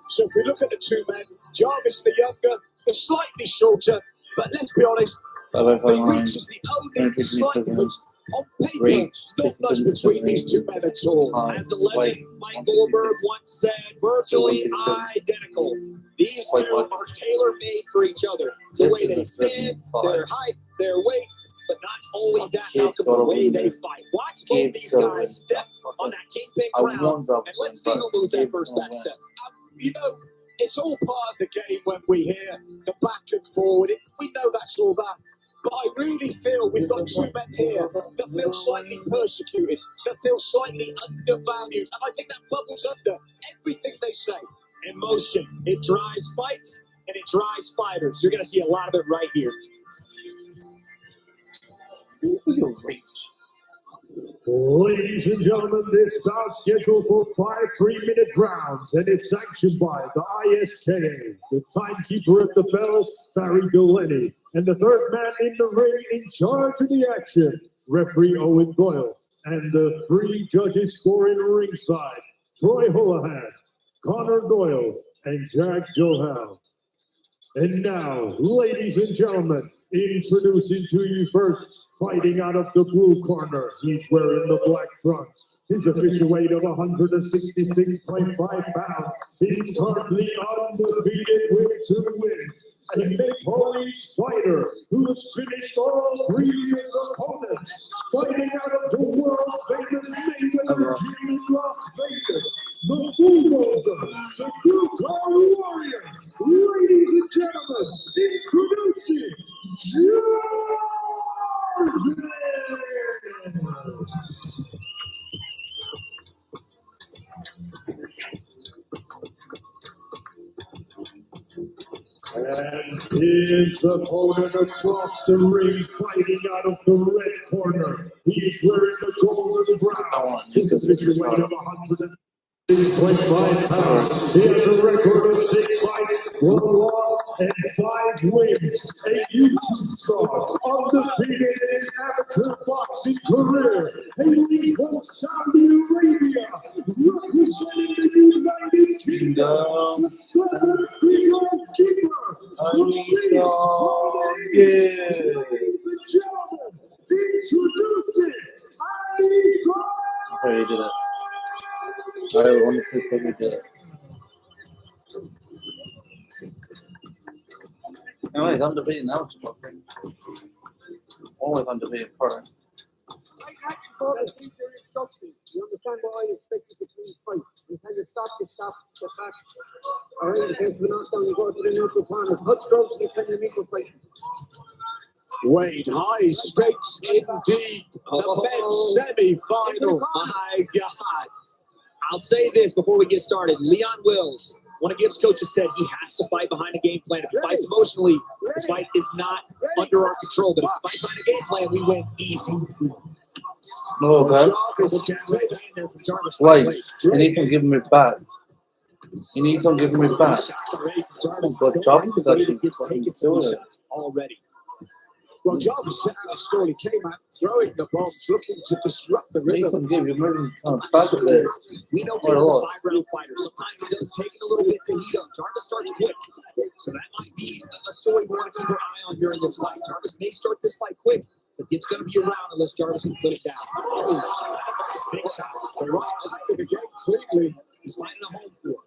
Speaker 12: So if we look at the two men, Jarvis the younger, the slightly shorter, but let's be honest, the reach is the only slight difference. On paper, not much between these two men at all.
Speaker 2: As the legend Mike Goldberg once said, virtually identical. These two are tailor-made for each other. The way they stand, their height, their weight, but not only that, Malcolm, the way they fight. Watch both these guys step on that Kingpyn ground, and let's see who moves that first back step.
Speaker 12: You know, it's all part of the game when we hear the back and forward. We know that's all that. But I really feel we've got two men here that feel slightly persecuted, that feel slightly undervalued. And I think that bubbles under everything they say.
Speaker 2: Emotion. It drives fights, and it drives fighters. You're going to see a lot of it right here.
Speaker 5: Ladies and gentlemen, this bout scheduled for 5 3-minute rounds and is sanctioned by the ISKA, the timekeeper at the bell, Barry Delaney, and the third man in the ring in charge of the action, referee Owen Doyle, and the 3 judges scoring ringside, Troy Holohan, Connor Doyle, and Jack Johal. And now, ladies and gentlemen, introducing to you first, fighting out of the blue corner. He's wearing the black trunks. His official weight of 166.5 pounds. He's currently undefeated with 2 wins. A Polish fighter who's finished all previous opponents. Fighting out of the world famous Mayweather gym in Las Vegas. The Bulldozer, the blue-collar warrior. Ladies and gentlemen, introducing and his opponent across the ring, fighting out of the red corner. He's wearing the golden brown. His official weight of 106.5 pounds. He has a record of 6 fights, 1 loss, and 5 wins. A YouTube star, undefeated in his amateur boxing career. Hailing from Saudi Arabia, representing the United Kingdom. The 7-figure keeper. Ladies and gentlemen, introducing
Speaker 1: I already did it. I want to quickly do it. Anyways, I'm debating now. Always undefeated part.
Speaker 6: You understand what I expect you to do fight. You kind of stop, step back. All right, in case of a knockdown, you go to the neutral corner. Touch strokes, you can make a fight.
Speaker 12: Wade, high stakes indeed. The men's semi-final.
Speaker 2: My God. I'll say this before we get started. Leon Wills, one of Gibbs' coaches, said he has to fight behind a game plan. If he fights emotionally, this fight is not under our control. But if he fights behind a game plan, we win easy.
Speaker 1: No, okay. Wait, you need to give me back. You need to give me back. But Jarvis actually fucking do it.
Speaker 2: Already.
Speaker 12: Well, Jarvis set out a story, came out throwing the bombs, looking to disrupt the rhythm.
Speaker 1: Nathan give you moving kind of back a bit.
Speaker 2: We know he's a 5-round fighter. Sometimes it does take a little bit to heat up. Jarvis starts quick. So that might be a story we want to keep our eye on during this fight. Jarvis may start this fight quick, but Gibbs going to be around unless Jarvis can put it down. Oh, big shot.
Speaker 12: The right eye of the game cleanly.
Speaker 2: He's fighting a home for.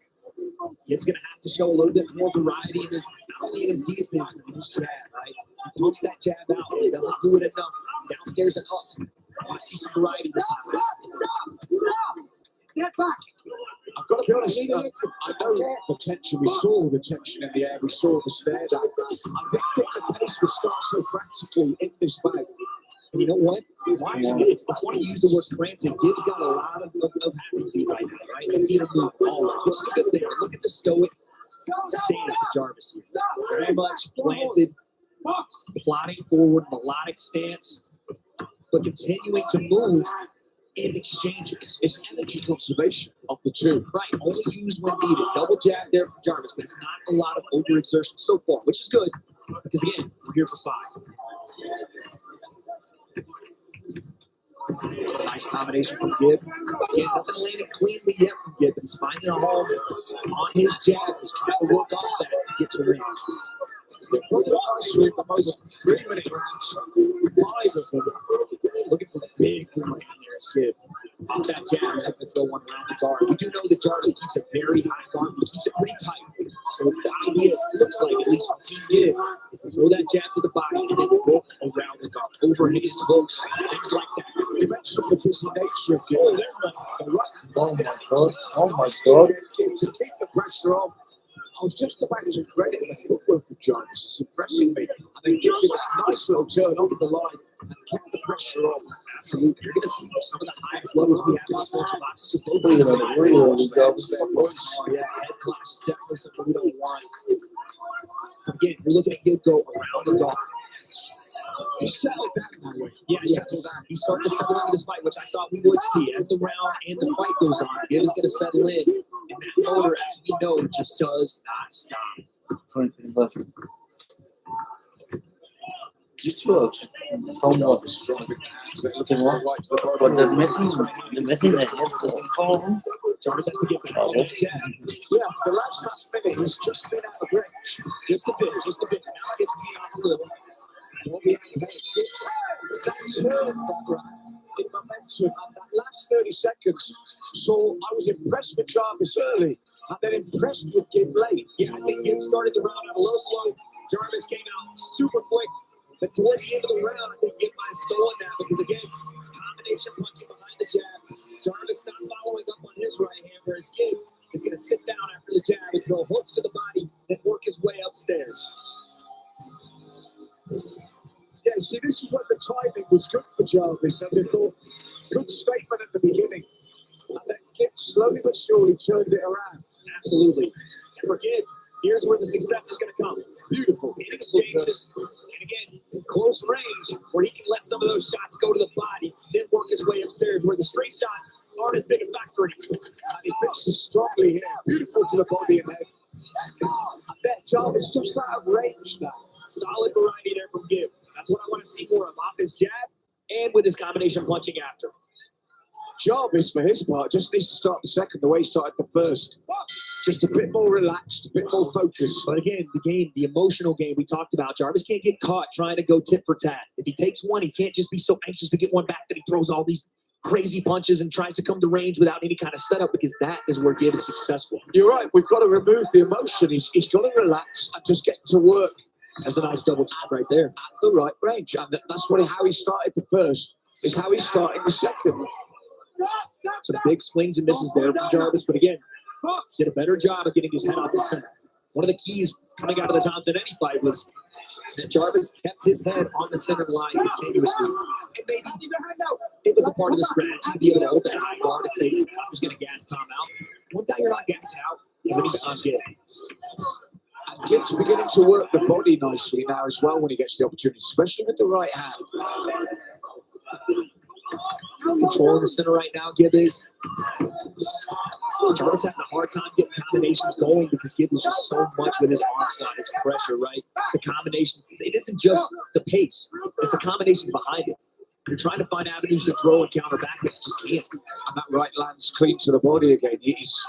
Speaker 2: Gibbs going to have to show a little bit more variety in his, not only in his defense, but in his jab, right? He pumps that jab out. He doesn't do it enough. Downstairs and up. I want to see some variety this time.
Speaker 6: Stop! Step back!
Speaker 12: I've got to be honest, I know the tension. We saw the tension in the air. We saw the stare down. I didn't think the pace would start so practically in this fight.
Speaker 2: And you know what? Watching it's funny you use the word frantic. Gibbs got a lot of happy feet right now, right? The feet are moving always, which is a good thing. Look at the stoic stance of Jarvis here. Very much planted, plodding forward, melodic stance, but continuing to move in exchanges.
Speaker 12: It's energy conservation of the two.
Speaker 2: Right, only used when needed. Double jab there from Jarvis, but it's not a lot of overexertion so far, which is good, because again, we're here for 5. It's a nice combination from Gibb. Again, nothing landed cleanly yet from Gibb, but he's finding a home on his jab. He's trying to work off that to get to range.
Speaker 12: They're probably nicely at the moment. 3-minute rounds. 5 of them.
Speaker 2: Looking for a big three right there, Gibb. Off that jab, he's going to go one around the guard. We do know that Jarvis keeps a very high guard. He keeps it pretty tight. So the idea, it looks like, at least from Team Gibb, is to throw that jab to the body and then hook around the guard. Overhands, hooks, things like that.
Speaker 12: You mentioned the busy nature of Gibb.
Speaker 1: Oh my god. Oh my god.
Speaker 12: To keep the pressure on. I was just about to credit the footwork of Jarvis. It's impressing me. And then Gibb did that nice little turn off the line and kept the pressure on.
Speaker 2: Absolutely. You're going to see some of the highest levels we have in sports boxes.
Speaker 1: Really Jarvis.
Speaker 2: Oh, yeah. Head clash is definitely something we don't want. Again, you're looking at Gibb go around the guard.
Speaker 12: He settled down that way.
Speaker 2: Yeah, he settled down. He's starting to settle into this fight, which I thought we would see as the round and the fight goes on. Gibb is going to settle in, and that motor, as we know, just does not stop.
Speaker 1: 20 seconds left. These two are somewhat looking well, but they're missing the heads of some of them.
Speaker 2: Jarvis has to get the ball.
Speaker 12: Yeah, the last minute he's just been out of range.
Speaker 2: Just a bit. Now it gets teed off a little.
Speaker 12: Won't be able to make it. That turn in momentum at that last 30 seconds. So I was impressed with Jarvis early and then impressed with Gibb late.
Speaker 2: Yeah, I think Gibb started the round out a little slow. Jarvis came out super quick. But toward the end of the round, I think Gibb might have stolen that because, again, combination punching behind the jab. Jarvis not following up on his right hand, whereas Gibb is going to sit down after the jab and throw hooks to the body and work his way upstairs.
Speaker 12: Yeah, see, this is when the timing was good for Jarvis, and they thought, good statement at the beginning. And then Gibb slowly but surely turned it around.
Speaker 2: Absolutely. And for Gibb, here's where the success is going to come. Beautiful. In exchanges, and again, close range, where he can let some of those shots go to the body, then work his way upstairs, where the straight shots aren't as big a factor.
Speaker 12: And he finishes strongly here. Beautiful to the body and head. I bet Jarvis just out of range now.
Speaker 2: Solid variety there from Gibb. That's what I want to see more of, off his jab and with his combination punching after.
Speaker 12: Jarvis, for his part, just needs to start the second the way he started the first. Just a bit more relaxed, a bit more focused.
Speaker 2: But again, the emotional game we talked about, Jarvis can't get caught trying to go tit for tat. If he takes one, he can't just be so anxious to get one back that he throws all these crazy punches and tries to come to range without any kind of setup, because that is where Gibb is successful.
Speaker 12: You're right. We've got to remove the emotion. He's got to relax and just get to work.
Speaker 2: That's a nice double chop right there.
Speaker 12: At the right range. And that's how he started the first, is how he's starting the second.
Speaker 2: Some big swings and misses there from Jarvis, but again, did a better job of getting his head out the center. One of the keys coming out of the Thompson Eddie fight was that Jarvis kept his head on the center line continuously. And maybe it was a part of the strategy to be able to hold that high guard and say, I'm just going to gas Tom out. One guy you're not gassing out is anytime Gibb.
Speaker 12: And Gibb's beginning to work the body nicely now as well when he gets the opportunity, especially with the right hand.
Speaker 2: Controlling the center right now, Gibb is. Jarvis having a hard time getting combinations going because Gibb is just so much with his onslaught, his pressure, right? The combinations, it isn't just the pace, it's the combinations behind it. You're trying to find avenues to throw and counter back, but you just can't.
Speaker 12: And that right lands clean to the body again. He's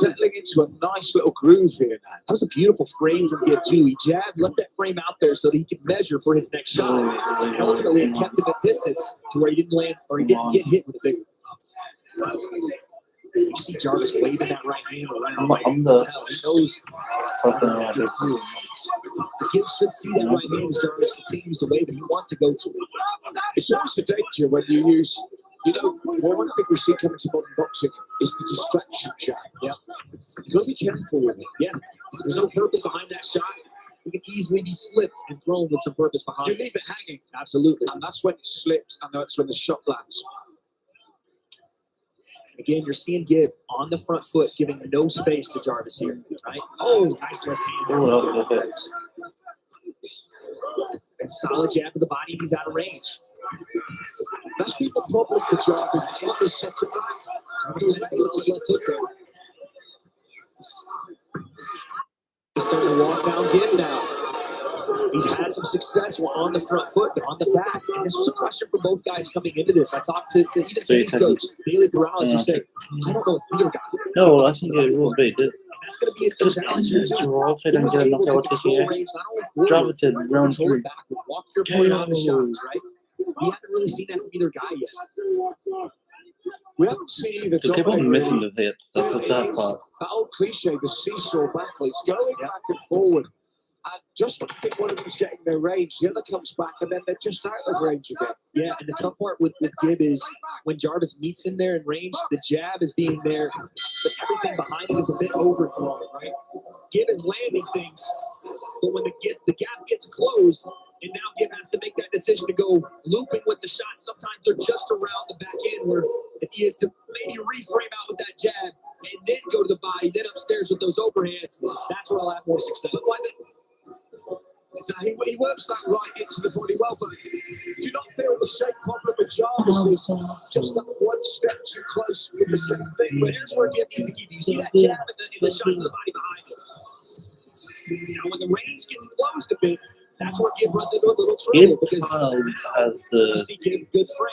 Speaker 12: settling into a nice little groove here now.
Speaker 2: That was a beautiful frame from Gibb too. He jabbed, left that frame out there so that he could measure for his next shot. And ultimately, it kept him at distance to where he didn't land or he didn't get hit with a big one. You see Jarvis waving that right hand around. Right? He knows Gibb should see that right hand as Jarvis continues to wave, and he wants to go to it.
Speaker 12: It's always a danger when you use You know, one thing we see coming to modern boxing is the distraction jab.
Speaker 2: Yeah.
Speaker 12: You've got to be careful with it.
Speaker 2: Yeah. There's no purpose behind that shot. It can easily be slipped and thrown with some purpose behind
Speaker 12: You
Speaker 2: it.
Speaker 12: leave it hanging.
Speaker 2: Absolutely.
Speaker 12: And that's when it slips, and that's when the shot lands.
Speaker 2: Again, you're seeing Gibb on the front foot, giving no space to Jarvis here, right? Oh, nice left hand. And solid jab to the body. He's out of range.
Speaker 12: That's been the problem for Jarvis in the second round.
Speaker 2: He's starting to walk down Gibb now. He's had some success on the front foot, but on the back. And this was a question for both guys coming into this. I talked to even Kenny's coach, Bailey Corrales, who said, I don't know if either guy.
Speaker 1: No, I think it will be.
Speaker 2: That's going to be his challenge here, too.
Speaker 1: Jarvis didn't get a knockout this year. Jarvis did round 3.
Speaker 2: Walk your point on the shots, right? We haven't really seen that from either guy yet.
Speaker 12: We haven't seen either.
Speaker 1: They keep on missing the hits. That's the sad part.
Speaker 12: That old cliche, the seesaw battle, it's going back and forward. And just when you think one of them's getting their range, the other comes back, and then they're just out of range again.
Speaker 2: Yeah, and the tough part with Gibb is when Jarvis meets in there in range, the jab is being there, but everything behind it is a bit overthrown, right? Gibb is landing things, but when the gap gets closed, and now Gibb has to make that decision to go looping with the shot. Sometimes they're just around the back end, where if he is to maybe reframe out with that jab and then go to the body, then upstairs with those overhands, that's where I'll have more success.
Speaker 12: He works that right into the body well, but do you not feel the same problem with Jarvis is just that one step too close with the same thing?
Speaker 2: But here's where Gibb needs to keep. You see that jab and the shot to the body behind it. Now, when the range gets closed a bit, that's where Gibb runs into a little trouble.
Speaker 1: Gibb has the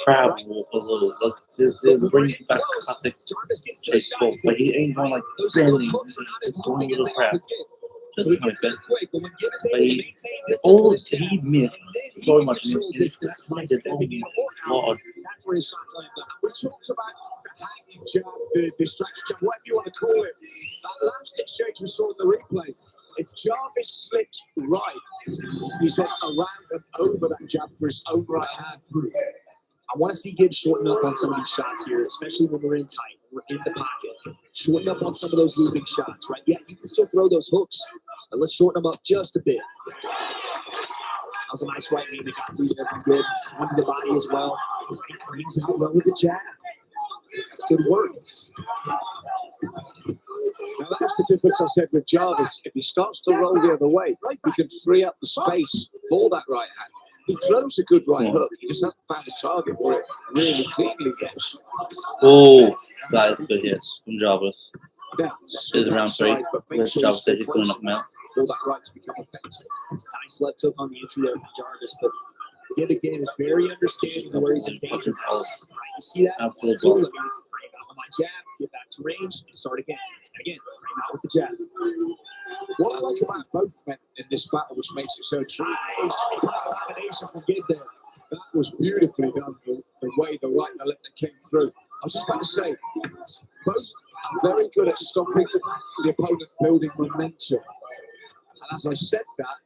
Speaker 1: travel a little. Like, it brings back classic chase ball, but he ain't going like bending. He's going a little crap. Just like that. But he missed so much in his landed Lord.
Speaker 12: We talked about the hanging jab, the distraction jab, whatever you want to call it. That last exchange we saw in the replay. If Jarvis slipped right, he's went around and over that jab for his own right hand.
Speaker 2: I want to see Gibb shorten up on some of these shots here, especially when we're in tight, we're in the pocket. Shorten up on some of those looping shots, right? Yeah, you can still throw those hooks, but let's shorten them up just a bit. That was a nice right hand that got through there from Gibb. Under the body as well. He brings out well with the jab. That's good work.
Speaker 12: Now that's the difference I said with Jarvis. If he starts to roll the other way, he can free up the space for that right hand. He throws a good right hook. He just hasn't found a target for it really cleanly yet.
Speaker 1: Oh, that is a good hit from Jarvis.
Speaker 12: Yeah,
Speaker 1: This is round 3. Where's Jarvis said he's going to knock him out.
Speaker 12: For that right to become effective.
Speaker 2: Nice left hook on the entry there from Jarvis, but Gibb again is very understanding of where he's in danger. You see that?
Speaker 1: Absolutely.
Speaker 2: My jab, get back to range, and start again. Again, frame out with the jab.
Speaker 12: What I like about both men in this battle, which makes it so true,
Speaker 2: combination from Gibb there.
Speaker 12: That was beautifully done, the way the right and the left came through. I was just about to say, both are very good at stopping the opponent building momentum. And as I said that,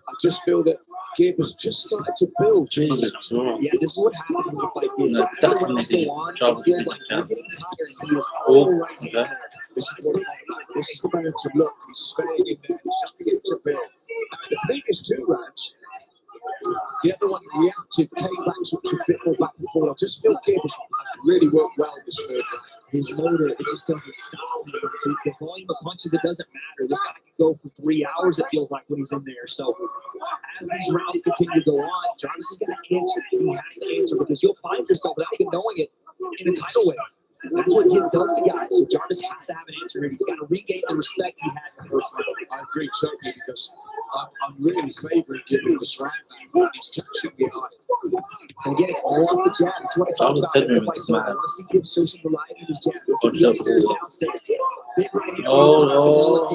Speaker 12: I just feel that Gibb has just started to build.
Speaker 1: Jesus Christ.
Speaker 2: Yeah, this is what happened when you fight Gibb.
Speaker 1: No, it's definitely Jarvis
Speaker 2: feels like you're getting tired. He is all right here.
Speaker 12: This is the momentum. Look, he's staying in there. He's just beginning to build. The previous 2 rounds, the other one reacted, came back to a bit more back and forth. I just feel Gibb has really worked well this third round.
Speaker 2: His motor, it just doesn't stop. The volume of punches, it doesn't matter. This guy can go for 3 hours, it feels like, when he's in there. So as these rounds continue to go on, Jarvis is going to answer. He has to answer because you'll find yourself, without even knowing it, in a tidal wave. That's what Gibb does to guys. So Jarvis has to have an answer here. He's got to regain the respect he had in the first round.
Speaker 12: I agree totally because I'm really favouring Gibb in this round now. He's catching the eye.
Speaker 2: And again, it's all off the jab. That's what I talked about. I want to see Gibb show some variety in his jab. Upstairs, downstairs. Big right hand.
Speaker 1: Oh, no.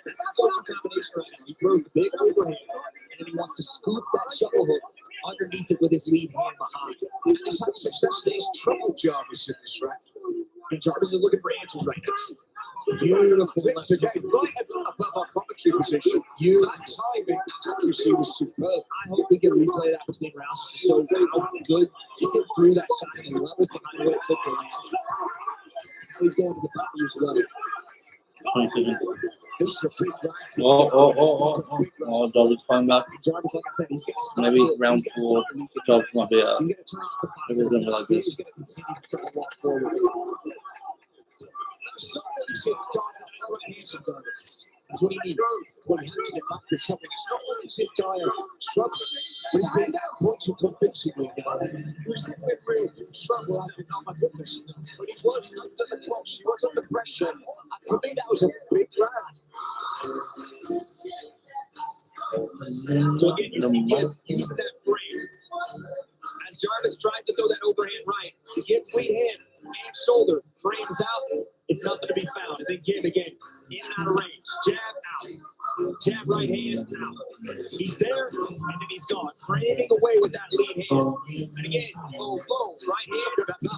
Speaker 2: That's his go-to combination right now. He throws the big overhand, and then he wants to scoop that shovel hook underneath it with his lead hand behind.
Speaker 12: And he's had success. He's troubled Jarvis in this round.
Speaker 2: And Jarvis is looking for answers right now. Beautiful.
Speaker 12: Again, right above our commentary victory position. That timing, that accuracy was superb.
Speaker 2: I hope we can replay that between rounds just so how good to get through that shot and the levels behind what it took to land. Now he's going to the body as well.
Speaker 1: 20 seconds.
Speaker 12: This is a big round.
Speaker 1: Oh, Jarvis fine back.
Speaker 2: Jarvis, like I said, he's going to stop
Speaker 1: Maybe
Speaker 2: it.
Speaker 1: round 4, Jarvis might be
Speaker 2: He's going to turn off the
Speaker 1: Maybe it's going to be like this.
Speaker 2: He's going to continue to try to walk forward. That's what he needs.
Speaker 12: Well, he has to get back with something. It's not like he's in dire trouble, but he's been down points convincingly now. He was never in real trouble. I think, oh my goodness. But he was under the cosh, he was under pressure. And for me, that was a big round.
Speaker 2: So again, you see him use that phrase. As Jarvis tries to throw that overhand right, he gets lead hand and shoulder, frames out. It's nothing to be found. And then Gibb again, in and out of range. Jab out. Jab right hand out. He's there, and then he's gone. Framing away with that lead hand. And again, boom, boom, right hand,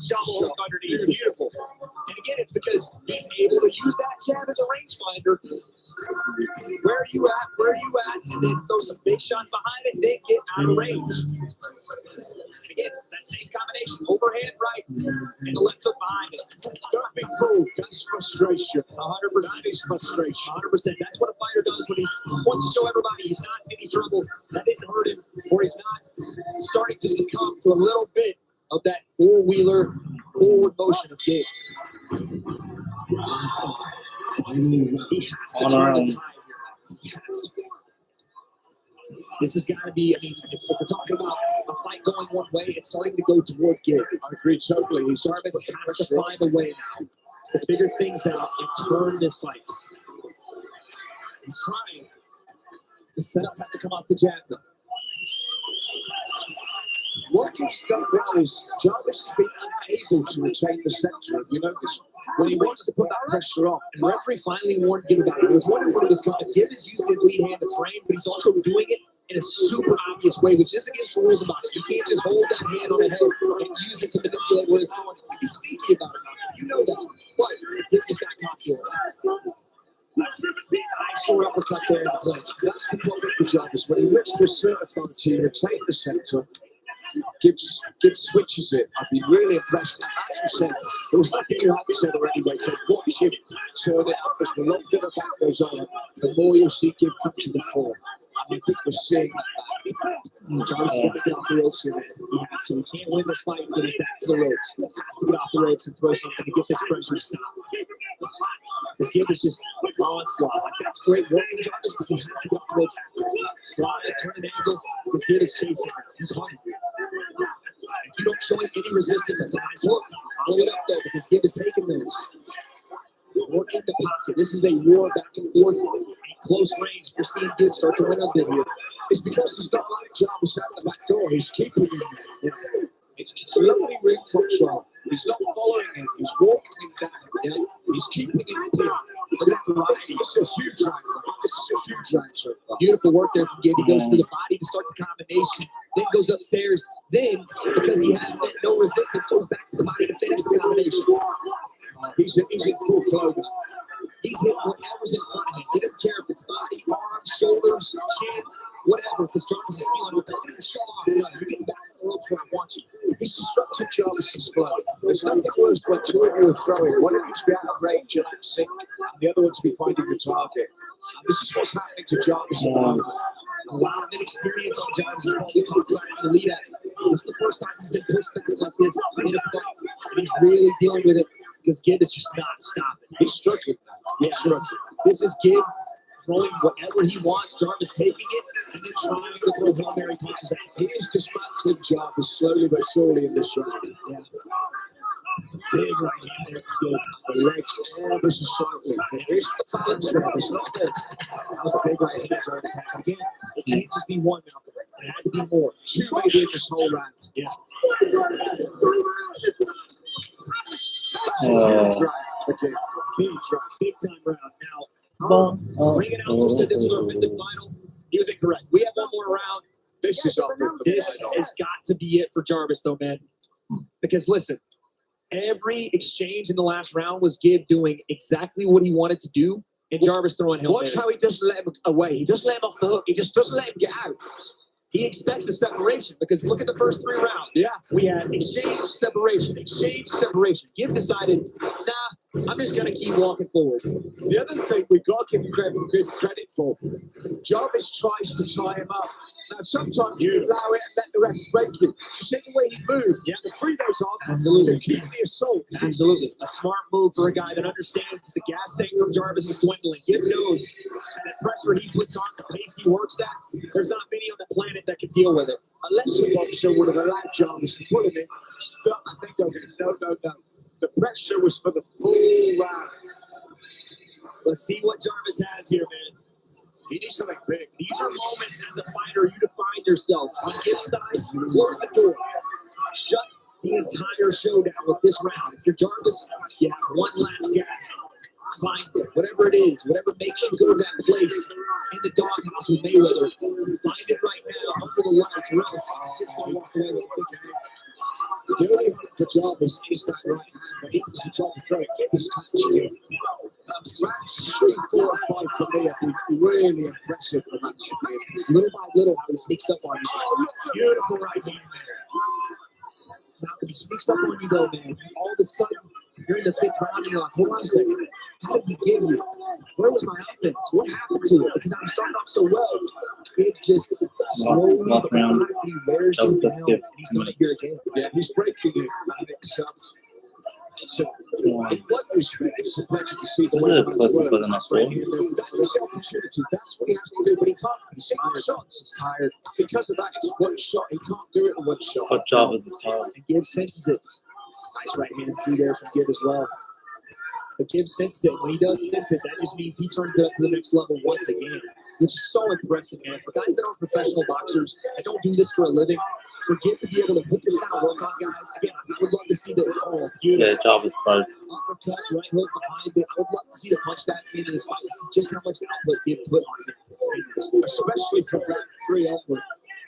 Speaker 2: double hook underneath. Beautiful. And again, it's because he's able to use that jab as a rangefinder. Where are you at? Where are you at? And then throw some big shots behind it, then get out of range. And again, that same combination, overhand right, and the left hook behind it.
Speaker 12: Don't be fooled. That's frustration.
Speaker 2: 100%.
Speaker 12: That is frustration.
Speaker 2: 100%. That's what a fighter does when he wants to show everybody he's not in any trouble, that didn't hurt him, or he's not starting to succumb to a little bit of that four-wheeler forward motion of Gibb. He has to turn the tide here. He has to. This has got to be, I mean, if we're talking about a fight going one way, it's starting to go toward Gibb.
Speaker 12: I agree totally.
Speaker 2: Jarvis has to find a way now to figure things out and turn this fight. He's trying. The setups have to come off the jab, though.
Speaker 12: What he's done well is Jarvis has been unable to retain the center. If you notice, when he wants to put that pressure on,
Speaker 2: and referee finally warned Gibb about it. I was wondering what it was coming. Gibb is using his lead hand to frame, but he's also doing it in a super obvious way, which is against the rules of boxing. You can't just hold that hand on the head and use it to manipulate where it's going. You can be sneaky about it. You know that. But Gibb just got caught here. Nice short uppercut there in the clinch.
Speaker 12: That's the problem for Jarvis. When he looks to assert authority and retain the center, Gibb switches it. I've been really impressed. As you said, there was nothing you hadn't said already, mate. So watch him turn it up. As the longer the back goes on, the more you'll see Gibb come to the fore. And I think we're seeing that.
Speaker 2: Jarvis is going to get off the ropes here, man. He has to. He can't win this fight until he's back to the ropes. He has to get off the ropes and throw something to get this pressure to stop. This Gibb is just onslaught. Like, that's great work from Jarvis, but he has to get off the ropes. Slide, turn an angle. This Gibb is chasing him. He's hungry. If you don't show him any resistance, that's a nice look. Follow it up, though, because Gibb is taking those. Work in the pocket. This is a war back and forth. At close range, we're seeing Gibb start to win a bit here.
Speaker 12: It's because he's not like Jarvis out the back door. He's keeping him there. It's lovely ring control. He's not following him. He's walking him down. Yeah? He's keeping him pinned. Look at that variety. This is a huge round. This is a huge round so far.
Speaker 2: Beautiful work there from Gibb. He goes to the body to start the combination, then goes upstairs. Then, because he has met no resistance, goes back to the body to finish the combination.
Speaker 12: He's in full flow.
Speaker 2: He's hitting whatever's in front of him. He doesn't care if it's body, arms, shoulders, chin, whatever, because Jarvis is feeling with that. Show off. You're getting back to the ropes where I want you.
Speaker 12: He's disrupted Jarvis's flow. There's nothing worse when two of you are throwing. One of you to be out of range and out of sync, and the other one to be finding the target. And this is what's happening to Jarvis at the moment.
Speaker 2: A lot of inexperience on Jarvis. We talked about in the lead at. This is the first time he's been pushed back like this in a fight. And he's really dealing with it because Gibb is just not stopping.
Speaker 12: He's struggling now.
Speaker 2: Yeah, this is Gibb throwing whatever he wants, Jarvis taking it, and then trying to throw Hail Mary punches at him.
Speaker 12: He is dismantling Jarvis slowly but surely in this round.
Speaker 2: Yeah. Big right hand there for Gibb.
Speaker 12: The legs ever so slightly. There is no balance there. It's not there.
Speaker 2: That was a big right hand Jarvis had. Again, it can't just be one now. It had to be more.
Speaker 12: Two maybe in this whole round.
Speaker 2: Yeah. Big time round. Now, ring announcer said this was our fifth and final. He was incorrect. We have one more round.
Speaker 12: This is our fifth.
Speaker 2: This has got to be it for Jarvis, though, man. Because listen, every exchange in the last round was Gibb doing exactly what he wanted to do And Jarvis throwing Hail Mary.
Speaker 12: Watch how he doesn't let him away. He doesn't let him off the hook. He just doesn't let him get out.
Speaker 2: He expects a separation because look at the first 3 rounds.
Speaker 12: Yeah.
Speaker 2: We had exchange, separation, exchange, separation. Gibb decided, nah, I'm just going to keep walking forward.
Speaker 12: The other thing we've got to give him good credit for, Jarvis tries to tie him up. Now, sometimes you allow it and let the ref break you. You see the way he moved.
Speaker 2: Yeah,
Speaker 12: the free those off
Speaker 2: absolutely.
Speaker 12: To keep the assault.
Speaker 2: Absolutely. A smart move for a guy that understands that the gas tank from Jarvis is dwindling. Gibb knows that pressure he puts on, the pace he works at, there's not many on the planet that can deal with it.
Speaker 12: Unless the boxer would have allowed Jarvis to pull him in, stop and think of it. No. The pressure was for the full round.
Speaker 2: Let's see what Jarvis has here, man.
Speaker 12: He needs something big.
Speaker 2: These are moments as a fighter you define yourself. On Gibb's side, close the door. Shut the entire showdown with this round. If you're Jarvis, you have one last gas. Find it. Whatever it is, whatever makes you go to that place in the doghouse with Mayweather. Find it right now under the lights, or else it's going to walk away with it.
Speaker 12: The only thing for Jarvis is that right hand, but he was trying to throw it. Gibb was catching him. Rounds 3, 4, and 5 for me have been really impressive for Max.
Speaker 2: Little by little, how he sneaks up on you. Oh, look, beautiful right hand there. Now, if he sneaks up on you, though, man, all of a sudden, you're in the 5th round, and you're like, hold on a second. How did we get here? Where was my offense? What happened to it? Because I was starting off so well. It just slowly
Speaker 1: last round.
Speaker 2: wears you down, and he's doing it here again.
Speaker 12: Yeah, he's breaking it, and in one respect, it's a pleasure to see the way
Speaker 1: This is closer for the next one.
Speaker 12: That's his opportunity. That's what he has to do, but he can't. He's taking shots.
Speaker 2: He's tired.
Speaker 12: Because of that, it's one shot. He can't do it in one shot.
Speaker 1: But Jarvis is tired.
Speaker 2: And Gibb senses it. Nice right hand through there from Gibb as well. But Gibb senses it. When he does sense it, that just means he turns it up to the next level once again, which is so impressive, man. For guys that aren't professional boxers and don't do this for a living, for Gibb to be able to put this kind of work on guys, again, I would love to see the
Speaker 1: Yeah, Jarvis, bro.
Speaker 2: uppercut, right hook behind it. I would love to see the punch stats in this fight to see just how much output Gibb put on him.
Speaker 12: Especially from round 3 onward.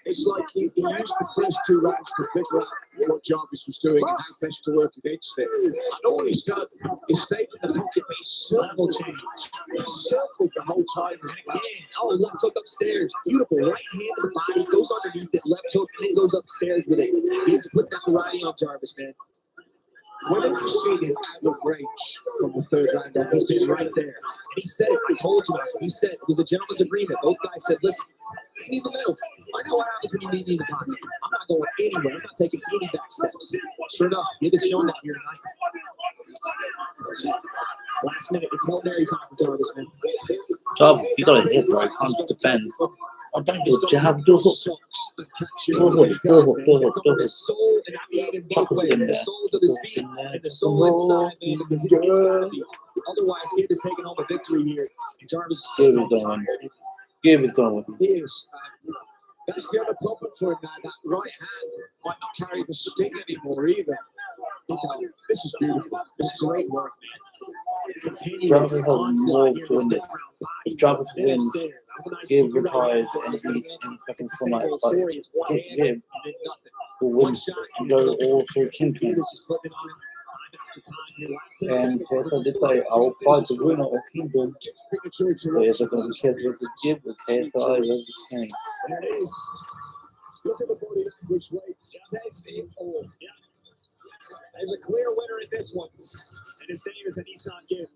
Speaker 12: It's like he used the first 2 rounds to figure out what Jarvis was doing and how best to work against it. And all he's done is stayed in the pocket, but he's circled change. He's circled the whole time.
Speaker 2: And again, left hook upstairs. Beautiful. Right hand to the body, goes underneath it, left hook, and then goes upstairs with it. Gibbs put that variety on Jarvis, man.
Speaker 12: When have you seen him out of range from the 3rd round on?
Speaker 2: He's been right there. And he said it. I told you. He said it was a gentleman's agreement. Both guys said, listen, I need the middle. I know what happens when you meet me in the pocket. I'm not going anywhere. I'm not taking any back steps. Sure enough, Gibb has shown that here tonight. Last minute, it's Hail Mary time for Jarvis, man.
Speaker 1: Jarvis, you got to hit, bro. You can't just defend. Oh, don't do a jab, do a hook. Do a hook, do a hook, do a hook, do a hook.
Speaker 2: His soul, and I mean it both
Speaker 1: Chuckle
Speaker 2: ways.
Speaker 1: in there.
Speaker 2: The soles of his feet and the soul inside, man, because it's gotta be. Otherwise, Gibb is taking home a victory here. And Jarvis is
Speaker 1: Gibb is going. Gibb is going.
Speaker 12: He is. That's the other problem for him now. That right hand might not carry the sting anymore either. This is beautiful.
Speaker 2: This is great work, man.
Speaker 1: Jarvis has more to win this. If Jarvis wins, Gibb retires and he's back from like, Gibb will win and go all through Kingpyn. And as I did say, I will fight the winner of Kingpyn. But if they're going to be KSI versus Gibb or KSI versus Kenny.
Speaker 12: There it is. Look at the body language, wait.
Speaker 2: There's a clear winner in this one, and his name is Anisan Gibb.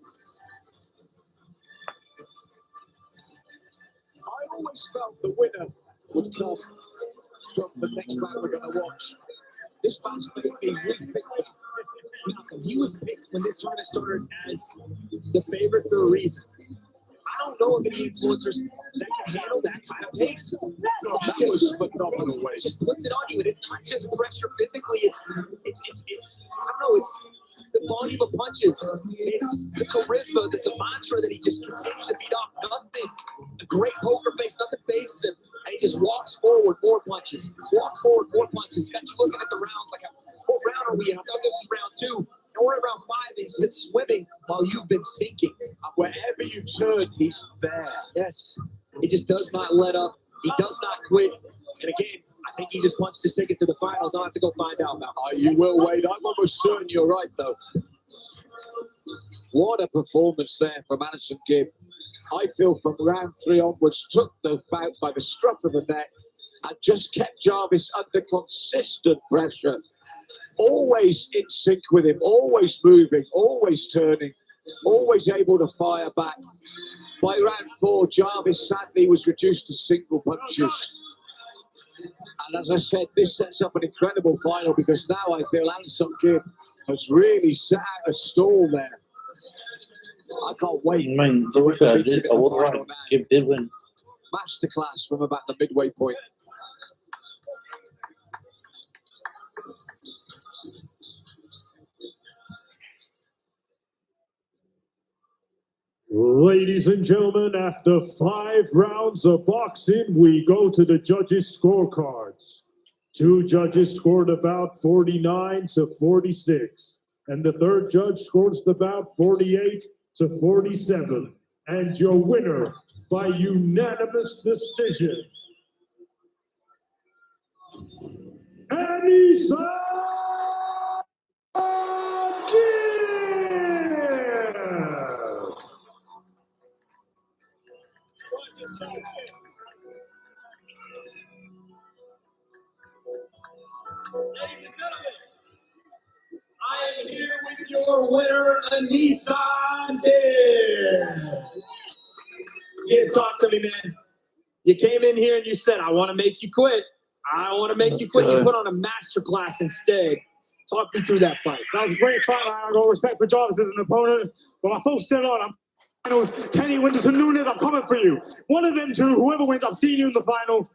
Speaker 12: I always felt the winner would come from the next man we're going to watch. This man's made me rethink that.
Speaker 2: He was picked when this tournament started as the favorite for a reason. I don't know of any influencers that can handle that kind of pace.
Speaker 12: That was phenomenal way.
Speaker 2: It just puts it on you, and it's not just pressure physically. It's I don't know. It's the volume of punches. It's the charisma, the mantra that he just continues to beat off. Nothing. A great poker face, nothing faces him, and he just walks forward, more punches. Walks forward, more punches. Got you looking at the rounds like, what round are we in? I thought this was round 2. And we're in round 5. He's been swimming while you've been sinking.
Speaker 12: Wherever you turn, he's there.
Speaker 2: Yes. He just does not let up. He does not quit. And again, I think he just punched his ticket to the finals. I'll have to go find out about.
Speaker 12: You will, Wade. I'm almost certain you're right, though. What a performance there from Anderson Gibb. I feel from round 3 onwards, took the bout by the scruff of the neck and just kept Jarvis under consistent pressure. Always in sync with him, always moving, always turning, always able to fire back. By round 4, Jarvis sadly was reduced to single punches. And as I said, this sets up an incredible final because now I feel Anderson Gibb has really sat out a stall there. I can't wait.
Speaker 1: I mean, the record I was right. Gibb did win.
Speaker 12: Masterclass from about the midway point.
Speaker 5: Ladies and gentlemen, after 5 rounds of boxing, we go to the judges' scorecards. 2 judges scored about 49 to 46, and the 3rd judge scores about 48 to 47. And your winner by unanimous decision, Anissa.
Speaker 2: Ladies and gentlemen, I am here with your winner, Anissa Gibb. Yeah, talk to me, man. You came in here and you said, I want to make you quit. I want to make you quit. You put on a master class instead. Talk me through that fight.
Speaker 7: That was a great fight. I got respect for Jarvis as an opponent. But my folks said on, finals, Kenny Winterson Nunes, I'm coming for you. One of them two, whoever wins, I'm seeing you in the final.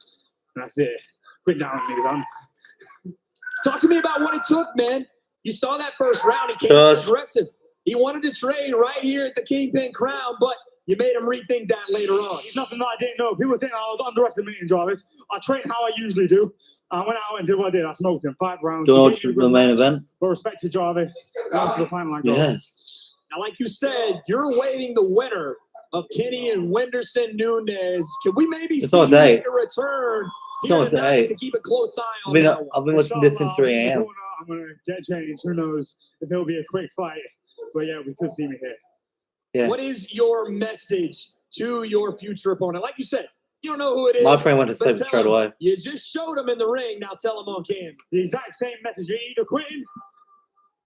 Speaker 7: And that's it. Quit down, niggas.
Speaker 2: Talk to me about what it took, man. You saw that first round. He came aggressive. He wanted to trade right here at the Kingpyn crown, but you made him rethink that later on.
Speaker 7: It's nothing that I didn't know. People saying I was underestimating Jarvis. I trained how I usually do. I went out and did what I did. I smoked him 5 rounds.
Speaker 1: George, the main event.
Speaker 7: But respect to Jarvis. Down to the final.
Speaker 1: Yes.
Speaker 2: Now, like you said, you're awaiting the winner of Kenny and Winterson Nunes. Can we maybe see you make a return here tonight to keep a close eye on that one?
Speaker 1: I've been watching this since 3 a.m.
Speaker 7: I'm going to get changed. Who knows if it'll be a quick fight. But yeah, we could see me here.
Speaker 1: Yeah.
Speaker 2: What is your message to your future opponent? Like you said, you don't know who it is.
Speaker 1: My friend went to save it straight away.
Speaker 2: You just showed him in the ring. Now tell him on cam.
Speaker 7: The exact same message. You're either quitting,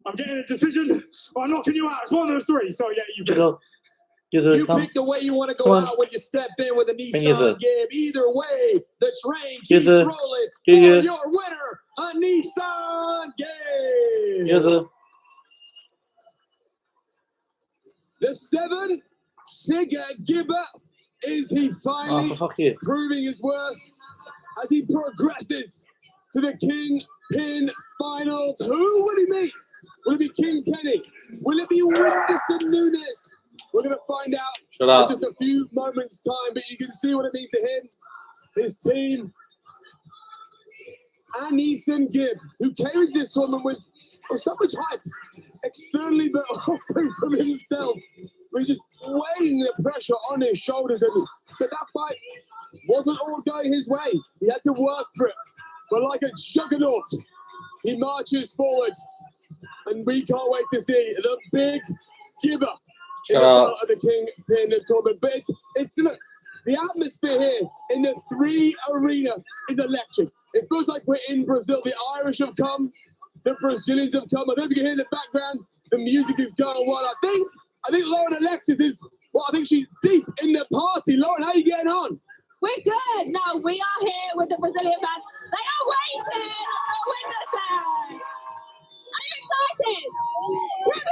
Speaker 7: I'm getting a decision, or I'm knocking you out. It's one of those 3. So yeah, you
Speaker 2: pick the way you want to go out when you step in with a Nissan Gibb. Either way, the train keeps rolling. For your winner, a Nissan Gibb. The 7-figure Gibber, is he finally proving his worth as he progresses to the Kingpyn finals? Who will he meet? Will it be King Kenny? Will it be Winterson Nunes? We're going to find out in just a few moments' time, but you can see what it means to him, his team, and Anderson Gibb, who came into this tournament with so much hype externally, but also from himself. He's just weighing the pressure on his shoulders. But that fight wasn't all going his way. He had to work for it. But like a juggernaut, he marches forward. And we can't wait to see the big Gibber in the front of the Kingpyn tournament. But it's look, the atmosphere here in the 3 arena is electric. It feels like we're in Brazil. The Irish have come. The Brazilians have come. I don't know if you can hear in the background. The music is going wild. I think Lauren Alexis is, I think she's deep in the party. Lauren, how are you getting on?
Speaker 3: We're good. No, we are here with the Brazilian fans. They are waiting for Winterson. Are you excited? We're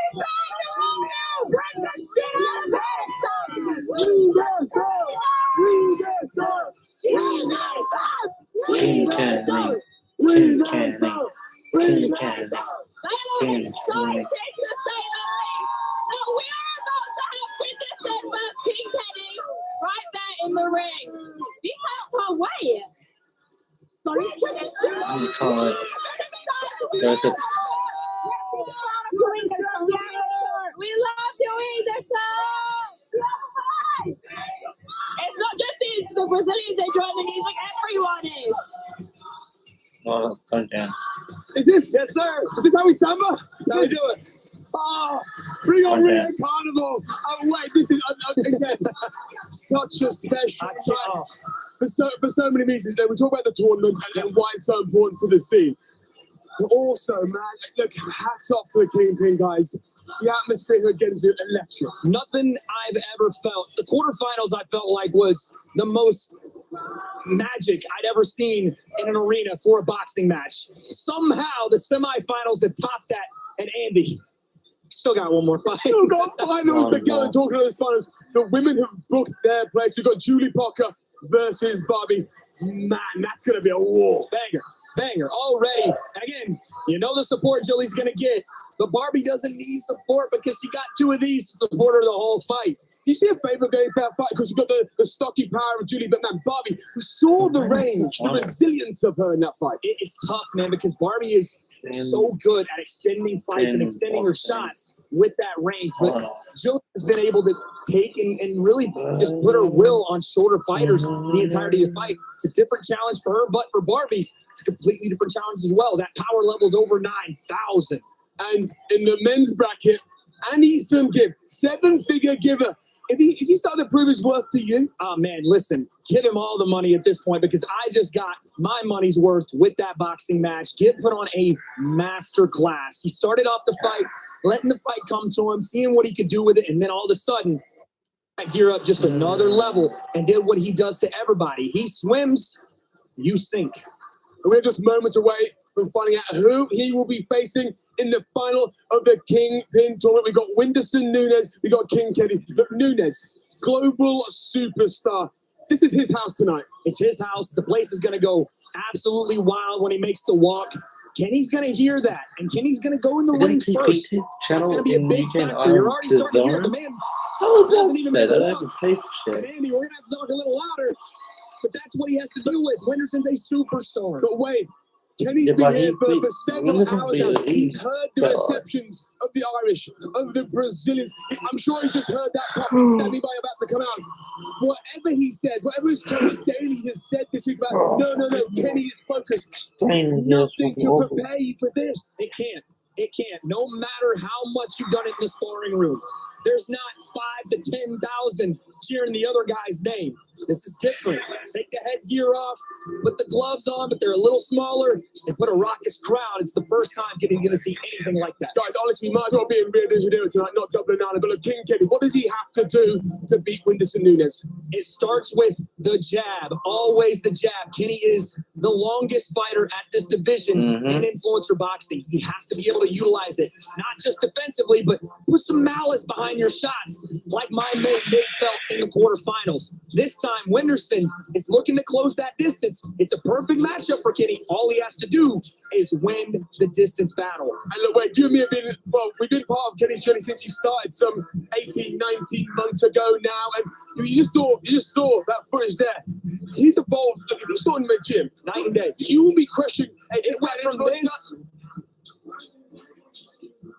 Speaker 3: excited to say that we are about to have Winterson versus King Kenny right there in the ring. These fans can't wait. Sorry, we love you, Winterson. It's not just the Brazilians that join the music, everyone is.
Speaker 1: Oh, don't dance.
Speaker 2: Is this, yes sir, is this how we samba? That's how we do it. Oh, bring on Rio Carnival. Oh, wait, this is, again, such a special night. For so many reasons. We talk about the tournament and why it's so important to the scene. But also, man, look, hats off to the Kingpyn guys. The atmosphere again is electric.
Speaker 6: Nothing I've ever felt. The quarterfinals, I felt like, was the most magic I'd ever seen in an arena for a boxing match. Somehow, the semifinals have topped that. And Andy, still got one more fight.
Speaker 2: Still got finals to go. And talking about those finals, the women have booked their place. We've got Julie Parker versus Barbie. Man, that's going to be a war.
Speaker 6: Banger already. Again, you know the support Julie's going to get. But Barbie doesn't need support because she got two of these to support her the whole fight.
Speaker 2: Do you see a favourite going to that fight? Because you got the stocky power of Julie, but man, Barbie, who saw the range, the resilience of her in that fight.
Speaker 6: It's tough, man, because Barbie is so good at extending fights and extending her shots with that range. But Julie's been able to take and really just put her will on shorter fighters the entirety of the fight. It's a different challenge for her, but for Barbie, it's a completely different challenge as well. That power level's over 9,000.
Speaker 2: And in the men's bracket, Andy Sumgiv, 7-figure giver. Is he starting to prove his worth to you?
Speaker 6: Oh, man, listen, give him all the money at this point because I just got my money's worth with that boxing match. Gib put on a master class. He started off the fight, letting the fight come to him, seeing what he could do with it, and then all of a sudden, gear up just another level and did what he does to everybody. He swims, you sink.
Speaker 2: We're just moments away from finding out who he will be facing in the final of the Kingpyn tournament. We've got Whindersson Nunes, we've got King Kenny. Look, Nunes, global superstar. This is his house tonight.
Speaker 6: It's his house. The place is going to go absolutely wild when he makes the walk. Kenny's going to hear that, and Kenny's going to go in the ring first. That's going to be a big factor. You're already starting to hear the man.
Speaker 1: Doesn't even make a pay for shit.
Speaker 6: Andy, we're going to have to talk a little louder. But that's what he has to deal with. Whinderson's a superstar.
Speaker 2: But wait, Kenny's been here for several hours now. He's heard the receptions of the Irish, of the Brazilians. I'm sure he's just heard that puppy standing by about to come out. Whatever he says, whatever his coach Daly has said this week about, no, Kenny is focused. Nothing to prepare you for this.
Speaker 6: It can't. No matter how much you've done it in the sparring room. There's not 5,000 to 10,000 cheering the other guy's name. This is different. Take the headgear off, put the gloves on, but they're a little smaller, and put a raucous crowd. It's the first time you're going to see anything like that.
Speaker 2: Guys, honestly, we might as well be in Rio de Janeiro tonight, not Dublin Island. But look, King Kenny, what does he have to do to beat Whindersson Nunes?
Speaker 6: It starts with the jab. Always the jab. Kenny is the longest fighter at this division in influencer boxing. He has to be able to utilize it, not just defensively, but put some malice behind your shots, like my mate Nate felt in the quarterfinals. This time, Whindersson is looking to close that distance. It's a perfect matchup for Kenny. All he has to do is win the distance battle.
Speaker 2: And look, wait, you and me have been, well, we've been part of Kenny's journey since he started some 18, 19 months ago now. And you just saw that footage there. He's evolved. Look, if you saw him in the gym,
Speaker 6: night and day,
Speaker 2: you will be questioning.
Speaker 6: It went from this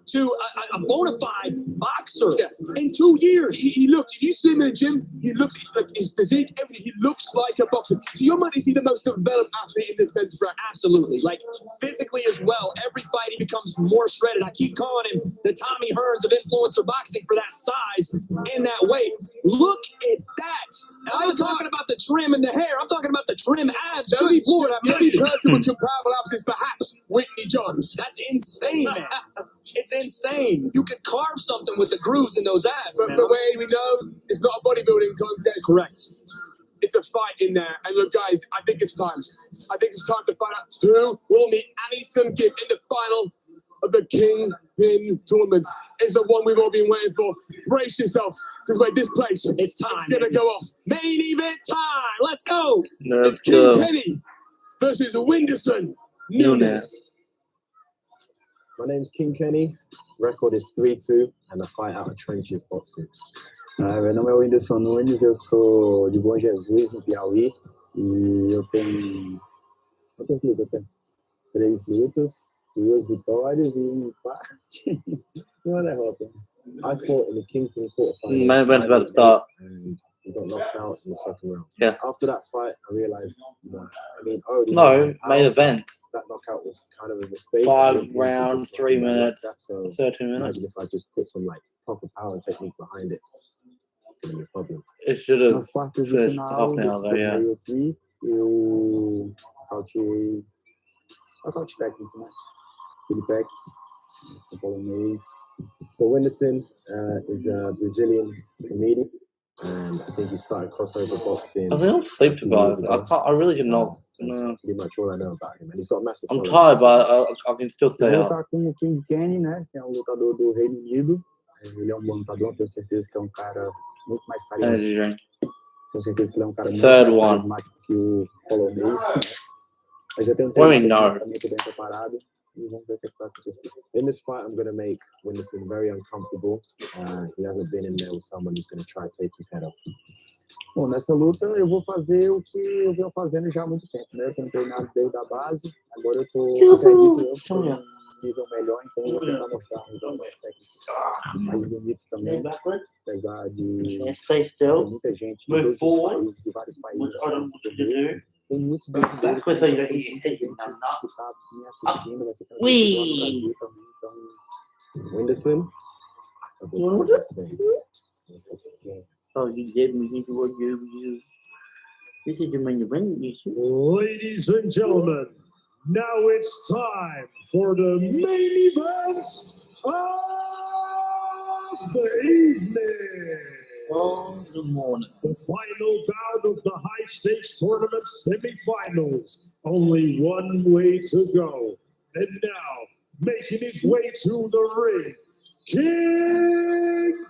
Speaker 6: to a bona fide boxer in 2 years.
Speaker 2: He looks, if you see him in the gym, he looks like his physique, everything, he looks like a boxer. So you might see the most developed athlete in this men's bracket.
Speaker 6: Absolutely. Like physically as well. Every fight he becomes more shredded. I keep calling him the Tommy Hearns of influencer boxing for that size and that weight. Look at that. And I'm not talking about the trim and the hair. I'm talking about the trim abs.
Speaker 2: The only person with comparable abs is perhaps Whitney Jones.
Speaker 6: That's insane, man. It's insane. You could carve something with the grooves in those abs.
Speaker 2: But the way we know, it's not a bodybuilding contest.
Speaker 6: Correct.
Speaker 2: It's a fight in there. And look, guys, I think it's time. I think it's time to find out who will meet Andy Sumgiv in the final of the Kingpyn tournament. Is the one we've all been waiting for. Brace yourself, because wait, this place,
Speaker 6: it's time.
Speaker 2: It's gonna go off.
Speaker 6: Main event time. Let's go.
Speaker 2: It's King Kenny versus Whindersson Nunes.
Speaker 17: My name's King Kenny. Record is 3-2, and I fight out of trenches boxing.
Speaker 18: Meu nome é Whindersson Nunes, eu sou de Bom Jesus, no Piauí, e eu tenho... Quantas lutas eu tenho? 3 lutas, 2 vitórias e um empate e uma derrota.
Speaker 17: I fought in the Kingpyn quarterfinal.
Speaker 1: When's about to start?
Speaker 17: And he got knocked out in the second round.
Speaker 1: Yeah.
Speaker 17: After that fight, I realized, already
Speaker 1: main event.
Speaker 17: That knockout was kind of a mistake.
Speaker 1: 5 rounds, 3 minutes,
Speaker 17: so
Speaker 1: 13 minutes.
Speaker 17: Imagine if I just put some proper power and technique behind it. It's gonna be a problem.
Speaker 1: It should have
Speaker 18: Nas quartas de
Speaker 1: finished
Speaker 18: final,
Speaker 1: half an hour though, yeah.
Speaker 18: aqui, eu nocauteei técnico, né? Kingpyn, o polonês.
Speaker 17: So Wenderson is a Brazilian comedian, and I think he started crossover boxing.
Speaker 1: I think I'm sleep deprived. I really cannot. No.
Speaker 17: Pretty much all I know about him, and he's got a massive.
Speaker 1: I'm tired, but I can still stay
Speaker 18: Eu vou
Speaker 1: up.
Speaker 18: lutar com o Kingpyn, né? Que é um lutador do Reino Unido. Ele é um bom lutador, tenho certeza que é um cara muito mais carismático. Tenho certeza que ele é um cara muito mais carismático que o polonês. Mas já tem um treinamento bem preparado. E vamos ver o que vai acontecer.
Speaker 17: In this fight, I'm going to make Wenderson very uncomfortable. He hasn't been in there with someone who's going to try to take his head off.
Speaker 18: Bom, nessa luta eu vou fazer o que eu venho fazendo já há muito tempo, né? Eu tenho treinado desde a base, agora eu tô acredito nível melhor, então eu vou tentar mostrar um nível mais técnico, mais bonito também, apesar de muita gente de todos os países, de vários países. Tem muitos brasileiros que estão me assistindo, vai ser também, então
Speaker 17: Wenderson.
Speaker 19: Oh, you gave me what you. This is the main event, you see?
Speaker 5: Ladies and gentlemen, now it's time for the main event of the evening.
Speaker 19: Oh, good morning.
Speaker 5: The final bout of the high stakes tournament semifinals. Only one way to go. And now, making his way to the ring, Kingpyn.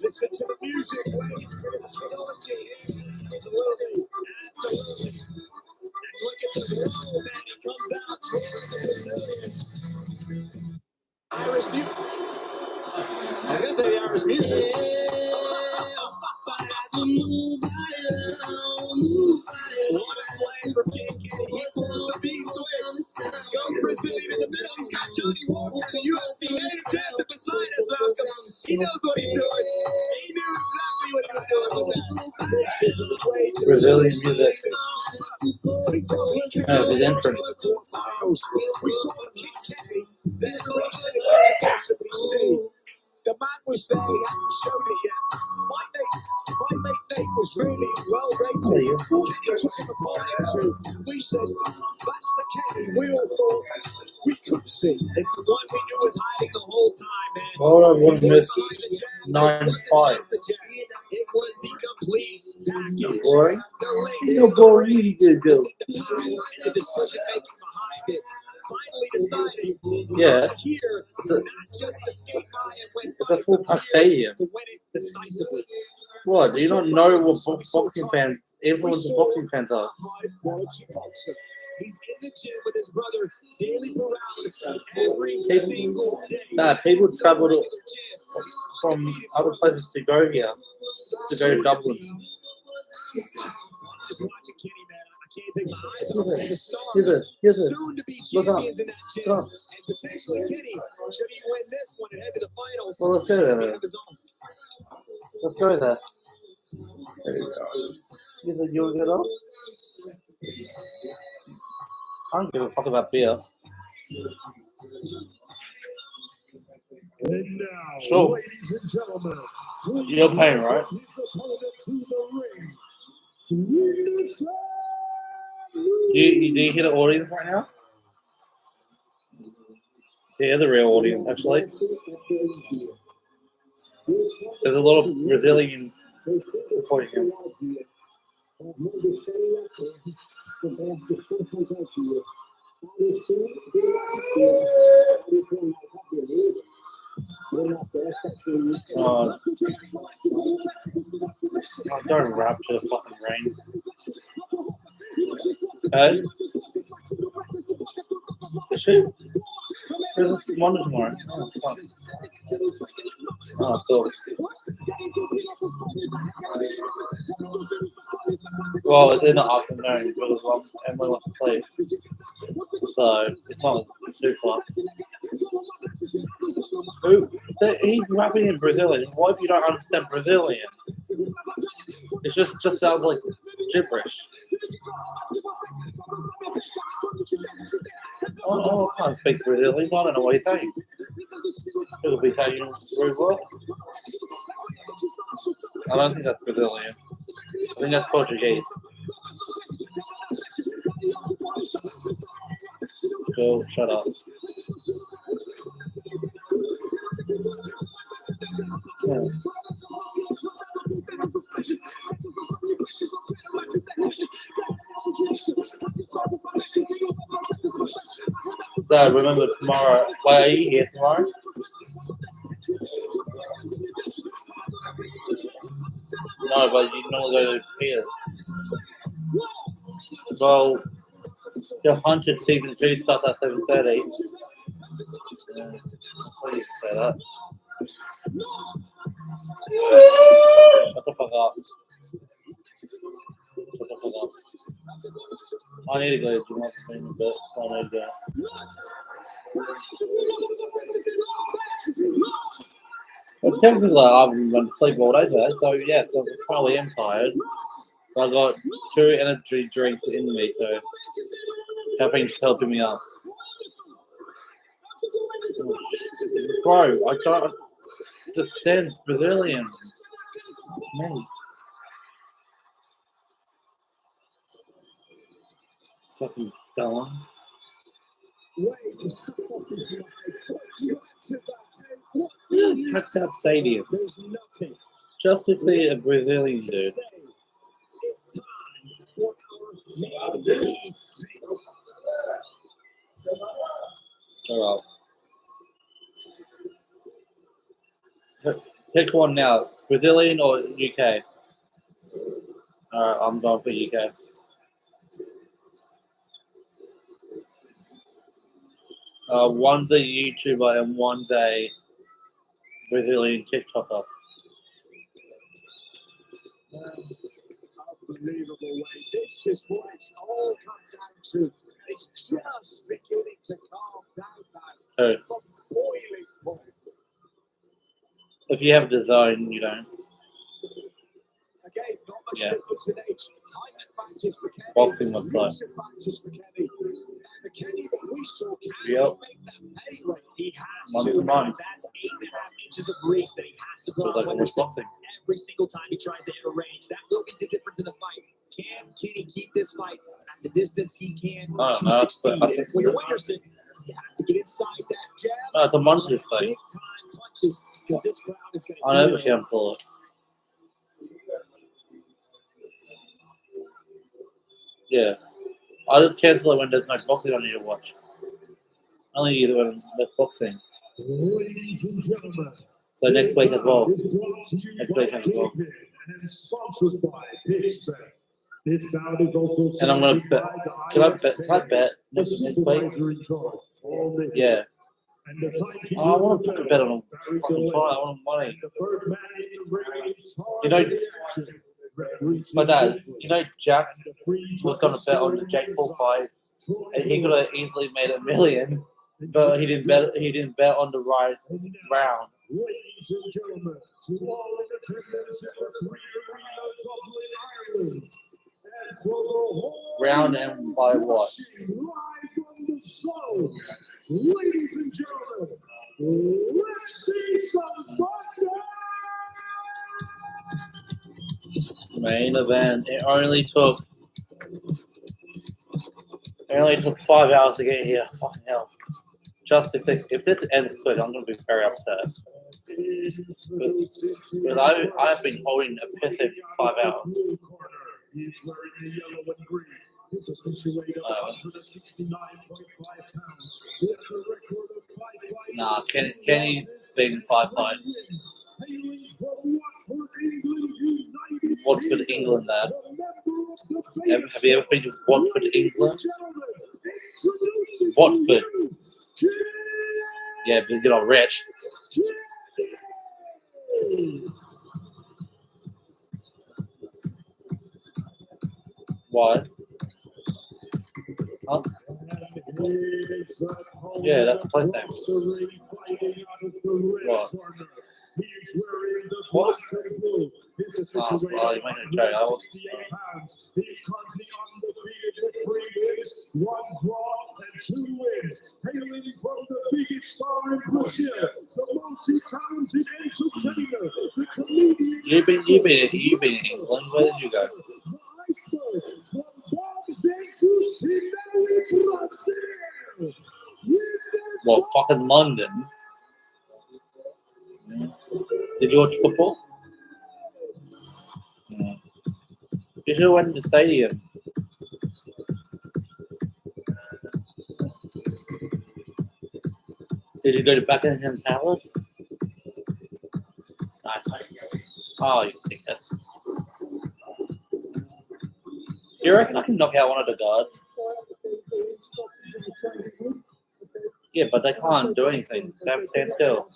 Speaker 5: Listen to the music, wait for the technology here. Absolutely, absolutely. And look at the roll that it comes out towards the Brazilians. Irish music. I was going to say the Irish music. What a play for Kingpyn. He pulls the big switch. Goes Brazilian in the middle. He's got Johnny Walker, the UFC native dancer beside us, Malcolm. He knows what he's doing. He knew exactly what he was doing with that.
Speaker 1: Brazilian music. His entrance.
Speaker 12: We saw Kingpyn. Then we see. The man was there, he hadn't showed it yet. My mate Nate was really well rated. Kenny took him apart into. We said, that's the Kenny we all thought we could see. It's the one we knew was hiding the whole time, man.
Speaker 1: Hold on, what miss 9-5.
Speaker 12: It was the complete package.
Speaker 1: Boring.
Speaker 12: No
Speaker 1: boring, you can do.
Speaker 12: The power and the decision making behind it. Finally deciding here not just to skate by and win.
Speaker 1: It's a full pack stadium.
Speaker 12: To win it decisively.
Speaker 1: What? Do you not know what boxing fans, influence of boxing fans are?
Speaker 12: He's in the gym with his brother, Daily Morales, every single day.
Speaker 1: Nah, people travel from other places to go here, to go to Dublin.
Speaker 12: Just watching Kenny, man. I can't take my eyes off him. The star, soon to be champions in that gym. And potentially Kenny, should he win this one and head to the finals?
Speaker 1: Well, let's go there. Let's go there. There we go. You'll get off? I don't give a fuck about beer.
Speaker 5: And now,
Speaker 1: Sure.
Speaker 5: ladies and gentlemen,
Speaker 1: You're paying, right?
Speaker 5: his opponent to the ring.
Speaker 1: Do you hear the audience right now? Yeah, the real audience, actually. There's a lot of Brazilians supporting him. Oh, don't rap to the fucking rain. Hey? There's a monitor tomorrow. Oh, fuck. Oh, cool. Well, it's in the afternoon because Emily wants to play. So it's not too far. He's rapping in Brazilian. What if you don't understand Brazilian? It just sounds like gibberish. Oh, I can't speak Brazilian. I don't know what he's saying. He'll be saying very well. I don't think that's Brazilian. I think that's Portuguese. Go, shut up. Yeah. Dad, remember tomorrow. Why are you here tomorrow? No, but you normally go to Peter. Well, the Haunted season 2 starts at 7:30. Yeah, why do you say that? Shut the fuck up. Shut the fuck up. I need to go to the gym in a bit, so I need to go. Well, technically, I haven't been to sleep all day today, so yeah, so I probably am tired. But I got 2 energy drinks in me, so caffeine's helping me up. Bro, I can't understand Brazilian. Man. Fucking dumb. Packed out stadium. Just to see a Brazilian dude. Alright. Pick one now. Brazilian or UK? Alright, I'm going for UK. One's a YouTuber and one's a Brazilian TikToker.
Speaker 12: Unbelievable way. This is what it's all come down to. It's just beginning to calm down now. From boiling point.
Speaker 1: If you have design, you don't.
Speaker 12: Again, not much difference in age. Height advantage for Kenny.
Speaker 1: Boxing was fun.
Speaker 12: Advantage for Kenny. The Kenny that we saw can make that pay rate. He has
Speaker 1: month
Speaker 12: to.
Speaker 1: to month.
Speaker 12: That's 8.5 inches of grease that he has to put on every single time he tries to hit a range. That will be the difference in the fight. Can Kenny keep this fight at the distance he can to succeed? When you're Winterson, you have to get inside that jab.
Speaker 1: No, it's a monster fight.
Speaker 12: Big time punches because this crowd is going to.
Speaker 1: I never cancel it. Yeah. I just cancel it when there's no boxing on you to watch. Only either when there's boxing.
Speaker 5: Ladies and gentlemen.
Speaker 1: So next week as well. Next week as well.
Speaker 5: And sponsored by Kingpyn. This bout is also
Speaker 1: and I'm gonna bet. Can I bet next week? Yeah. Oh, I want to put a bet on a fucking fight. I want money. You know, my dad. You know, Jack was gonna bet on the Jake Paul fight, and he could have easily made $1 million, but he didn't bet. He didn't bet on the right round.
Speaker 5: Ladies and gentlemen, to all in attendance at the Free Arena Dublin, Ireland, and for the whole
Speaker 1: round and by what?
Speaker 5: live from the show, ladies and gentlemen, let's see some thunder.
Speaker 1: Main event. It only took 5 hours to get here. Fucking hell. Just if this ends quick, I'm gonna be very upset. But I've been holding a piss in 5 hours.
Speaker 5: He's wearing the yellow and green. He's officially weighed 169.5 pounds. He has a record of 5 fights.
Speaker 1: Nah, Kenny's been 5 fights. Watford, England, Dad. Have you ever been to Watford, England? Watford. Yeah, but you're not rich. Why? Huh? Yeah, that's the place name. What? What? Oh, you might try out.
Speaker 5: One draw and 2 wins. Hailing from the biggest star in Russia, the multi-talented entertainer, the comedian.
Speaker 1: You've been in England. Where did you go? Well, fucking London. Did you watch football? Yeah. You should have went to the stadium. Did you go to Buckingham Palace? Nice. Oh, you dickhead. Do you reckon I can knock out one of the guards? Yeah, but they can't do anything. They have to stand still.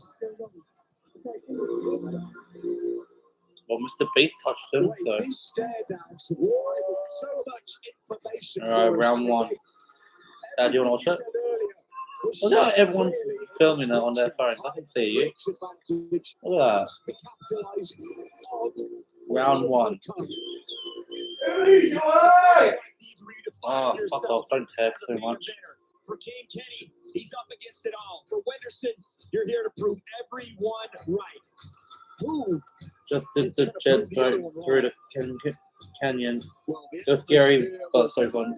Speaker 1: Well, Mr. Beast touched him, so. Alright, round 1. Do you want to watch it? Look how everyone's filming it on their phone. I can see you. Look at that. Round 1. Oh, fuck off. Don't text so much.
Speaker 2: For Kingpyn, he's up against it all. For Wenderson, you're here to prove everyone right. Who?
Speaker 1: Just did the jet boat through the canyons. It was scary, but so fun.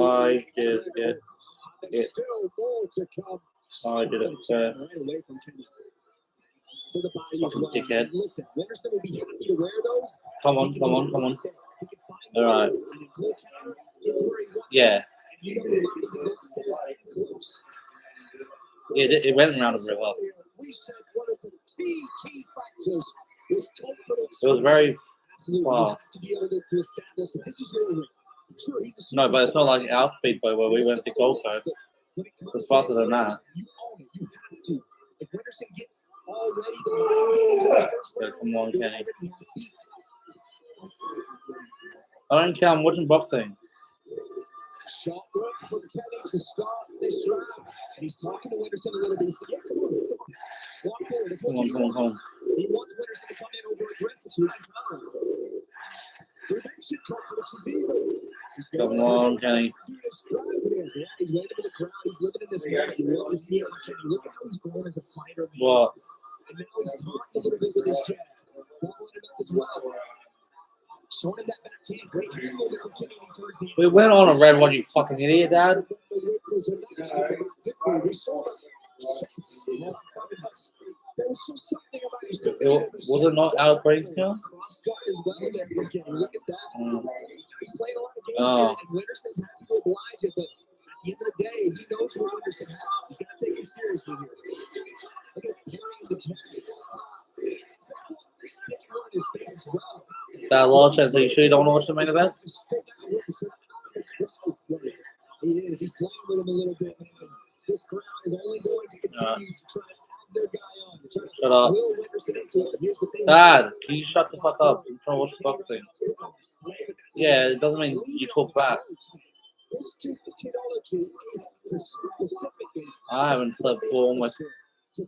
Speaker 1: I did it. I did it first. Fucking dickhead. Come on. Alright. Yeah. Yeah, it went around very well. It was very fast. No, but it's not like our speedboat where we went to Gold Coast. It was faster than that. So come on, Kenny. I don't care, I'm watching boxing.
Speaker 2: Sharp work from Kenny to start this round. And he's talking to Wenderson a little bit. He's like, yeah, come on. Walk forward. That's what
Speaker 1: Come on.
Speaker 2: He wants Wenderson to come in over aggressive so he can counter. Prevention confidence is even.
Speaker 1: Come on, Kenny.
Speaker 2: Yeah, he's waiting for the crowd. He's living in this moment. You love to see it from Kenny. Look at how he's grown as a fighter.
Speaker 1: What?
Speaker 2: And now he's talking a little bit with his jab. Following it up as well. Showing him that backhand. Great hand movement from Kenny towards the end.
Speaker 1: We went on a red one, you fucking idiot, Dad.
Speaker 2: We saw that. There was just something about his
Speaker 1: Was it not out of Queenstown?
Speaker 2: as well there for Kenny. Look at that. He's playing a lot of games here, and Wenderson's happy to oblige it, but at the end of the day, he knows what Wenderson has. He's got to take him seriously here. Look at carrying the jab. Sticking on his face as well.
Speaker 1: That large chance, are you sure you don't want to watch the main event?
Speaker 2: He is. He's playing with him a little bit. This crowd is only going to continue to try to add their guy on.
Speaker 1: Shut up. Dad, can you shut the fuck up? I'm trying to watch the boxing. Yeah, it doesn't mean you talk back. I haven't slept for almost 10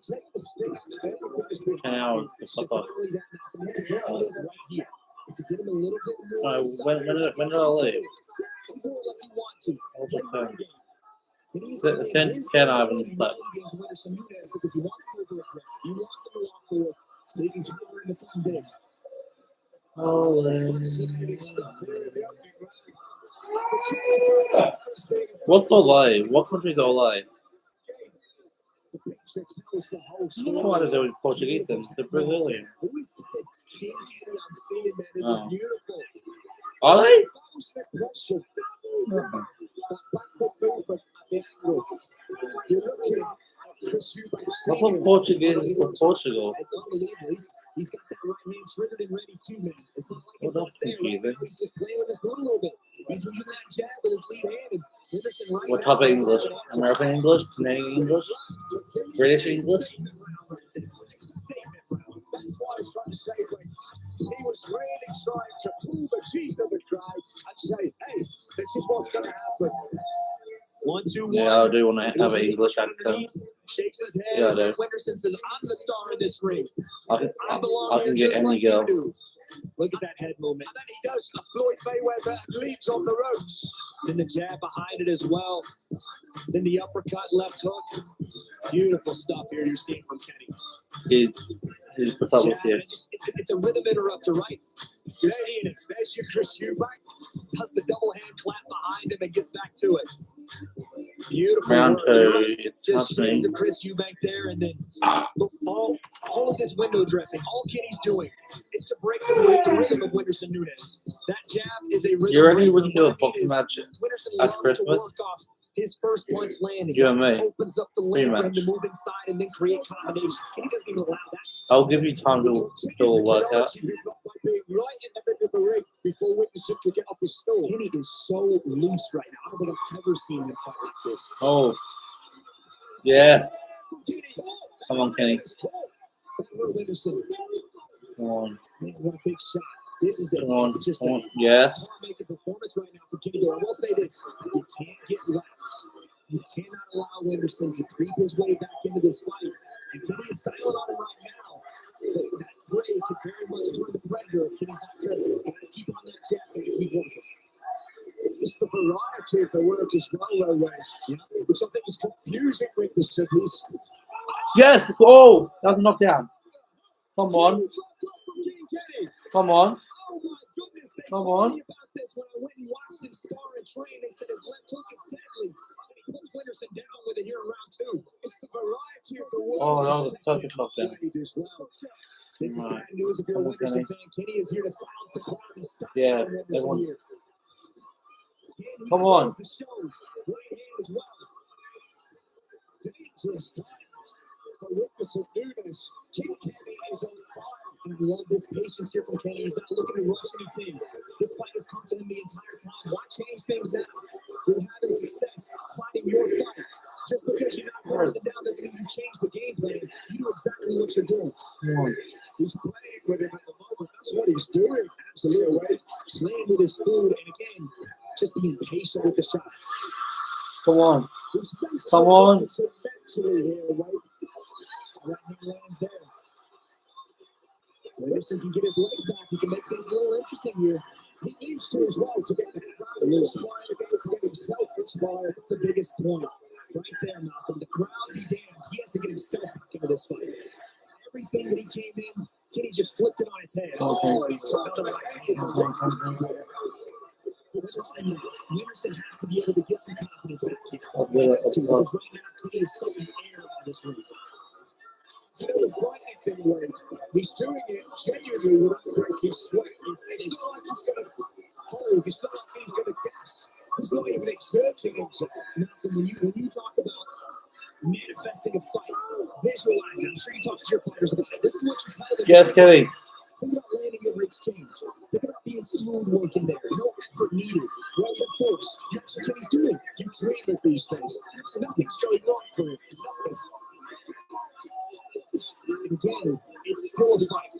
Speaker 1: hours. So fuck off. When did I leave? Since 10 I haven't slept. What's Olay? What country's Olay? I don't know how to do it in Portuguese then. The Brazilian. Oh. Are they? What's what Portuguese is for Portugal?
Speaker 2: It's unbelievable. He's got that right hand triggered and ready too, man. It's not like
Speaker 1: it's confusing.
Speaker 2: He's just playing with his foot a little bit. He's using that jab with his lead hand. And Henderson right
Speaker 1: what type of English? American English? Canadian English? British English?
Speaker 2: That's why I was trying to say, like, he was really trying to pull the teeth of the crowd and say, hey,
Speaker 12: This is what's going to happen.
Speaker 2: 1-2-1.
Speaker 1: Yeah, I do want to have an English accent.
Speaker 2: Shakes his head.
Speaker 1: Yeah, I do.
Speaker 2: Wenderson says, "I'm the star in this ring.
Speaker 1: I
Speaker 2: belong
Speaker 1: can
Speaker 2: here
Speaker 1: get
Speaker 2: just
Speaker 1: any
Speaker 2: like you
Speaker 1: girl.
Speaker 2: do." Look at that head movement.
Speaker 12: And then he does a Floyd Mayweather and leaps on the ropes.
Speaker 2: Then the jab behind it as well. Then the uppercut, left hook. Beautiful stuff here you're seeing from Kenny.
Speaker 1: He's the subtle here.
Speaker 2: It's a rhythm interrupter, right? You're seeing it.
Speaker 12: There's your Chris Eubank.
Speaker 2: Does the double hand clap behind him and gets back to it. Beautiful.
Speaker 1: Round
Speaker 2: work.
Speaker 1: two, it's
Speaker 2: Just
Speaker 1: happening.
Speaker 2: shades of Chris Eubank there, and then all of this window dressing, all Kenny's doing is to break the rhythm of Wenderson Nunes. That jab is a rhythm.
Speaker 1: You reckon
Speaker 2: breaker.
Speaker 1: you wouldn't do a
Speaker 2: What I mean
Speaker 1: boxing
Speaker 2: is
Speaker 1: match
Speaker 2: Wenderson
Speaker 1: at
Speaker 2: loves
Speaker 1: Christmas?
Speaker 2: to work off his first punch landing.
Speaker 1: You and me.
Speaker 2: Opens up the lane for him
Speaker 1: Rematch.
Speaker 2: to move inside and then create combinations. Kenny doesn't even allow that.
Speaker 1: I'll give you time to do a workout.
Speaker 12: By being right in the middle of the ring before Wenderson could get off his stool.
Speaker 2: Kenny is so loose right now. I don't think I've ever seen him fight like this.
Speaker 1: Oh. Yes. Come on, Kenny.
Speaker 2: Wenderson.
Speaker 1: Come on.
Speaker 2: Man, what a big shot. This is
Speaker 1: Come on.
Speaker 2: just
Speaker 1: Come
Speaker 2: a
Speaker 1: on. Yes.
Speaker 2: making performance right now for Kenny. But I will say this: you can't get lax. You cannot allow Wenderson to creep his way back into this fight. And Kenny is styling on him right now. But that play could very much turn the predator if Kenny's not careful. Gotta keep on that jab and keep working.
Speaker 12: It's the variety of the work as well, though, Wes. Which I think is confusing Wenderson.
Speaker 1: Yes. Oh, that's a knockdown. Come on. Come on. Come on.
Speaker 2: About this when I went and watched him spar and train, they said his left hook is deadly. And he puts Wenderson down with it here in round 2.
Speaker 12: It's the variety of the work.
Speaker 1: Oh, that was a perfect knockdown.
Speaker 12: As well.
Speaker 2: This is bad news if you're a
Speaker 1: Come on,
Speaker 2: Wenderson
Speaker 1: Kenny.
Speaker 2: fan. Kenny is here to silence the crowd and stop
Speaker 1: Yeah,
Speaker 2: Wenderson
Speaker 1: everyone.
Speaker 2: here. Again, he
Speaker 1: Come on.
Speaker 2: closed the show. Right hand as well.
Speaker 12: Dangerous times for Wenderson Nunes. Kenny is on fire.
Speaker 2: And I love this patience here from Kenny. He's not looking to rush anything. This fight has come to him the entire time. Why change things now? You're having success fighting your fight. Just because you're not forcing down doesn't mean you change the game plan. You do exactly what you're doing.
Speaker 12: He's playing with him at the moment. That's what he's doing.
Speaker 2: Absolutely right. Playing with his food and again, just being patient with the shots.
Speaker 1: Come on. Come on.
Speaker 12: Mentally here, right?
Speaker 2: Right hand lands there. Wenderson can get his legs back. He can make things a little interesting here.
Speaker 12: He needs to as well to get the crowd inspired again, to get himself inspired.
Speaker 2: That's the biggest point. Right there, Malcolm. The crowd be damned. He has to get himself back into this fight. Everything that he came in, Kenny just flipped it on its head.
Speaker 1: Okay.
Speaker 2: Wenderson has to be able to get some confidence back here.
Speaker 1: I'll do it.
Speaker 2: Because right now, Kenny is soaking air out of this ring.
Speaker 12: You know, the frightening thing, Wade, he's doing it genuinely without breaking sweat. It's not like he's going to fold. It's not like he's going to gas. He's not even exerting himself.
Speaker 2: Malcolm, when you talk about manifesting a fight, visualize it. I'm sure you talk to your fighters about that. This is what you tell them.
Speaker 1: Yes, Kenny.
Speaker 2: Think about landing your exchange. Think about being smooth working there. No effort needed. Well enforced. That's what Kenny's doing.
Speaker 12: You dream of these days. So nothing's going wrong for him.
Speaker 2: And again, it's still a fight,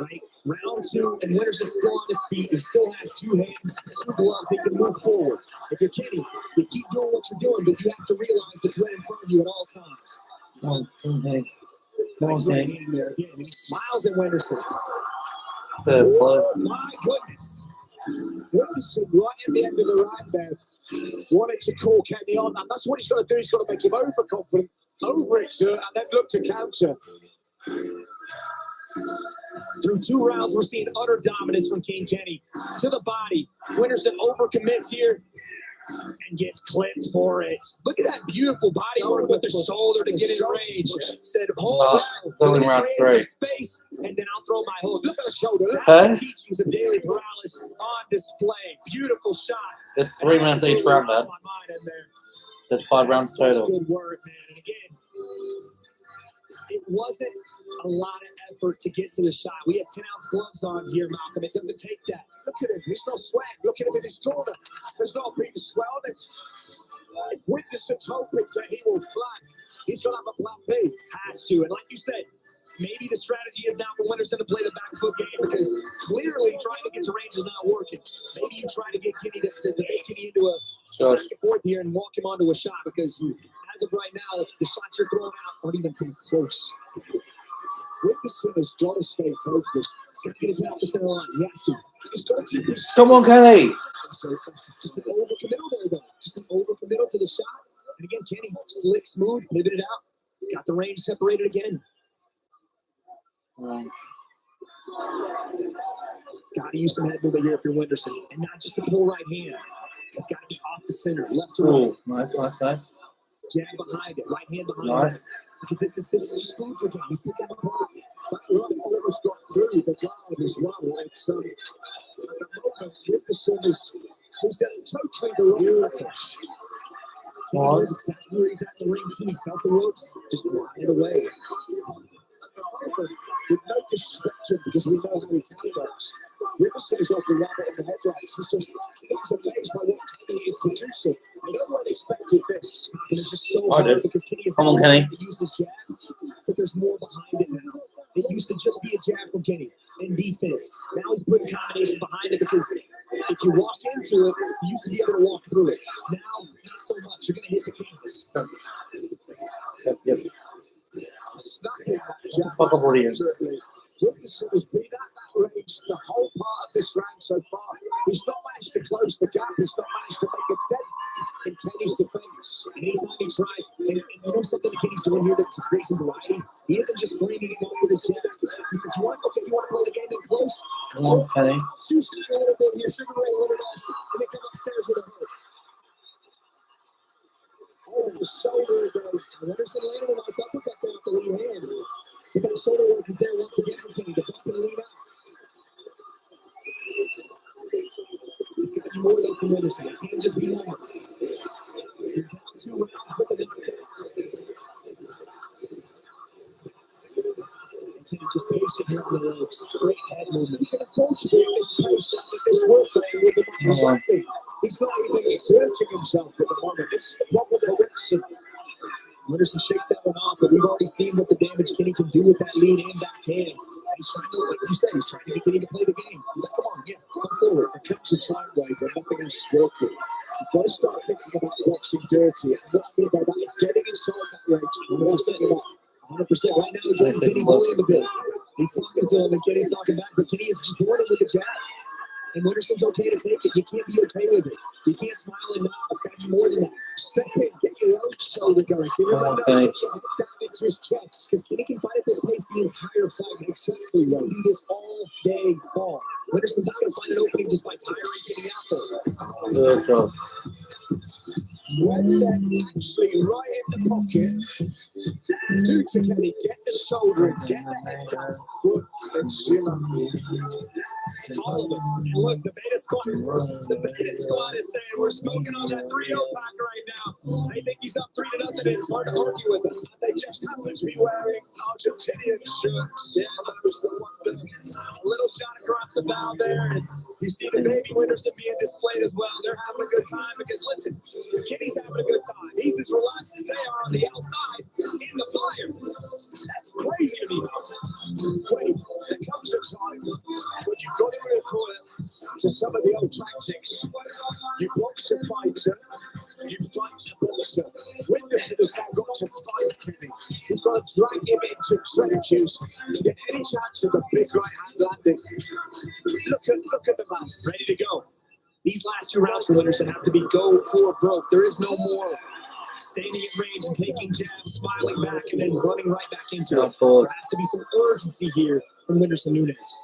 Speaker 2: right? Round 2, and Wenderson's still on his feet. He still has 2 hands, 2 gloves. They can move forward. If you're Kenny, you keep doing what you're doing, but you have to realize the threat in front of you at all times.
Speaker 1: Come on, Kenny. Come
Speaker 2: Nice
Speaker 1: on,
Speaker 2: right
Speaker 1: Kenny.
Speaker 2: hand there again. And he smiles at Wenderson.
Speaker 12: Oh,
Speaker 2: My goodness.
Speaker 12: Wenderson right at the end of the round there wanted to call Kenny on, and that's what he's got to do. He's got to make him overconfident, overexert, and then look to counter.
Speaker 2: Through 2 rounds, we're seeing utter dominance from King Kenny. To the body. Wenderson overcommits here and gets clipped for it. Look at that beautiful body work with the shoulder to get in range. Said, hold that.
Speaker 1: Still in round 3.
Speaker 2: Space, and then I'll throw my hook. Look at the shoulder.
Speaker 1: Huh?
Speaker 2: That's the teachings of daily paralysis on display. Beautiful shot.
Speaker 1: There's 3 minutes each round, man. There's 5 rounds
Speaker 2: Such
Speaker 1: total.
Speaker 2: good work, man. And again, it wasn't a lot of effort to get to the shot. We had 10-ounce gloves on here, Malcolm. It doesn't take that.
Speaker 12: Look at him. He's not sweating. Look at him in his corner. There's not a bit of sweat on him. If Wenderson's hoping that he will flag, he's got to have a plan B.
Speaker 2: Has to. And like you said, maybe the strategy is now for Winterson to play the back foot game because clearly trying to get to range is not working. Maybe you try to get Kenny to make Kenny into a back and forth here and walk him onto a shot because as of right now, the shots you're throwing out aren't even coming close.
Speaker 12: Winterson has got to stay focused.
Speaker 2: He's got to get his head off the center line. He has to. He's got to keep his
Speaker 1: Come on, Kenny.
Speaker 2: So just an overcommittal there, though. Just an overcommittal to the shot. And again, Kenny, slick, smooth, pivoted out. Got the range separated again. Got to use some head movement here if you're Winterson. And not just the pull right hand. It's got to be off the center, left to right.
Speaker 1: Nice, nice, nice.
Speaker 2: Jab behind it, right hand behind
Speaker 1: Nice.
Speaker 2: it. Because this is just food for him. He's picking up a part.
Speaker 12: That right almost got through the guard as well. It's, at the moment, Winterson is totally the wrong fish.
Speaker 2: He knows exactly where he's at in the ring, too. He felt the ropes, just glided away.
Speaker 12: With no disrespect to him, because we know how he calibrates. Winterson is like a rabbit in the headlights. He's amazed by what Kenny is producing. No one expected this.
Speaker 2: And it's just so hard because Kenny is
Speaker 1: Come on, Kenny.
Speaker 2: to use his jab, but there's more behind it now. It used to just be a jab from Kenny in defense. Now he's putting combination behind it because if you walk into it, you used to be able to walk through it. Now, not so much. You're going to hit the canvas.
Speaker 1: Yep.
Speaker 12: Snapping that
Speaker 1: What the
Speaker 12: jab.
Speaker 1: fuck up audience?
Speaker 12: Winterson has been at that range the whole part of this round so far. He's not managed to close the gap. He's not managed to make a dent in Kenny's defense.
Speaker 2: And anytime he tries, and you know something that Kenny's doing here to create some variety? He isn't just framing him off with his jab. He says, you want to play the game in close?
Speaker 1: Come on, Kenny.
Speaker 2: Sushi a little bit here, Sugar Ray a little less, and then come upstairs with a hook. Oh, the shoulder goes. Winterson landed a nice uppercut there with the lead hand. But that shoulder work is there once again for Kenny. The bump and lead out. It's got to be more than from Winterson. It can't just be moments. You're down 2 rounds with the knockout. Kenny just patient here on the ropes. Great head movement.
Speaker 12: He can afford to be at this pace, at this work rate with the man exactly. He's not even exerting himself at the moment. This is the problem for Winterson.
Speaker 2: Winterson shakes that one off, but we've already seen what the damage Kenny can do with that lead and backhand. He's trying to, like you said, he's trying to get Kenny to play the game. He's like, come on, yeah, come forward.
Speaker 12: There comes a time, Wade, when nothing else is working. You've got to start thinking about boxing dirty. And what I mean by that is getting inside that range. And what I'm saying about
Speaker 2: 100%. Right now, he's letting Kenny bully him a bit. He's talking to him, and Kenny's talking back, but Kenny is just doing it with a jab. And Winterson's okay to take it. You can't be okay with it. You can't smile and nod. It's got to be more than that.
Speaker 12: Step in, get your own shoulder going. Give him a nudge, get your head down into his chest.
Speaker 2: Because Kenny can fight at this pace the entire fight. Exactly right. He can do this all day long. Winterson's not going to find an opening just by tiring Kenny out there.
Speaker 1: Good job.
Speaker 12: When they're actually right in the pocket, do to Kenny, get the shoulder in, get the head down, foot, and chin up.
Speaker 2: All of them. Look, the beta squad is saying we're smoking on that 3-0 pack right now. They think he's up 3-0. It's hard to argue with them.
Speaker 12: They just happen to be wearing Argentinian shirts.
Speaker 2: Yeah, that was the one thing. A little shot across the bow there. And you see the baby Winterson being displayed as well. They're having a good time because, listen, Kenny's having a good time. He's as relaxed as they are on the outside in the fire. That's crazy to me.
Speaker 12: Wait, there comes a time when you've got to recall to some of the old tactics. You box a fighter, you fight a boxer. Winterson has now got to fight Kenny. He's got to drag him into trenches to get any chance of a big right hand landing. Look at the man.
Speaker 2: Ready to go. These last 2 rounds for Winterson have to be go for broke. There is no more standing at range and taking jabs, smiling back, and then running right back into it. There has to be some urgency here from Winterson Nunes.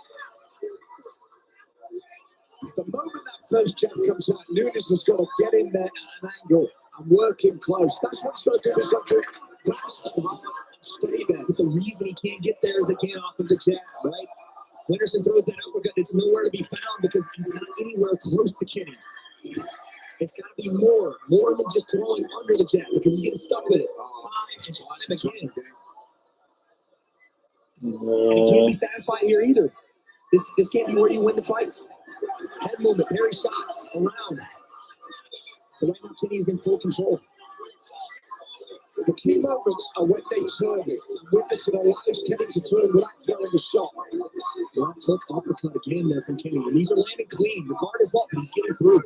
Speaker 12: The moment that first jab comes out, Nunes has got to get in there at an angle and work in close. That's what he's got to do. He's got to blast him hard and stay there.
Speaker 2: But the reason he can't get there is again off of the jab, right? Winterson throws that uppercut. It's nowhere to be found because he's not anywhere close to Kenny. It's got to be more than just throwing under the jab because he's getting stuck with it time and time again. And he can't be satisfied here either. This can't be where you win the fight. Head movement, parry shots around. But right now, Kenny is in full control.
Speaker 12: The key moments are when they turn it. And Witness allows Kenny to turn without throwing a shot.
Speaker 2: Left hook, uppercut again there from Kenny. And these are landing clean. The guard is up, and he's getting through.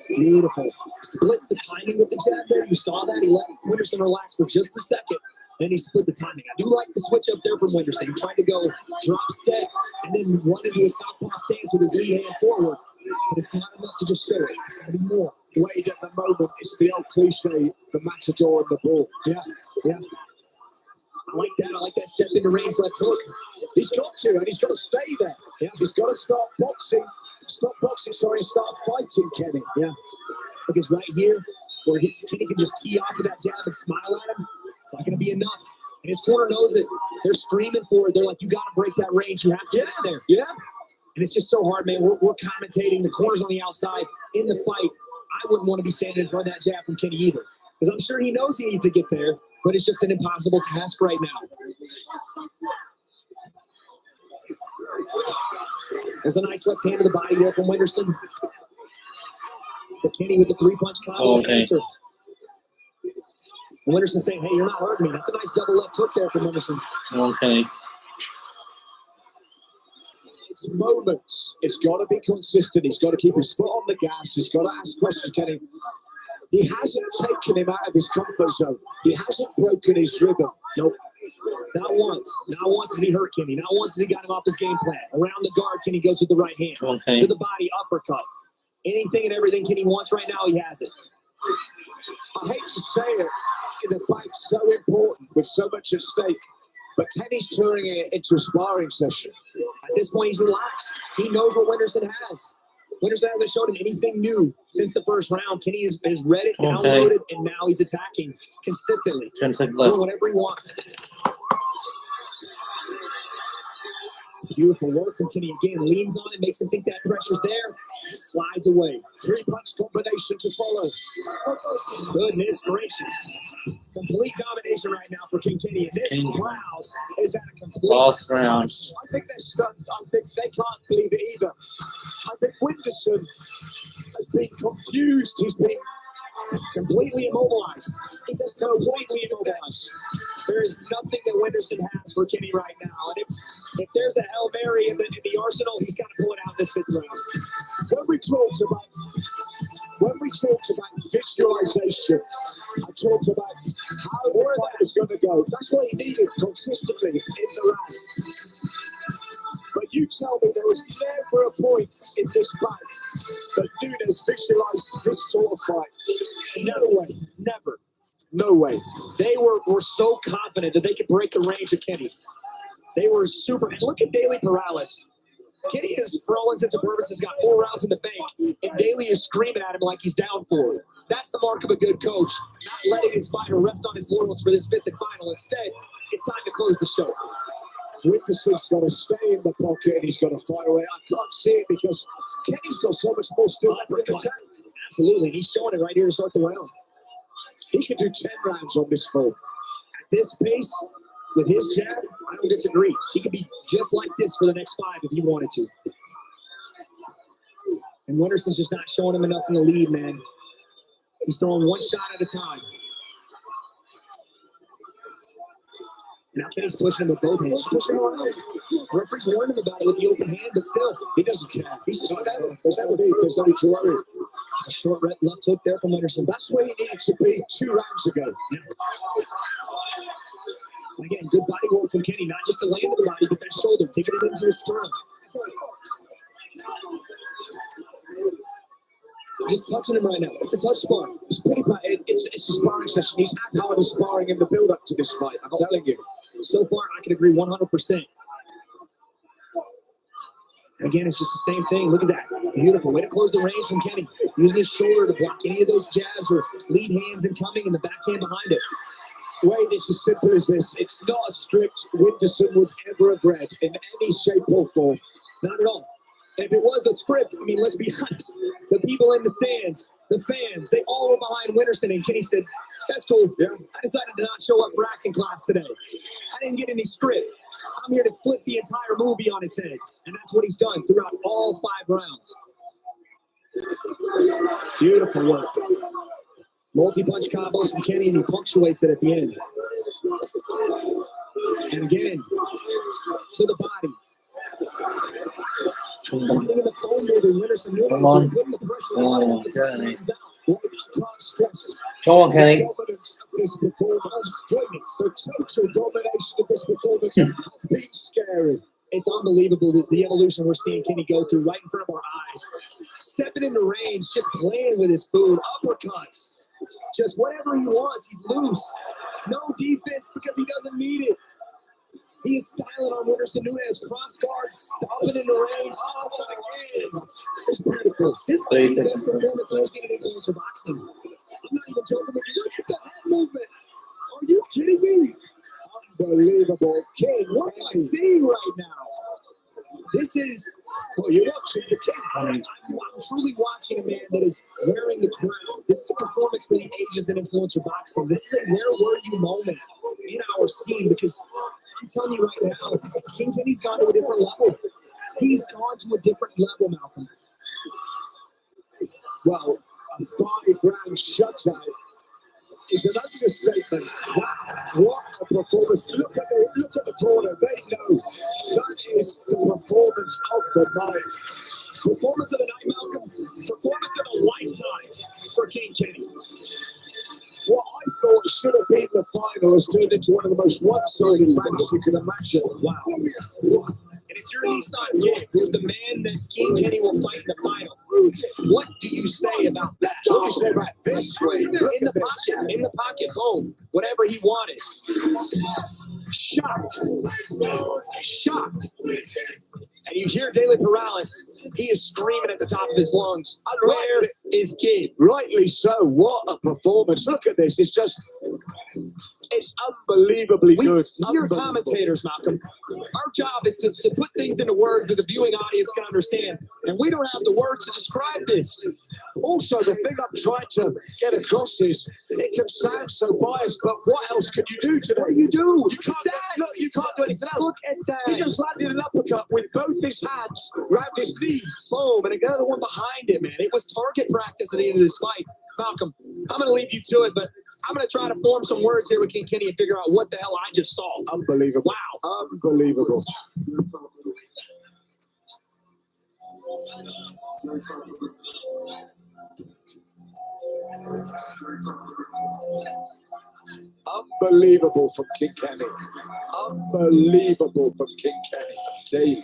Speaker 2: Beautiful. Splits the timing with the jab there. You saw that. He let Winterson relax for just a second. Then he split the timing. I do like the switch up there from Winterson. He tried to go drop step and then run into a southpaw stance with his lead hand forward. But it's not enough to just show it. It's got to be more.
Speaker 12: Wade at the moment, it's the old cliche, the matador and the bull.
Speaker 2: Yeah. I like that. I like that step into range left hook.
Speaker 12: He's got to, and he's got to stay there.
Speaker 2: Yeah.
Speaker 12: He's got to start boxing. Start fighting, Kenny.
Speaker 2: Yeah. Because right here, where Kenny can just tee off with that jab and smile at him, it's not going to be enough. And his corner knows it. They're screaming for it. They're like, you got to break that range. You have to get in there.
Speaker 12: Yeah.
Speaker 2: And it's just so hard, man. We're commentating. The corner's on the outside. In the fight, I wouldn't want to be standing in front of that jab from Kenny either. Because I'm sure he knows he needs to get there, but it's just an impossible task right now. There's a nice left hand to the body there from Winterson. But Kenny with the three-punch combo answer. And Winterson saying, hey, you're not hurting me. That's a nice double left hook there from Winterson.
Speaker 1: Okay.
Speaker 12: It's moments. It's got to be consistent. He's got to keep his foot on the gas. He's got to ask questions, Kenny. He hasn't taken him out of his comfort zone. He hasn't broken his rhythm.
Speaker 2: Nope. Not once. Not once has he hurt Kenny. Not once has he got him off his game plan. Around the guard, Kenny goes with the right hand.
Speaker 1: Okay.
Speaker 2: To the body, uppercut. Anything and everything Kenny wants right now, he has it.
Speaker 12: I hate to say it, in a fight so important with so much at stake, but Kenny's turning it into a sparring session.
Speaker 2: At this point, he's relaxed. He knows what Winterson has. Winterson hasn't showed him anything new since the first round. Kenny has read it, downloaded, and now he's attacking consistently.
Speaker 1: 10 seconds left.
Speaker 2: Doing whatever he wants. It's beautiful work from Kenny again. Leans on it, makes him think that pressure's there. Slides away.
Speaker 12: Three-punch combination to follow.
Speaker 2: Goodness gracious. Complete domination right now for King Kenny. And this crowd is at a complete
Speaker 1: last round.
Speaker 12: I think they're stunned. I think they can't believe it either. I think Winterson has been confused. He's been
Speaker 2: completely immobilized. He just completely immobilized. There is nothing that Winterson has for Kenny right now. And if there's a Hail Mary in the arsenal, he's got to pull it out this fifth round.
Speaker 12: When we talked about visualization, I talked about how the fight was going to go. That's what he needed consistently in the round. But you tell me there was never a point in this fight that Nunes visualized this sort of fight. No way.
Speaker 2: Never.
Speaker 12: No way.
Speaker 2: They were so confident that they could break the range of Kenny. They were super. And look at Daly Perales. Kenny is, for all intents and purposes, got 4 rounds in the bank, and Daly is screaming at him like he's down for it. That's the mark of a good coach, not letting his fighter rest on his laurels for this fifth and final. Instead, it's time to close the show.
Speaker 12: Winterson's got to stay in the pocket and he's got to fire away. I can't see it because Kenny's got so much more still in the tank.
Speaker 2: Absolutely. He's showing it right here to start the round.
Speaker 12: He could do 10 rounds on this fight.
Speaker 2: At this pace, with his jab, I don't disagree. He could be just like this for the next 5 if he wanted to. And Winterson's just not showing him enough in the lead, man. He's throwing one shot at a time. Now Kenny's pushing him with both hands. Pushing him around. Referee's warned him about it with the open hand, but still, he doesn't care. He's just whatever.
Speaker 12: There's no need to worry.
Speaker 2: It's a short left hook there from Winterson.
Speaker 12: That's where he needed to be 2 rounds ago.
Speaker 2: Yeah. Again, good body work from Kenny, not just to land of the body, but that shoulder, taking it into his sternum. Just touching him right now. It's a touch spar.
Speaker 12: It's pretty bad. It's a sparring session. He's had harder sparring in the build-up to this fight, I'm telling you.
Speaker 2: So far, I can agree 100%. Again, it's just the same thing. Look at that. Beautiful. Way to close the range from Kenny. Using his shoulder to block any of those jabs or lead hands incoming and the backhand behind it.
Speaker 12: Wade, it's as simple as this. It's not a script Winterson would ever have read in any shape or form.
Speaker 2: Not at all. And if it was a script, I mean, let's be honest. The people in the stands, the fans, they all were behind Winterson. And Kenny said, that's cool. Yeah. I decided to not show up for acting class today. I didn't get any script. I'm here to flip the entire movie on its head. And that's what he's done throughout all 5 rounds. Beautiful work. Multi-punch combos from Kenny, and he punctuates it at the end. And again, to the body. Finding in the phone with the winners and
Speaker 1: Come on.
Speaker 2: putting the pressure
Speaker 1: Oh, Kenny.
Speaker 2: Come
Speaker 1: on, Kenny.
Speaker 12: Dominance of this performance. The total domination of this performance has been scary.
Speaker 2: It's unbelievable the evolution we're seeing Kenny go through right in front of our eyes. Stepping into range, just playing with his food, uppercuts. Just whatever he wants, he's loose. No defense because he doesn't need it. He is styling on Whindersson Nunes, cross guard, stomping into range. Oh, again. It's beautiful. This might be the best performance I've seen in influencer boxing. I'm not even joking with you. Look at the head movement. Are you kidding me?
Speaker 12: Unbelievable. King,
Speaker 2: what am I seeing right now? This is,
Speaker 12: well, you're watching the King.
Speaker 2: I'm truly watching a man that is wearing the crown. This is a performance for the ages in influencer boxing. This is a where were you moment in our scene, because I'm telling you right now, Kingpyn's gone to a different level. He's gone to a different level, Malcolm.
Speaker 12: Well, a 5-round shutout is an understatement. What a performance. Look at the corner. They know that is the performance of the night.
Speaker 2: Performance of the night, Malcolm. Performance of a lifetime for Kingpyn.
Speaker 12: What I thought should have been the final has turned into one of the most one-sided matches you can imagine.
Speaker 2: Wow. And it's your Nissan Kid, who's the man that Kingpyn will fight in the final. What do you say about that?
Speaker 12: What do you say about this way?
Speaker 2: In the pocket, boom. Whatever he wanted. Shocked. And you hear Daily Perales, he is screaming at the top of his lungs. Where is Kid?
Speaker 12: Rightly so. What a performance. Look at this. It's unbelievably good.
Speaker 2: We're commentators, Malcolm. Our job is to put things into words that the viewing audience can understand. And we don't have the words to describe this.
Speaker 12: Also, the thing I'm trying to get across is it can sound so biased, but what else can you do today?
Speaker 2: What do you do?
Speaker 12: You can't do anything else.
Speaker 2: Look at that.
Speaker 12: He just landed an uppercut with both his hands round his knees.
Speaker 2: Boom, and another one behind it, man. It was target practice at the end of this fight. Malcolm, I'm going to leave you to it, but I'm going to try to form some words here with Kingpyn and figure out what the hell I just saw.
Speaker 12: Unbelievable.
Speaker 2: Wow.
Speaker 12: Unbelievable. Unbelievable from Kingpyn. Unbelievable from Kingpyn. Dave.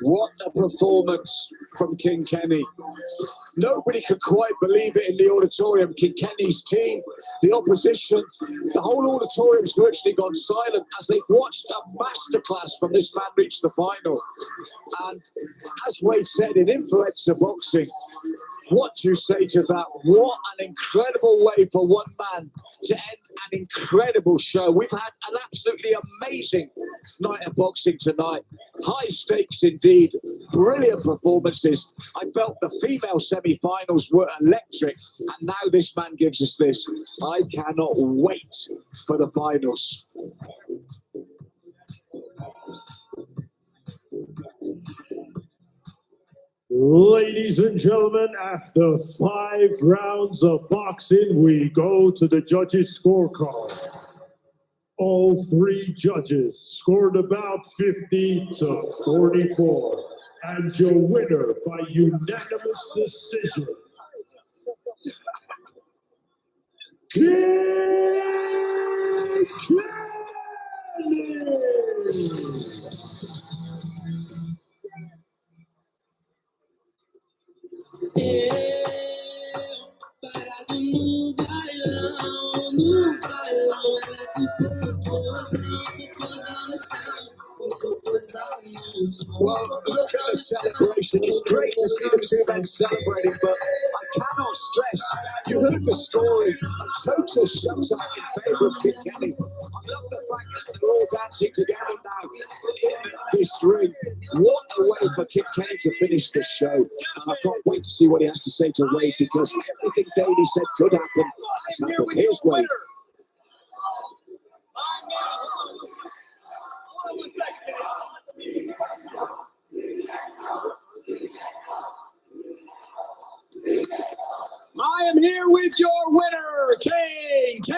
Speaker 12: What a performance from Kingpyn. Nobody could quite believe it in the auditorium. Kingpyn's team, the opposition, the whole auditorium's virtually gone silent as they've watched a masterclass from this man reach the final. And as Wade said, in influencer boxing, what do you say to that? What an incredible way for one man to end an incredible show. We've had an absolutely amazing night of boxing tonight. High stakes indeed. Brilliant performances. I felt the female semi-finals were electric, and now this man gives us this. I cannot wait for the finals.
Speaker 5: Ladies and gentlemen, after 5 rounds of boxing, we go to the judges' scorecard. All 3 judges scored about 50 to 44. And your winner by unanimous decision,
Speaker 12: Well, look at the celebration. It's great to see the two men celebrating, but I cannot stress, you heard the story, a total shutout in favour of Kingpyn. I love the fact that they're all dancing together now in this ring. What a way for Kingpyn to finish the show. And I can't wait to see what he has to say to Wade, because everything Daly said could happen has happened. Here's Wade.
Speaker 2: am here with your winner, Kingpyn.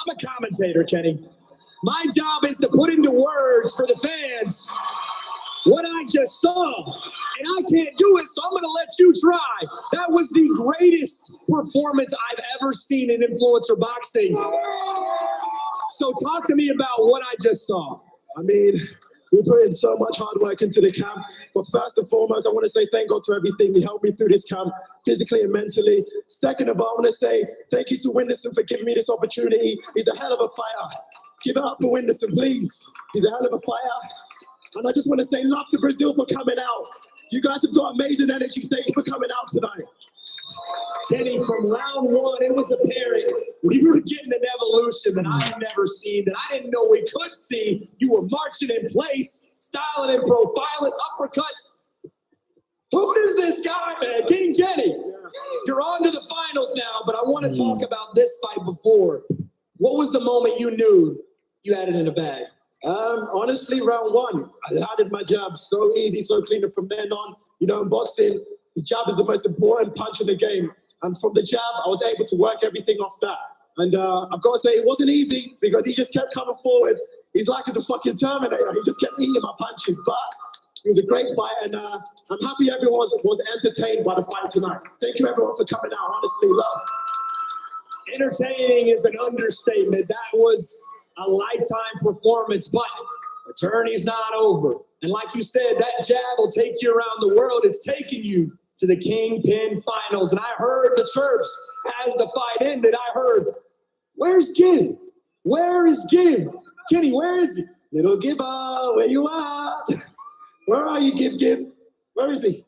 Speaker 2: I'm a commentator, Kenny. My job is to put into words for the fans what I just saw. And I can't do it, so I'm going to let you try. That was the greatest performance I've ever seen in influencer boxing. So talk to me about what I just saw.
Speaker 12: I mean, we put in so much hard work into the camp, but first and foremost, I want to say thank God for everything. He helped me through this camp, physically and mentally. Second of all, I want to say thank you to Winderson for giving me this opportunity. He's a hell of a fighter. Give it up for Winderson, please. He's a hell of a fighter. And I just want to say love to Brazil for coming out. You guys have got amazing energy. Thank you for coming out tonight.
Speaker 2: Kenny, from round one, it was apparent we were getting an evolution that I had never seen, that I didn't know we could see. You were marching in place, styling and profiling, uppercuts. Who is this guy, man? King Kenny. You're on to the finals now, but I want to talk about this fight before. What was the moment you knew you had it in the bag?
Speaker 12: Honestly, round one, I landed my jab so easy, so clean. And from then on, you know, in boxing, the jab is the most important punch in the game. And from the jab, I was able to work everything off that. And I've got to say, it wasn't easy because he just kept coming forward. He's like the fucking Terminator. He just kept eating my punches. But it was a great fight. And I'm happy everyone was entertained by the fight tonight. Thank you, everyone, for coming out. Honestly, love.
Speaker 2: Entertaining is an understatement. That was a lifetime performance, but the journey's not over. And like you said, that jab will take you around the world. It's taking you to the Kingpyn finals. And I heard the chirps as the fight ended. I heard, where's Gib? Where is Gib? Kenny, where is he?
Speaker 12: Little Gibba, where you at? Where are you, Gib? Where is he?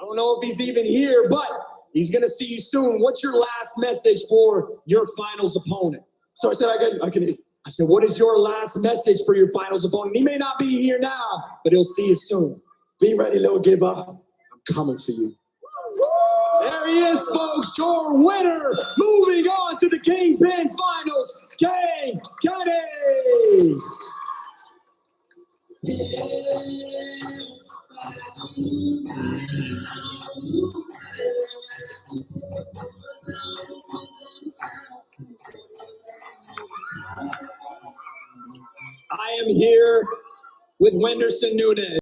Speaker 2: I don't know if he's even here, but he's going to see you soon. What's your last message for your finals opponent?
Speaker 12: So I said, I
Speaker 2: said, what is your last message for your finals opponent? He may not be here now, but he'll see you soon.
Speaker 12: Be ready, little Gibba.
Speaker 2: I'm coming for you. There he is, folks, your winner. Moving on to the Kingpyn finals, Kingpyn. I am here with Wenderson Nunes.